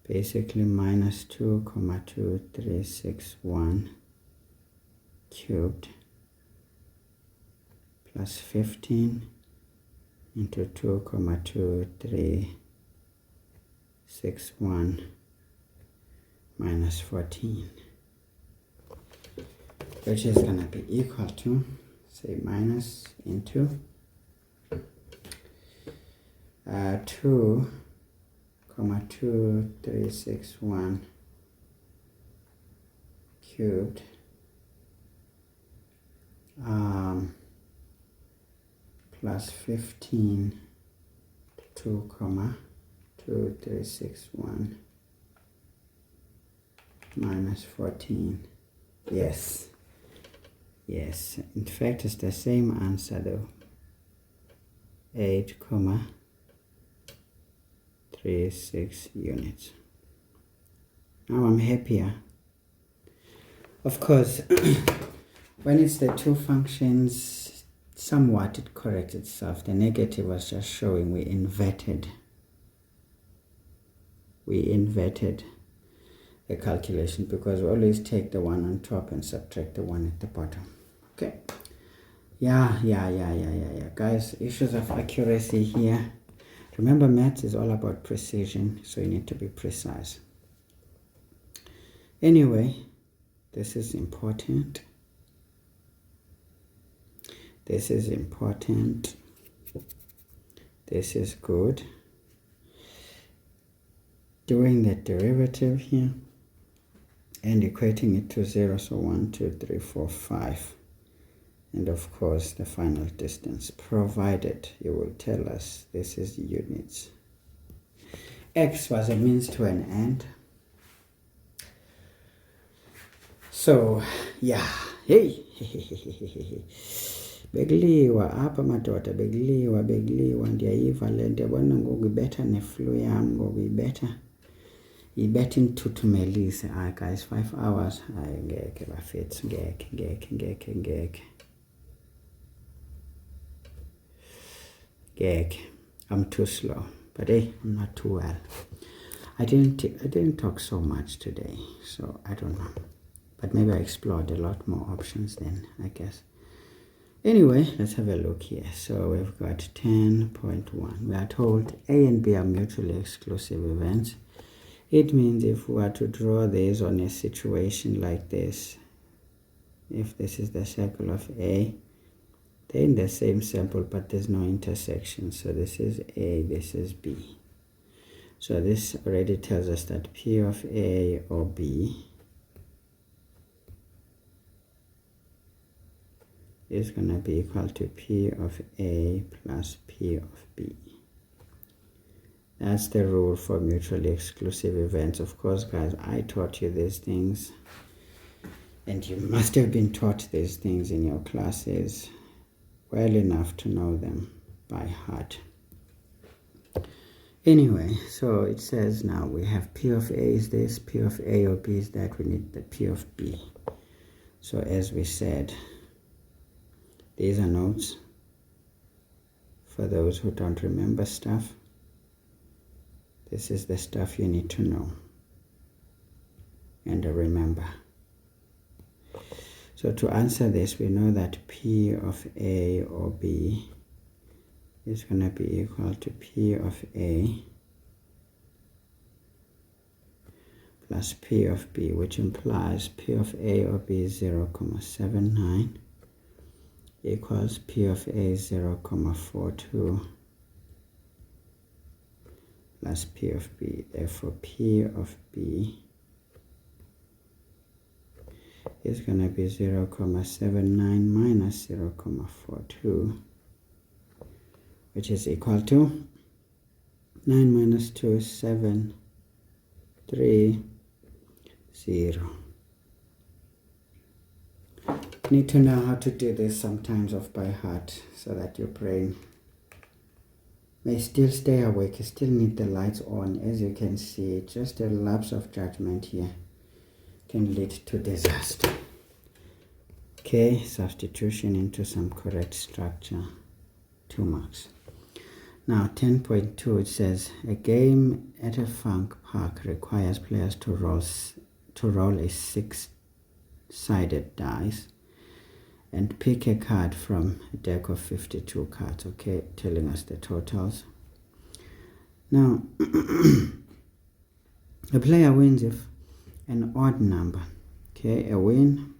[SPEAKER 1] basically minus 2,2361 cubed plus 15 into 2,2361 minus 14, which is going to be equal to, say, minus into 2,2361 cubed plus 15 to 2,2361 minus 14. Yes, in fact it's the same answer though. 8,36 units. Now I'm happier. Of course, when it's the two functions, somewhat it corrects itself. The negative was just showing we inverted the calculation, because we always take the one on top and subtract the one at the bottom. Okay. Yeah. Guys, issues of accuracy here. Remember, maths is all about precision, so you need to be precise. Anyway, this is important. This is important. This is good. doing the derivative here and equating it to 0. So 1, 2, 3, 4, 5. And of course the final distance, provided you will tell us this is units. X was a means to an end. So yeah, hey, bekuliwa apha madoda, bekuliwa ndiyayiva le nto, yabona ngoku ibetha neflu yam, ngoku ibetha inthuthumelise. Guys, 5 hours, hayi ngeke bafethu, ngeke. I'm too slow, but hey, I'm not too well. I didn't talk so much today, so I don't know, but maybe I explored a lot more options then, I guess. Anyway, let's have a look here. So we've got 10.1. We are told A and B are mutually exclusive events. It means if we were to draw this on a situation like this, if this is the circle of A, they're in the same sample, but there's no intersection. So this is A, this is B. So this already tells us that P of A or B is going to be equal to P of A plus P of B. That's the rule for mutually exclusive events. Of course, guys, I taught you these things, and you must have been taught these things in your classes well enough to know them by heart. Anyway, so it says now we have P of A is this, P of A or B is that, we need the P of B. So as we said, these are notes for those who don't remember stuff. This is the stuff you need to know and remember. So to answer this, we know that P of A or B is going to be equal to P of A plus P of B, which implies P of A or B is 0.79 equals P of A 0.42 plus P of B. Therefore, P of B is going to be 0.79 minus 0.42, which is equal to 9 minus 2 is 7, 3, 0. You need to know how to do this sometimes off by heart so that your brain may still stay awake. You still need the lights on. As you can see, just a lapse of judgment here can lead to disaster. Okay, substitution into some correct structure, 2 marks. Now 10.2, it says a game at a funk park requires players to roll a 6-sided dice and pick a card from a deck of 52 cards, okay, telling us the totals. Now, a player wins if an odd number, okay, a win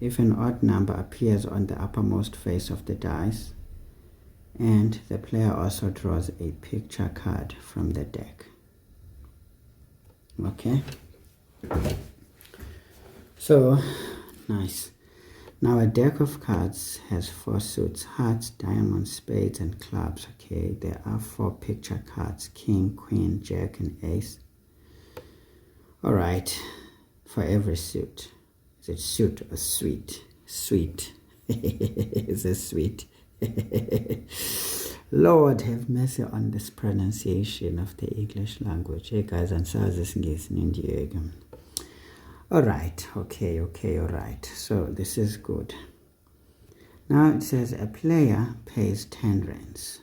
[SPEAKER 1] if an odd number appears on the uppermost face of the dice and the player also draws a picture card from the deck. Okay, so nice. Now a deck of cards has 4 suits: hearts, diamonds, spades, and clubs. Okay, there are 4 picture cards: king, queen, jack, and ace. All right, for every suit. Is it suit or suite? Sweet. It's a sweet. Lord have mercy on this pronunciation of the English language. Hey guys, all right, okay, all right. So this is good. Now it says a player pays 10 rands,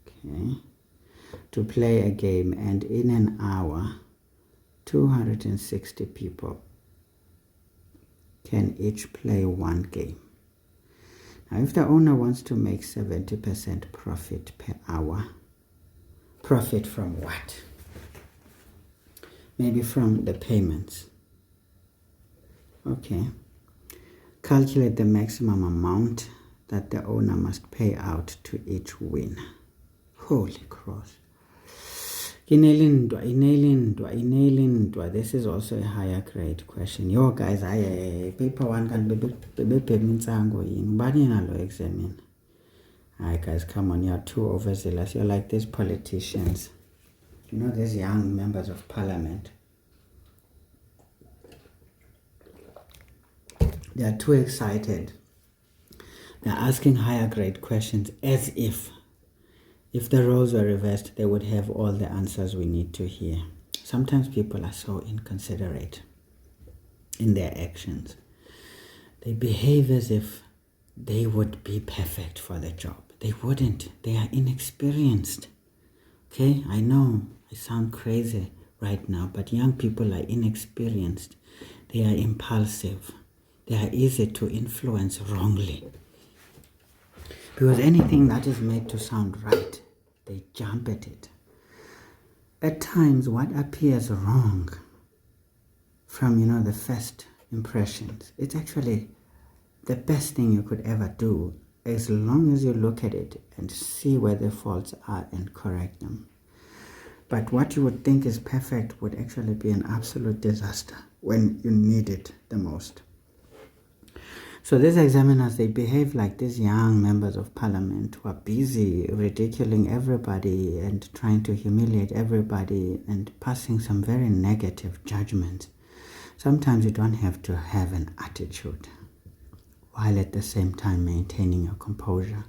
[SPEAKER 1] okay, to play a game, and in an hour, 260 people can each play 1 game. Now, if the owner wants to make 70% profit per hour, profit from what? Maybe from the payments. Okay. Calculate the maximum amount that the owner must pay out to each winner. Holy cross. Inelindwa. This is also a higher grade question. Yo guys, paper 1 can be minsango yini. Bani nalo examine. Alright guys, come on, you're too overzealous. You're like these politicians. You know, these young members of parliament. They are too excited. They're asking higher grade questions as if the roles were reversed, they would have all the answers we need to hear. Sometimes people are so inconsiderate in their actions. They behave as if they would be perfect for the job. They wouldn't. They are inexperienced. Okay, I know I sound crazy right now, but young people are inexperienced. They are impulsive. They are easy to influence wrongly. Because anything that is made to sound right, they jump at it. At times, what appears wrong from, the first impressions, it's actually the best thing you could ever do, as long as you look at it and see where the faults are and correct them. But what you would think is perfect would actually be an absolute disaster when you need it the most. So these examiners, they behave like these young members of parliament who are busy ridiculing everybody and trying to humiliate everybody and passing some very negative judgments. Sometimes you don't have to have an attitude, while at the same time maintaining your composure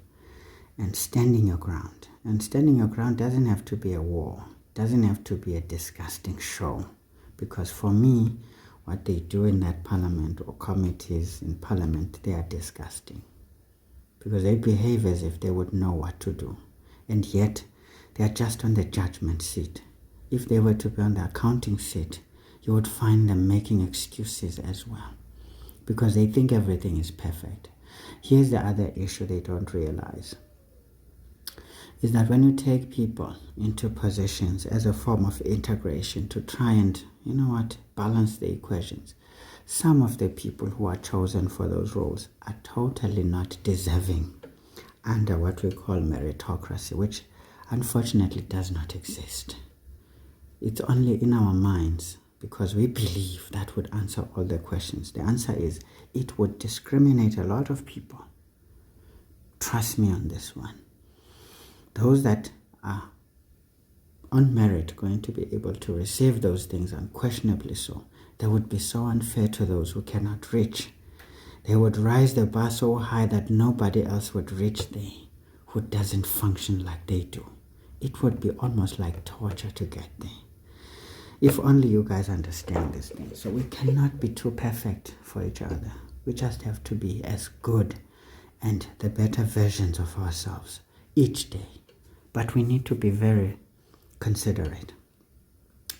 [SPEAKER 1] and standing your ground. And standing your ground doesn't have to be a war, doesn't have to be a disgusting show. Because for me, what they do in that parliament or committees in parliament, they are disgusting. Because they behave as if they would know what to do. And yet, they are just on the judgment seat. If they were to be on the accounting seat, you would find them making excuses as well. Because they think everything is perfect. Here's the other issue they don't realize. Is that when you take people into positions as a form of integration to try and, balance the equations, some of the people who are chosen for those roles are totally not deserving under what we call meritocracy, which unfortunately does not exist. It's only in our minds because we believe that would answer all the questions. The answer is it would discriminate a lot of people. Trust me on this one. Those that are on merit going to be able to receive those things, unquestionably so. They would be so unfair to those who cannot reach. They would raise the bar so high that nobody else would reach there who doesn't function like they do. It would be almost like torture to get there. If only you guys understand this thing. So we cannot be too perfect for each other. We just have to be as good and the better versions of ourselves each day. But we need to be very considerate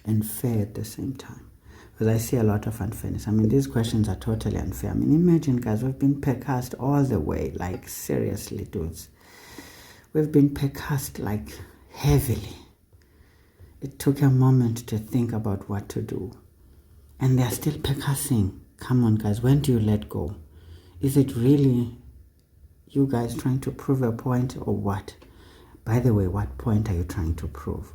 [SPEAKER 1] and fair at the same time. Because I see a lot of unfairness. These questions are totally unfair. Imagine, guys, we've been percussed all the way. Like, seriously, dudes. We've been percussed, like, heavily. It took a moment to think about what to do. And they're still percussing. Come on, guys, when do you let go? Is it really you guys trying to prove a point or what? By the way, what point are you trying to prove?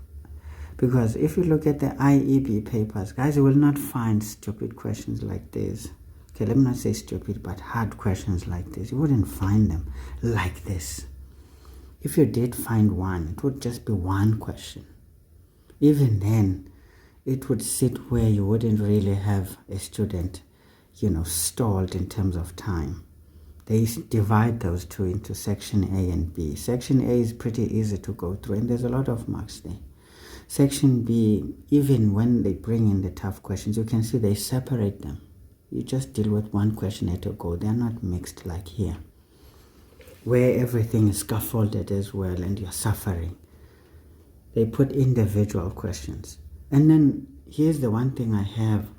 [SPEAKER 1] Because if you look at the IEB papers, guys, you will not find stupid questions like this. Okay, let me not say stupid, but hard questions like this. You wouldn't find them like this. If you did find one, it would just be one question. Even then, it would sit where you wouldn't really have a student, stalled in terms of time. They divide those two into section A and B. Section A is pretty easy to go through, and there's a lot of marks there. Section B, even when they bring in the tough questions, you can see they separate them. You just deal with one question at a go. They're not mixed like here, where everything is scaffolded as well and you're suffering. They put individual questions. And then here's the one thing I have.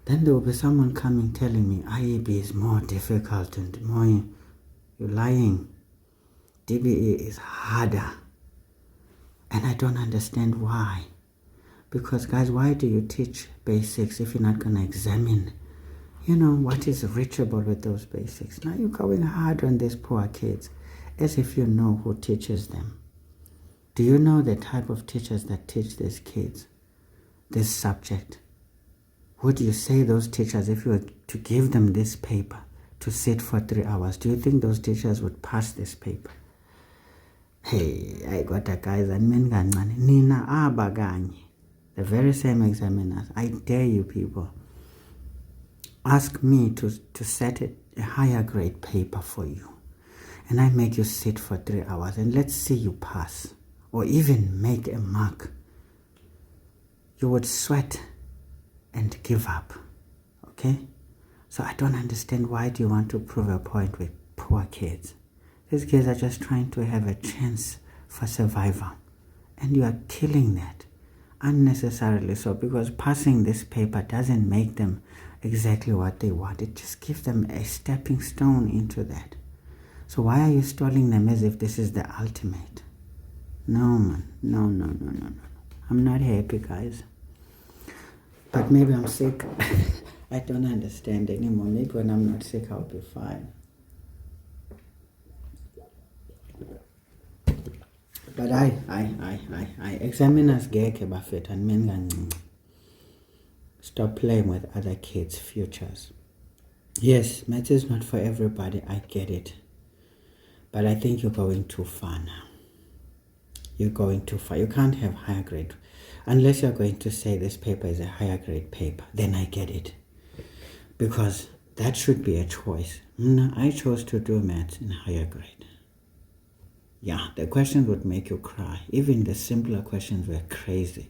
[SPEAKER 1] Then there will be someone coming telling me IEB is more difficult and more, you're lying. DBE is harder. And I don't understand why. Because guys, why do you teach basics if you're not going to examine, what is reachable with those basics? Now you're going hard on these poor kids as if you know who teaches them. Do you know the type of teachers that teach these kids this subject? Would you say those teachers, if you were to give them this paper to sit for 3 hours, do you think those teachers would pass this paper? Hey, I got a guys and men Nina Abagani. The very same examiners. I dare you people. Ask me to set a higher grade paper for you. And I make you sit for 3 hours and let's see you pass. Or even make a mark. You would sweat and give up. Okay? So I don't understand, why do you want to prove a point with poor kids? These kids are just trying to have a chance for survival. And you are killing that. Unnecessarily so, because passing this paper doesn't make them exactly what they want. It just gives them a stepping stone into that. So why are you stalling them as if this is the ultimate? No, man. No. I'm not happy, guys. But maybe I'm sick. I don't understand anymore. Maybe when I'm not sick, I'll be fine. But I examiners geke bafethu and men kancinci. Stop playing with other kids' futures. Yes, maths is not for everybody, I get it. But I think you're going too far now. You're going too far. You can't have higher grade. Unless you're going to say this paper is a higher grade paper, then I get it. Because that should be a choice. I chose to do maths in higher grade. Yeah, the questions would make you cry. Even the simpler questions were crazy.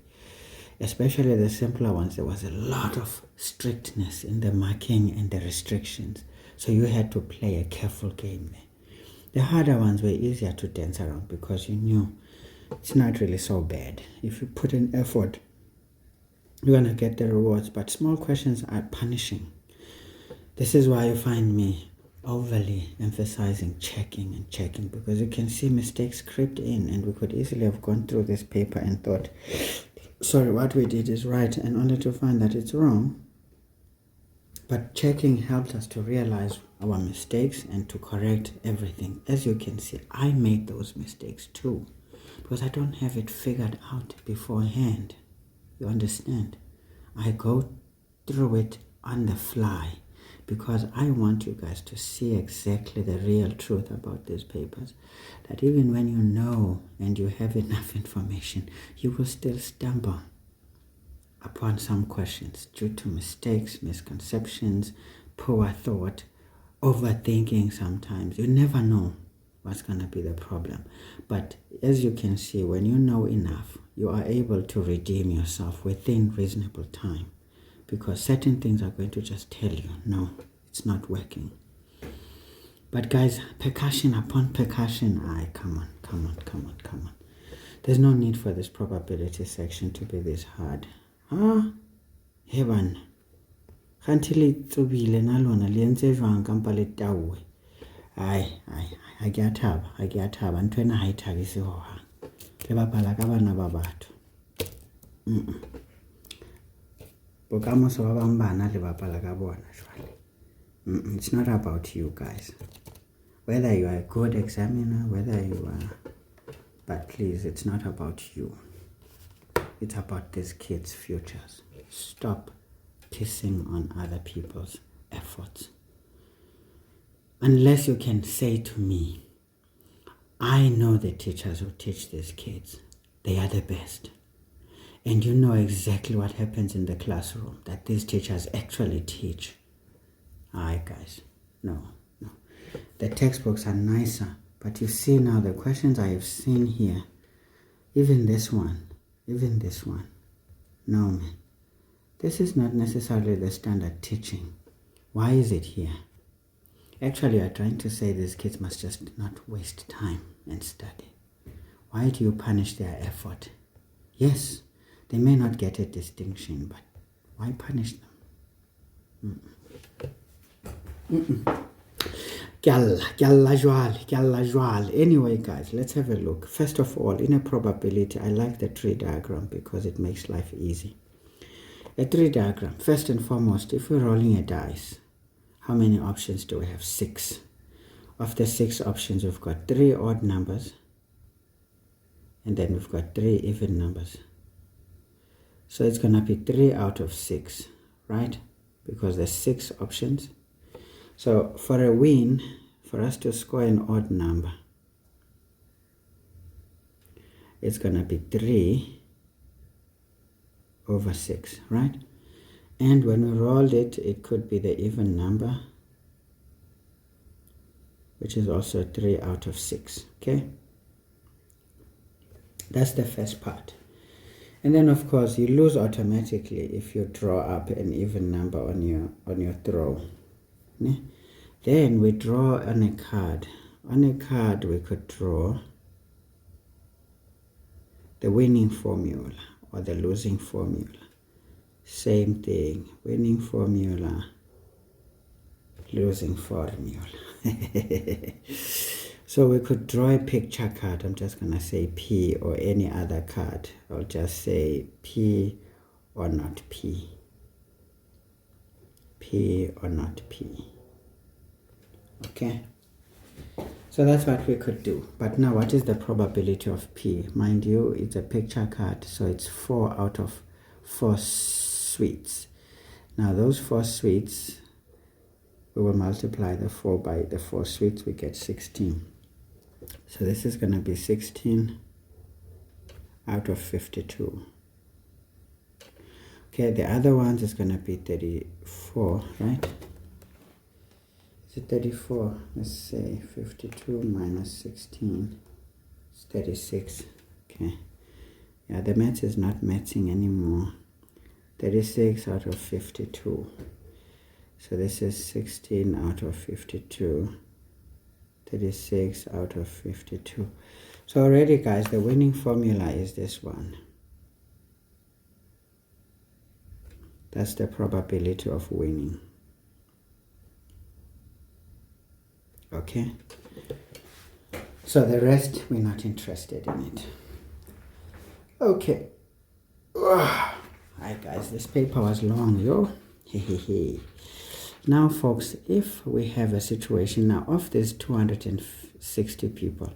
[SPEAKER 1] Especially the simpler ones, there was a lot of strictness in the marking and the restrictions. So you had to play a careful game there. The harder ones were easier to dance around because you knew it's not really so bad. If you put in effort, you're going to get the rewards. But small questions are punishing. This is why you find me overly emphasizing checking, because you can see mistakes crept in, and we could easily have gone through this paper and thought, sorry, what we did is right, and only to find that it's wrong. But checking helped us to realize our mistakes and to correct everything. As you can see, I made those mistakes too, because I don't have it figured out beforehand. You understand? I go through it on the fly, because I want you guys to see exactly the real truth about these papers. That even when you know and you have enough information, you will still stumble upon some questions due to mistakes, misconceptions, poor thought, overthinking sometimes. You never know what's going to be the problem. But as you can see, when you know enough, you are able to redeem yourself within reasonable time. Because certain things are going to just tell you, no, it's not working. But guys, percussion upon percussion, come on. There's no need for this probability section to be this hard. Heaven. Until tsubile nalona lienze jwang kampa le tawe. I get ntwena ha ithabise ho ha. Le bapala ka bana ba batho. It's not about you guys. Whether you are a good examiner, whether you are... But please, it's not about you. It's about these kids' futures. Stop pissing on other people's efforts. Unless you can say to me, I know the teachers who teach these kids. They are the best. And you know exactly what happens in the classroom that these teachers actually teach. Aye, guys. No. The textbooks are nicer. But you see now the questions I have seen here. Even this one. No, man. This is not necessarily the standard teaching. Why is it here? Actually, you're trying to say these kids must just not waste time and study. Why do you punish their effort? Yes, they may not get a distinction, but why punish them? Anyway, guys, let's have a look. First of all, in a probability, I like the tree diagram because it makes life easy. A tree diagram, first and foremost, if we're rolling a dice, how many options do we have? 6. Of the 6 options, we've got 3 odd numbers and then we've got 3 even numbers. So it's going to be 3 out of 6, right? Because there's 6 options. So for a win, for us to score an odd number, it's going to be 3 over 6, right? And when we rolled it, it could be the even number, which is also 3 out of 6, okay? That's the first part. And then, of course, you lose automatically if you draw up an even number on your throw. Yeah? Then we draw on a card. On a card, we could draw the winning formula or the losing formula. Same thing, winning formula, losing formula. So we could draw a picture card. I'm just going to say P, or any other card. I'll just say P or not P. P or not P. Okay? So that's what we could do. But now, what is the probability of P? Mind you, it's a picture card, so it's 4 out of 4 suites. Now, those 4 suites, we will multiply the 4 by the 4 suites, we get 16. So this is going to be 16 out of 52. Okay, the other ones is going to be 34, right? Is it 34? Let's say 52 minus 16 is 36. Okay. Yeah, the math is not matching anymore. 36 out of 52. So this is 16 out of 52. 36 out of 52. So already, guys, the winning formula is this one. That's the probability of winning. Okay? So the rest, we're not interested in it. Okay. Alright, guys, this paper was long, yo. Hehehe. Now, folks, if we have a situation now of these 260 people,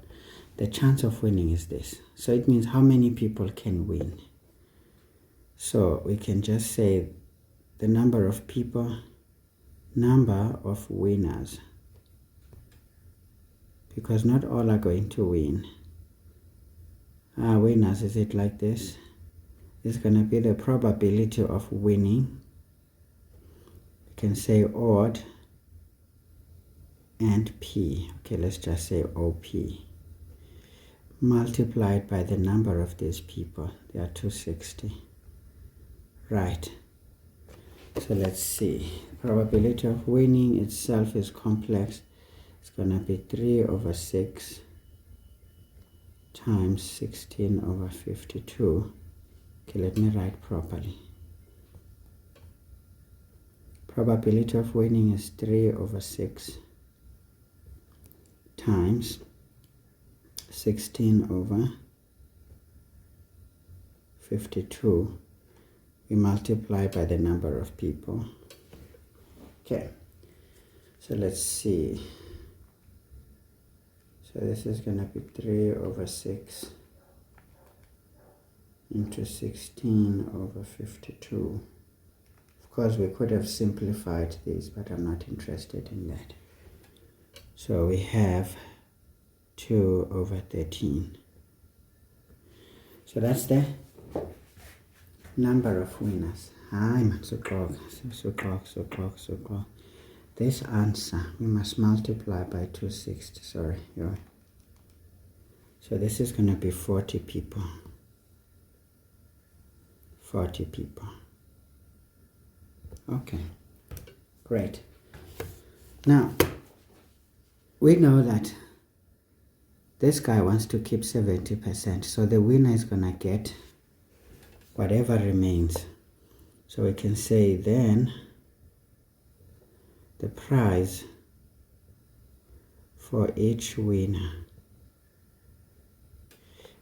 [SPEAKER 1] the chance of winning is this. So it means how many people can win. So we can just say the number of people, number of winners, because not all are going to win. Winners, is it like this? It's going to be the probability of winning. Can say odd and P. Okay, let's just say OP. Multiplied by the number of these people. They are 260. Right. So let's see. Probability of winning itself is complex. It's going to be 3 over 6 times 16 over 52. Okay, let me write properly. Probability of winning is 3 over 6 times 16 over 52. We multiply by the number of people. Okay, so let's see. So this is going to be 3 over 6 into 16 over 52. Of course, we could have simplified this, but I'm not interested in that. So we have 2 over 13. So that's the number of winners. This answer, we must multiply by 260. Sorry. So this is going to be 40 people. 40 people. Okay, great. Now, we know that this guy wants to keep 70%, so the winner is going to get whatever remains. So we can say then the prize for each winner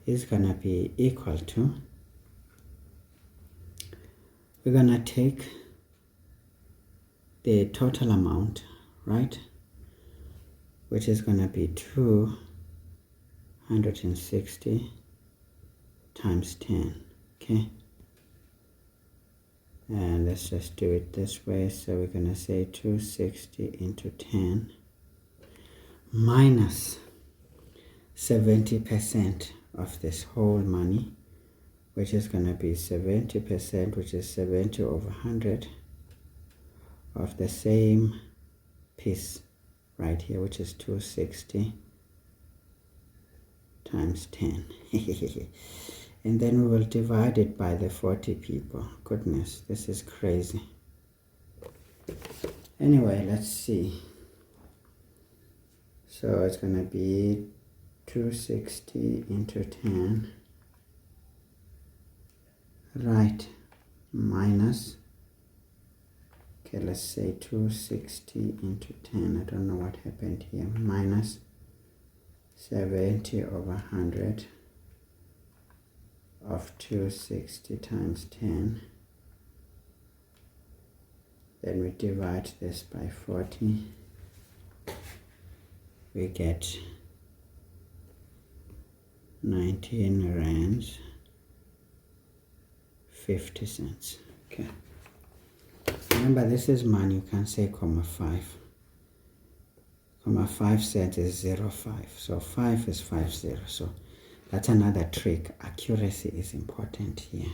[SPEAKER 1] is going to be equal to, we're going to take the total amount, right, which is going to be 260 times 10. Okay, and let's just do it this way. So we're going to say 260 into 10 minus 70% of this whole money, which is going to be 70%, which is 70 over 100 of the same piece right here, which is 260 times 10. And then we will divide it by the 40 people. Goodness, this is crazy. Anyway, let's see. So it's going to be 260 into 10, right, minus, okay, let's say 260 into 10, I don't know what happened here, minus 70 over 100 of 260 times 10. Then we divide this by 40. We get 19 rands 50 cents. Okay. Remember, this is money. You can say comma 5. Comma 5 cents is 0.5. So 5 is 50. So that's another trick. Accuracy is important here.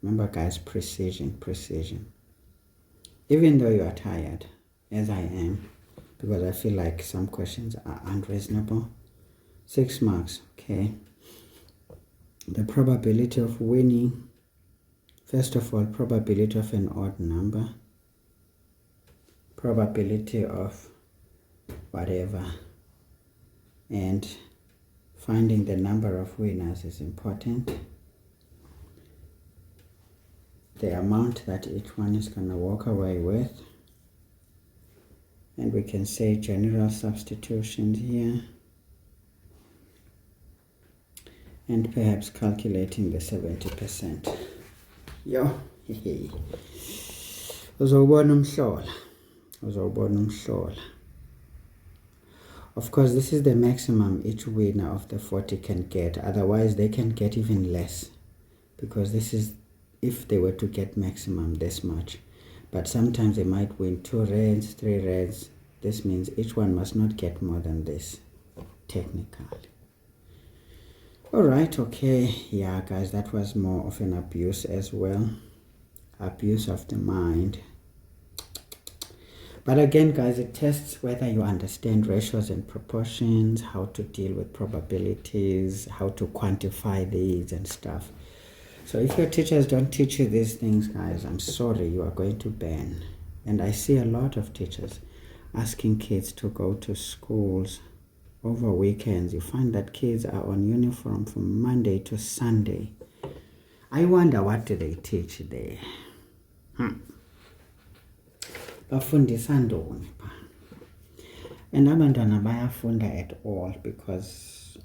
[SPEAKER 1] Remember, guys, precision. Even though you are tired, as I am, because I feel like some questions are unreasonable. 6 marks, okay. The probability of winning, first of all, probability of an odd number, probability of whatever, and finding the number of winners is important. The amount that each one is going to walk away with. And we can say general substitutions here. And perhaps calculating the 70%. Yo, hehe. Uzobona umhlola. Of course, this is the maximum each winner of the 40 can get. Otherwise, they can get even less. Because this is if they were to get maximum this much. But sometimes they might win 2 rands, 3 rands. This means each one must not get more than this, technically. Alright, okay. Yeah, guys, that was more of an abuse as well. Abuse of the mind. But again, guys, it tests whether you understand ratios and proportions, how to deal with probabilities, how to quantify these and stuff. So if your teachers don't teach you these things, guys, I'm sorry, you are going to burn. And I see a lot of teachers asking kids to go to schools over weekends. You find that kids are on uniform from Monday to Sunday. I wonder, what do they teach there? Bafundisa ntoni pha? And abantwana bayafunda at all, because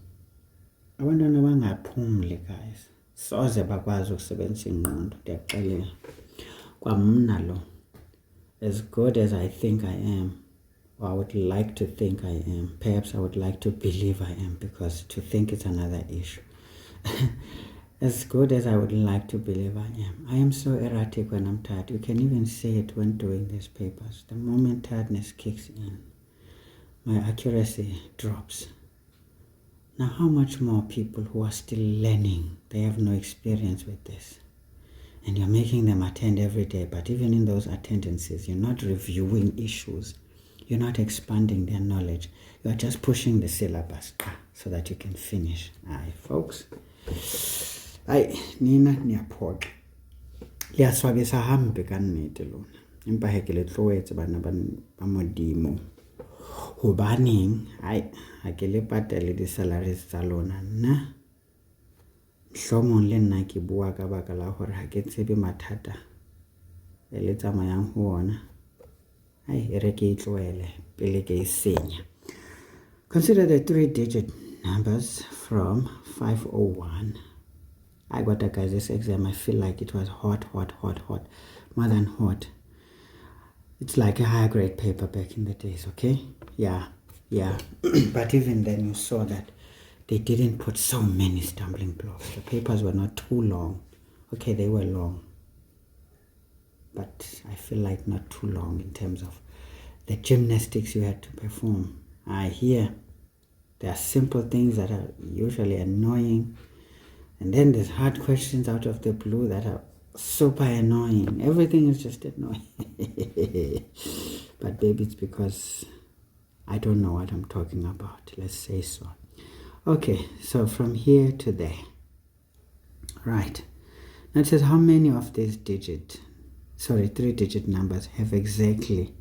[SPEAKER 1] abantwana bangaphumli, guys. Soze bakwazi ukusebenzisa ingqondo, ndiyakuxelela. Kwamna lo, as good as I think I am, or I would like to think I am, perhaps I would like to believe I am, because to think is another issue. As good as I would like to believe I am so erratic when I'm tired. You can even see it when doing these papers. The moment tiredness kicks in, my accuracy drops. Now, how much more people who are still learning, they have no experience with this, and you're making them attend every day, but even in those attendances, you're not reviewing issues, you're not expanding their knowledge, you are just pushing the syllabus so that you can finish. Aye, folks. Aye, nina niyaphoxa. Liyaswabisa hambe kannete lona. Empa heke le tlowetse bana ba modimo. Hobaneng ha ke le patele di-salaries tsa lona nna. Mohlomong le nna ke bua ka baka la hore ha ke tsebe mathata e le tsamayang ho ona. E re ke itlowele pele ke senya. Consider the 3-digit numbers from 501. I got that, guys, this exam, I feel like it was hot, more than hot. It's like a higher grade paper back in the days, okay? Yeah. But even then you saw that they didn't put so many stumbling blocks. The papers were not too long. Okay, they were long, but I feel like not too long in terms of the gymnastics you had to perform. Here, there are simple things that are usually annoying, and then there's hard questions out of the blue that are super annoying. Everything is just annoying. But baby, it's because I don't know what I'm talking about. Let's say so. Okay, so from here to there. Right. Now it says how many of these three-digit numbers have exactly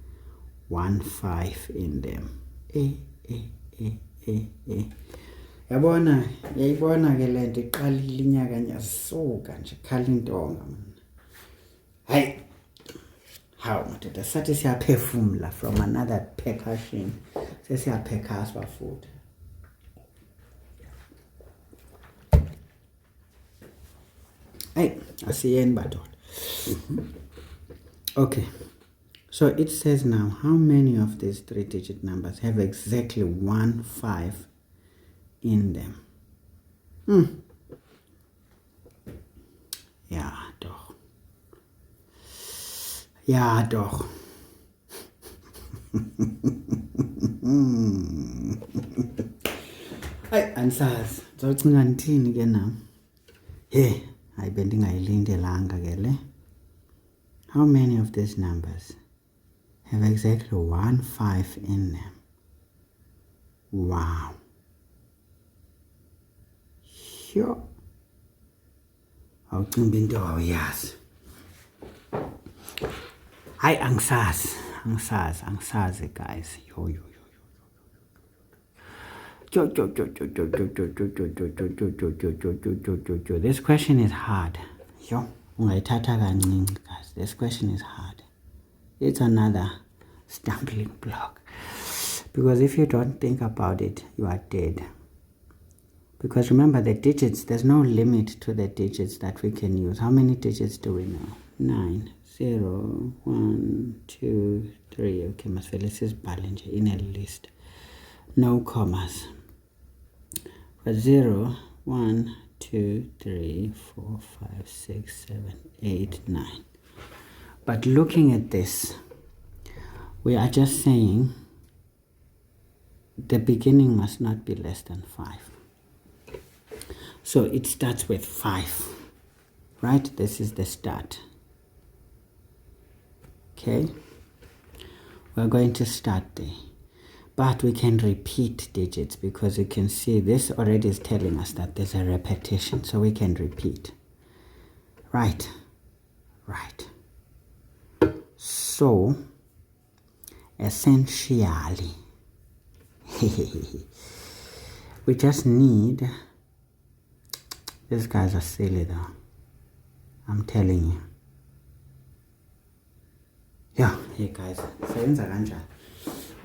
[SPEAKER 1] 1 5 in them. Yabona ke le nto iqalile inyaka nyasuka nje khala intonga mina. Hayi. How madoda sathi siyaphefumula from another percussion. Sesiyaphekaswa futhi. Hey, asiyeni badoda. Okay. So it says now, how many of these three-digit numbers have exactly 1 5 in them? Ja, doch. Ja, doch. Hayi, angisazi. Ngizocina ngithini ke na? Hey, hayi bendingayilindelanga ke le. How many of these numbers have exactly 1 5 in them? Wow. Sure. Awucimba into awuyazi. Hayi, angisazi guys. Yo. This question is hard. Yo, ungayithatha kancinci guys. This question is hard. It's another stumbling block. Because if you don't think about it, you are dead. Because remember the digits, there's no limit to the digits that we can use. How many digits do we know? 9, 0, 1, 2, 3. Okay, let's just balance in a list. No commas. But 0, 1, 2, 3, 4, 5, 6, 7, 8, 9. But looking at this, we are just saying the beginning must not be less than 5. So it starts with 5, right? This is the start. Okay, we're going to start there. But we can repeat digits because you can see this already is telling us that there's a repetition. So we can repeat. Right. So, essentially, we just need... These guys are silly though. I'm telling you. Yeah, hey guys.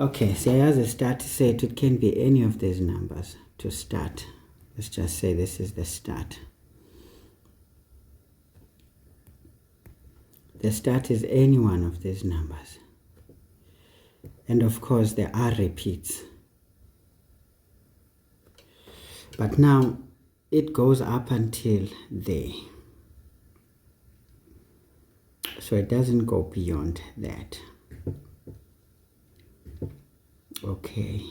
[SPEAKER 1] Okay, so as a start set, it can be any of these numbers to start. Let's just say this is the start. The start is any one of these numbers. And of course, there are repeats. But now, it goes up until there. So it doesn't go beyond that. Okay.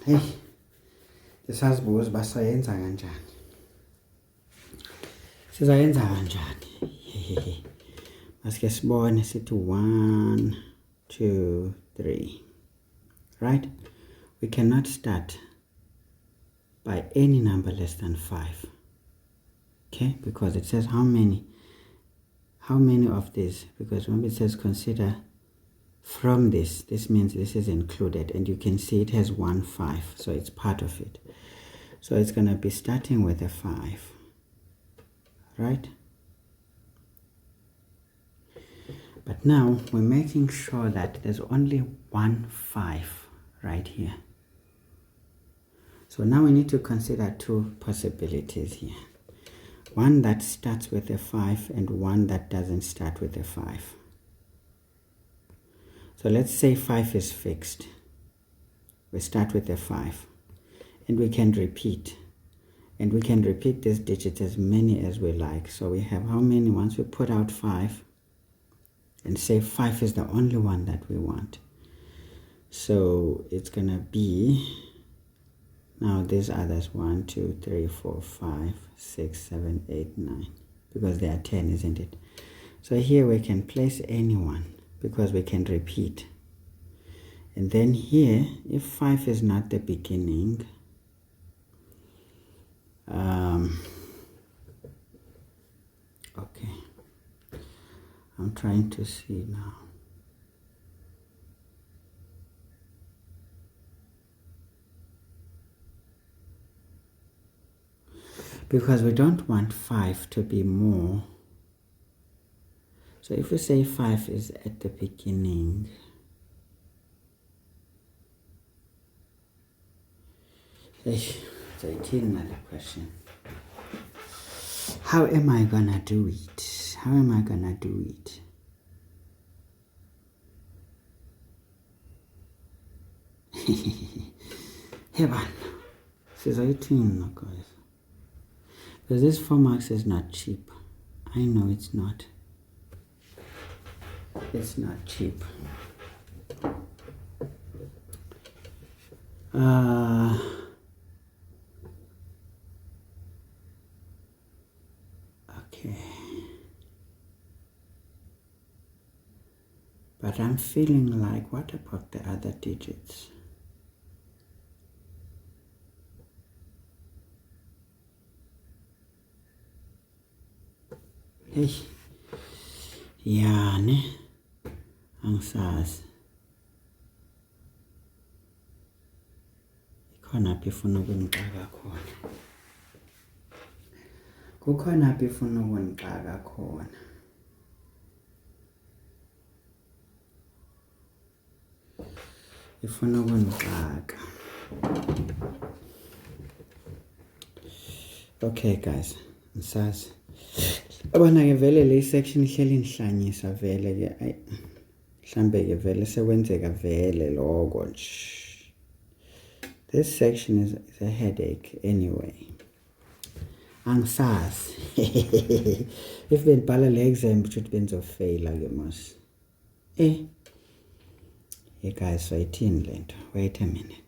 [SPEAKER 1] Hey, this has both basayenza kanjani. Sizayenza kanjani. Masike sibone sithi 1, 2, 3. Right? We cannot start by any number less than 5. Okay? Because it says how many of these? Because when it says consider from this means this is included, and you can see it has 1 5, so it's part of it. So it's going to be starting with a 5, right? But now we're making sure that there's only 1 5 right here. So now we need to consider two possibilities here. One that starts with a 5 and one that doesn't start with a 5. So let's say 5 is fixed. we start with a 5. And we can repeat. And we can repeat this digit as many as we like. So we have how many? Once we put out 5, and say 5 is the only one that we want. So it's going to be, now these others, 1, 2, 3, 4, 5, 6, 7, 8, 9. Because they are 10, isn't it? So here we can place any one because we can repeat. And then here, if 5 is not the beginning, okay, I'm trying to see now. Because we don't want 5 to be more. So if we say 5 is at the beginning, it's 18, another question. How am I gonna do it? How am I gonna do it? Hey man, this is 18, guys. Because this 4 marks is not cheap. I know it's not. It's not cheap. Okay. But I'm feeling like, what about the other digits? Hey. Yeah, ne? Angisazi. Ikhona phi ifuna ukunixaka khona. Kukhona phi ifuna ukunixaka khona. Ifuna ukunixaka. Okay guys, ngisazi. Abana ke vele le section ihleli inhlanyisa vele ke ay mhlambe ke vele sekwenzeka vele lokho nje. This section is a headache anyway. Angisazi. If benibhala le exam should benzofail ke mos. Hey guys, so ithini lento? Wait a minute.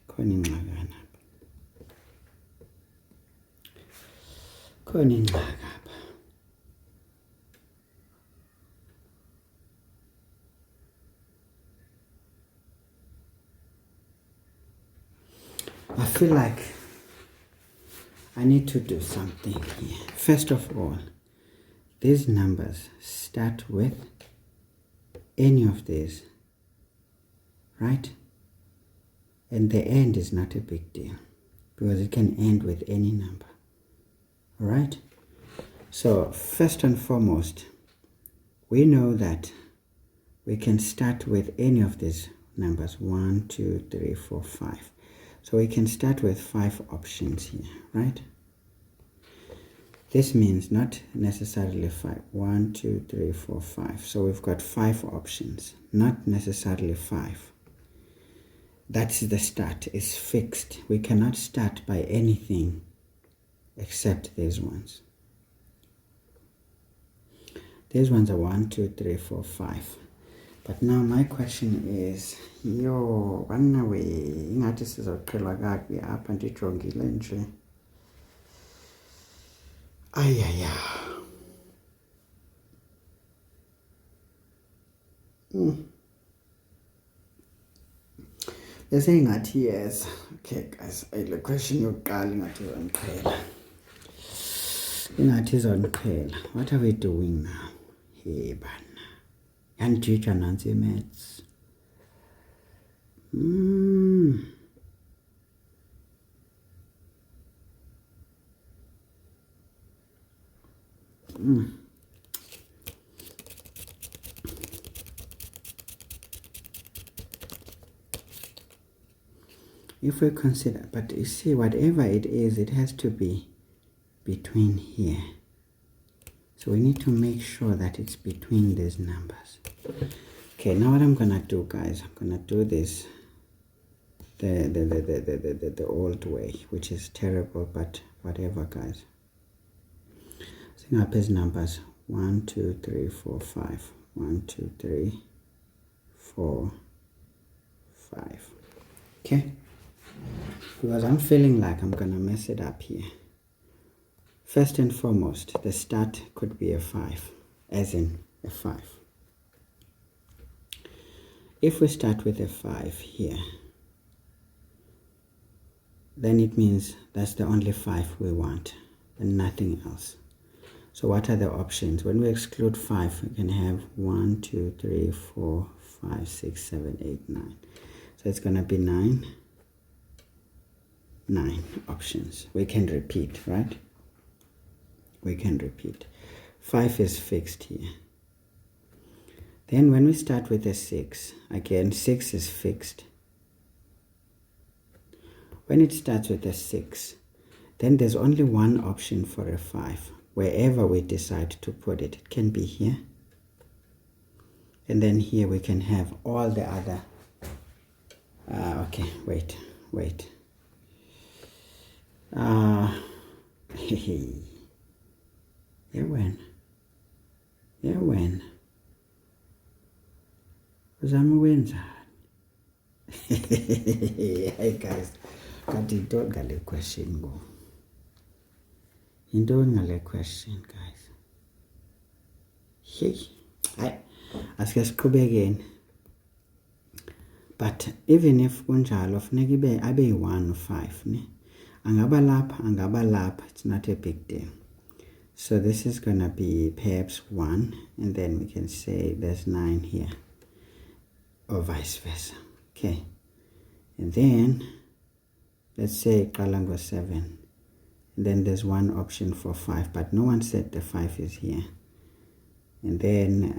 [SPEAKER 1] Khona ingxakana. Khona ingxakana. I feel like I need to do something here. First of all, these numbers start with any of these, right? And the end is not a big deal because it can end with any number, all right? So first and foremost, we know that we can start with any of these numbers, 1, 2, 3, 4, 5. So we can start with 5 options here, right? This means not necessarily 5. 1, 2, 3, 4, 5. So we've got 5 options, not necessarily 5. That's the start. It's fixed. We cannot start by anything except these ones. These ones are 1, 2, 3, 4, 5. But now my question is, yo, banawe ingathi sizoqhelwa kakubi apha ndijongile nje. Ayaya. Bese ingathi yes. Okay guys, le question yokuqala ingathi izoniqhela. Ingathi izoniqhela. What are we doing now? Hey bana. And teacher Nancy maths. If we consider, but you see, whatever it is, it has to be between here. So we need to make sure that it's between these numbers. Okay, now what I'm gonna do, guys, I'm gonna do this the old way, which is terrible, but whatever, guys. Sing up his numbers 1 2 3 4 5. 1 2 3 4 5. Okay, because I'm feeling like I'm gonna mess it up here. First and foremost, the start could be a 5, as in a 5. If we start with a 5 here, then it means that's the only 5 we want and nothing else. So what are the options? When we exclude 5, we can have 1 2 3 4 5 6 7 8 9. So it's going to be 9 options. We can repeat, right? We can repeat. 5 is fixed here. Then when we start with a 6, again 6 is fixed. When it starts with a 6, then there's only one option for a 5. Wherever we decide to put it, it can be here. And then here we can have all the other. Okay, wait. Yeah, when? Uzama wenza. Hey guys, kanti don't ngale question go. Don't ngale question, guys. Hey, asike siqhubekeni. But even if kunjalo funeka abe 1 5 ne. Angaba lapha, it's not a big deal. So this is going to be perhaps 1, and then we can say there's 9 here, or vice versa. Okay, and then let's say Kalango 7, and then there's one option for 5, but no one said the 5 is here. And then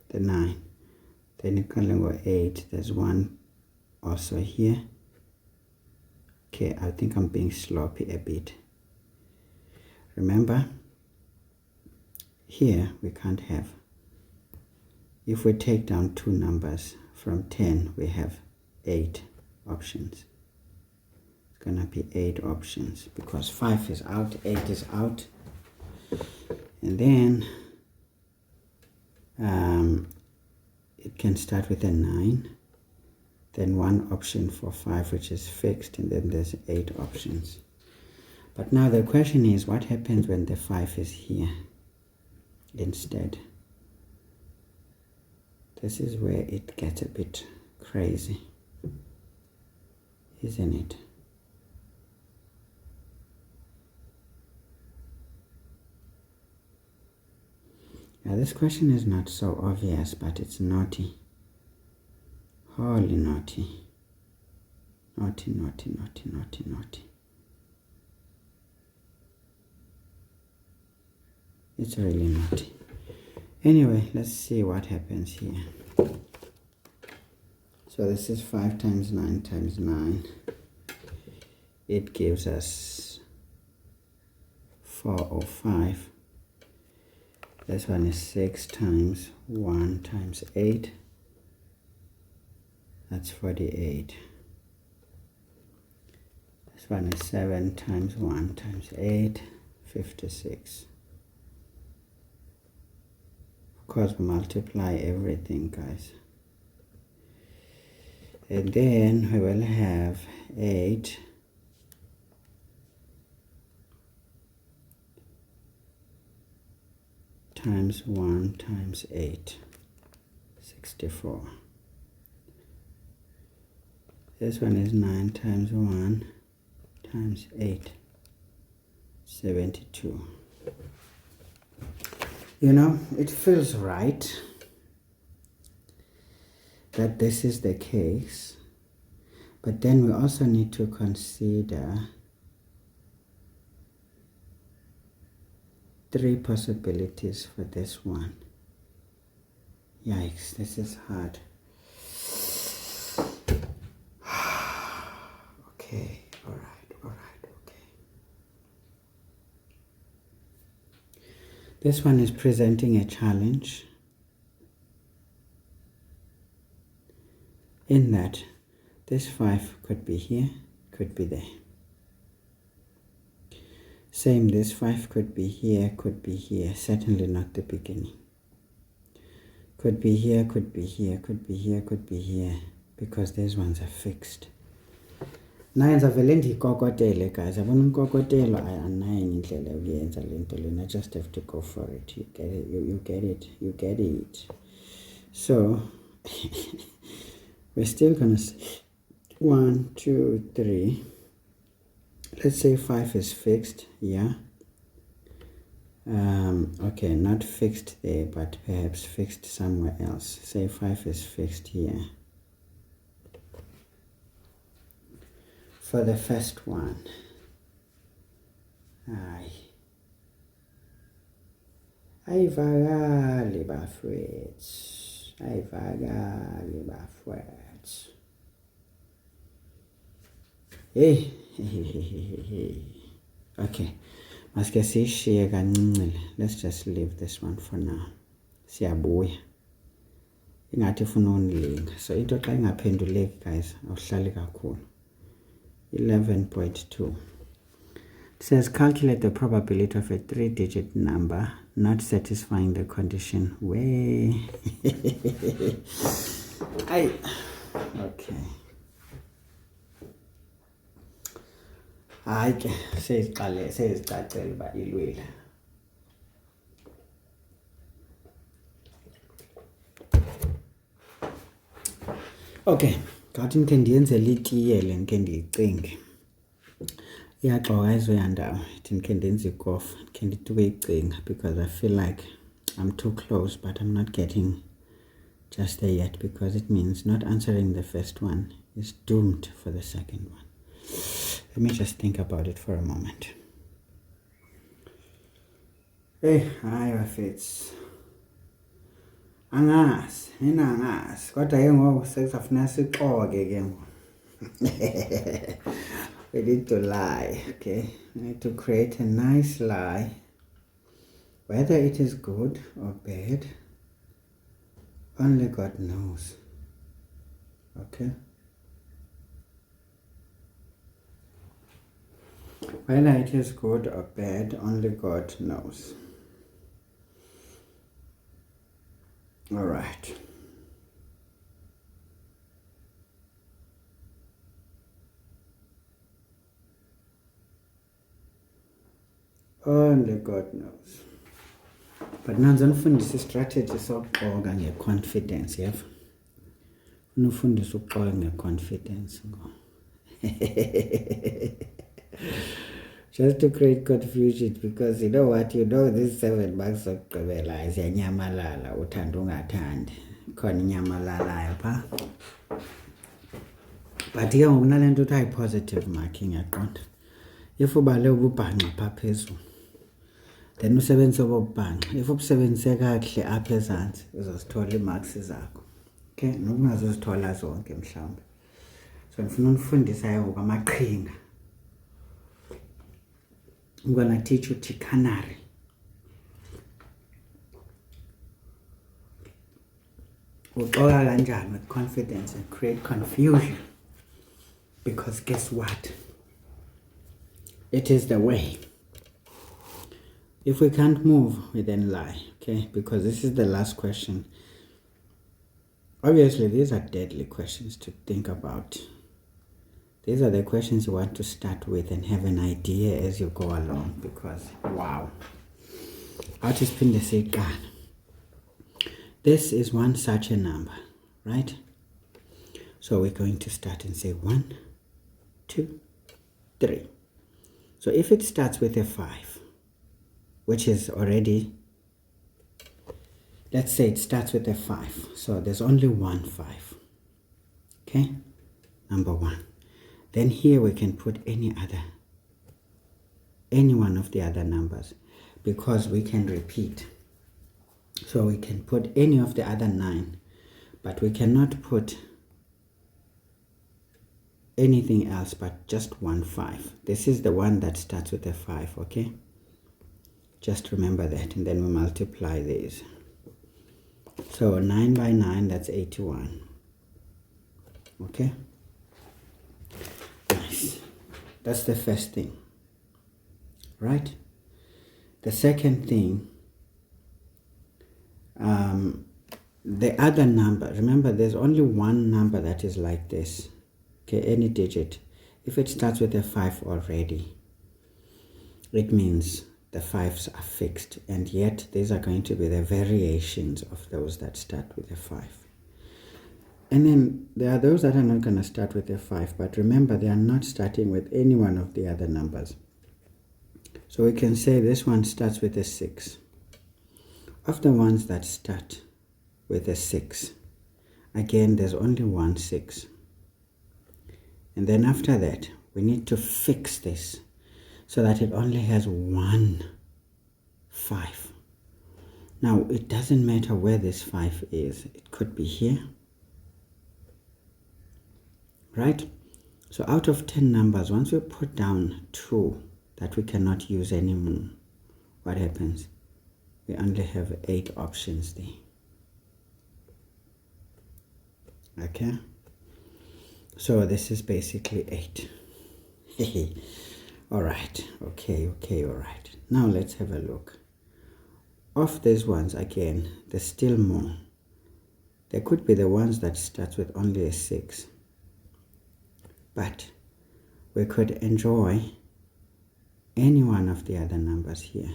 [SPEAKER 1] the 9, then Kalango 8, there's one also here. Okay, I think I'm being sloppy a bit. Remember, here we can't have. If we take down 2 numbers from 10, we have 8 options. It's gonna be 8 options because 5 is out, 8 is out. And then it can start with a 9. Then one option for 5, which is fixed, and then there's 8 options. But now the question is, what happens when the 5 is here instead? This is where it gets a bit crazy, isn't it? Now this question is not so obvious, but it's naughty. Holy naughty. Naughty. It's really naughty. Anyway, let's see what happens here. So this is 5 times 9 times 9. It gives us 405. This one is 6 times 1 times 8. That's 48. This one is 7 times 1 times 8, 56. Of course, we multiply everything, guys. And then we will have 8 times 1 times 8, 64. This one is 9 times 1 times 8, 72. You know, it feels right that this is the case, but then we also need to consider 3 possibilities for this one. Yikes, this is hard. Okay, all right, okay. This one is presenting a challenge. in that this 5 could be here, could be there. Same, this 5 could be here, certainly not the beginning. Could be here, could be here, could be here, could be here, because these ones are fixed. Nines are valenti kokotele, guys. I want kokotelo. I just have to go for it. You get it, you get it, you get it. So we're still gonna say 1, 2, 3. Let's say 5 is fixed, yeah. Okay, not fixed there, but perhaps fixed somewhere else. Say 5 is fixed here. For the first one, ayivakali bafowethu, ayivakali bafowethu. Hey. Okay, maske siyishiye kancincile. Let's just leave this one for now. Siyabuya ingathi ufuna unilinga, so into xa ingaphenduleki, guys, awuhlali kakhulu. 11.2. It says calculate the probability of a 3-digit number not satisfying the condition where okay. Says ba ilwela. Okay, ngathi ndikhe ndiyenzele itiyele ndikhe ndiyicinge. Iyaxoka izoyandawo ithi ndikhe ndenze ikofu, ndikhe ndituke icinga, because I feel like I'm too close, but I'm not getting just there yet, because it means not answering the first one is doomed for the second one. Let me just think about it for a moment. Hey, bafethu. Angazi, mina angazi. Kodwa ke ngoku sekuzafuna sixoke ke ngoku. We need to lie, okay? We need to create a nice lie. Whether it is good or bad, only God knows. Okay? Whether it is good or bad, only God knows. All right. Only God knows. But now nizonifundisa strategy sokuxoka ngeconfidence, yeva. Unifundisa ukuxoka ngeconfidence ngo. Just to create confusion, because you know what, you know this 7 marks zokugqibela ziyanyamalala uthanda ungathandi, khona inyamalalayo pha. But ke ngoku nalento uthi positive marking, yaqonda. If ubale ububhanqa pha phezulu, then usebenzise obubhanqa. If ubusebenzise kakuhle apha ezantsi uzozithola imarks zakho. Okay, nokungazozithola zonke mhlawumbe. So ndifuna unifundisa ngoku amaqhinga. I'm going to teach you Tikanari. Uxoka kanjani with confidence and create confusion. Because guess what? It is the way. If we can't move, we then lie. Okay? Because this is the last question. Obviously, these are deadly questions to think about. These are the questions you want to start with and have an idea as you go along, because wow. This is one such a number, right? So we're going to start and say 1, 2, 3. So if it starts with a 5, which is already, let's say it starts with a 5. So there's only one 5. Okay? Number 1. Then here we can put any one of the other numbers, because we can repeat. So we can put any of the other 9, but we cannot put anything else but just one 5. This is the one that starts with a 5, okay? Just remember that, and then we multiply these. So 9 by 9, that's 81. Okay, nice. That's the first thing, right? The second thing, the other number, remember there's only one number that is like this, okay, any digit. If it starts with a 5 already, it means the 5s are fixed, and yet these are going to be the variations of those that start with a 5. And then there are those that are not going to start with a 5, but remember they are not starting with any one of the other numbers. So we can say this one starts with a 6. Of the ones that start with a 6, again there's only one 6. And then after that, we need to fix this so that it only has one 5. Now, it doesn't matter where this 5 is. It could be here, right? So out of 10 numbers, once we put down 2 that we cannot use anymore, what happens? We only have 8 options there. Okay? So this is basically 8. All right. Okay, all right. Now let's have a look. Of these ones, again, there's still more. There could be the ones that start with only a 6. But we could enjoy any one of the other numbers here.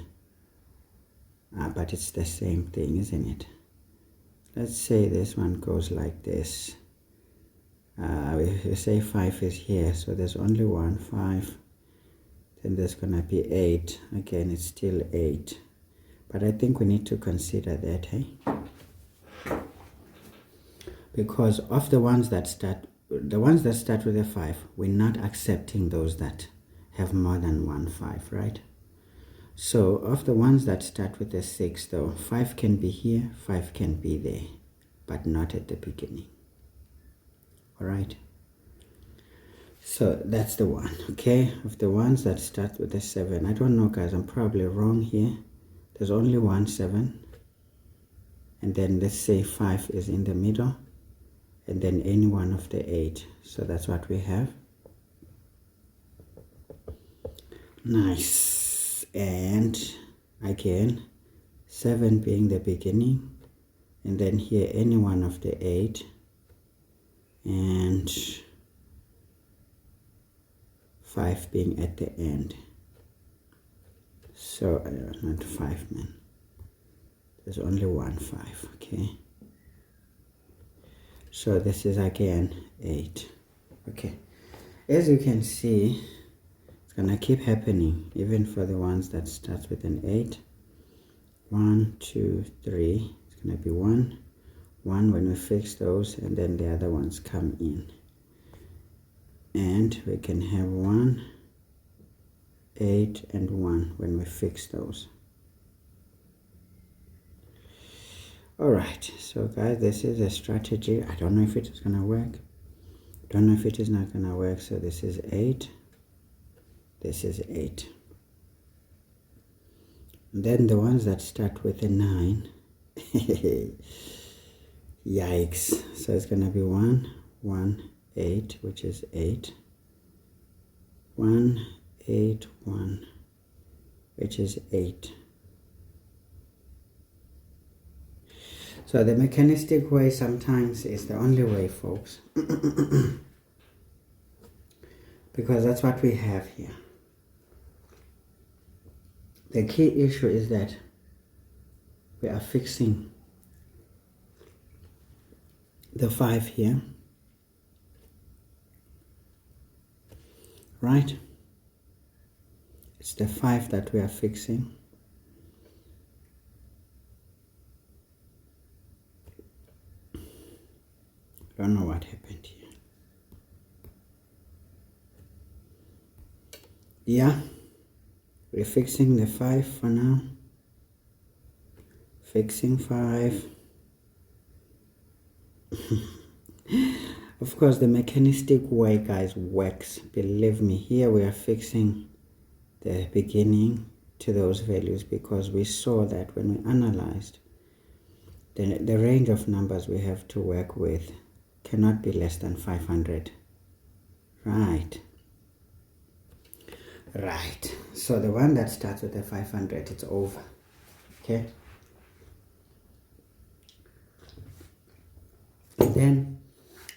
[SPEAKER 1] But it's the same thing, isn't it? Let's say this one goes like this. If you say 5 is here, so there's only one 5. Then there's going to be 8. Again, it's still 8. But I think we need to consider that, hey? Because of the ones that start with a 5, we're not accepting those that have more than one 5, right? So of the ones that start with a 6, though, 5 can be here, 5 can be there, but not at the beginning. All right? So that's the one, okay? Of the ones that start with a 7, I don't know, guys, I'm probably wrong here. There's only one 7. And then let's say 5 is in the middle. And then any one of the 8. So that's what we have. Nice. And again, 7 being the beginning. And then here any one of the 8. And 5 being at the end. So, not 5, man. There's only one 5, okay? So this is again 8. Okay. As you can see, it's going to keep happening, even for the ones that start with an 8. 1, 2, 3. It's going to be 1. 1 when we fix those, and then the other ones come in. And we can have 1, 8, and 1 when we fix those. Alright, so guys, this is a strategy. I don't know if it is going to work. Don't know if it is not going to work. So this is 8. This is 8. And then the ones that start with a 9. Yikes. So it's going to be 1, 1, 8, which is 8. 1, 8, 1, which is 8. So the mechanistic way sometimes is the only way, folks. Because that's what we have here. The key issue is that we are fixing the 5 here. Right? It's the 5 that we are fixing. I don't know what happened here. Yeah, we're fixing the 5 for now. Fixing 5. Of course, the mechanistic way, guys, works. Believe me, here we are fixing the beginning to those values because we saw that when we analyzed the range of numbers we have to work with cannot be less than 500. Right. Right. So the one that starts with a 500, it's over. Okay. Then,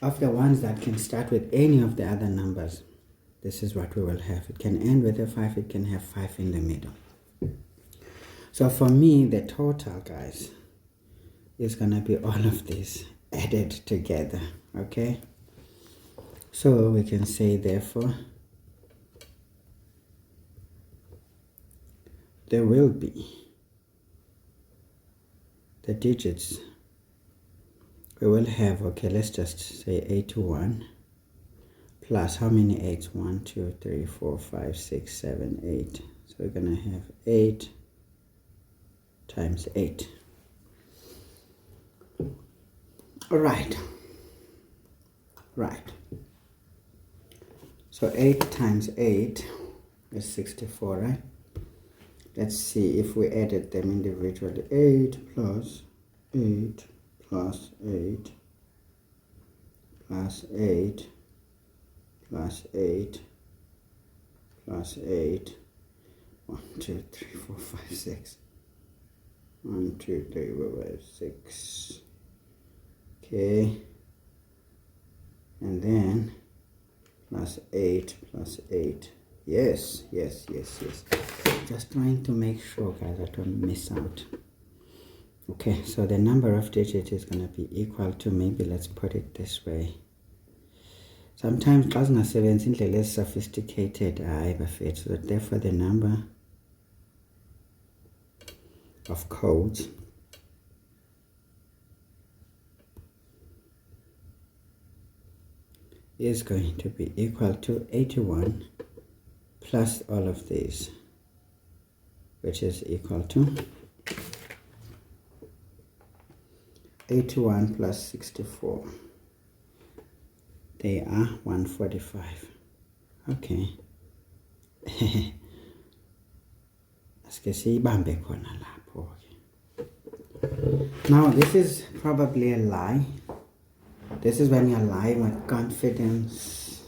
[SPEAKER 1] of the ones that can start with any of the other numbers, this is what we will have. It can end with a 5, it can have 5 in the middle. So for me, the total, guys, is going to be all of these added together, okay? So we can say, therefore, there will be the digits. We will have, okay, let's just say 81 plus how many 8s? 1, 2, 3, 4, 5, 6, 7, 8. So we're going to have 8 times 8. All right. Right. So 8 times 8 is 64, right? Let's see if we added them individually. 8 plus 8 plus 8 plus 8 plus 8 plus 8. 1, 2, 3, 4, 5, 6. 1, 2, 3, 4, 5, 6. Okay. And then plus 8 plus 8. Yes, yes, yes, yes. Just trying to make sure, guys, I don't miss out. Okay, so the number of digits is going to be equal to, maybe let's put it this way. Sometimes xa singasebenzi indlela sophisticated, so therefore the number of codes is going to be equal to 81 plus all of these, which is equal to 81 plus 64. They are 145. Okay. Now this is probably a lie. This is when you're lying with confidence.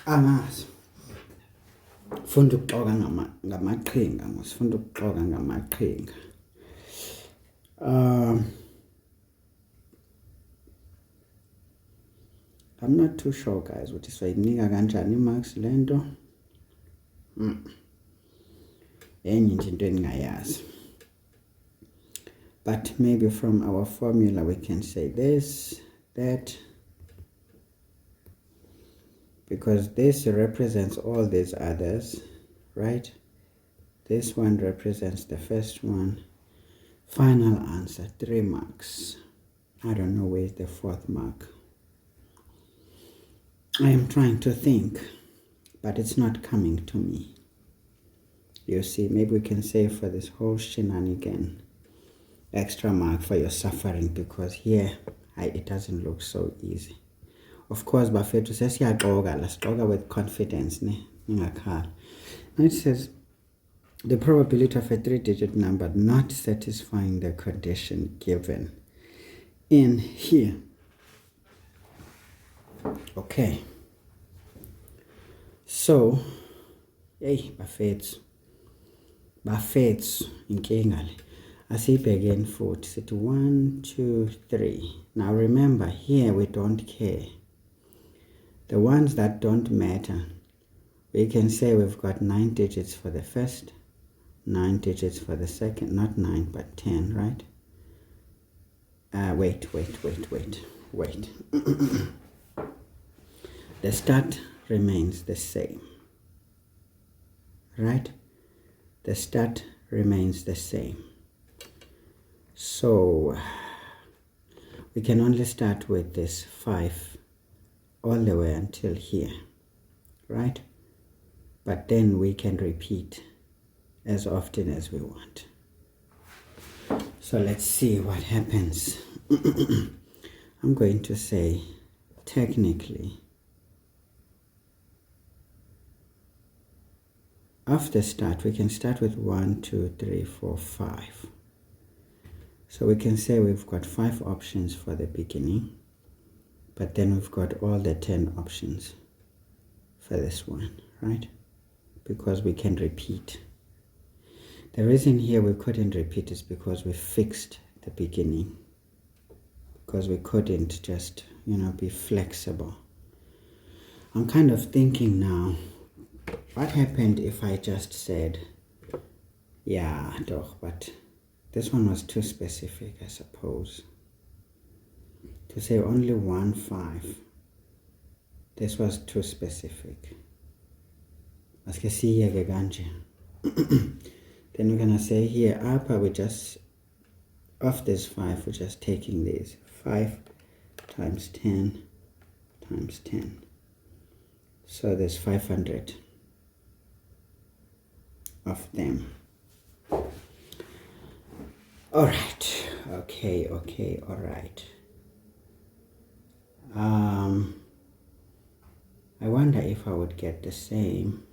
[SPEAKER 1] Angazi. Funda ukuxoka ngamaqhinga, ngosifunda ukuxoka ngamaqhinga. I'm not too sure, guys, ukuthi siyinika kanjani imarks lento. Enye nje into engingayazi. But maybe from our formula we can say this, that, because this represents all these others, right? This one represents the first one. Final answer, 3 marks. I don't know where's the 4th mark. I am trying to think, but it's not coming to me. You see, maybe we can say for this whole shenanigan, extra mark for your suffering, because here it doesn't look so easy. Of course, bafethu sesiyaxoka la sixoka with confidence ne ingakhala. Now it says the probability of a 3-digit number not satisfying the condition given in here. Okay. So, hey, bafethu inkinga le. Asibhekeni futhi sithi 1, 2, 3. Now remember, here we don't care. The ones that don't matter, we can say we've got 9 digits for the first, 9 digits for the second, not 9 but 10, right? Wait. The start remains the same, right? The start remains the same. So we can only start with this 5 all the way until here, right? But then we can repeat as often as we want. So let's see what happens. I'm going to say technically off the start, we can start with 1, 2, 3, 4, 5. So we can say we've got 5 options for the beginning, but then we've got all the 10 options for this one, right? Because we can repeat. The reason here we couldn't repeat is because we fixed the beginning, because we couldn't just, be flexible. I'm kind of thinking now, what happened if I just said, yeah, doch, but this one was too specific, I suppose. To say only 1, 5, this was too specific. Then we're gonna say here, upper, we just, of this 5, we're just taking these. 5 times 10 times 10. So there's 500 of them. All right, okay, all right. I wonder if I would get the same.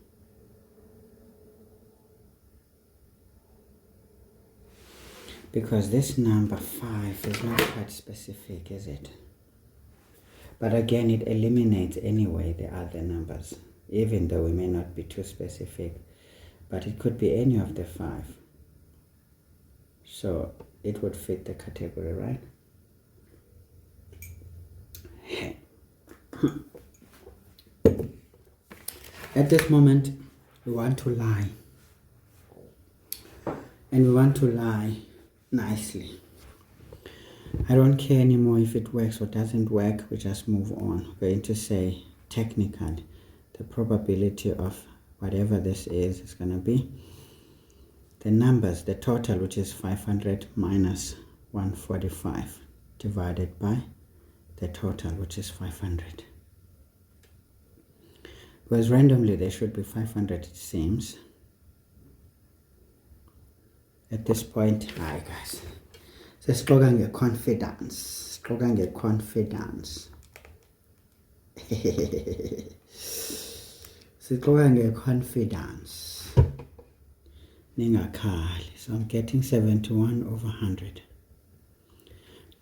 [SPEAKER 1] Because this number 5 is not quite specific, is it? But again, it eliminates anyway the other numbers, even though we may not be too specific. But it could be any of the 5. So it would fit the category, right? At this moment, we want to lie. And we want to lie nicely. I don't care anymore if it works or doesn't work, we just move on. We're going to say technically the probability of whatever this is going to be the numbers, the total, which is 500 minus 145 divided by the total, which is 500. Because randomly there should be 500, it seems. At this point, hi guys. So slogan confidence. Slogan confidence. Slogan confidence. Ningakhali. So I'm getting 71 over 100.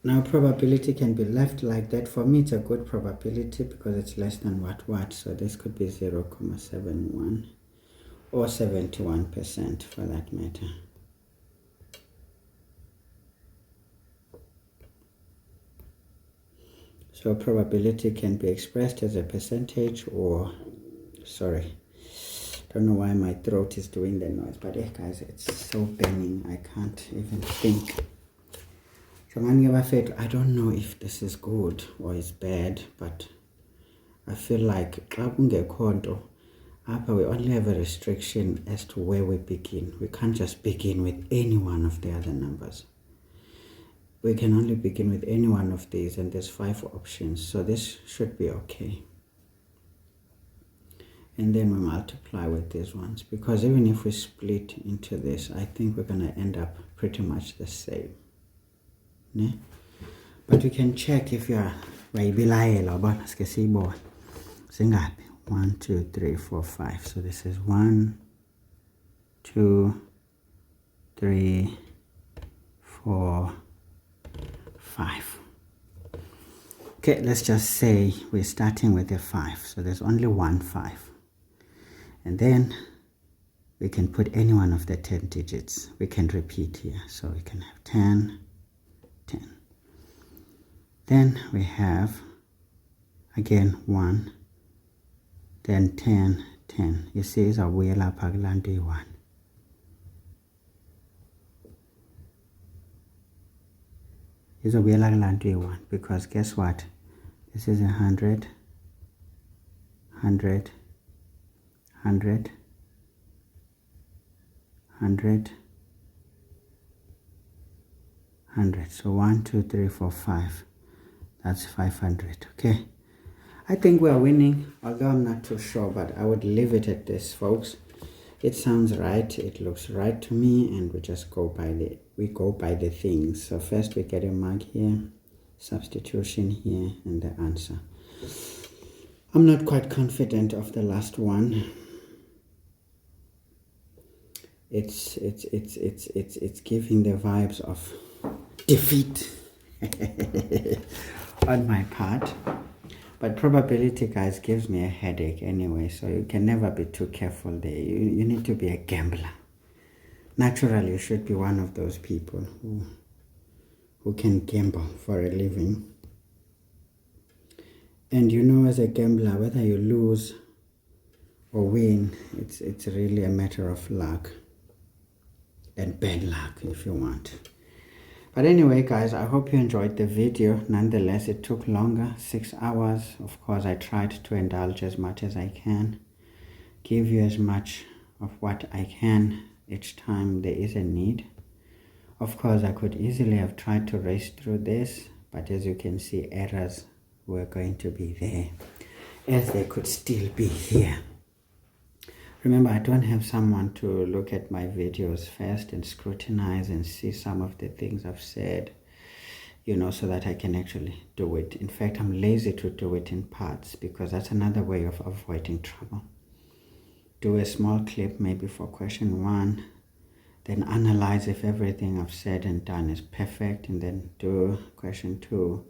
[SPEAKER 1] Now probability can be left like that. For me, it's a good probability because it's less than what. So this could be 0.71 or 71% for that matter. So probability can be expressed as a percentage or, sorry, don't know why my throat is doing the noise, but guys, it's so burning, I can't even think. So I don't know if this is good or is bad, but I feel like we only have a restriction as to where we begin. We can't just begin with any one of the other numbers. We can only begin with any one of these, and there's 5 options, so this should be okay. And then we multiply with these ones, because even if we split into this, I think we're going to end up pretty much the same. Ne? But we can check if you are 1, 2, 3, 4, 5. So this is 1, 2, 3, 4, 5. Okay, let's just say we're starting with a 5. So there's only 1 5. And then we can put any one of the 10 digits. We can repeat here. So we can have 10, 10. Then we have, again, 1, then 10, 10. You see, it's a wheel up 1. It's a wheel up 1, because guess what? This is 100, 100, 100, 100, 100. So 1, 2, 3, 4, 5. That's 500. Okay. I think we are winning, although I'm not too sure, but I would leave it at this, folks. It sounds right. It looks right to me, and we just go by the things. So first we get a mark here, substitution here, and the answer. I'm not quite confident of the last one. it's giving the vibes of defeat on my part. But probability, guys, gives me a headache anyway, so you can never be too careful there. You need to be a gambler. Naturally, you should be one of those people who can gamble for a living. And you know, as a gambler, whether you lose or win, it's really a matter of luck and bad luck, if you want. But anyway, guys, I hope you enjoyed the video. Nonetheless, it took longer, 6 hours. Of course, I tried to indulge as much as I can, give you as much of what I can each time there is a need. Of course, I could easily have tried to race through this, but as you can see, errors were going to be there, as they could still be here. Remember, I don't have someone to look at my videos first and scrutinize and see some of the things I've said, you know, so that I can actually do it. In fact, I'm lazy to do it in parts, because that's another way of avoiding trouble. Do a small clip maybe for question 1, then analyze if everything I've said and done is perfect, and then do question 2,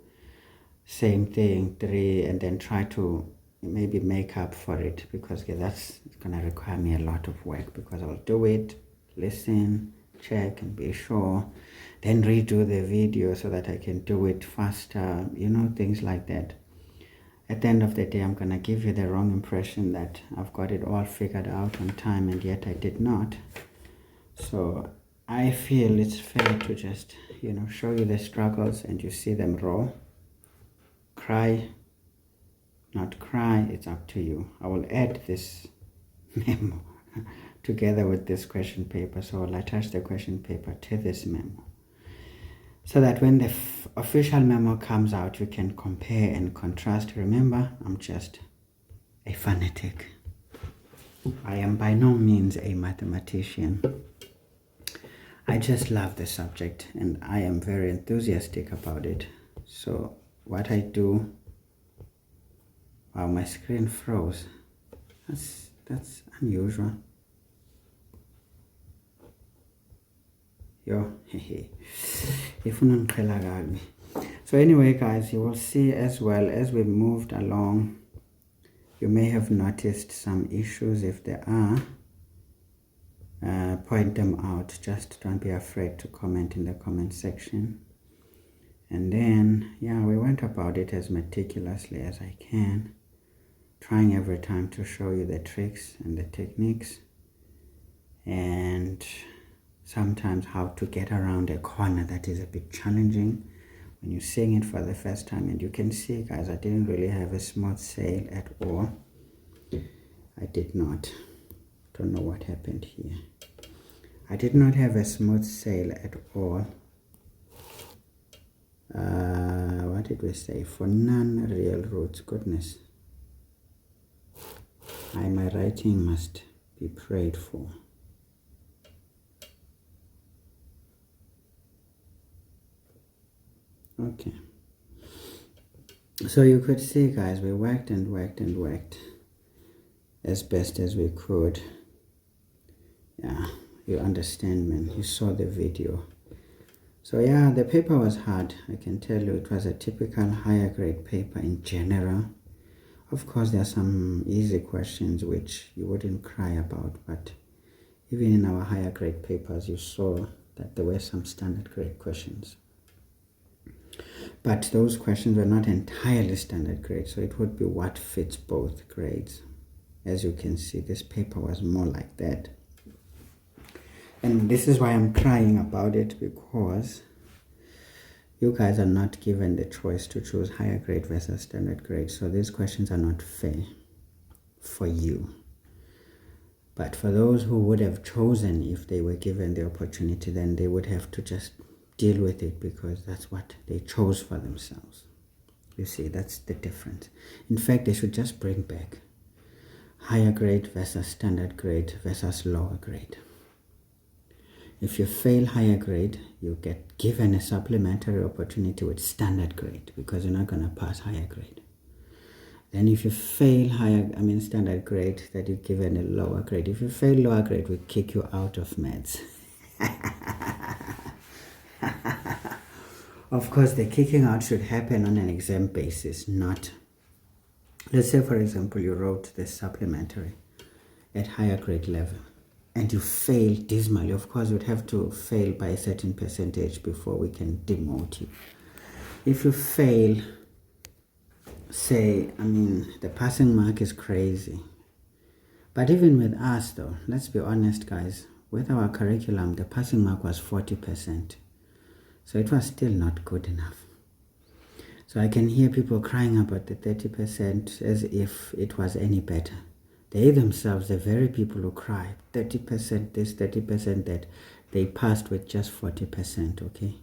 [SPEAKER 1] same thing, 3, and then try to maybe make up for it, because that's going to require me a lot of work, because I'll do it, listen, check, and be sure, then redo the video so that I can do it faster, you know, things like that. At the end of the day, I'm going to give you the wrong impression that I've got it all figured out on time, and yet I did not. So I feel it's fair to just, you know, show you the struggles and you see them raw. Cry, not cry, it's up to you. I will add this memo together with this question paper, so I'll attach the question paper to this memo, so that when the official memo comes out, you can compare and contrast. Remember, I'm just a fanatic. I am by no means a mathematician. I just love the subject and I am very enthusiastic about it. So what I do, wow, my screen froze. That's unusual. Yo, so anyway, guys, you will see as well as we moved along, you may have noticed some issues. If there are, point them out. Just don't be afraid to comment in the comment section. And then, yeah, we went about it as meticulously as I can, trying every time to show you the tricks and the techniques, and sometimes how to get around a corner that is a bit challenging when you're seeing it for the first time. And you can see, guys, I didn't really have a smooth sail at all. I did not. Don't know what happened here. I did not have a smooth sail at all. What did we say? For non-real roots. Goodness. My writing must be prayed for. Okay, so you could see, guys, we worked and worked and worked as best as we could. Yeah, you understand, man. You saw the video. So yeah, the paper was hard. I can tell you it was a typical higher grade paper in general. Of course, there are some easy questions which you wouldn't cry about, but even in our higher grade papers, you saw that there were some standard grade questions. But those questions were not entirely standard grade, so it would be what fits both grades. As you can see, this paper was more like that. And this is why I'm crying about it, because you guys are not given the choice to choose higher grade versus standard grade. So these questions are not fair for you. But for those who would have chosen, if they were given the opportunity, then they would have to just deal with it, because that's what they chose for themselves. You see, that's the difference. In fact, they should just bring back higher grade versus standard grade versus lower grade. If you fail higher grade, you get given a supplementary opportunity with standard grade, because you're not going to pass higher grade. Then if you fail standard grade, that you're given a lower grade. If you fail lower grade, we kick you out of maths. Of course, the kicking out should happen on an exam basis, not, let's say for example, you wrote the supplementary at higher grade level and you fail dismally. Of course, you'd have to fail by a certain percentage before we can demote you. If you fail, say, the passing mark is crazy. But even with us though, let's be honest guys, with our curriculum, the passing mark was 40%. So it was still not good enough. So I can hear people crying about the 30% as if it was any better. They themselves, the very people who cry, 30% this, 30% that, they passed with just 40%, okay?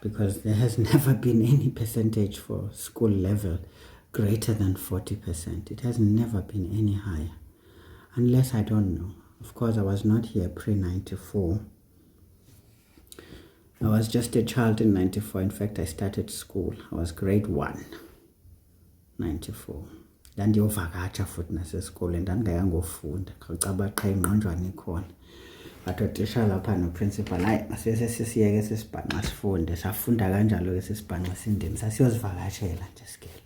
[SPEAKER 1] Because there has never been any percentage for school level greater than 40%. It has never been any higher. Unless I don't know. Of course, I was not here pre-94. I was just a child in 94. In fact, I started school. I was grade 1, 94. Ndandiyovakatsha futhi nasesikolweni, ndandingayangofunda. Ngicaba qha ingqonjwane ikhona. But utitsha lapha noprincipal, hayi, masesiyeke esi sibhanqa sifunde. Safunda kanjalo esi sibhanqa sindini. Sasiyozivakatshela nje sikele.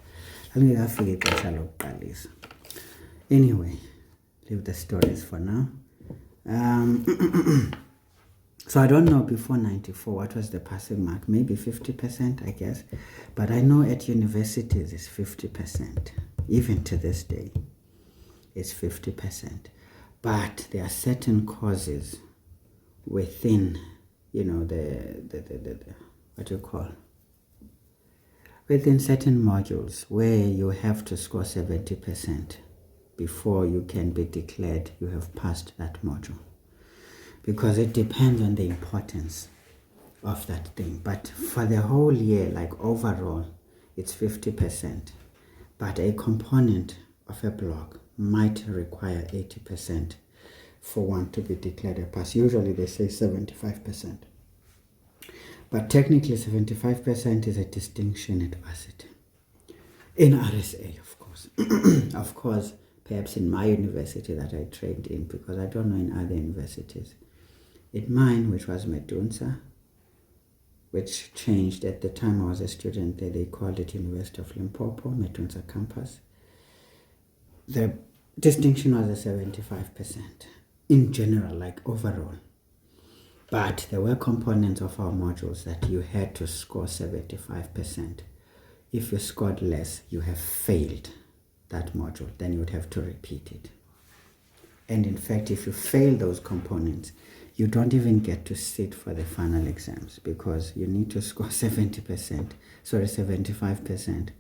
[SPEAKER 1] Lalingekafika ixesha lokuqalisa. Anyway, leave the stories for now. So I don't know before 94 what was the passing mark. Maybe 50%, I guess. But I know at universities it's 50%. Even to this day, it's 50%. But there are certain courses within, within certain modules where you have to score 70% before you can be declared you have passed that module. Because it depends on the importance of that thing. But for the whole year, like overall, it's 50%. But a component of a block might require 80% for one to be declared a pass. Usually they say 75%. But technically 75% is a distinction at varsity. In RSA, of course. Of course, perhaps in my university that I trained in, because I don't know in other universities. In mine, which was Medunsa, which changed at the time I was a student there, they called it University of Limpopo, Medunsa campus. The distinction was a 75% in general, like overall. But there were components of our modules that you had to score 75%. If you scored less, you have failed that module, then you would have to repeat it. And in fact, if you fail those components, you don't even get to sit for the final exams because you need to score 75%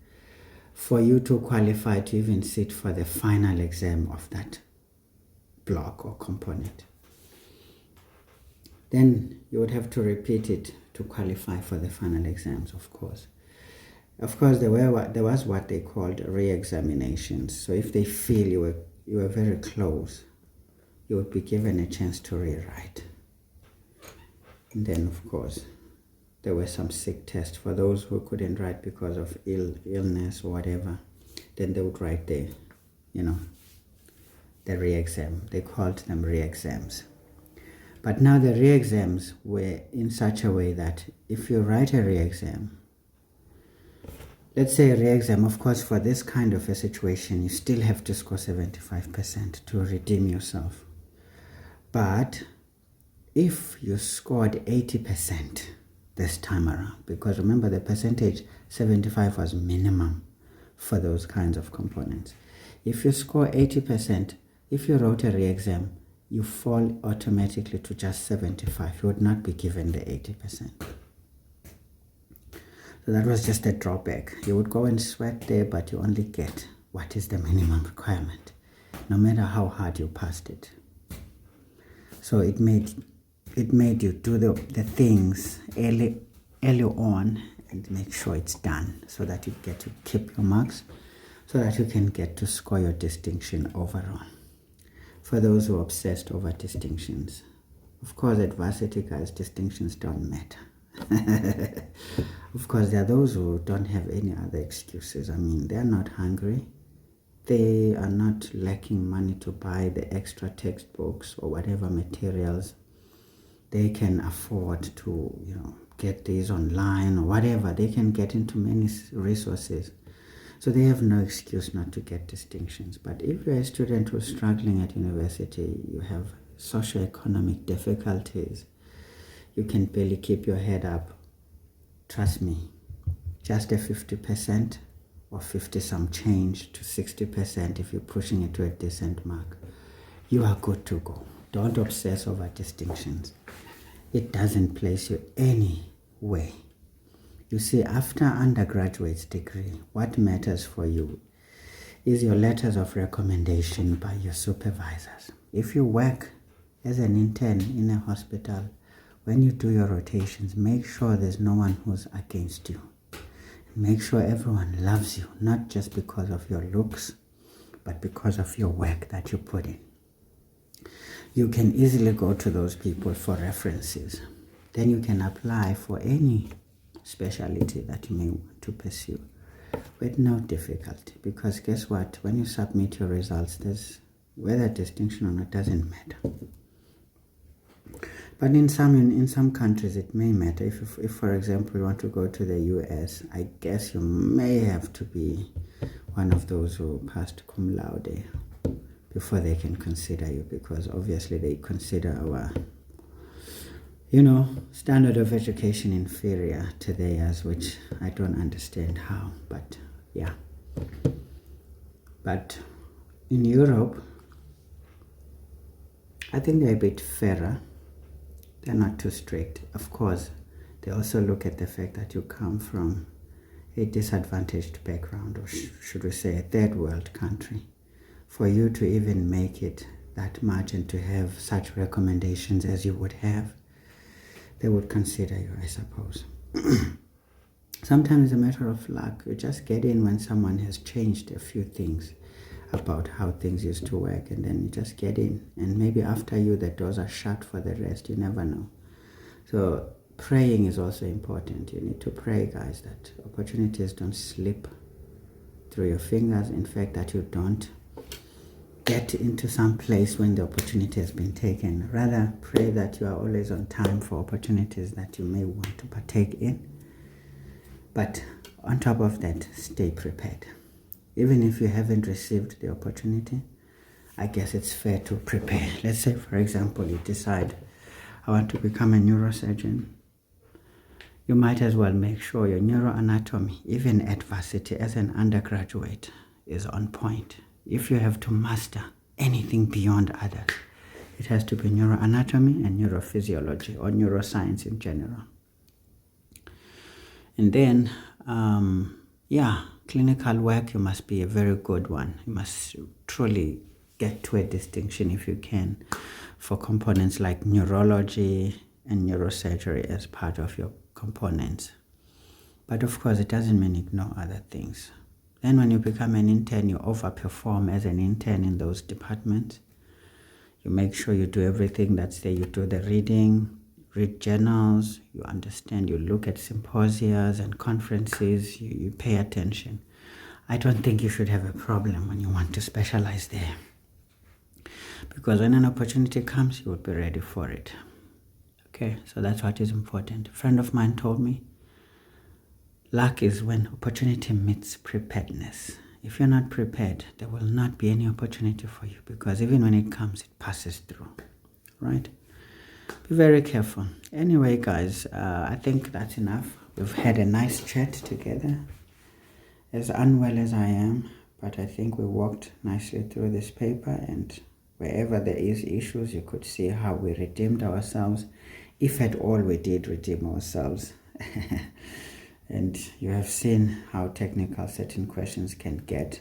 [SPEAKER 1] for you to qualify to even sit for the final exam of that block or component. Then you would have to repeat it to qualify for the final exams, of course. Of course, there was what they called re-examinations. So if they feel you were very close, you would be given a chance to rewrite. And then, of course, there were some sick tests for those who couldn't write because of illness or whatever. Then they would write the re-exam. They called them re-exams. But now the re-exams were in such a way that if you write a re-exam, let's say a re-exam, of course, for this kind of a situation, you still have to score 75% to redeem yourself. But if you scored 80% this time around, because remember the percentage 75 was minimum for those kinds of components. If you score 80%, if you wrote a re-exam, you fall automatically to just 75. You would not be given the 80%. So that was just a drawback. You would go and sweat there, but you only get what is the minimum requirement, no matter how hard you passed it. So it made you do the things early on and make sure it's done so that you get to keep your marks, so that you can get to score your distinction overall. For those who are obsessed over distinctions, of course at varsity, guys, distinctions don't matter. Of course, there are those who don't have any other excuses. I mean, they're not hungry. They are not lacking money to buy the extra textbooks or whatever materials. They can afford to, get these online or whatever. They can get into many resources. So they have no excuse not to get distinctions. But if you're a student who's struggling at university, you have socioeconomic difficulties, you can barely keep your head up, trust me, just a 50% or 50 some change to 60% if you're pushing it to a decent mark, you are good to go. Don't obsess over distinctions. It doesn't place you anywhere. You see, after undergraduate degree, what matters for you is your letters of recommendation by your supervisors. If you work as an intern in a hospital, when you do your rotations, make sure there's no one who's against you. Make sure everyone loves you, not just because of your looks, but because of your work that you put in. You can easily go to those people for references. Then you can apply for any specialty that you may want to pursue with no difficulty, because guess what, when you submit your results, there's whether distinction or not doesn't matter. But in some countries it may matter. If for example you want to go to the US, I guess you may have to be one of those who passed cum laude before they can consider you, because obviously they consider our standard of education inferior to theirs, which I don't understand how, but yeah. But in Europe, I think they're a bit fairer. They're not too strict. Of course, they also look at the fact that you come from a disadvantaged background, or should we say a third world country. For you to even make it that much and to have such recommendations as you would have, they would consider you, I suppose. Sometimes it's a matter of luck. You just get in when someone has changed a few things about how things used to work, and then you just get in, and maybe after you the doors are shut for the rest. You never know. So praying is also important. You need to pray, guys, that opportunities don't slip through your fingers. In fact, that you don't get into some place when the opportunity has been taken. Rather, pray that you are always on time for opportunities that you may want to partake in. But on top of that, stay prepared. Even if you haven't received the opportunity, I guess it's fair to prepare. Let's say, for example, you decide, I want to become a neurosurgeon. You might as well make sure your neuroanatomy, even at varsity as an undergraduate, is on point. If you have to master anything beyond others, it has to be neuroanatomy and neurophysiology, or neuroscience in general. And then, clinical work, you must be a very good one. You must truly get to a distinction if you can for components like neurology and neurosurgery as part of your components. But of course, it doesn't mean ignore other things. Then when you become an intern, you overperform as an intern in those departments. You make sure you do everything that's there. You do the reading, read journals, you understand, you look at symposias and conferences, you pay attention. I don't think you should have a problem when you want to specialize there. Because when an opportunity comes, you will be ready for it. Okay, so that's what is important. A friend of mine told me, luck is when opportunity meets preparedness. If you're not prepared, there will not be any opportunity for you, because even when it comes, it passes through, right? Be very careful. Anyway, guys, I think that's enough. We've had a nice chat together. As unwell as I am, but I think we walked nicely through this paper, and wherever there is issues, you could see how we redeemed ourselves, if at all we did redeem ourselves. And you have seen how technical certain questions can get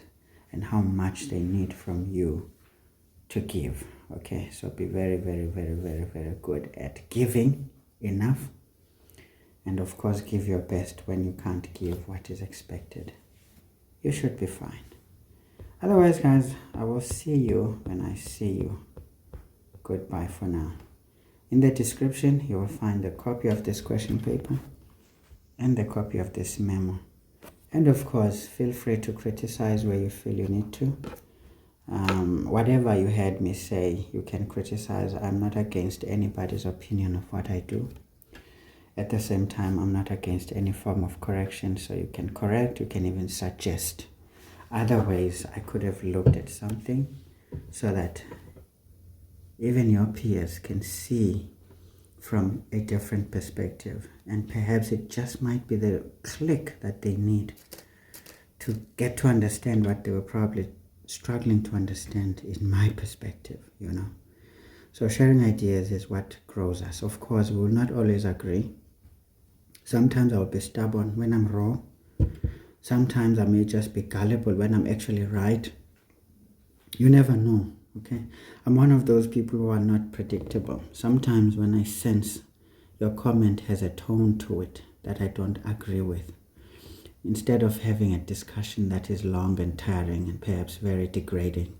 [SPEAKER 1] and how much they need from you to give. Okay, so be very, very, very, very, very good at giving enough, and of course give your best when you can't give what is expected. You should be fine. Otherwise, guys, I will see you when I see you. Goodbye for now. In the description, you will find a copy of this question paper and the copy of this memo. And of course, feel free to criticize where you feel you need to. Whatever you heard me say, you can criticize. I'm not against anybody's opinion of what I do. At the same time, I'm not against any form of correction, so you can correct, you can even suggest other ways I could have looked at something so that even your peers can see from a different perspective, and perhaps it just might be the click that they need to get to understand what they were probably struggling to understand in my perspective, you know. So sharing ideas is what grows us. Of course, we will not always agree. Sometimes I'll be stubborn when I'm wrong. Sometimes I may just be gullible when I'm actually right. You never know, okay? I'm one of those people who are not predictable. Sometimes when I sense your comment has a tone to it that I don't agree with, instead of having a discussion that is long and tiring and perhaps very degrading,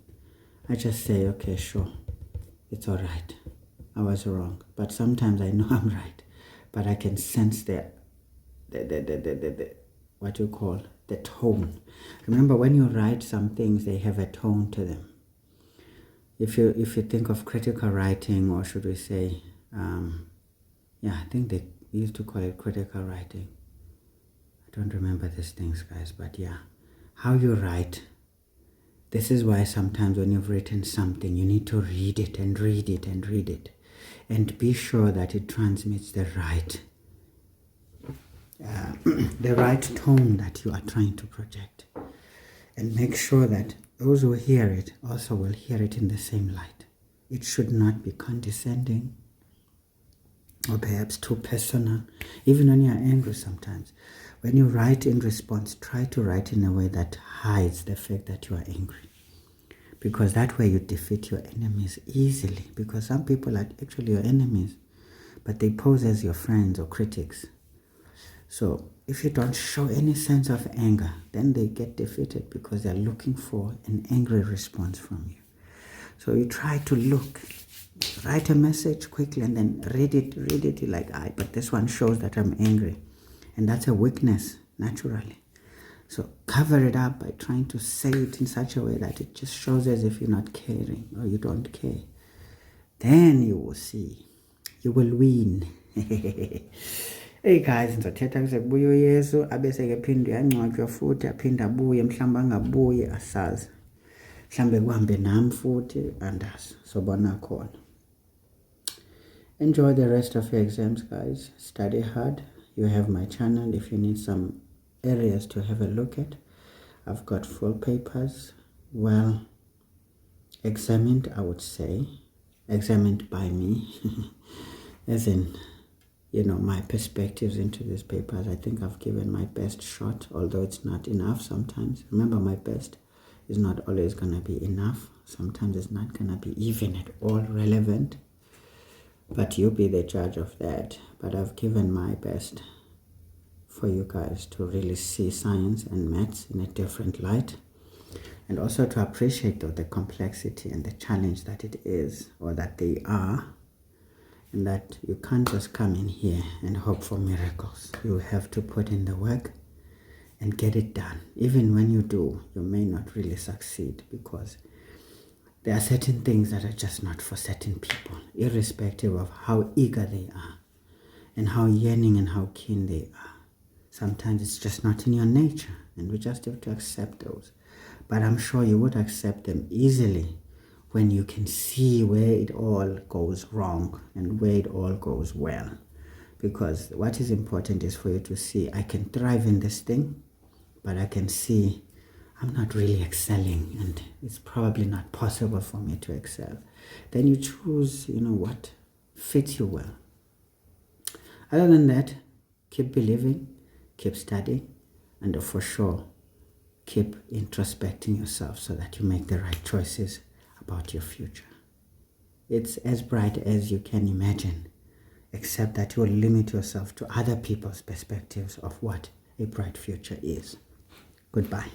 [SPEAKER 1] I just say, okay, sure, it's all right. I was wrong. But sometimes I know I'm right. But I can sense the what you call the tone. Remember, when you write some things, they have a tone to them. If you think of critical writing, or should we say, I think they used to call it critical writing. I don't remember these things, guys, but yeah, how you write. This is why sometimes when you've written something, you need to read it and read it and read it, and be sure that it transmits the right tone that you are trying to project, and make sure that those who hear it also will hear it in the same light. It should not be condescending or perhaps too personal. Even when you are angry sometimes, when you write in response, try to write in a way that hides the fact that you are angry, because that way you defeat your enemies easily, because some people are actually your enemies, but they pose as your friends or critics. So if you don't show any sense of anger, then they get defeated because they're looking for an angry response from you. So you try to write a message quickly and then read it, you're like, but this one shows that I'm angry. And that's a weakness, naturally. So cover it up by trying to say it in such a way that it just shows as if you're not caring or you don't care. Then you will see. You will win. Hey guys, ngizothetha kuze uYesu abese-ke phinde uyangcwatshwa futhi aphinde abuye mhlawumbe angabuye asazi. Mhlawumbe kuhambe nami futhi andazi. Sobona khona. Enjoy the rest of your exams, guys. Study hard. You have my channel if you need some areas to have a look at. I've got full papers, well examined, I would say. Examined by me. As in, my perspectives into these papers. I think I've given my best shot, although it's not enough sometimes. Remember, my best is not always going to be enough. Sometimes it's not going to be even at all relevant. But you'll be the judge of that. But I've given my best for you guys to really see science and maths in a different light. And also to appreciate the complexity and the challenge that it is, or that they are. And that you can't just come in here and hope for miracles. You have to put in the work and get it done. Even when you do, you may not really succeed, because there are certain things that are just not for certain people, irrespective of how eager they are and how yearning and how keen they are. Sometimes it's just not in your nature, and we just have to accept those. But I'm sure you would accept them easily when you can see where it all goes wrong and where it all goes well. Because what is important is for you to see, I can thrive in this thing, but I can see I'm not really excelling, and it's probably not possible for me to excel. Then you choose, what fits you well. Other than that, keep believing, keep studying, and for sure, keep introspecting yourself so that you make the right choices about your future. It's as bright as you can imagine, except that you will limit yourself to other people's perspectives of what a bright future is. Goodbye.